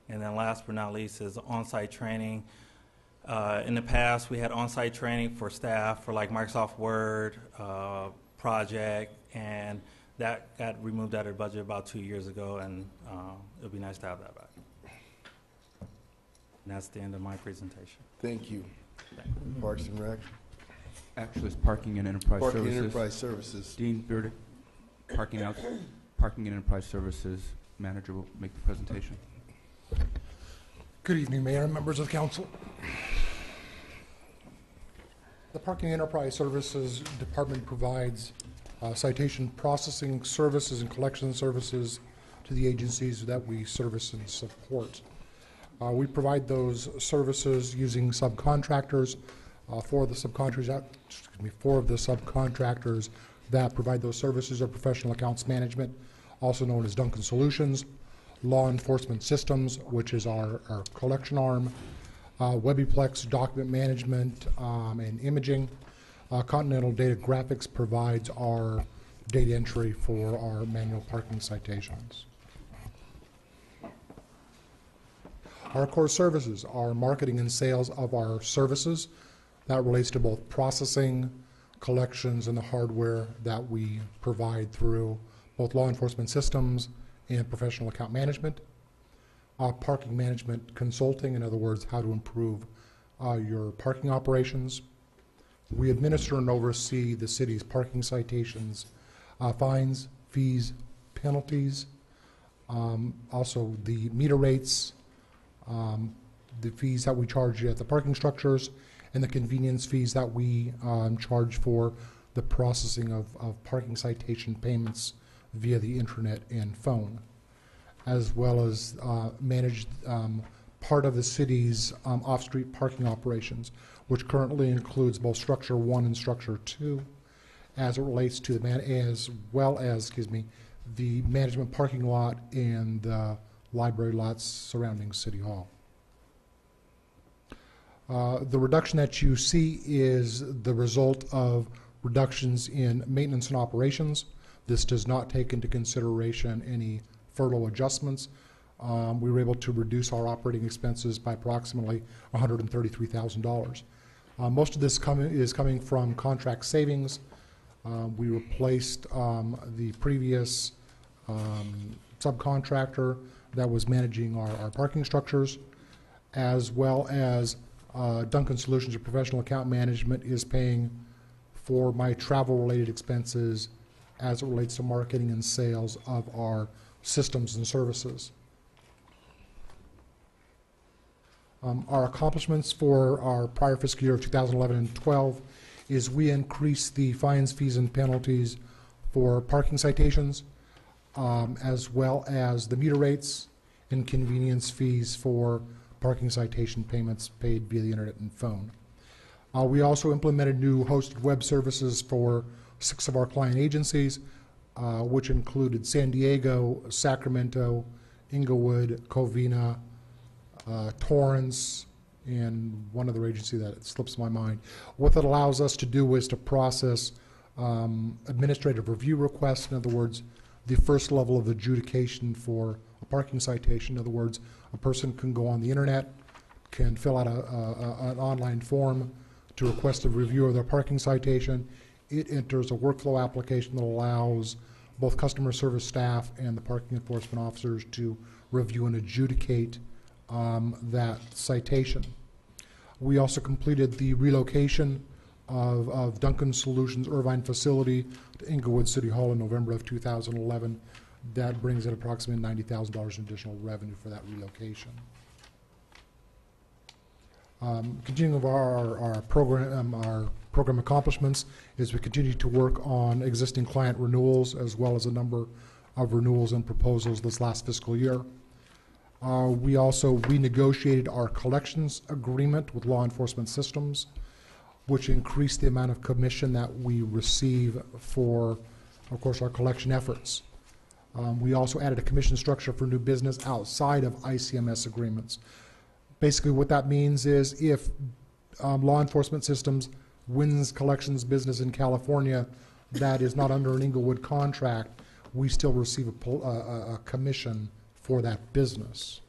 And then last but not least is on-site training. In the past, we had on-site training for staff for like Microsoft Word, project, and that got removed out of the budget about 2 years ago, and it would be nice to have that back. And that's the end of my presentation. Thank you. Parks and Rec. Actually, it's Parking and Enterprise Parking Services. and Enterprise Services. Dean Burdick, Parking and Enterprise Services Manager will make the presentation. Good evening, Mayor and members of council. The Parking Enterprise Services Department provides citation processing services and collection services to the agencies that we service and support. We provide those services using subcontractors. Four of the subcontractors that provide those services are Professional Accounts Management, also known as Duncan Solutions, Law Enforcement Systems, which is our collection arm, Webiplex Document Management and Imaging. Continental Data Graphics provides our data entry for our manual parking citations. Our core services are marketing and sales of our services. That relates to both processing, collections, and the hardware that we provide through both law enforcement systems and professional account management. Parking management consulting, in other words, how to improve your parking operations. We administer and oversee the city's parking citations, fines, fees, penalties, also the meter rates, the fees that we charge at the parking structures, and the convenience fees that we charge for the processing of parking citation payments via the internet and phone, as well as manage part of the city's off-street parking operations, which currently includes both Structure 1 and Structure 2, as it relates to as well as the management parking lot and the library lots surrounding City Hall. The reduction that you see is the result of reductions in maintenance and operations. This does not take into consideration any furlough adjustments. We were able to reduce our operating expenses by approximately $133,000. Most of this is coming from contract savings. We replaced the previous subcontractor that was managing our parking structures, as well as Duncan Solutions, or Professional Account Management, is paying for my travel-related expenses as it relates to marketing and sales of our systems and services. Our accomplishments for our prior fiscal year of 2011 and 12 is we increased the fines, fees, and penalties for parking citations, as well as the meter rates and convenience fees for parking citation payments paid via the internet and phone. We also implemented new hosted web services for 6 of our client agencies, which included San Diego, Sacramento, Inglewood, Covina, Torrance, and one other agency that slips my mind. What that allows us to do is to process administrative review requests. In other words, the first level of adjudication for a parking citation. In other words, a person can go on the internet, can fill out an online form to request a review of their parking citation. It enters a workflow application that allows both customer service staff and the parking enforcement officers to review and adjudicate that citation. We also completed the relocation of Duncan Solutions' Irvine facility to Inglewood City Hall in November of 2011. That brings in approximately $90,000 in additional revenue for that relocation. Continuing with our program accomplishments is we continue to work on existing client renewals, as well as a number of renewals and proposals this last fiscal year. We also renegotiated our collections agreement with law enforcement systems, which increased the amount of commission that we receive for, of course, our collection efforts. We also added a commission structure for new business outside of ICMS agreements. Basically what that means is if law enforcement systems wins collections business in California that is not under an Inglewood contract, we still receive a commission for that business.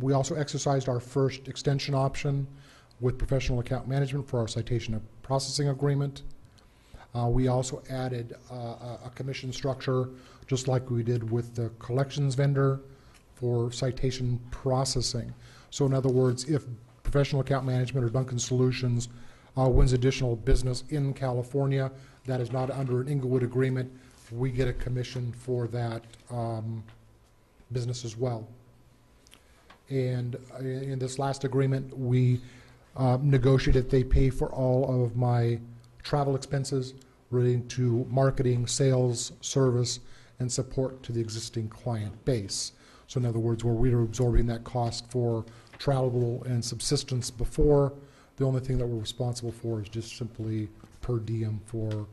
We also exercised our first extension option with professional account management for our citation processing agreement. We also added a commission structure, just like we did with the collections vendor, for citation processing. So in other words, if professional account management or Duncan Solutions wins additional business in California that is not under an Inglewood agreement, we get a commission for that business as well. And in this last agreement, we negotiated they pay for all of my travel expenses relating to marketing, sales, service, and support to the existing client base. So in other words, where we were absorbing that cost for travel and subsistence before, the only thing that we're responsible for is just simply per diem for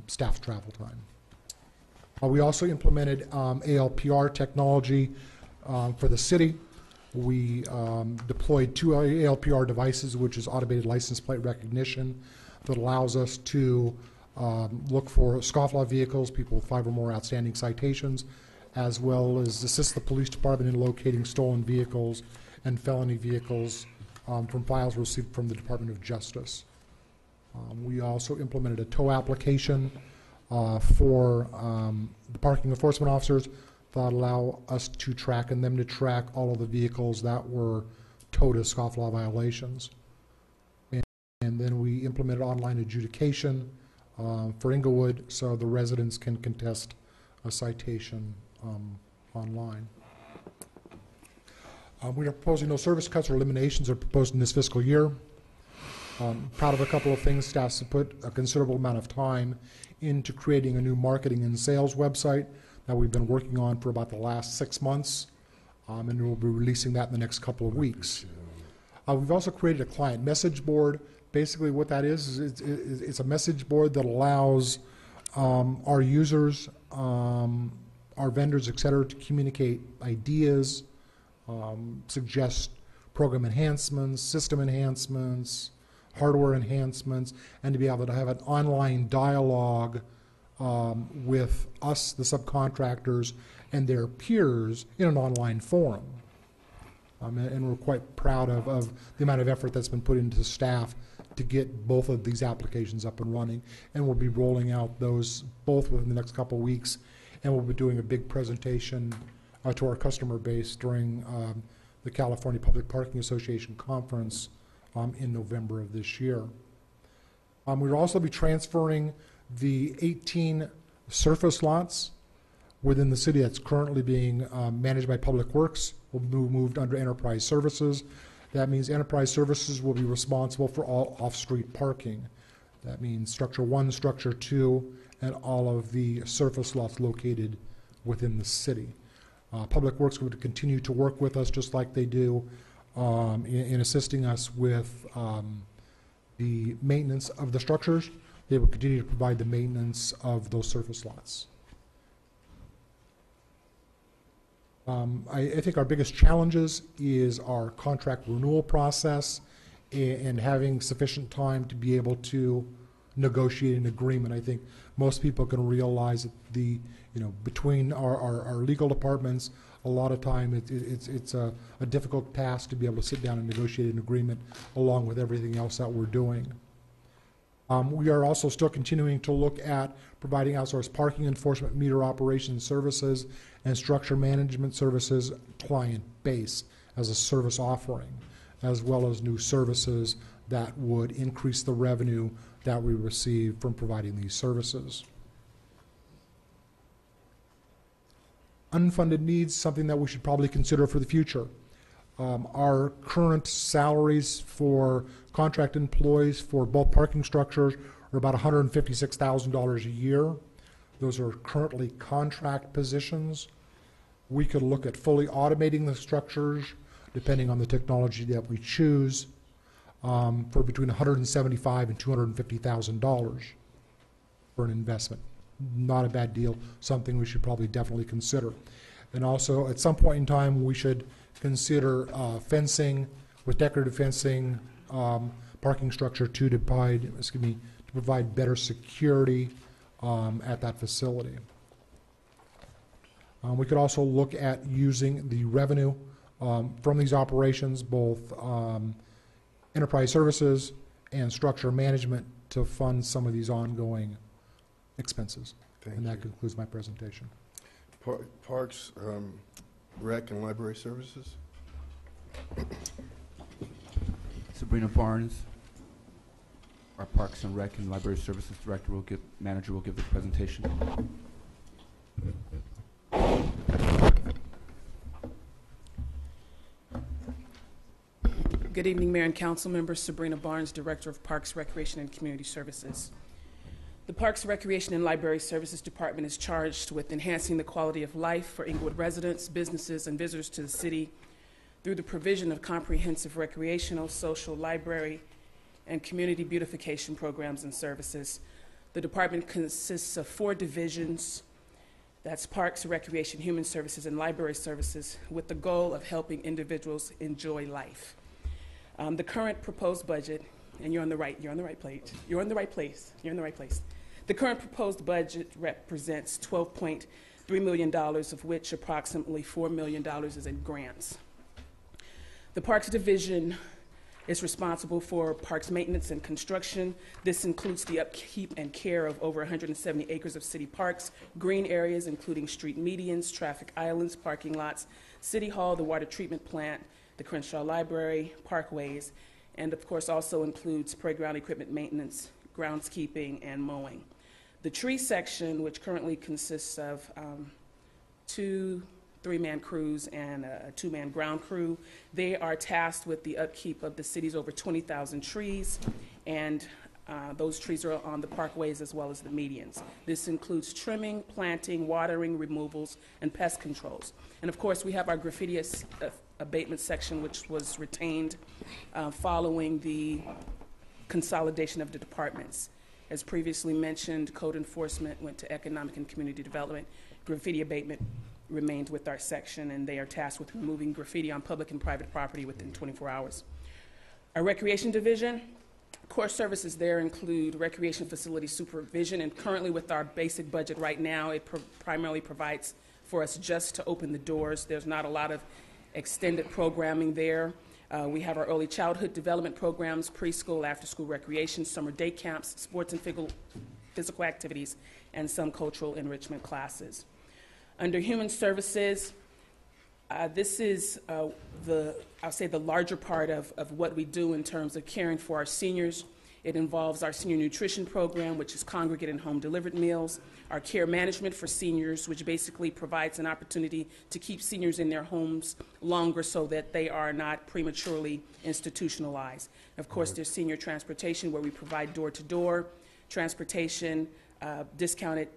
staff travel time. We also implemented ALPR technology for the city. We deployed 2 ALPR devices, which is automated license plate recognition, that allows us to look for scofflaw vehicles, people with 5 or more outstanding citations, as well as assist the police department in locating stolen vehicles and felony vehicles from files received from the Department of Justice. We also implemented a tow application for the parking enforcement officers that allow us to track and them to track all of the vehicles that were towed as scofflaw violations. And then we implemented online adjudication for Inglewood, so the residents can contest a citation online. We are proposing no service cuts or eliminations are proposed in this fiscal year. Proud of a couple of things. Staff's put a considerable amount of time into creating a new marketing and sales website that we've been working on for about the last 6 months, and we'll be releasing that in the next couple of weeks. We've also created a client message board. Basically what that is it's a message board that allows our users, our vendors, et cetera, to communicate ideas, suggest program enhancements, system enhancements, hardware enhancements, and to be able to have an online dialogue with us, the subcontractors, and their peers in an online forum. And we're quite proud of the amount of effort that's been put into staff to get both of these applications up and running. And we'll be rolling out those both within the next couple of weeks. And we'll be doing a big presentation to our customer base during the California Public Parking Association conference in November of this year. We'll also be transferring the 18 surface lots within the city that's currently being managed by Public Works will be moved under Enterprise Services. That means Enterprise Services will be responsible for all off-street parking. That means Structure 1, Structure 2, and all of the surface lots located within the city. Public Works will continue to work with us just like they do in assisting us with the maintenance of the structures. They will continue to provide the maintenance of those surface lots. I think our biggest challenges is our contract renewal process and having sufficient time to be able to negotiate an agreement. I think most people can realize that between our legal departments, a lot of time it's a difficult task to be able to sit down and negotiate an agreement along with everything else that we're doing. We are also still continuing to look at providing outsourced parking enforcement, meter operation services, and structure management services client base as a service offering, as well as new services that would increase the revenue that we receive from providing these services. Unfunded needs, something that we should probably consider for the future. Our current salaries for contract employees for both parking structures are about $156,000 a year. Those are currently contract positions. We could look at fully automating the structures, depending on the technology that we choose, for between $175,000 and $250,000 for an investment. Not a bad deal, something we should probably definitely consider. And also, at some point in time, we should consider fencing with decorative fencing, parking structure to provide better security at that facility. We could also look at using the revenue from these operations, both enterprise services and structure management, to fund some of these ongoing expenses. And that concludes my presentation. Parks, Rec, and Library Services. Sabrina Barnes, our Parks and Rec and Library Services Manager will give the presentation. Good evening, Mayor and Council members. Sabrina Barnes, Director of Parks, Recreation, and Community Services. The Parks, Recreation, and Library Services Department is charged with enhancing the quality of life for Inglewood residents, businesses, and visitors to the city through the provision of comprehensive recreational, social, library, and community beautification programs and services. The department consists of 4 divisions. That's Parks, Recreation, Human Services, and Library Services, with the goal of helping individuals enjoy life. The current proposed budget, and you're on the right place. The current proposed budget represents $12.3 million, of which approximately $4 million is in grants. The Parks Division is responsible for parks maintenance and construction. This includes the upkeep and care of over 170 acres of city parks, green areas including street medians, traffic islands, parking lots, City Hall, the water treatment plant, the Crenshaw Library, parkways, and of course also includes playground equipment maintenance, groundskeeping, and mowing. The tree section, which currently consists of 2 3-man crews and a 2-man ground crew, they are tasked with the upkeep of the city's over 20,000 trees, and those trees are on the parkways as well as the medians. This includes trimming, planting, watering, removals, and pest controls. And of course, we have our graffiti abatement section, which was retained following the consolidation of the departments. As previously mentioned, code enforcement went to economic and community development. Graffiti abatement remained with our section, and they are tasked with removing graffiti on public and private property within 24 hours. Our recreation division, core services there include recreation facility supervision, and currently with our basic budget right now, it primarily provides for us just to open the doors. There's not a lot of extended programming there. We have our early childhood development programs, preschool, after-school recreation, summer day camps, sports and physical activities, and some cultural enrichment classes. Under human services, this is I'll say the larger part of what we do in terms of caring for our seniors. It involves our senior nutrition program, which is congregate and home delivered meals, our care management for seniors, which basically provides an opportunity to keep seniors in their homes longer so that they are not prematurely institutionalized. Of course, there's senior transportation, where we provide door-to-door transportation, discounted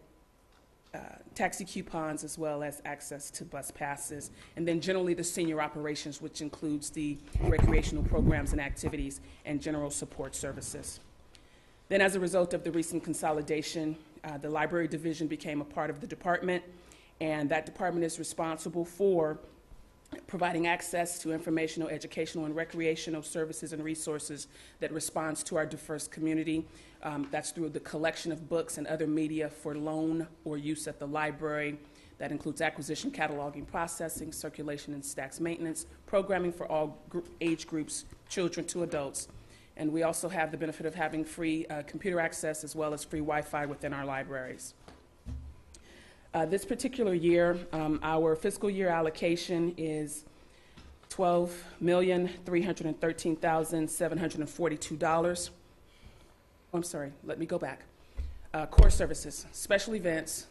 taxi coupons, as well as access to bus passes, and then generally the senior operations, which includes the recreational programs and activities and general support services. Then, as a result of the recent consolidation, the library division became a part of the department, and that department is responsible for providing access to informational, educational, and recreational services and resources that responds to our diverse community. That's through the collection of books and other media for loan or use at the library. That includes acquisition, cataloging, processing, circulation, and stacks maintenance, programming for all age groups, children to adults. And we also have the benefit of having free computer access as well as free Wi-Fi within our libraries. This particular year, our fiscal year allocation is $12,313,742. I'm sorry, let me go back. Core services, special events.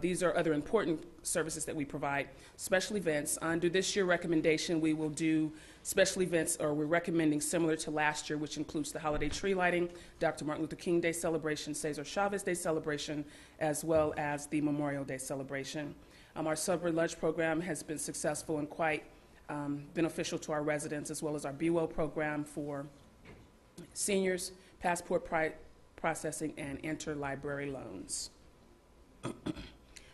These are other important services that we provide. Special events. Under this year's recommendation, we will do special events, or we're recommending similar to last year, which includes the holiday tree lighting, Dr. Martin Luther King Day celebration, Cesar Chavez Day celebration, as well as the Memorial Day celebration. Our summer lunch program has been successful and quite beneficial to our residents, as well as our BWO program for seniors, passport processing, and interlibrary loans.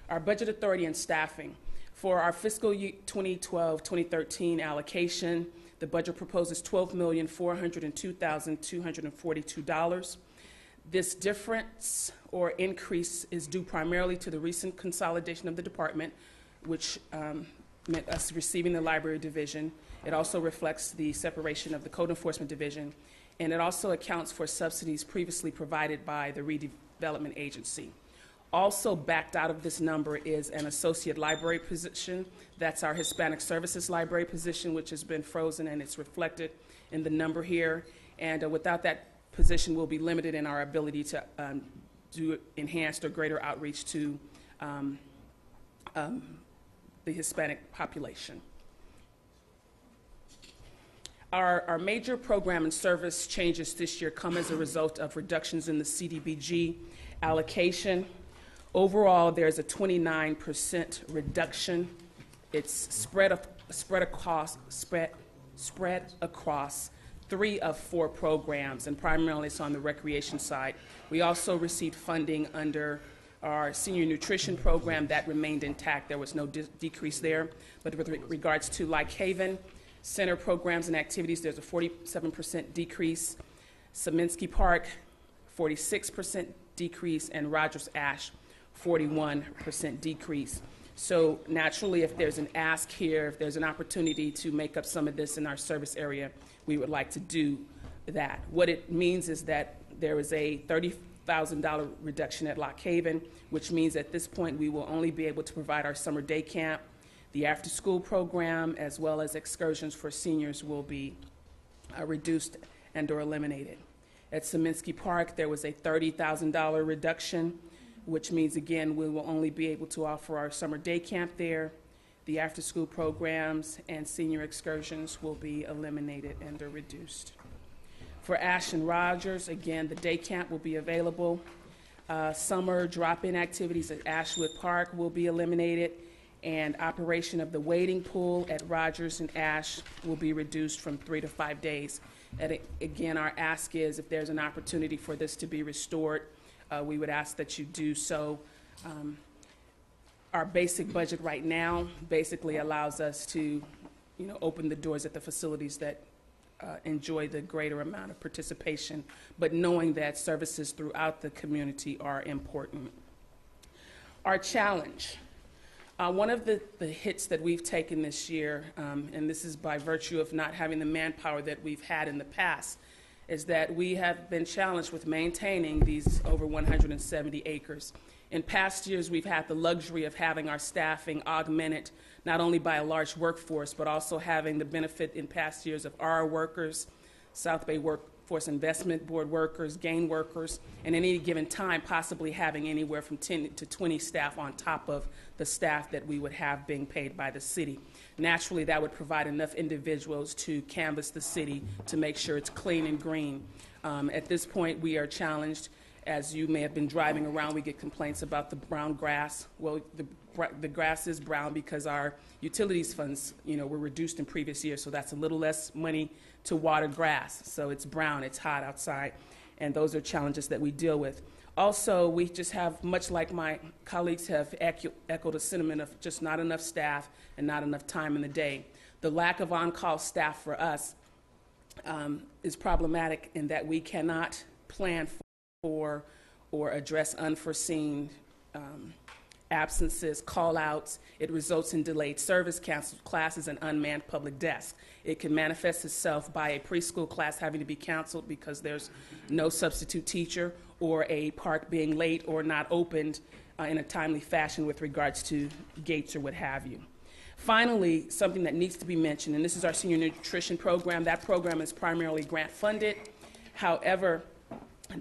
Our budget authority and staffing. For our fiscal year 2012-2013 allocation, The budget proposes $12,402,242. This difference or increase is due primarily to the recent consolidation of the department, which meant us receiving the library division. It also reflects the separation of the code enforcement division, and it also accounts for subsidies previously provided by the redevelopment agency. Also backed out of this number is an associate library position. That's our Hispanic Services library position, which has been frozen, and it's reflected in the number here. And without that position, we'll be limited in our ability to do enhanced or greater outreach to the Hispanic population. Our major program and service changes this year come as a result of reductions in the CDBG allocation. Overall, there's a 29% reduction. It's spread across 3 of 4 programs, and primarily it's on the recreation side. We also received funding under our senior nutrition program that remained intact. There was no decrease there. But with regards to Like Haven Center programs and activities, there's a 47% decrease. Saminsky Park, 46% decrease, and Rogers Ash, 41% decrease. So naturally, if there's an ask here, if there's an opportunity to make up some of this in our service area, we would like to do that. What it means is that there is a $30,000 reduction at Lock Haven, which means at this point we will only be able to provide our summer day camp. The after-school program, as well as excursions for seniors, will be reduced and or eliminated. At Saminsky Park, there was a $30,000 reduction, which means, again, we will only be able to offer our summer day camp there. The after-school programs and senior excursions will be eliminated and or reduced. For Ash and Rogers, again, the day camp will be available. Summer drop-in activities at Ashwood Park will be eliminated, and operation of the wading pool at Rogers and Ash will be reduced from 3 to 5 days. And again, our ask is if there's an opportunity for this to be restored, we would ask that you do so. Our basic budget right now basically allows us to, open the doors at the facilities that enjoy the greater amount of participation, but knowing that services throughout the community are important. Our challenge. One of the hits that we've taken this year, and this is by virtue of not having the manpower that we've had in the past, is that we have been challenged with maintaining these over 170 acres. In past years, we've had the luxury of having our staffing augmented not only by a large workforce, but also having the benefit in past years of our workers, South Bay Workforce Investment Board workers, GAIN workers, and at any given time possibly having anywhere from 10 to 20 staff on top of the staff that we would have being paid by the city. Naturally, that would provide enough individuals to canvass the city to make sure it's clean and green. At this point, we are challenged. As you may have been driving around, we get complaints about the brown grass. Well, the grass is brown because our utilities funds, were reduced in previous years, so that's a little less money to water grass. So it's brown, it's hot outside, and those are challenges that we deal with. Also, we just have, much like my colleagues have echoed a sentiment of just not enough staff and not enough time in the day. The lack of on-call staff for us is problematic in that we cannot plan for or address unforeseen absences, call-outs. It results in delayed service, canceled classes, and unmanned public desks. It can manifest itself by a preschool class having to be canceled because there's no substitute teacher, or a park being late or not opened in a timely fashion with regards to gates or what have you. Finally, something that needs to be mentioned, and this is our senior nutrition program. That program is primarily grant funded. However,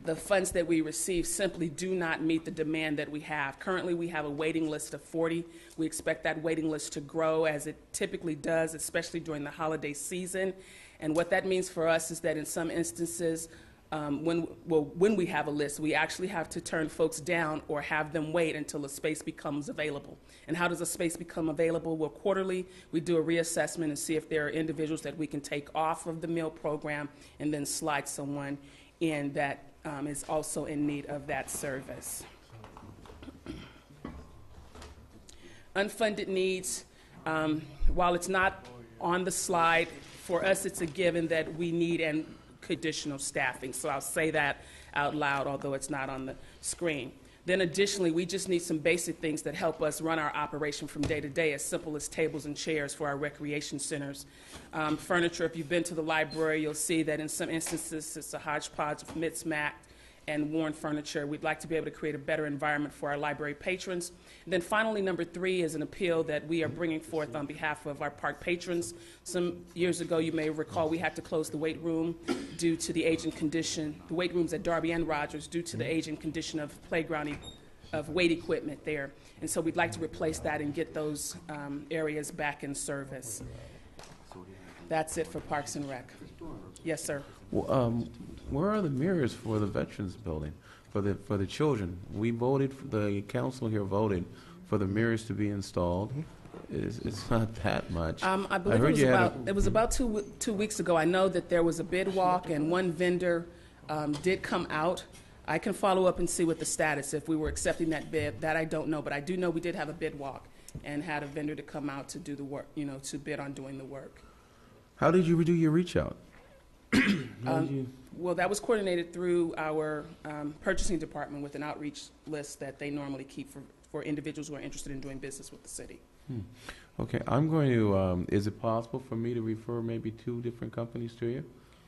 the funds that we receive simply do not meet the demand that we have. Currently, we have a waiting list of 40. We expect that waiting list to grow as it typically does, especially during the holiday season. And what that means for us is that in some instances, when we have a list, we actually have to turn folks down or have them wait until a space becomes available. And how does a space become available? Well, quarterly, we do a reassessment and see if there are individuals that we can take off of the meal program and then slide someone in that is also in need of that service. Unfunded needs, while it's not on the slide for us, it's a given that we need and additional staffing. So I'll say that out loud, although it's not on the screen. Then additionally, we just need some basic things that help us run our operation from day to day, as simple as tables and chairs for our recreation centers. Furniture, if you've been to the library, you'll see that in some instances it's a hodgepodge of mismatched and worn furniture. We'd like to be able to create a better environment for our library patrons. And then finally, number 3 is an appeal that we are bringing forth on behalf of our park patrons. Some years ago, you may recall, we had to close the weight room due to the aging condition, the weight rooms at Darby and Rogers, due to the aging condition of playground of weight equipment there. And so we'd like to replace that and get those areas back in service. That's it for Parks and Rec. Yes, sir. Well, where are the mirrors for the Veterans Building, for the children? We voted, the council here voted for the mirrors to be installed. It's not that much. I believe it was about 2 weeks ago. I know that there was a bid walk and one vendor did come out. I can follow up and see what the status, if we were accepting that bid. That I don't know, but I do know we did have a bid walk and had a vendor to come out to do the work, to bid on doing the work. How did you do your reach out? Well, that was coordinated through our purchasing department with an outreach list that they normally keep for individuals who are interested in doing business with the city. Okay, I'm going to, is it possible for me to refer maybe 2 different companies to you?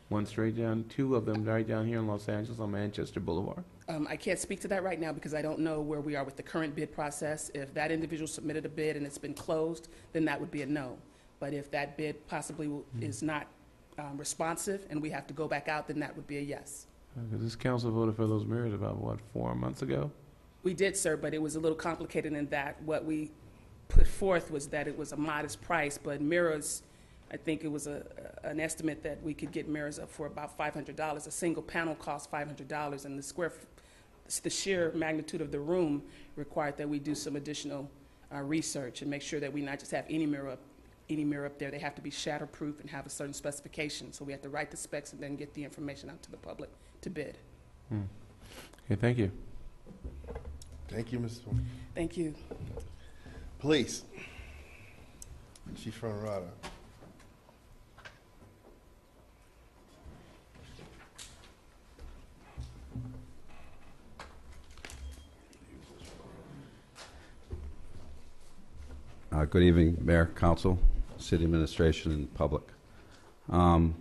One straight down, 2 of them right down here in Los Angeles on Manchester Boulevard? I can't speak to that right now because I don't know where we are with the current bid process. If that individual submitted a bid and it's been closed, then that would be a no. But if that bid possibly is not responsive and we have to go back out, then that would be a yes. This council voted for those mirrors about, 4 months ago? We did, sir, but it was a little complicated in that what we put forth was that it was a modest price, but mirrors, I think it was an estimate that we could get mirrors up for about $500. A single panel costs $500, and the sheer magnitude of the room required that we do some additional research and make sure that we not just have any mirror up there. They have to be shatterproof and have a certain specification. So we have to write the specs and then get the information out to the public to bid. Okay, thank you. Thank you, Mr. Thank you. Police. Chief Honorata. Good evening, Mayor, Council, City Administration, and public. In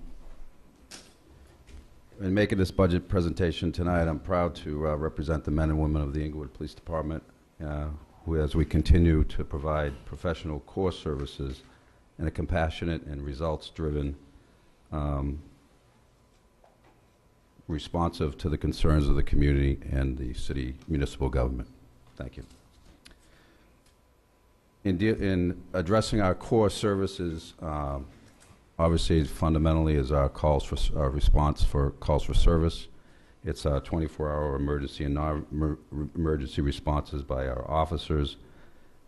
making this budget presentation tonight, I'm proud to represent the men and women of the Inglewood Police Department, who, as we continue to provide professional core services in a compassionate and results-driven, responsive to the concerns of the community and the city municipal government. Thank you. In addressing our core services, obviously, fundamentally, is our our response for calls for service. It's 24-hour emergency and non-emergency responses by our officers,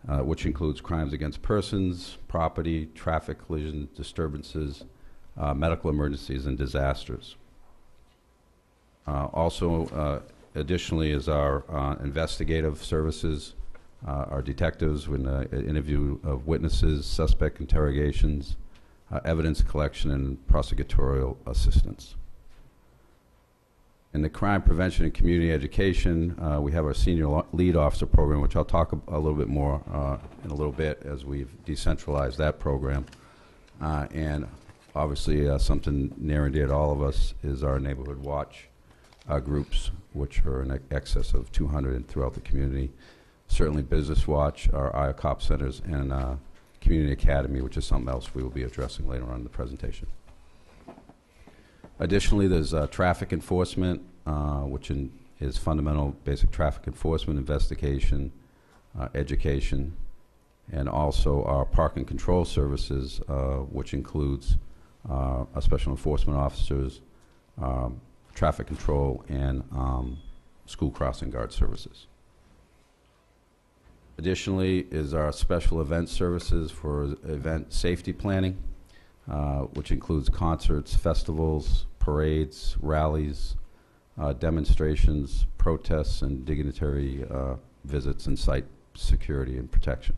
which includes crimes against persons, property, traffic collision disturbances, medical emergencies, and disasters. Additionally, is our investigative services. Our detectives with interview of witnesses, suspect interrogations, evidence collection, and prosecutorial assistance. In the crime prevention and community education, we have our senior lead officer program, which I'll talk a little bit more in a little bit as we've decentralized that program. And obviously, something near and dear to all of us is our neighborhood watch groups, which are in excess of 200 throughout the community. Certainly Business Watch, our IOCOP centers, and Community Academy, which is something else we will be addressing later on in the presentation. Additionally, there's traffic enforcement, which is fundamental basic traffic enforcement, investigation, education, and also our parking control services, which includes our special enforcement officers, traffic control, and school crossing guard services. Additionally is our special event services for event safety planning, which includes concerts, festivals, parades, rallies, demonstrations, protests, and dignitary visits and site security and protection.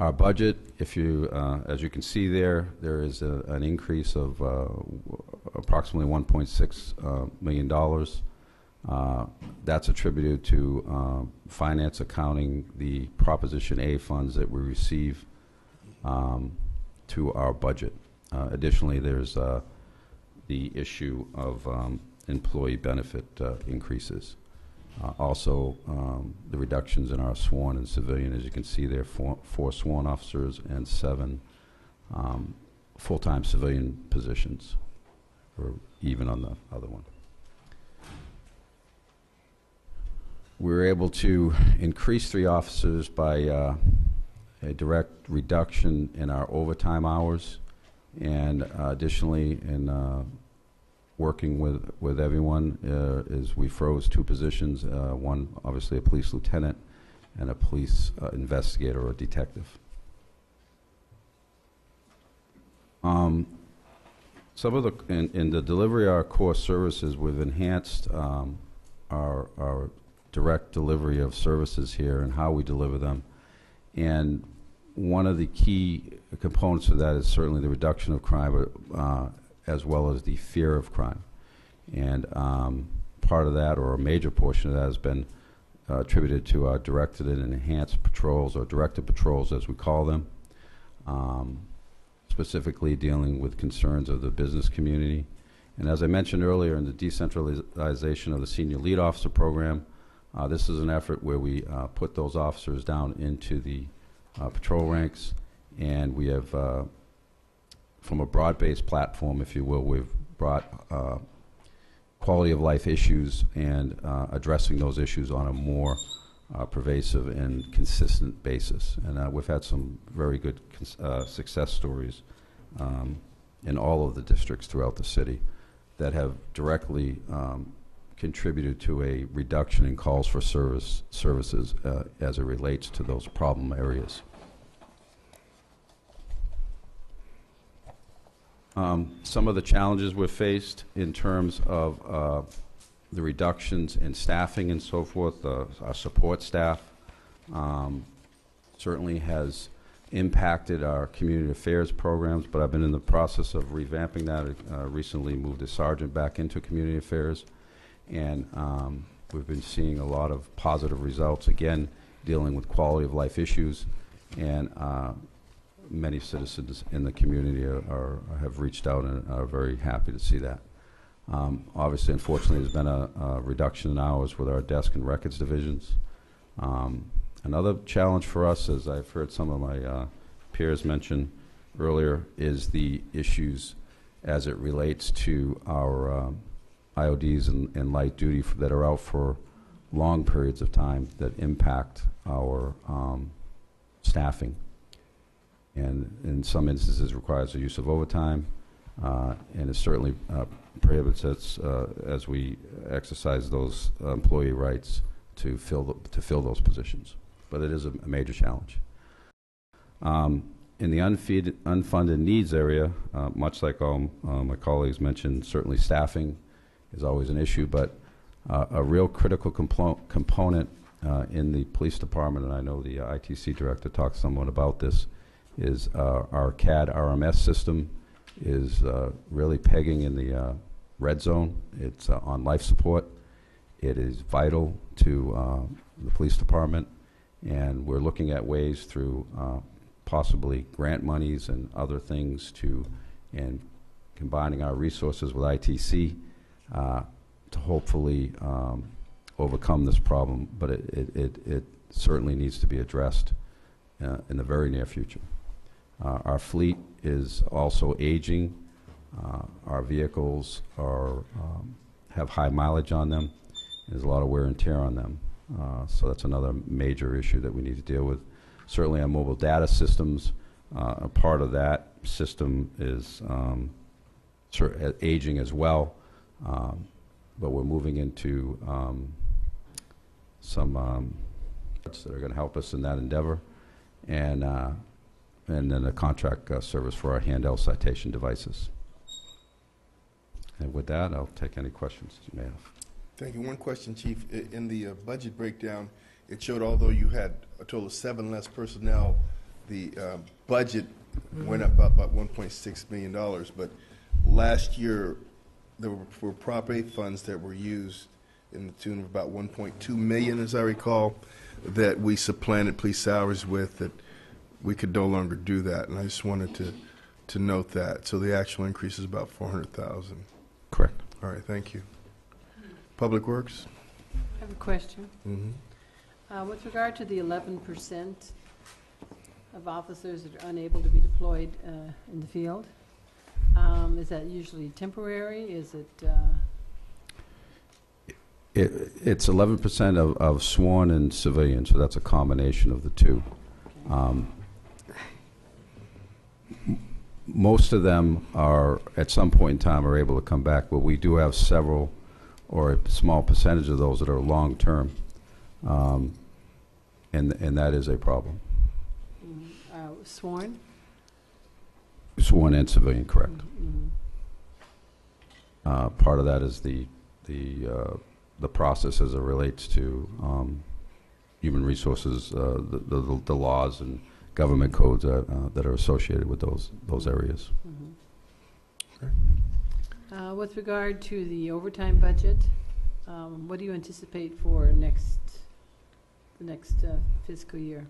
Our budget, if you, as you can see there, there is an increase of approximately $1.6 million. That's attributed to finance, accounting, the Proposition A funds that we receive to our budget. Additionally, there's the issue of employee benefit increases. Also, the reductions in our sworn and civilian, as you can see there, four sworn officers and 7 full-time civilian positions, or even on the other one. We were able to increase 3 officers by a direct reduction in our overtime hours, and additionally in working with everyone is we froze 2 positions, one obviously a police lieutenant and a police investigator or detective. Some of the, in the delivery of our core services, we've enhanced our direct delivery of services here and how we deliver them. And one of the key components of that is certainly the reduction of crime, but as well as the fear of crime. And part of that, or a major portion of that, has been attributed to our directed and enhanced patrols, or directed patrols as we call them, specifically dealing with concerns of the business community. And as I mentioned earlier, in the decentralization of the Senior Lead Officer Program, this is an effort where we put those officers down into the patrol ranks, and we have, from a broad-based platform, if you will, we've brought quality of life issues and addressing those issues on a more pervasive and consistent basis. And we've had some very good success stories in all of the districts throughout the city that have directly contributed to a reduction in calls for services as it relates to those problem areas. Some of the challenges we've faced in terms of the reductions in staffing and so forth, our support staff certainly has impacted our community affairs programs, but I've been in the process of revamping that. Recently moved a sergeant back into community affairs, and we've been seeing a lot of positive results, again, dealing with quality of life issues, and many citizens in the community have reached out and are very happy to see that. Obviously, unfortunately, there's been a reduction in hours with our desk and records divisions. Another challenge for us, as I've heard some of my peers mention earlier, is the issues as it relates to our IODs and light duty that are out for long periods of time that impact our staffing. And in some instances requires the use of overtime, and it certainly prohibits us as we exercise those employee rights to fill those positions. But it is a major challenge. In the unfunded needs area, much like all my colleagues mentioned, certainly staffing is always an issue, but a real critical component in the police department, and I know the ITC director talked somewhat about this, is our CAD RMS system is really pegging in the red zone. It's on life support. It is vital to the police department, and we're looking at ways through possibly grant monies and other things and combining our resources with ITC to hopefully overcome this problem, but it certainly needs to be addressed in the very near future. Our fleet is also aging. Our vehicles have high mileage on them. There's a lot of wear and tear on them. So that's another major issue that we need to deal with. Certainly our mobile data systems, a part of that system is aging as well. But we're moving into some that are going to help us in that endeavor. And then a contract service for our handheld citation devices. And with that, I'll take any questions you may have. Thank you. One question, Chief. In the budget breakdown, it showed although you had a total of 7 less personnel, the budget went up about $1.6 million, but last year there were property funds that were used in the tune of about $1.2 million, as I recall, that we supplanted police salaries with, that we could no longer do that, and I just wanted to note that. So the actual increase is about $400,000. Correct. All right, thank you. Public Works? I have a question. Mm-hmm. With regard to the 11% of officers that are unable to be deployed in the field, is that usually temporary? Is it? It's 11% of sworn and civilian, so that's a combination of the two. Most of them are, at some point in time, are able to come back, but we do have several, or a small percentage of those that are long-term, and that is a problem. Sworn? Sworn and civilian, correct. Mm-hmm. Part of that is the process as it relates to human resources, the laws and government codes that are associated with those areas. Mm-hmm. Okay. With regard to the overtime budget, what do you anticipate for the next fiscal year?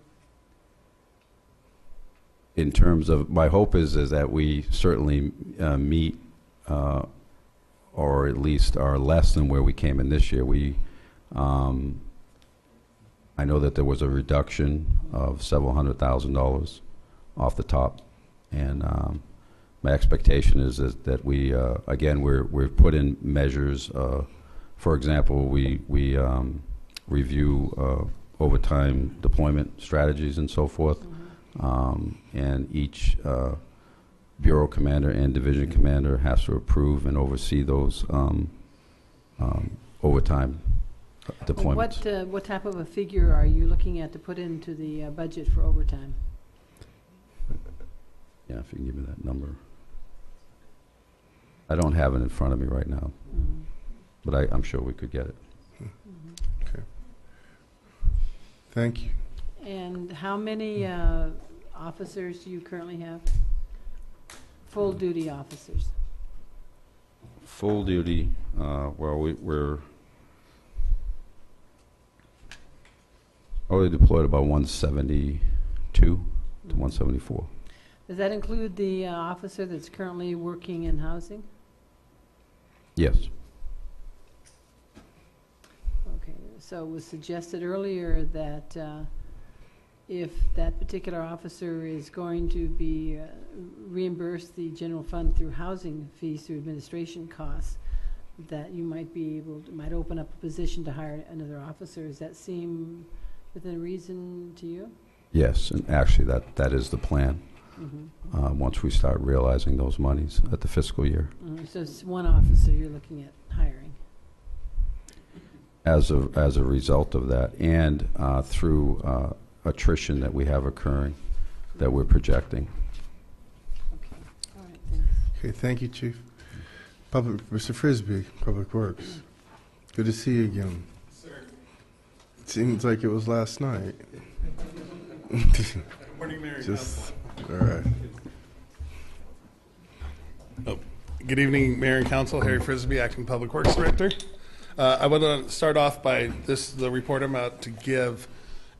In terms of, my hope is that we certainly meet or at least are less than where we came in this year. I know that there was a reduction of several $100,000 off the top, and my expectation is that we again we've put in measures. For example, we review overtime deployment strategies and so forth. And each bureau commander and division commander has to approve and oversee those overtime deployments. What type of a figure are you looking at to put into the budget for overtime? Yeah, if you can give me that number. I don't have it in front of me right now, but I'm sure we could get it. Okay. Thank you. And how many officers do you currently have? Full duty officers. Full duty. Well, we're already deployed about 172 to 174. Does that include the officer that's currently working in housing? Yes. Okay. So it was suggested earlier that if that particular officer is going to be reimbursed the general fund through housing fees, through administration costs, that you might be able to, might open up a position to hire another officer. Does that seem within reason to you? Yes, and actually that is the plan. Mm-hmm. Once we start realizing those monies at the fiscal year. Mm-hmm. So it's one officer you're looking at hiring. As a result of that, and through attrition that we have occurring, that we're projecting. Okay. All right. Thanks. Okay. Thank you, Chief. Mr. Frisbee, Public Works. Good to see you again. Sir. It seems like it was last night. Good morning, Mayor. Just all right. Oh, good evening, Mayor and Council. Harry Frisbee, Acting Public Works Director. I want to start off by the report I'm about to give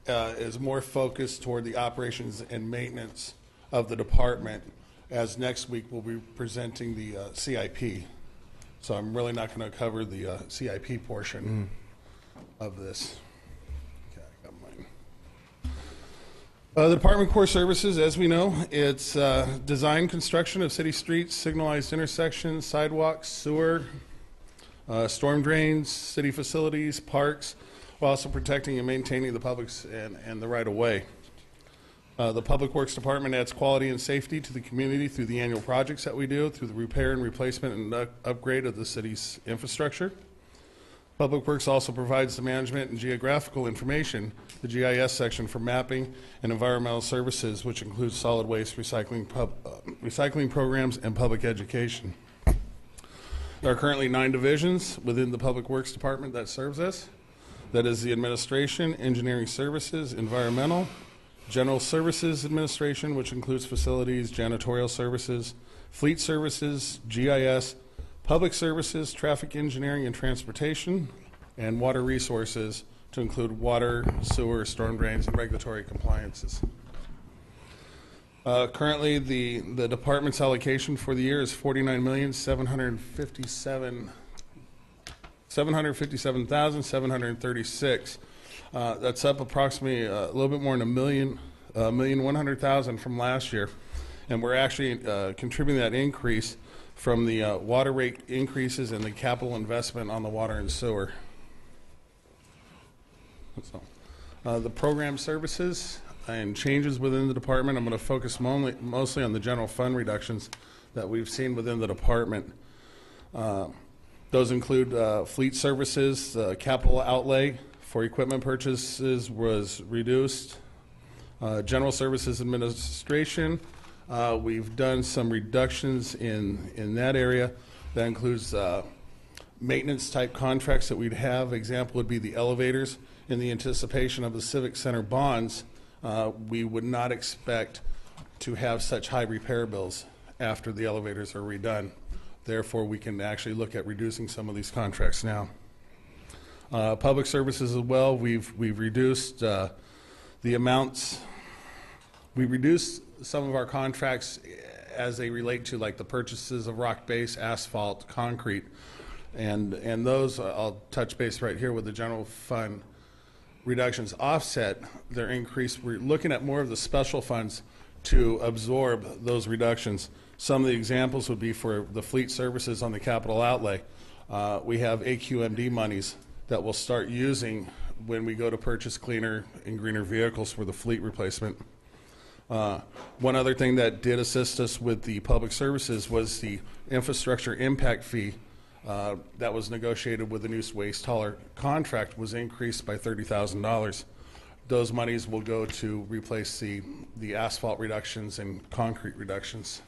is more focused toward the operations and maintenance of the department, as next week we'll be presenting the CIP. So I'm really not going to cover the CIP portion of this. Okay, I got mine. The Department of Core Services, as we know, it's design, construction of city streets, signalized intersections, sidewalks, sewer, storm drains, city facilities, parks, while also protecting and maintaining the public's and the right-of-way. The Public Works Department adds quality and safety to the community through the annual projects that we do, through the repair and replacement and upgrade of the city's infrastructure. Public Works also provides the management and geographical information, the GIS section, for mapping and environmental services, which includes solid waste recycling programs and public education. There are currently 9 divisions within the Public Works Department that serves us. That is the administration, engineering services, environmental, General Services Administration, which includes facilities, janitorial services, fleet services, GIS, public services, traffic engineering and transportation, and water resources to include water, sewer, storm drains, and regulatory compliances. Currently, the department's allocation for the year is $49,757,736. That's up approximately a little bit more than $1,100,000 from last year, and we're actually contributing that increase from the water rate increases and the capital investment on the water and sewer. So, the program services and changes within the department, I'm going to focus mostly on the general fund reductions that we've seen within the department. Those include fleet services, capital outlay for equipment purchases was reduced. General Services Administration, we've done some reductions in that area. That includes maintenance type contracts that we'd have. Example would be the elevators. In the anticipation of the Civic Center bonds, we would not expect to have such high repair bills after the elevators are redone. Therefore, we can actually look at reducing some of these contracts now. Public services as well, we've reduced the amounts. We reduced some of our contracts as they relate to like the purchases of rock base, asphalt, concrete, and those I'll touch base right here with the general fund reductions offset their increase. We're looking at more of the special funds to absorb those reductions. Some of the examples would be for the fleet services on the capital outlay. We have AQMD monies that we'll start using when we go to purchase cleaner and greener vehicles for the fleet replacement. One other thing that did assist us with the public services was the infrastructure impact fee that was negotiated with the new waste hauler contract was increased by $30,000. Those monies will go to replace the asphalt reductions and concrete reductions.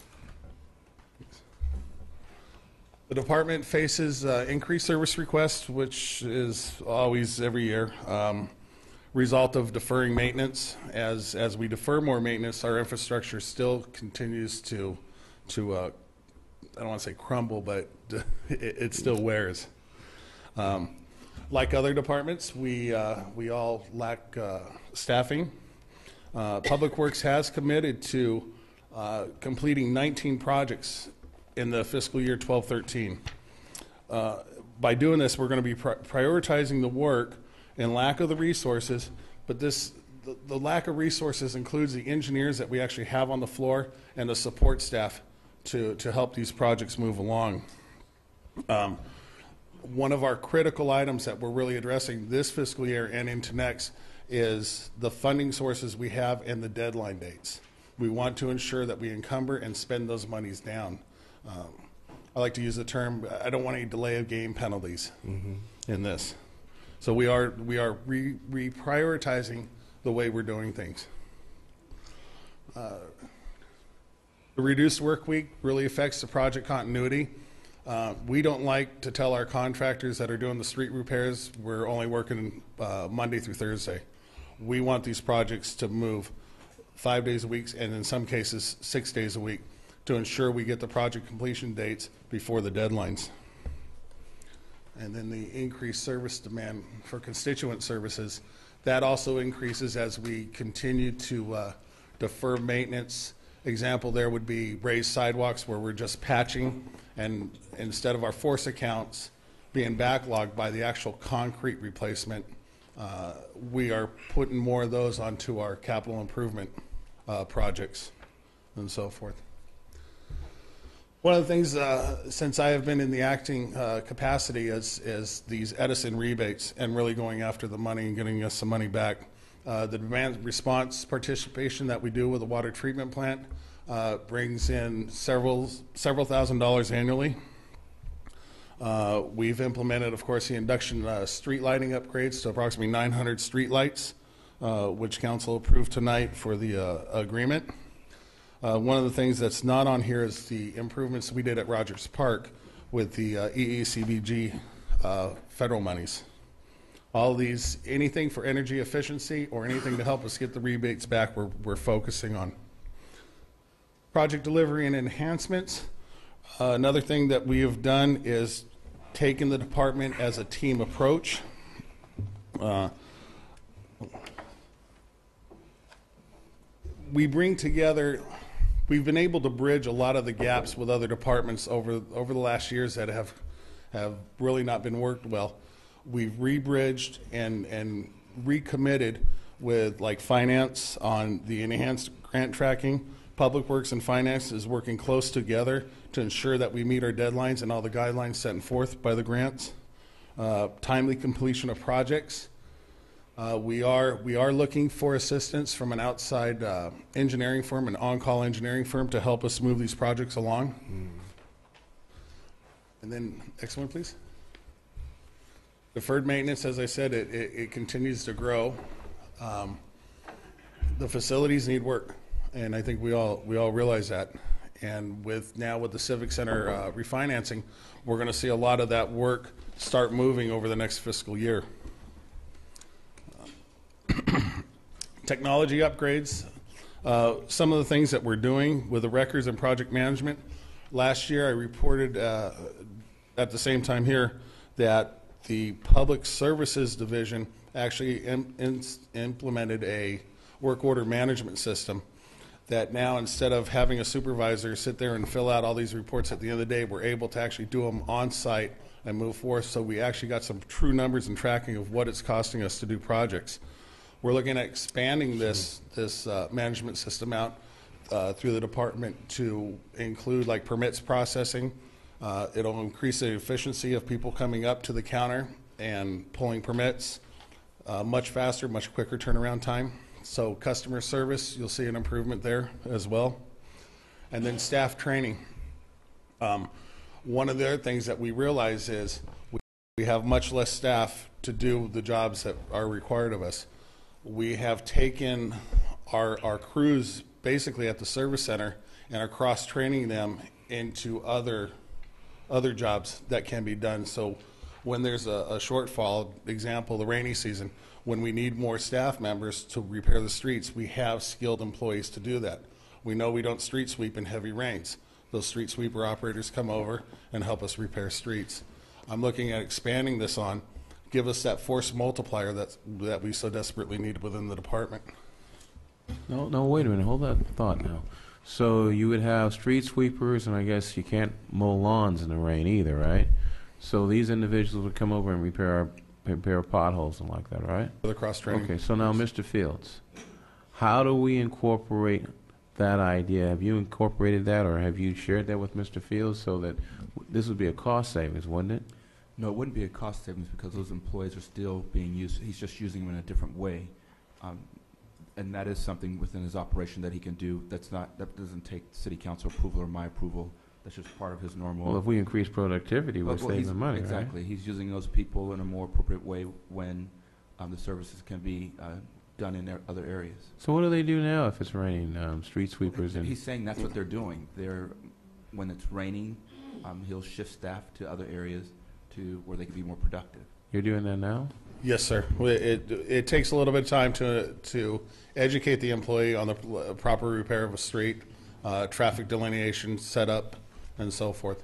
The department faces increased service requests, which is always every year. Result of deferring maintenance. As we defer more maintenance, our infrastructure still continues to I don't want to say crumble, but it still wears. Like other departments, we all lack staffing. Public Works has committed to completing 19 projects in the fiscal year 12-13. By doing this, we're going to be prioritizing the work and lack of the resources, but the lack of resources includes the engineers that we actually have on the floor and the support staff to help these projects move along. One of our critical items that we're really addressing this fiscal year and into next is the funding sources we have and the deadline dates. We want to ensure that we encumber and spend those monies down. I like to use the term, I don't want any delay of game penalties in this. So we are reprioritizing the way we're doing things. The reduced work week really affects the project continuity. We don't like to tell our contractors that are doing the street repairs we're only working Monday through Thursday. We want these projects to move 5 days a week and in some cases 6 days a week to ensure we get the project completion dates before the deadlines. And then the increased service demand for constituent services, that also increases as we continue to defer maintenance. Example there would be raised sidewalks where we're just patching, and instead of our force accounts being backlogged by the actual concrete replacement, we are putting more of those onto our capital improvement projects and so forth. One of the things, since I have been in the acting capacity, is these Edison rebates and really going after the money and getting us some money back. The demand response participation that we do with the water treatment plant brings in several $1,000s annually. We've implemented, of course, the induction street lighting upgrades to approximately 900 street lights, which council approved tonight for the agreement. One of the things that's not on here is the improvements we did at Rogers Park with the EECBG federal monies. All these, anything for energy efficiency or anything to help us get the rebates back, we're focusing on. Project delivery and enhancements. Another thing that we have done is taken the department as a team approach. We bring together, we've been able to bridge a lot of the gaps with other departments over the last years that have really not been worked well. We've re-bridged and recommitted with like finance on the enhanced grant tracking. Public Works and Finance is working close together to ensure that we meet our deadlines and all the guidelines set forth by the grants. Timely completion of projects. We are looking for assistance from an outside engineering firm, an on-call engineering firm, to help us move these projects along. And then, next one, please. Deferred maintenance, as I said, it continues to grow. The facilities need work, and I think we all realize that. And with the Civic Center refinancing, we're going to see a lot of that work start moving over the next fiscal year. Technology upgrades. Some of the things that we're doing with the records and project management. Last year, I reported at the same time here that the Public Services Division actually implemented a work order management system that now, instead of having a supervisor sit there and fill out all these reports at the end of the day, we're able to actually do them on site and move forth. So we actually got some true numbers and tracking of what it's costing us to do projects. We're looking at expanding this management system out through the department to include like permits processing. It'll increase the efficiency of people coming up to the counter and pulling permits much faster, much quicker turnaround time. So customer service, you'll see an improvement there as well. And then staff training. One of the other things that we realize is we have much less staff to do the jobs that are required of us. We have taken our crews basically at the service center and are cross-training them into other jobs that can be done. So when there's a shortfall, example, the rainy season, when we need more staff members to repair the streets, we have skilled employees to do that. We know we don't street sweep in heavy rains. Those street sweeper operators come over and help us repair streets. I'm looking at expanding this on, give us that force multiplier that we so desperately need within the department. No, wait a minute. Hold that thought now. So you would have street sweepers, and I guess you can't mow lawns in the rain either, right? So these individuals would come over and repair potholes and like that, right? For the cross-training. Okay, so now, Mr. Fields, how do we incorporate that idea? Have you incorporated that, or have you shared that with Mr. Fields so that this would be a cost savings, wouldn't it? No, it wouldn't be a cost savings because those employees are still being used. He's just using them in a different way. And that is something within his operation that he can do. That doesn't take city council approval or my approval. That's just part of his normal. Well, if we increase productivity, we're saving money, exactly. right? He's using those people in a more appropriate way when the services can be done in other areas. So what do they do now if it's raining? Street sweepers and he's saying that's what they're doing. When it's raining, he'll shift staff to other areas to where they can be more productive. You're doing that now? Yes, sir. It takes a little bit of time to educate the employee on the proper repair of a street, traffic delineation, setup, and so forth.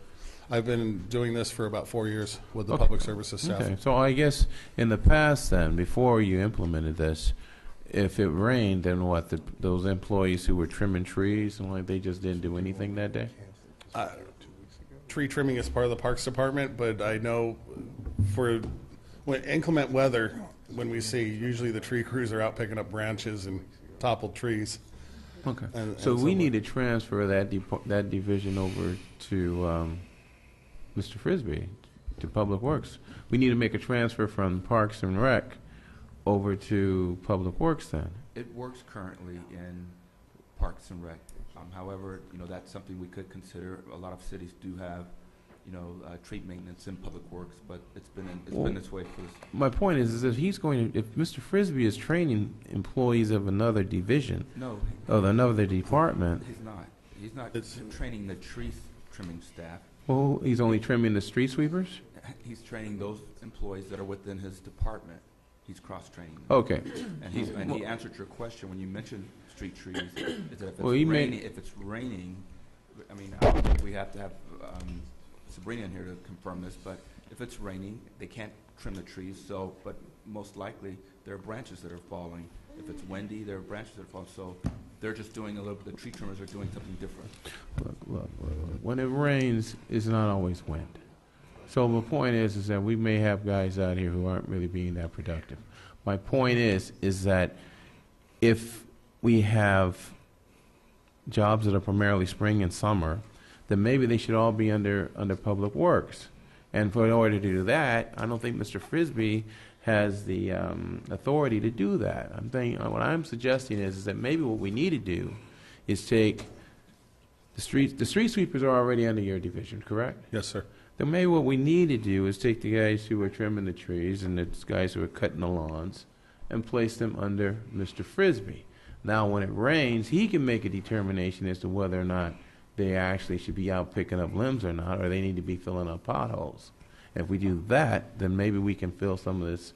I've been doing this for about 4 years with the public services staff. Okay, so I guess in the past then, before you implemented this, if it rained, then what, those employees who were trimming trees, and like they just didn't do anything that day? Tree trimming is part of the Parks Department, but I know for when inclement weather, when we see, usually the tree crews are out picking up branches and toppled trees. Okay. So we need to transfer that division over to Mr. Frisbee, to Public Works. We need to make a transfer from Parks and Rec over to Public Works then. It works currently in Parks and Rec. However, that's something we could consider. A lot of cities do have, tree maintenance in Public Works, but it's been this way for this. My point is that if Mr. Frisbee is training employees of another division, of another department. He's not. He's not training the tree trimming staff. Well, he's only trimming the street sweepers? He's training those employees that are within his department. He's cross-training. Okay. And he answered your question when you mentioned street trees, is that if it's Well, he made- raining, I mean, I don't think we have to have Sabrina in here to confirm this, but if it's raining, they can't trim the trees, but most likely there are branches that are falling. If it's windy, there are branches that are falling, so they're just doing a little bit, the tree trimmers are doing something different. Look. When it rains, it's not always wind. So the point is that we may have guys out here who aren't really being that productive. My point is that if we have jobs that are primarily spring and summer, then maybe they should all be under Public Works. And in order to do that, I don't think Mr. Frisbee has the authority to do that. What I'm suggesting is that maybe what we need to do is take the street sweepers are already under your division, correct? Yes, sir. Then maybe what we need to do is take the guys who are trimming the trees and the guys who are cutting the lawns and place them under Mr. Frisbee. Now, when it rains, he can make a determination as to whether or not they actually should be out picking up limbs or not, or they need to be filling up potholes. If we do that, then maybe we can fill some of this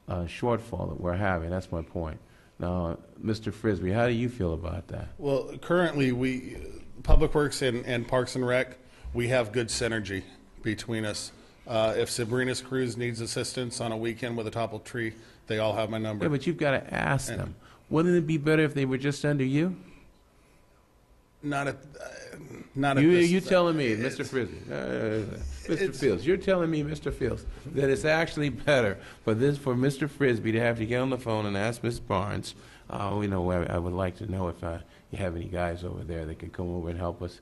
shortfall that we're having. That's my point. Now, Mr. Frisbee, how do you feel about that? Well, currently, Public Works and Parks and Rec, we have good synergy between us. If Sabrina's Cruz needs assistance on a weekend with a toppled tree, they all have my number. Yeah, but you've got to ask them. Wouldn't it be better if they were just under you? Not at You telling me, Mr. Frisbee, Mr. Fields, you're telling me, Mr. Fields, that it's actually better for Mr. Frisbee to have to get on the phone and ask Ms. Barnes. I would like to know if you have any guys over there that can come over and help us.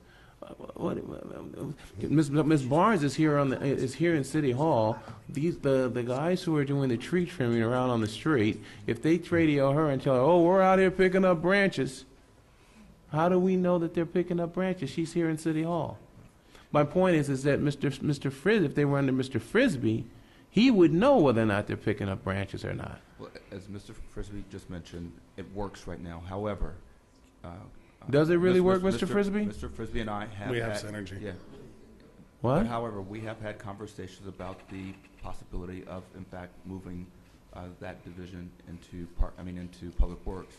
Ms. Barnes is here in City Hall. The guys who are doing the tree trimming around on the street, if they radio her and tell her, "Oh, we're out here picking up branches," how do we know that they're picking up branches? She's here in City Hall. My point is that Mr. Frisbee, if they were under Mr. Frisbee, he would know whether or not they're picking up branches or not. Well, as Mr. Frisbee just mentioned, it works right now. However, does it really work, Mr. Frisbee? Mr. Frisbee and I have synergy. Yeah. What? But however, we have had conversations about the possibility of, in fact, moving that division into Public Works.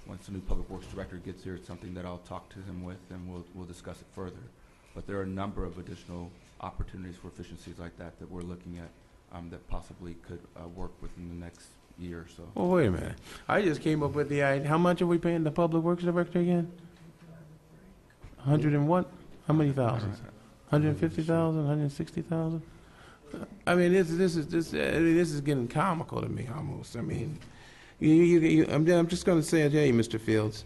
Once the new Public Works director gets here, it's something that I'll talk to him with, and we'll discuss it further. But there are a number of additional opportunities for efficiencies like that we're looking at that possibly could work within the next year or so. Well, wait a minute. I just came up with the idea. How much are we paying the Public Works director again? 100 and what? How many thousands? 150,000, 160,000? I mean, this is getting comical to me almost. I mean, I'm just going to say it to you, Mr. Fields.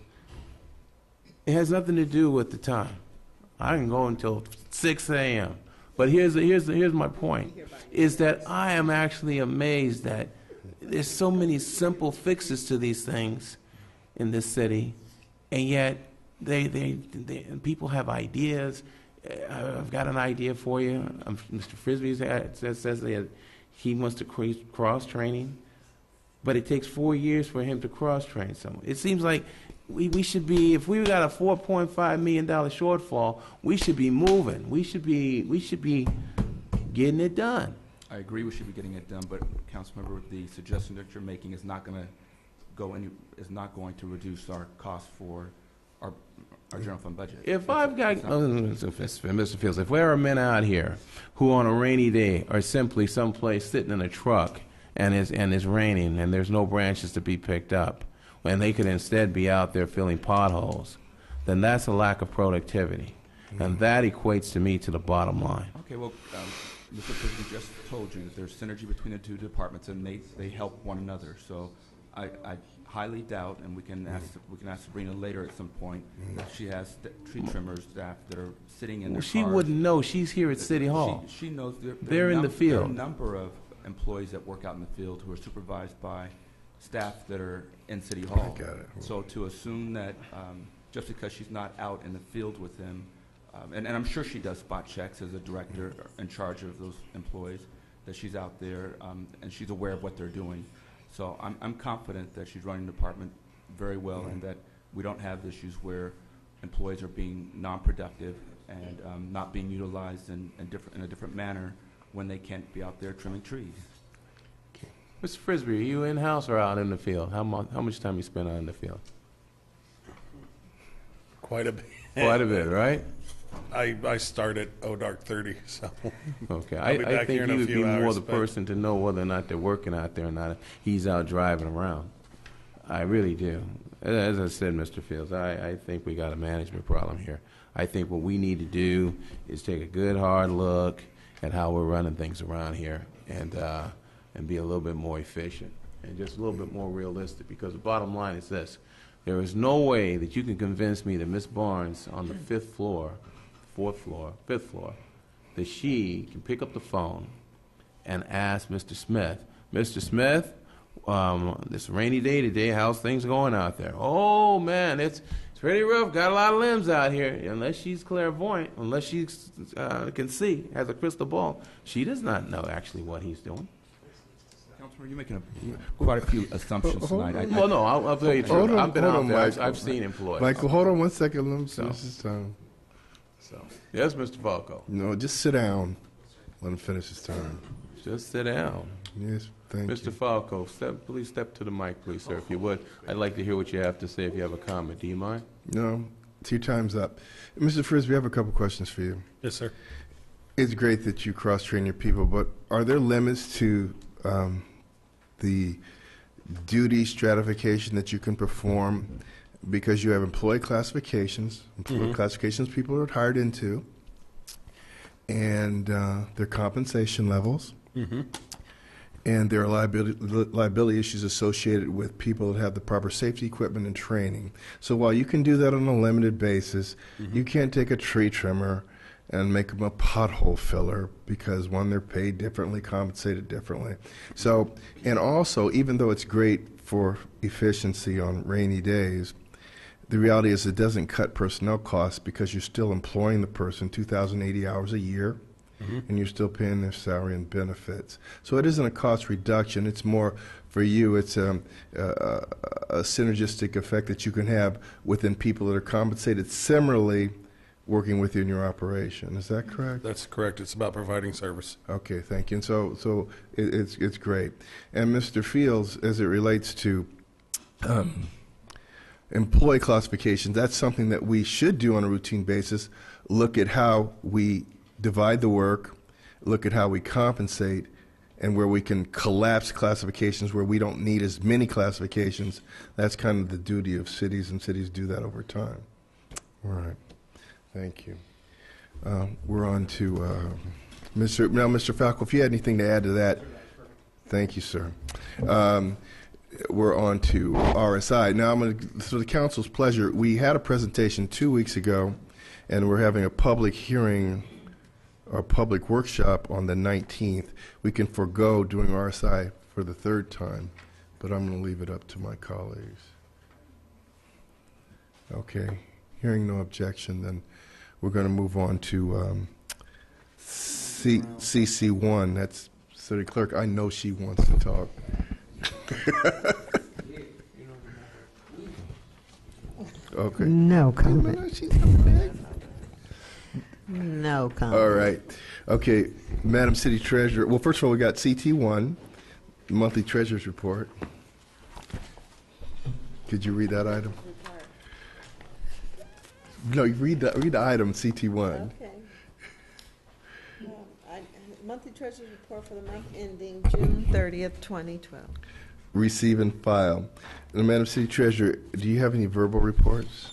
It has nothing to do with the time. I can go until 6 a.m. But here's my point: is that I am actually amazed that there's so many simple fixes to these things in this city, and yet people have ideas. I've got an idea for you. Mr. Frisbee says that he wants to create cross-training, but it takes 4 years for him to cross-train someone. It seems like we should be, if we've got a $4.5 million shortfall, we should be moving. We should be getting it done. I agree we should be getting it done, but Councilmember, the suggestion that you're making is not going to reduce our cost for our general fund budget. If I've got, Mr. Fields, if there are men out here who on a rainy day are simply someplace sitting in a truck and it's raining and there's no branches to be picked up, and they could instead be out there filling potholes, then that's a lack of productivity. And that equates to me to the bottom line. Okay, well, Mr. Frisbee just told you that there's synergy between the two departments and they help one another. So I highly doubt, and we can ask Sabrina later at some point, that she has tree trimmers staff that are sitting in their She cars. wouldn't know. She's here at City Hall. She knows they're in the field. There are a number of employees that work out in the field who are supervised by staff that are in City Hall. I got it. So to assume that just because she's not out in the field with them, and I'm sure she does spot checks as a director in charge of those employees, that she's out there and she's aware of what they're doing. So I'm confident that she's running the department very well and that we don't have issues where employees are being non-productive and not being utilized in a different manner when they can't be out there trimming trees. Mr. Frisbee, are you in-house or out in the field? How much time you spend out in the field? Quite a bit. Quite a bit, right? I start at dark 30, so. Okay, I'll be I back think here in he a would be few more hours, the but- person to know whether or not they're working out there or not. He's out driving around. I really do. As I said, Mr. Fields, I think we got a management problem here. I think what we need to do is take a good hard look at how we're running things around here and be a little bit more efficient and just a little bit more realistic, because the bottom line is this. There is no way that you can convince me that Miss Barnes on the fifth floor, that she can pick up the phone and ask Mr. Smith, Mr. Smith, this rainy day today, how's things going out there? Oh, man, it's pretty rough. Got a lot of limbs out here. Unless she's clairvoyant, unless she can see, has a crystal ball, she does not know actually what he's doing. Councilman, you're making quite a few assumptions tonight. Well, no, I'll tell you the truth. I've been out there. Michael. I've seen employees. Michael, hold on one second. Let me finish his time. So, yes, Mr. Falco. No, just sit down. Let him finish his time. Just sit down. Yes, thank you. Mr. Falco, please step to the mic, please, sir, if you would. I'd like to hear what you have to say if you have a comment. Do you mind? No, your time's up. Mr. Frisbee, I have a couple questions for you. Yes, sir. It's great that you cross-train your people, but are there limits to the duty stratification that you can perform, because you have employee classifications, classifications people are hired into, and their compensation levels, and there are liability issues associated with people that have the proper safety equipment and training. So while you can do that on a limited basis, you can't take a tree trimmer and make them a pothole filler, because one, they're paid differently, compensated differently. So, and also, even though it's great for efficiency on rainy days, the reality is it doesn't cut personnel costs, because you're still employing the person 2,080 hours a year, and you're still paying their salary and benefits. So it isn't a cost reduction. It's more, for you, it's a synergistic effect that you can have within people that are compensated similarly working with you in your operation. Is that correct? That's correct. It's about providing service. Okay, thank you. And so it's great. And Mr. Fields, as it relates to employee classification, that's something that we should do on a routine basis. Look at how we divide the work, look at how we compensate, and where we can collapse classifications where we don't need as many classifications. That's kind of the duty of cities, and cities do that over time. All right. Thank you. We're on to Mr. Falco, if you had anything to add to that. Thank you, sir. We're on to RSI. Now, for the council's pleasure, we had a presentation 2 weeks ago, and we're having a public hearing or public workshop on the 19th. We can forego doing RSI for the third time, but I'm going to leave it up to my colleagues. Okay. Hearing no objection, then we're going to move on to CC1. That's City Clerk. I know she wants to talk. Okay. No comment. No comment. All right. Okay, Madam City Treasurer. Well, first of all, we got CT1, Monthly Treasurer's Report. Could you read that item? No, you read the item CT1. Okay. Monthly Treasurer's Report for the month ending June 30th, 2012. Receive and file. And Madam City Treasurer, do you have any verbal reports?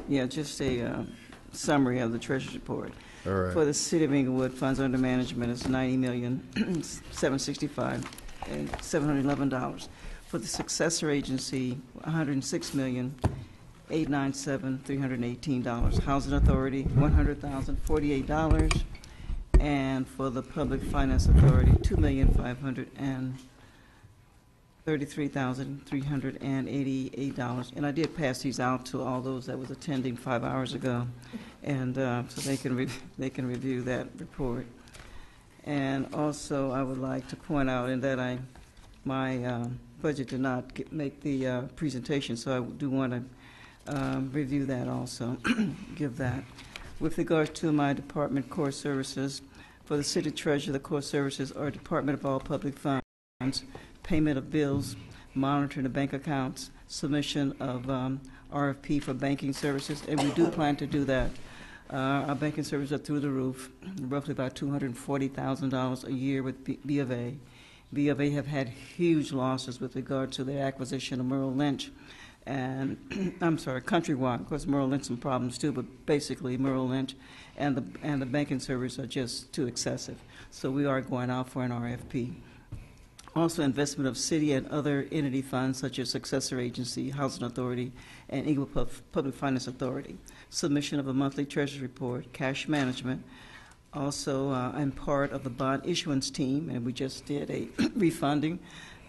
Yeah, just a summary of the Treasurer's Report. All right. For the City of Inglewood, funds under management is $90,765,711. For the successor agency, $106,897,318. Housing Authority, $100,048. And for the Public Finance Authority, $2,533,388. And I did pass these out to all those that was attending 5 hours ago, and so they can review that report. And also, I would like to point out in that my budget did not make the presentation, so I do want to review that also, give that. With regard to my department core services, for the city treasurer, the core services are Department of All Public Funds, payment of bills, monitoring the bank accounts, submission of RFP for banking services, and we do plan to do that. Our banking services are through the roof, roughly about $240,000 a year with B of A. B of A have had huge losses with regard to their acquisition of Merrill Lynch, and Countrywide. Of course, Merrill Lynch some problems too, but basically Merrill Lynch and the banking services are just too excessive. So we are going out for an RFP. Also, investment of city and other entity funds such as Successor Agency, Housing Authority, and Inglewood Public Finance Authority. Submission of a monthly treasury report, cash management. Also, I'm part of the bond issuance team, and we just did a refunding,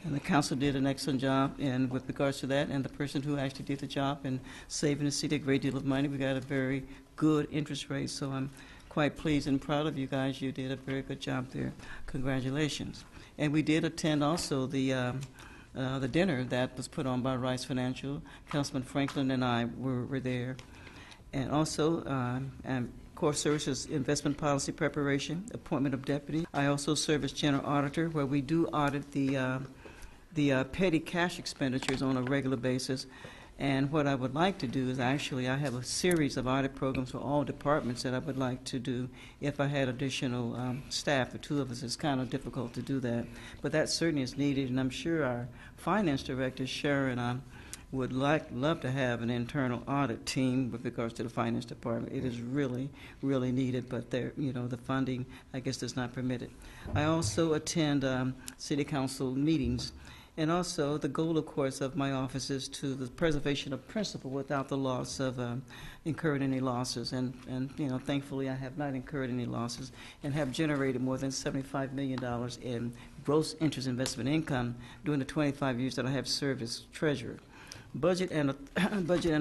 and the council did an excellent job. And with regards to that, and the person who actually did the job and saving the city a great deal of money, we got a very good interest rate. So I'm quite pleased and proud of you guys. You did a very good job there. Congratulations. And we did attend also the dinner that was put on by Rice Financial. Councilman Franklin and I were there. And also, Core Services Investment Policy Preparation, appointment of deputy. I also serve as general auditor, where we do audit the petty cash expenditures on a regular basis. And what I would like to do is actually, I have a series of audit programs for all departments that I would like to do if I had additional staff. The two of us, it's kind of difficult to do that. But that certainly is needed, and I'm sure our finance director, Sharon, would love to have an internal audit team with regards to the finance department. It is really, really needed, but there, the funding, I guess, does not permit it. I also attend city council meetings. And also, the goal, of course, of my office is to the preservation of principle without the loss of incurring any losses. And thankfully, I have not incurred any losses and have generated more than $75 million in gross interest investment income during the 25 years that I have served as treasurer. Budget and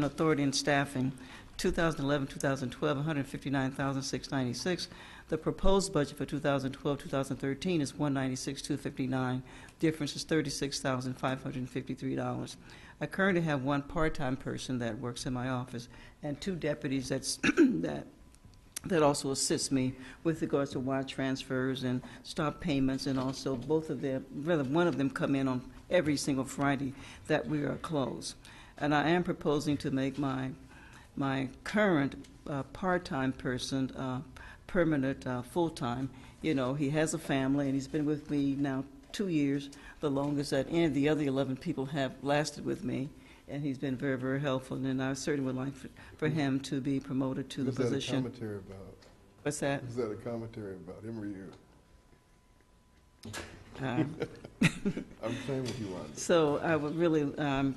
authority and staffing, 2011-2012, $159,696. The proposed budget for 2012-2013 is $196,259. Difference is $36,553. I currently have one part-time person that works in my office and two deputies that also assist me with regards to wire transfers and stop payments, and also both of them, rather one of them, come in on every single Friday that we are closed. And I am proposing to make my current part-time person permanent full-time. He has a family, and he's been with me now 2 years, the longest that any of the other 11 people have lasted with me, and he's been very, very helpful. And I certainly would like for him to be promoted to the position. Who's that a commentary about? What's that? Who's that a commentary about, him or you? I'm playing with you, Wanda. So I would really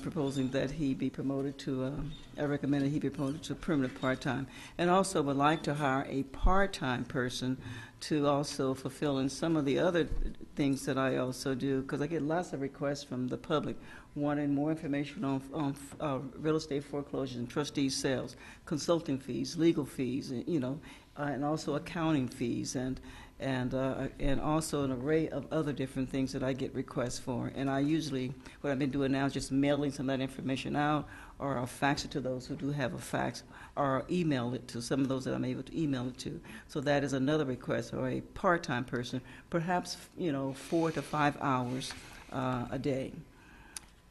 proposing that he be promoted to, I recommend that he be promoted to permanent part-time. And also would like to hire a part-time person to also fulfill in some of the other things that I also do, because I get lots of requests from the public wanting more information on real estate foreclosures and trustee sales, consulting fees, legal fees, and also accounting fees, and also an array of other different things that I get requests for. And I usually, what I've been doing now is just mailing some of that information out, or I'll fax it to those who do have a fax, or email it to some of those that I'm able to email it to. So that is another request, or a part-time person, perhaps 4 to 5 hours a day.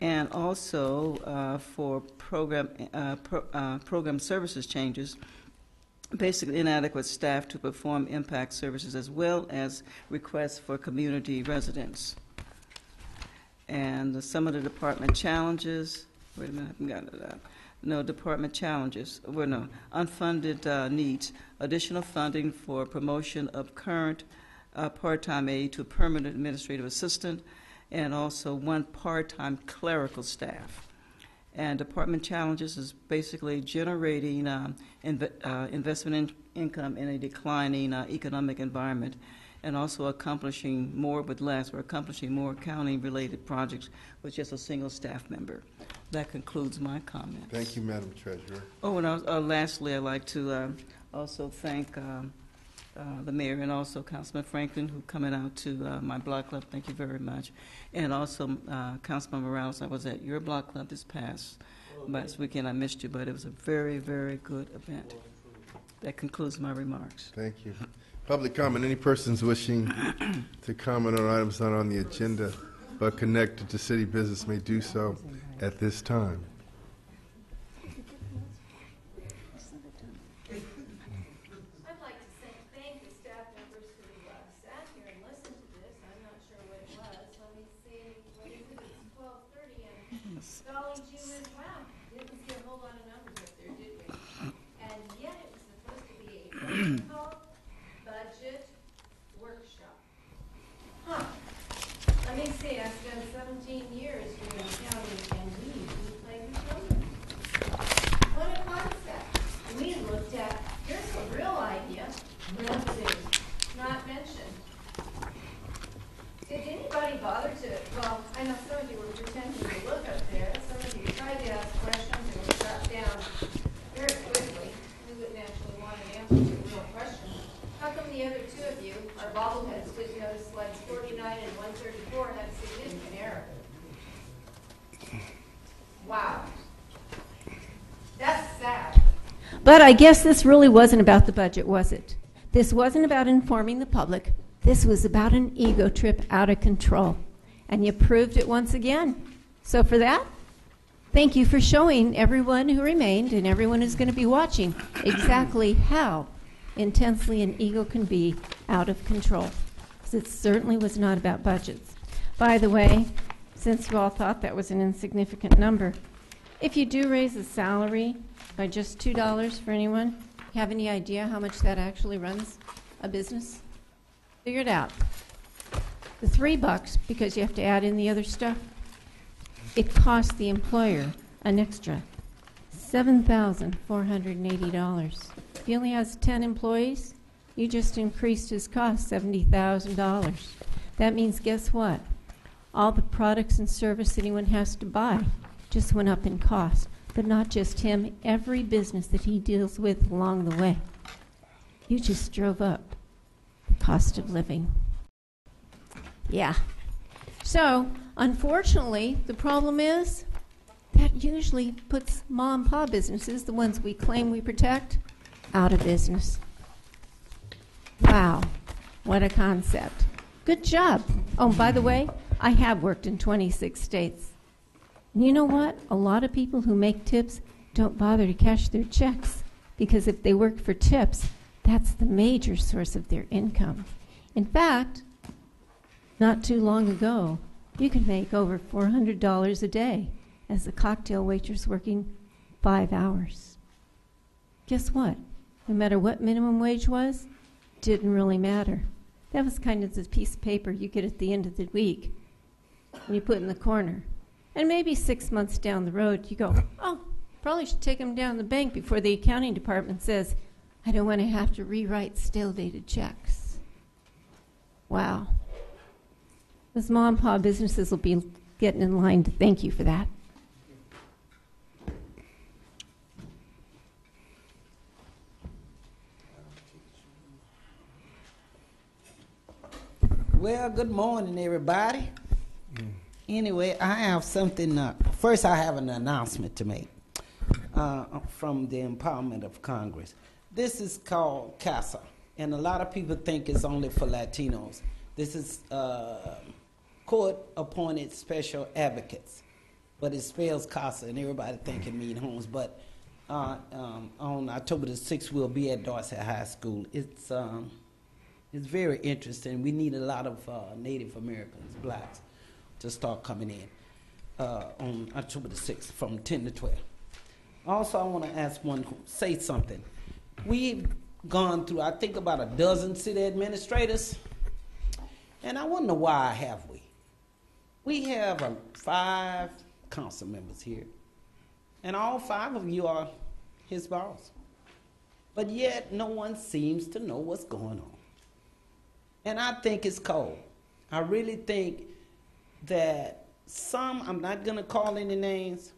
And also for program services changes, basically inadequate staff to perform impact services, as well as requests for community residents. And some of the department challenges, wait a minute, I haven't got it up. No, department challenges, unfunded needs, additional funding for promotion of current part-time aide to permanent administrative assistant, and also one part-time clerical staff. And department challenges is basically generating investment income in a declining economic environment, and also accomplishing more with less. We're accomplishing more accounting-related projects with just a single staff member. That concludes my comments. Thank you, Madam Treasurer. Oh, and lastly, I'd like to also thank the mayor and also Councilman Franklin, who coming out to my block club. Thank you very much. And also Councilman Morales. I was at your block club this past weekend. I missed you, but it was a very, very good event. That concludes my remarks. Thank you. Public comment. Any persons wishing to comment on items not on the agenda but connected to city business may do so at this time. I'd like to thank the staff members who sat here and listened to this. I'm not sure what it was. Let me see. What is it? It's 12:30 and golly gee whiz, wow. Didn't see a whole lot of numbers up there, did we? And yet it was supposed to be a protocol budget workshop. Huh. Let me see. I spent 17 years doing accounting and we played with children. What a concept. We looked at, here's a real idea, let's see, not mentioned. Did anybody bother to, well, I know some of you were pretending to look up there. Some of you tried to ask questions and were shut down very quickly. We wouldn't actually want an answer to a real question. How come the other two of you, our bobbleheads, didn't notice slides 49 and 134 had a significant error? Wow. That's sad. But I guess this really wasn't about the budget, was it? This wasn't about informing the public. This was about an ego trip out of control. And you proved it once again. So for that, thank you for showing everyone who remained and everyone who's going to be watching exactly how intensely an ego can be out of control. Because it certainly was not about budgets. By the way, since you all thought that was an insignificant number, if you do raise the salary by just $2 for anyone, have any idea how much that actually runs a business? Figure it out. The $3, because you have to add in the other stuff, it costs the employer an extra $7,480. If he only has 10 employees, you just increased his cost $70,000. That means, guess what? All the products and service anyone has to buy just went up in cost. But not just him, every business that he deals with along the way. You just drove up the cost of living. Yeah. So, unfortunately, the problem is that usually puts mom and pop businesses, the ones we claim we protect, out of business. Wow. What a concept. Good job. Oh, by the way, I have worked in 26 states. And you know what? A lot of people who make tips don't bother to cash their checks because if they work for tips, that's the major source of their income. In fact, not too long ago, you could make over $400 a day as a cocktail waitress working 5 hours. Guess what? No matter what minimum wage was, didn't really matter. That was kind of the piece of paper you get at the end of the week and you put in the corner. And maybe 6 months down the road, you go, oh, probably should take them down the bank before the accounting department says, I don't want to have to rewrite stale-dated checks. Wow. Those mom and pop businesses will be getting in line to thank you for that. Well, good morning, everybody. Anyway, I have something. First, I have an announcement to make from the Empowerment of Congress. This is called CASA, and a lot of people think it's only for Latinos. This is court-appointed special advocates, but it spells CASA, and everybody think it means homes. But on October the 6th, we'll be at Dorsey High School. It's very interesting. We need a lot of Native Americans, blacks, to start coming in on October the 6th from 10 to 12. Also, I want to say something. We've gone through, I think, about a dozen city administrators, and I wonder why have we? We have 5 council members here, and all 5 of you are his boss. But yet, no one seems to know what's going on. And I think it's cold. I really think that some, I'm not going to call any names,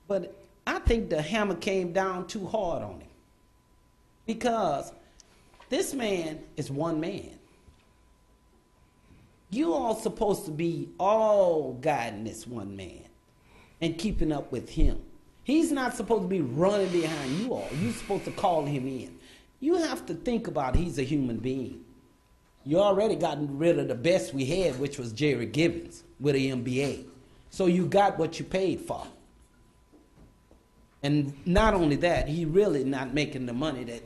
but I think the hammer came down too hard on him. Because this man is one man. You all supposed to be all guiding this one man and keeping up with him. He's not supposed to be running behind you all. You're supposed to call him in. You have to think about he's a human being. You already gotten rid of the best we had, which was Jerry Gibbons with an MBA. So you got what you paid for. And not only that, he really not making the money that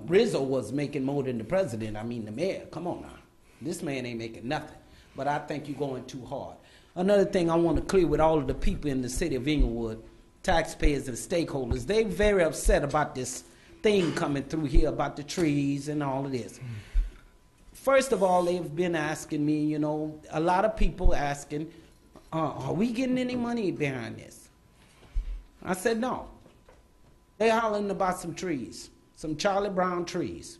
Rizzo was making more than the president. I mean, the mayor. Come on now. This man ain't making nothing. But I think you're going too hard. Another thing I want to clear with all of the people in the city of Inglewood, taxpayers and stakeholders, they're very upset about this thing coming through here about the trees and all of this. First of all, they've been asking me, you know, a lot of people asking, are we getting any money behind this? I said no. They're hollering about some trees, some Charlie Brown trees.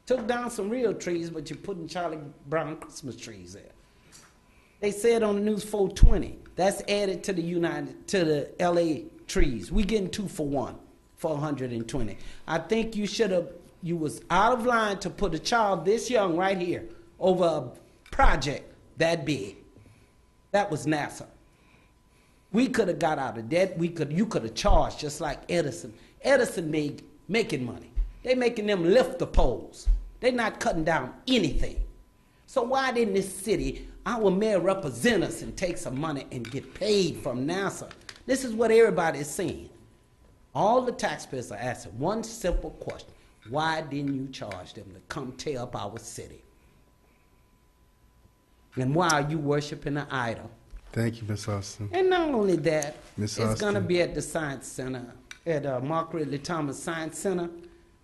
Took down some real trees, but you're putting Charlie Brown Christmas trees there. They said on the news 420, that's added to the LA trees. We getting 2 for 1 for 120. I think you was out of line to put a child this young right here over a project that big. That was NASA. We could have got out of debt. You could have charged just like Edison. Edison making money. They making them lift the poles. They're not cutting down anything. So why didn't this city, our mayor, represent us and take some money and get paid from NASA? This is what everybody is saying. All the taxpayers are asking one simple question. Why didn't you charge them to come tear up our city? And why are you worshiping an idol? Thank you, Ms. Austin. And not only that, Ms. it's going to Austin. be at the Science Center, at Mark Ridley Thomas Science Center.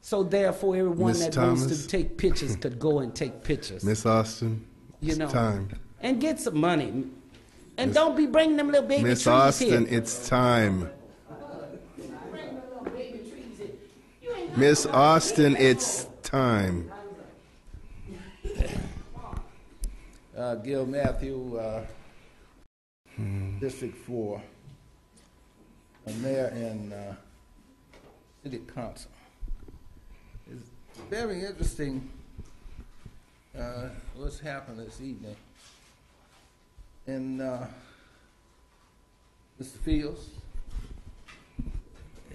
So therefore, everyone Ms. that Thomas. wants to take pictures could go and take pictures. Miss Austin, You it's know, time. and get some money. And don't be bringing them little baby Miss trees Austin, here. it's time. Miss Austin, it's time. Gil Matthew, District 4, Mayor and City Council. It's very interesting what's happened this evening. And Mr. Fields,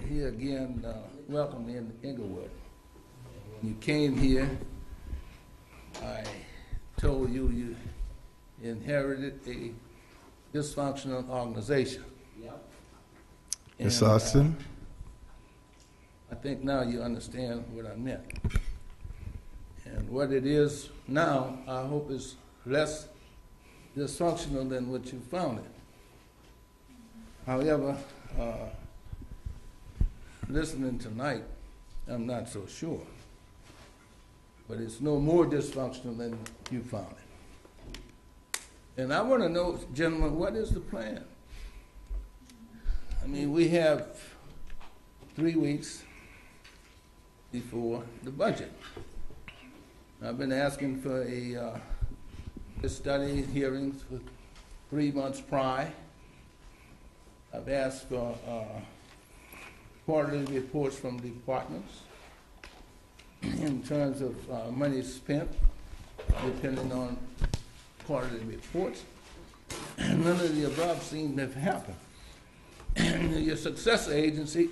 here again, welcome in Inglewood. When you came here, I told you you inherited a dysfunctional organization. Miss And, Austin? I think now you understand what I meant. And what it is now, I hope is less dysfunctional than what you found it. However, listening tonight, I'm not so sure. But it's no more dysfunctional than you found it. And I want to know, gentlemen, what is the plan? I mean, we have 3 weeks before the budget. I've been asking for a study hearings for 3 months prior. I've asked for quarterly reports from departments in terms of money spent, depending on quarterly reports. None of the above seem to have happened. Your successor agency,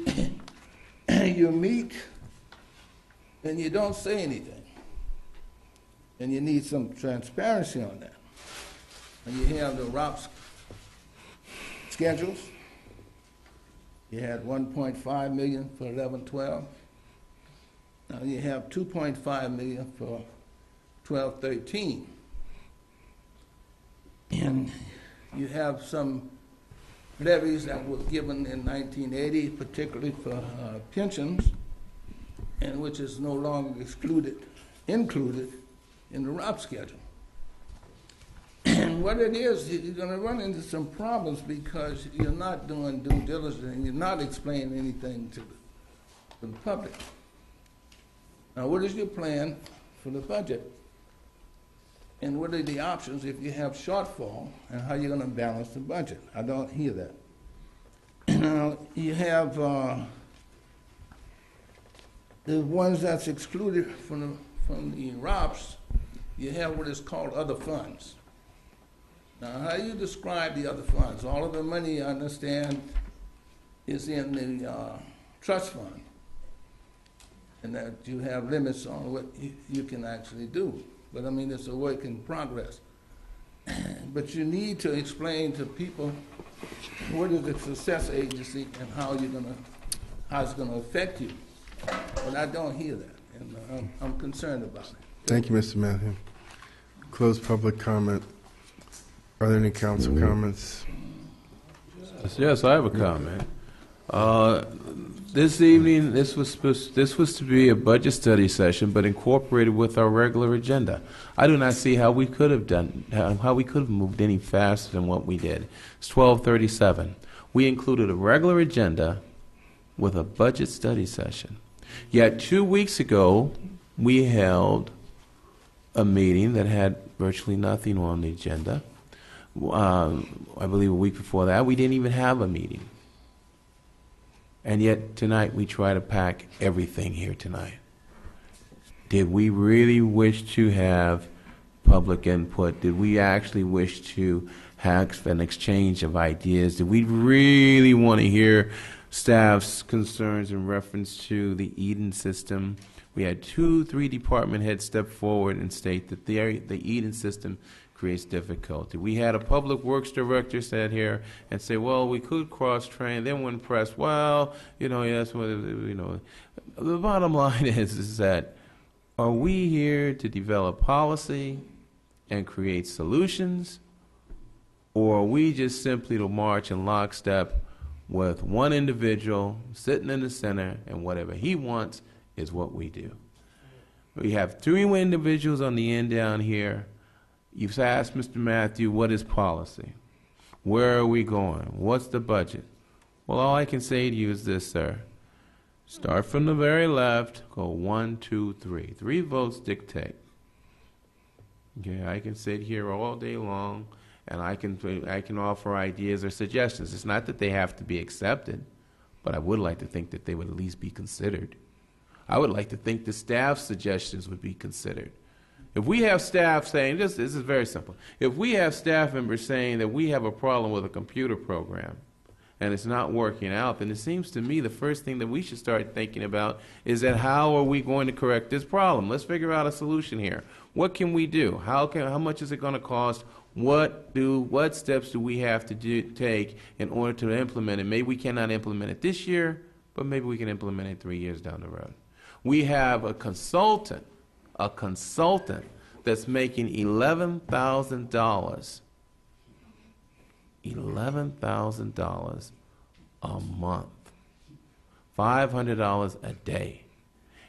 you meet and you don't say anything. And you need some transparency on that. And you have the ROPS schedules. You had 1.5 million for 11-12. Now you have 2.5 million for 12-13. And you have some levies that was given in 1980, particularly for pensions, and which is no longer included in the ROP schedule. And what it is, you're going to run into some problems because you're not doing due diligence and you're not explaining anything to the public. Now, what is your plan for the budget? And what are the options if you have shortfall, and how you're going to balance the budget? I don't hear that. Now, you have the ones that's excluded from the ROPS, you have what is called other funds. Now, how do you describe the other funds? All of the money, I understand, is in the trust fund. and that you have limits on what you can actually do. But I mean, it's a work in progress. But you need to explain to people what is the success agency and how it's gonna affect you. But I don't hear that, and I'm concerned about it. Thank you, Mr. Matthew. Close public comment. Are there any council comments? Yes, I have a comment. This evening, this was to be a budget study session, but incorporated with our regular agenda. I do not see how we could have moved any faster than what we did. It's 12:37. We included a regular agenda with a budget study session. Yet 2 weeks ago, we held a meeting that had virtually nothing on the agenda. I believe a week before that, we didn't even have a meeting. And yet tonight we try to pack everything here tonight. Did we really wish to have public input? Did we actually wish to have an exchange of ideas? Did we really want to hear staff's concerns in reference to the Eden system? We had 2-3 department heads step forward and state that the Eden system creates difficulty. We had a public works director sit here and say, well, we could cross-train. Then when pressed, well, yes, the bottom line is that are we here to develop policy and create solutions, or are we just simply to march in lockstep with one individual sitting in the center and whatever he wants is what we do? We have 3 individuals on the end down here. You've asked Mr. Matthew, what is policy? Where are we going? What's the budget? Well, all I can say to you is this, sir. Start from the very left, go 1, 2, 3. 3 votes dictate. Okay, I can sit here all day long, and I can offer ideas or suggestions. It's not that they have to be accepted, but I would like to think that they would at least be considered. I would like to think the staff's suggestions would be considered. If we have staff saying, this is very simple. If we have staff members saying that we have a problem with a computer program and it's not working out, then it seems to me the first thing that we should start thinking about is that how are we going to correct this problem? Let's figure out a solution here. What can we do? How much is it going to cost? What steps do we have to take in order to implement it? Maybe we cannot implement it this year, but maybe we can implement it 3 years down the road. We have a consultant that's making $11,000 a month, $500 a day.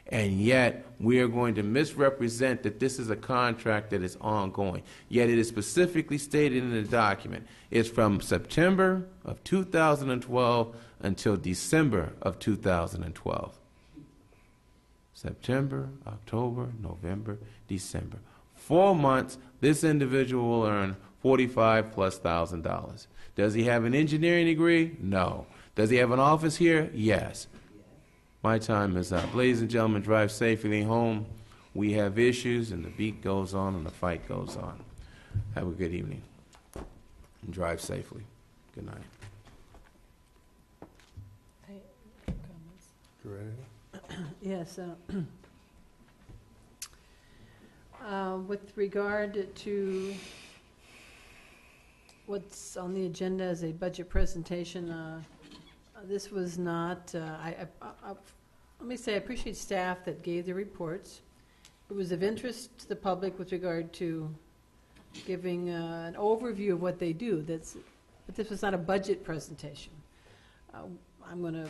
And yet we are going to misrepresent that this is a contract that is ongoing. Yet it is specifically stated in the document. It's from September of 2012 until December of 2012. September, October, November, December. 4 months, this individual will earn $45,000+. Does he have an engineering degree? No. Does he have an office here? Yes. My time is up. Ladies and gentlemen, drive safely home. We have issues, and the beat goes on, and the fight goes on. Have a good evening. And drive safely. Good night. Yes. With regard to what's on the agenda as a budget presentation, this was not, let me say, I appreciate staff that gave the reports. It was of interest to the public with regard to giving an overview of what they do. But this was not a budget presentation. I'm going to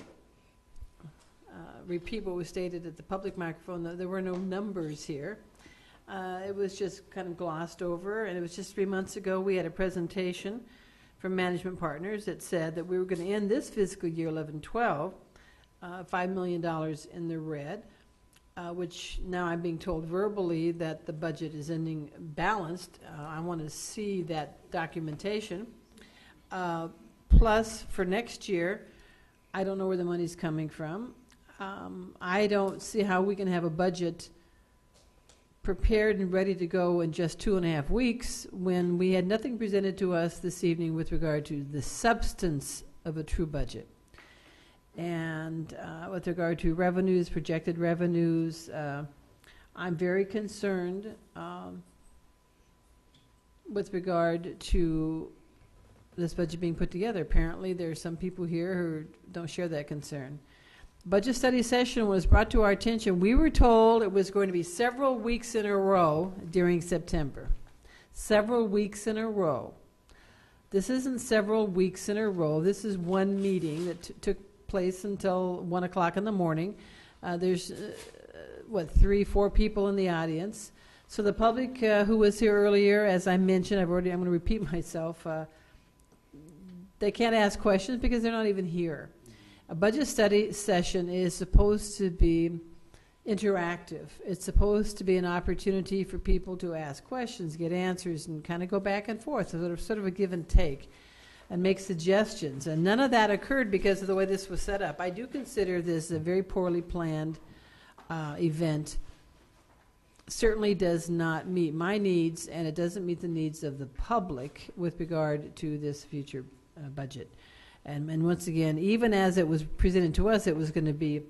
repeat what was stated at the public microphone. There were no numbers here. It was just kind of glossed over, and it was just 3 months ago we had a presentation from management partners that said that we were going to end this fiscal year 11-12, $5 million in the red, which now I'm being told verbally that the budget is ending balanced. I want to see that documentation. Plus, for next year, I don't know where the money's coming from. I don't see how we can have a budget prepared and ready to go in just 2.5 weeks when we had nothing presented to us this evening with regard to the substance of a true budget. And with regard to revenues, projected revenues, I'm very concerned with regard to this budget being put together. Apparently, there are some people here who don't share that concern. Budget study session was brought to our attention. We were told it was going to be several weeks in a row during September. Several weeks in a row. This isn't several weeks in a row. This is one meeting that took place until 1 o'clock in the morning. There's, 3, 4 people in the audience. So the public who was here earlier, as I mentioned, I'm going to repeat myself, they can't ask questions because they're not even here. A budget study session is supposed to be interactive. It's supposed to be an opportunity for people to ask questions, get answers, and kind of go back and forth, sort of a give and take, and make suggestions. And none of that occurred because of the way this was set up. I do consider this a very poorly planned event. Certainly does not meet my needs, and it doesn't meet the needs of the public with regard to this future budget. And once again, even as it was presented to us, it was going to be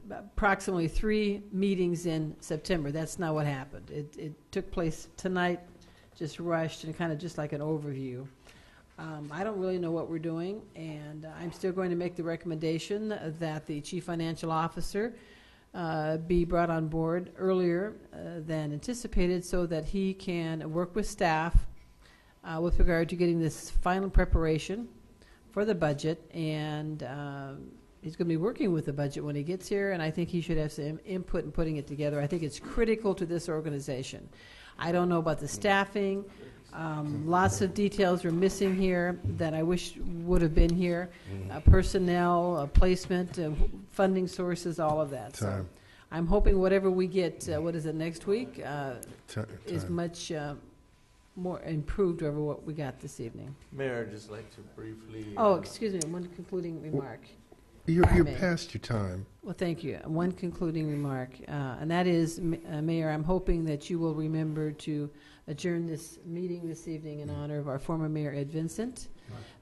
approximately 3 meetings in September. That's not what happened. It took place tonight, just rushed, and kind of just like an overview. I don't really know what we're doing, and I'm still going to make the recommendation that the Chief Financial Officer be brought on board earlier than anticipated so that he can work with staff with regard to getting this final preparation for the budget, and he's going to be working with the budget when he gets here, and I think he should have some input in putting it together. I think it's critical to this organization. I don't know about the staffing. Lots of details are missing here that I wish would have been here. Personnel, placement, funding sources, all of that. So I'm hoping whatever we get, what is it, next week, is much more improved over what we got this evening. Mayor, I'd just like to briefly... excuse me, one concluding remark. You're past your time. Well, thank you. One concluding remark, and that is, Mayor, I'm hoping that you will remember to adjourn this meeting this evening in honor of our former Mayor Ed Vincent,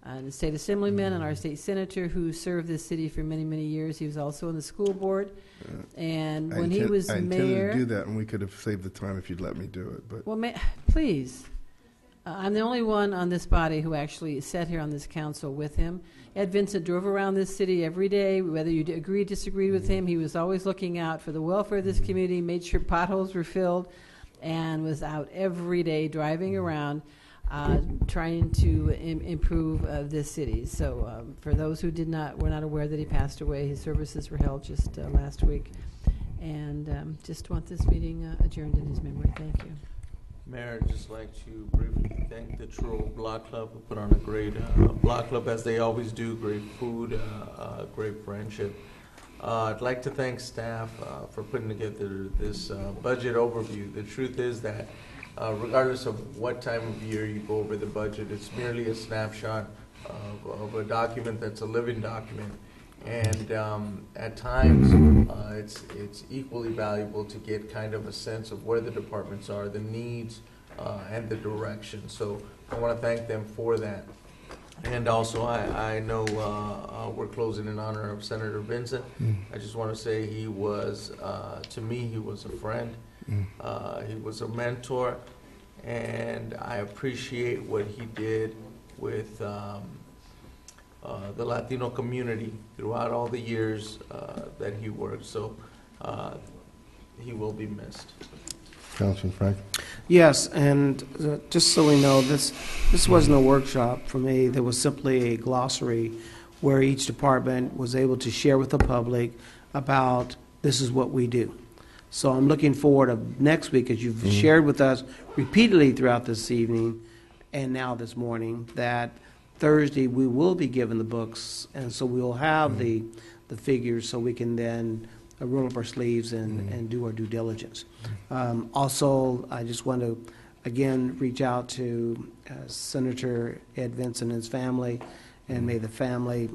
and the state assemblyman and our state senator who served this city for many, many years. He was also on the school board, and when he was mayor... I intended to do that, and we could have saved the time if you'd let me do it. But well, please. I'm the only one on this body who actually sat here on this council with him. Ed Vincent drove around this city every day, whether you agreed or disagreed with him. He was always looking out for the welfare of this community, made sure potholes were filled, and was out every day driving around trying to improve this city. So for those who were not aware that he passed away, his services were held just last week. And just want this meeting adjourned in his memory. Thank you. Mayor, I'd just like to briefly thank the Truro Block Club who put on a great block club, as they always do, great food, great friendship. I'd like to thank staff for putting together this budget overview. The truth is that regardless of what time of year you go over the budget, it's merely a snapshot of a document that's a living document. And at times, it's equally valuable to get kind of a sense of where the departments are, the needs, and the direction. So I want to thank them for that. And also, I know we're closing in honor of Senator Vincent. I just want to say he was, to me, he was a friend. He was a mentor, and I appreciate what he did with the Latino community throughout all the years that he worked. So he will be missed. Councilman Frank? Yes, and just so we know, this wasn't a workshop for me. There was simply a glossary where each department was able to share with the public about this is what we do. So I'm looking forward to next week, as you've shared with us repeatedly throughout this evening and now this morning, that Thursday we will be given the books, and so we'll have the figures so we can then roll up our sleeves and do our due diligence. Also, I just want to again reach out to Senator Ed Vincent and his family, and may the family,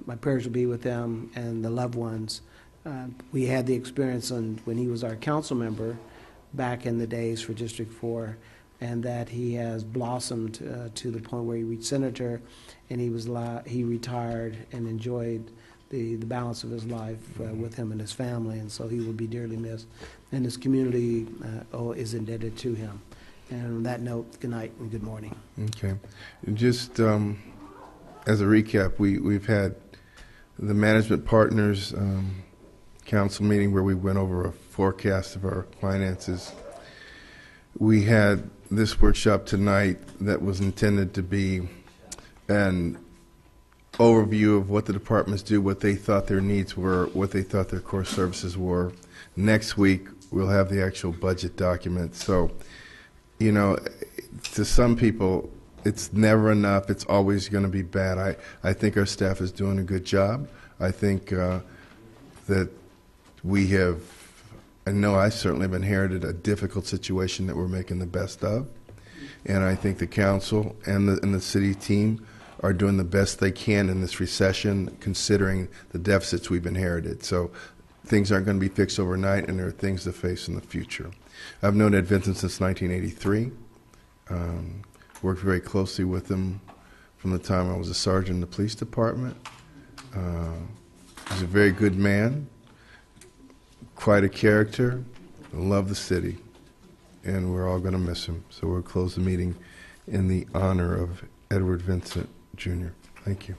my prayers will be with them and the loved ones. We had the experience when he was our council member back in the days for District 4, and that he has blossomed to the point where he reached senator, and he retired and enjoyed the balance of his life with him and his family, and so he will be dearly missed. And his community is indebted to him. And on that note, good night and good morning. Okay. Just as a recap, we've had the management partners council meeting where we went over a forecast of our finances. We had this workshop tonight that was intended to be an overview of what the departments do, what they thought their needs were, what they thought their core services were. Next week, we'll have the actual budget document. So, you know, to some people, it's never enough. It's always going to be bad. I think our staff is doing a good job. I think that we have, I know I certainly have inherited a difficult situation that we're making the best of. And I think the council and the city team are doing the best they can in this recession, considering the deficits we've inherited. So things aren't going to be fixed overnight, and there are things to face in the future. I've known Ed Vincent since 1983. Worked very closely with him from the time I was a sergeant in the police department. He's a very good man, quite a character, love the city, and we're all going to miss him. So we'll close the meeting in the honor of Edward Vincent Jr. Thank you.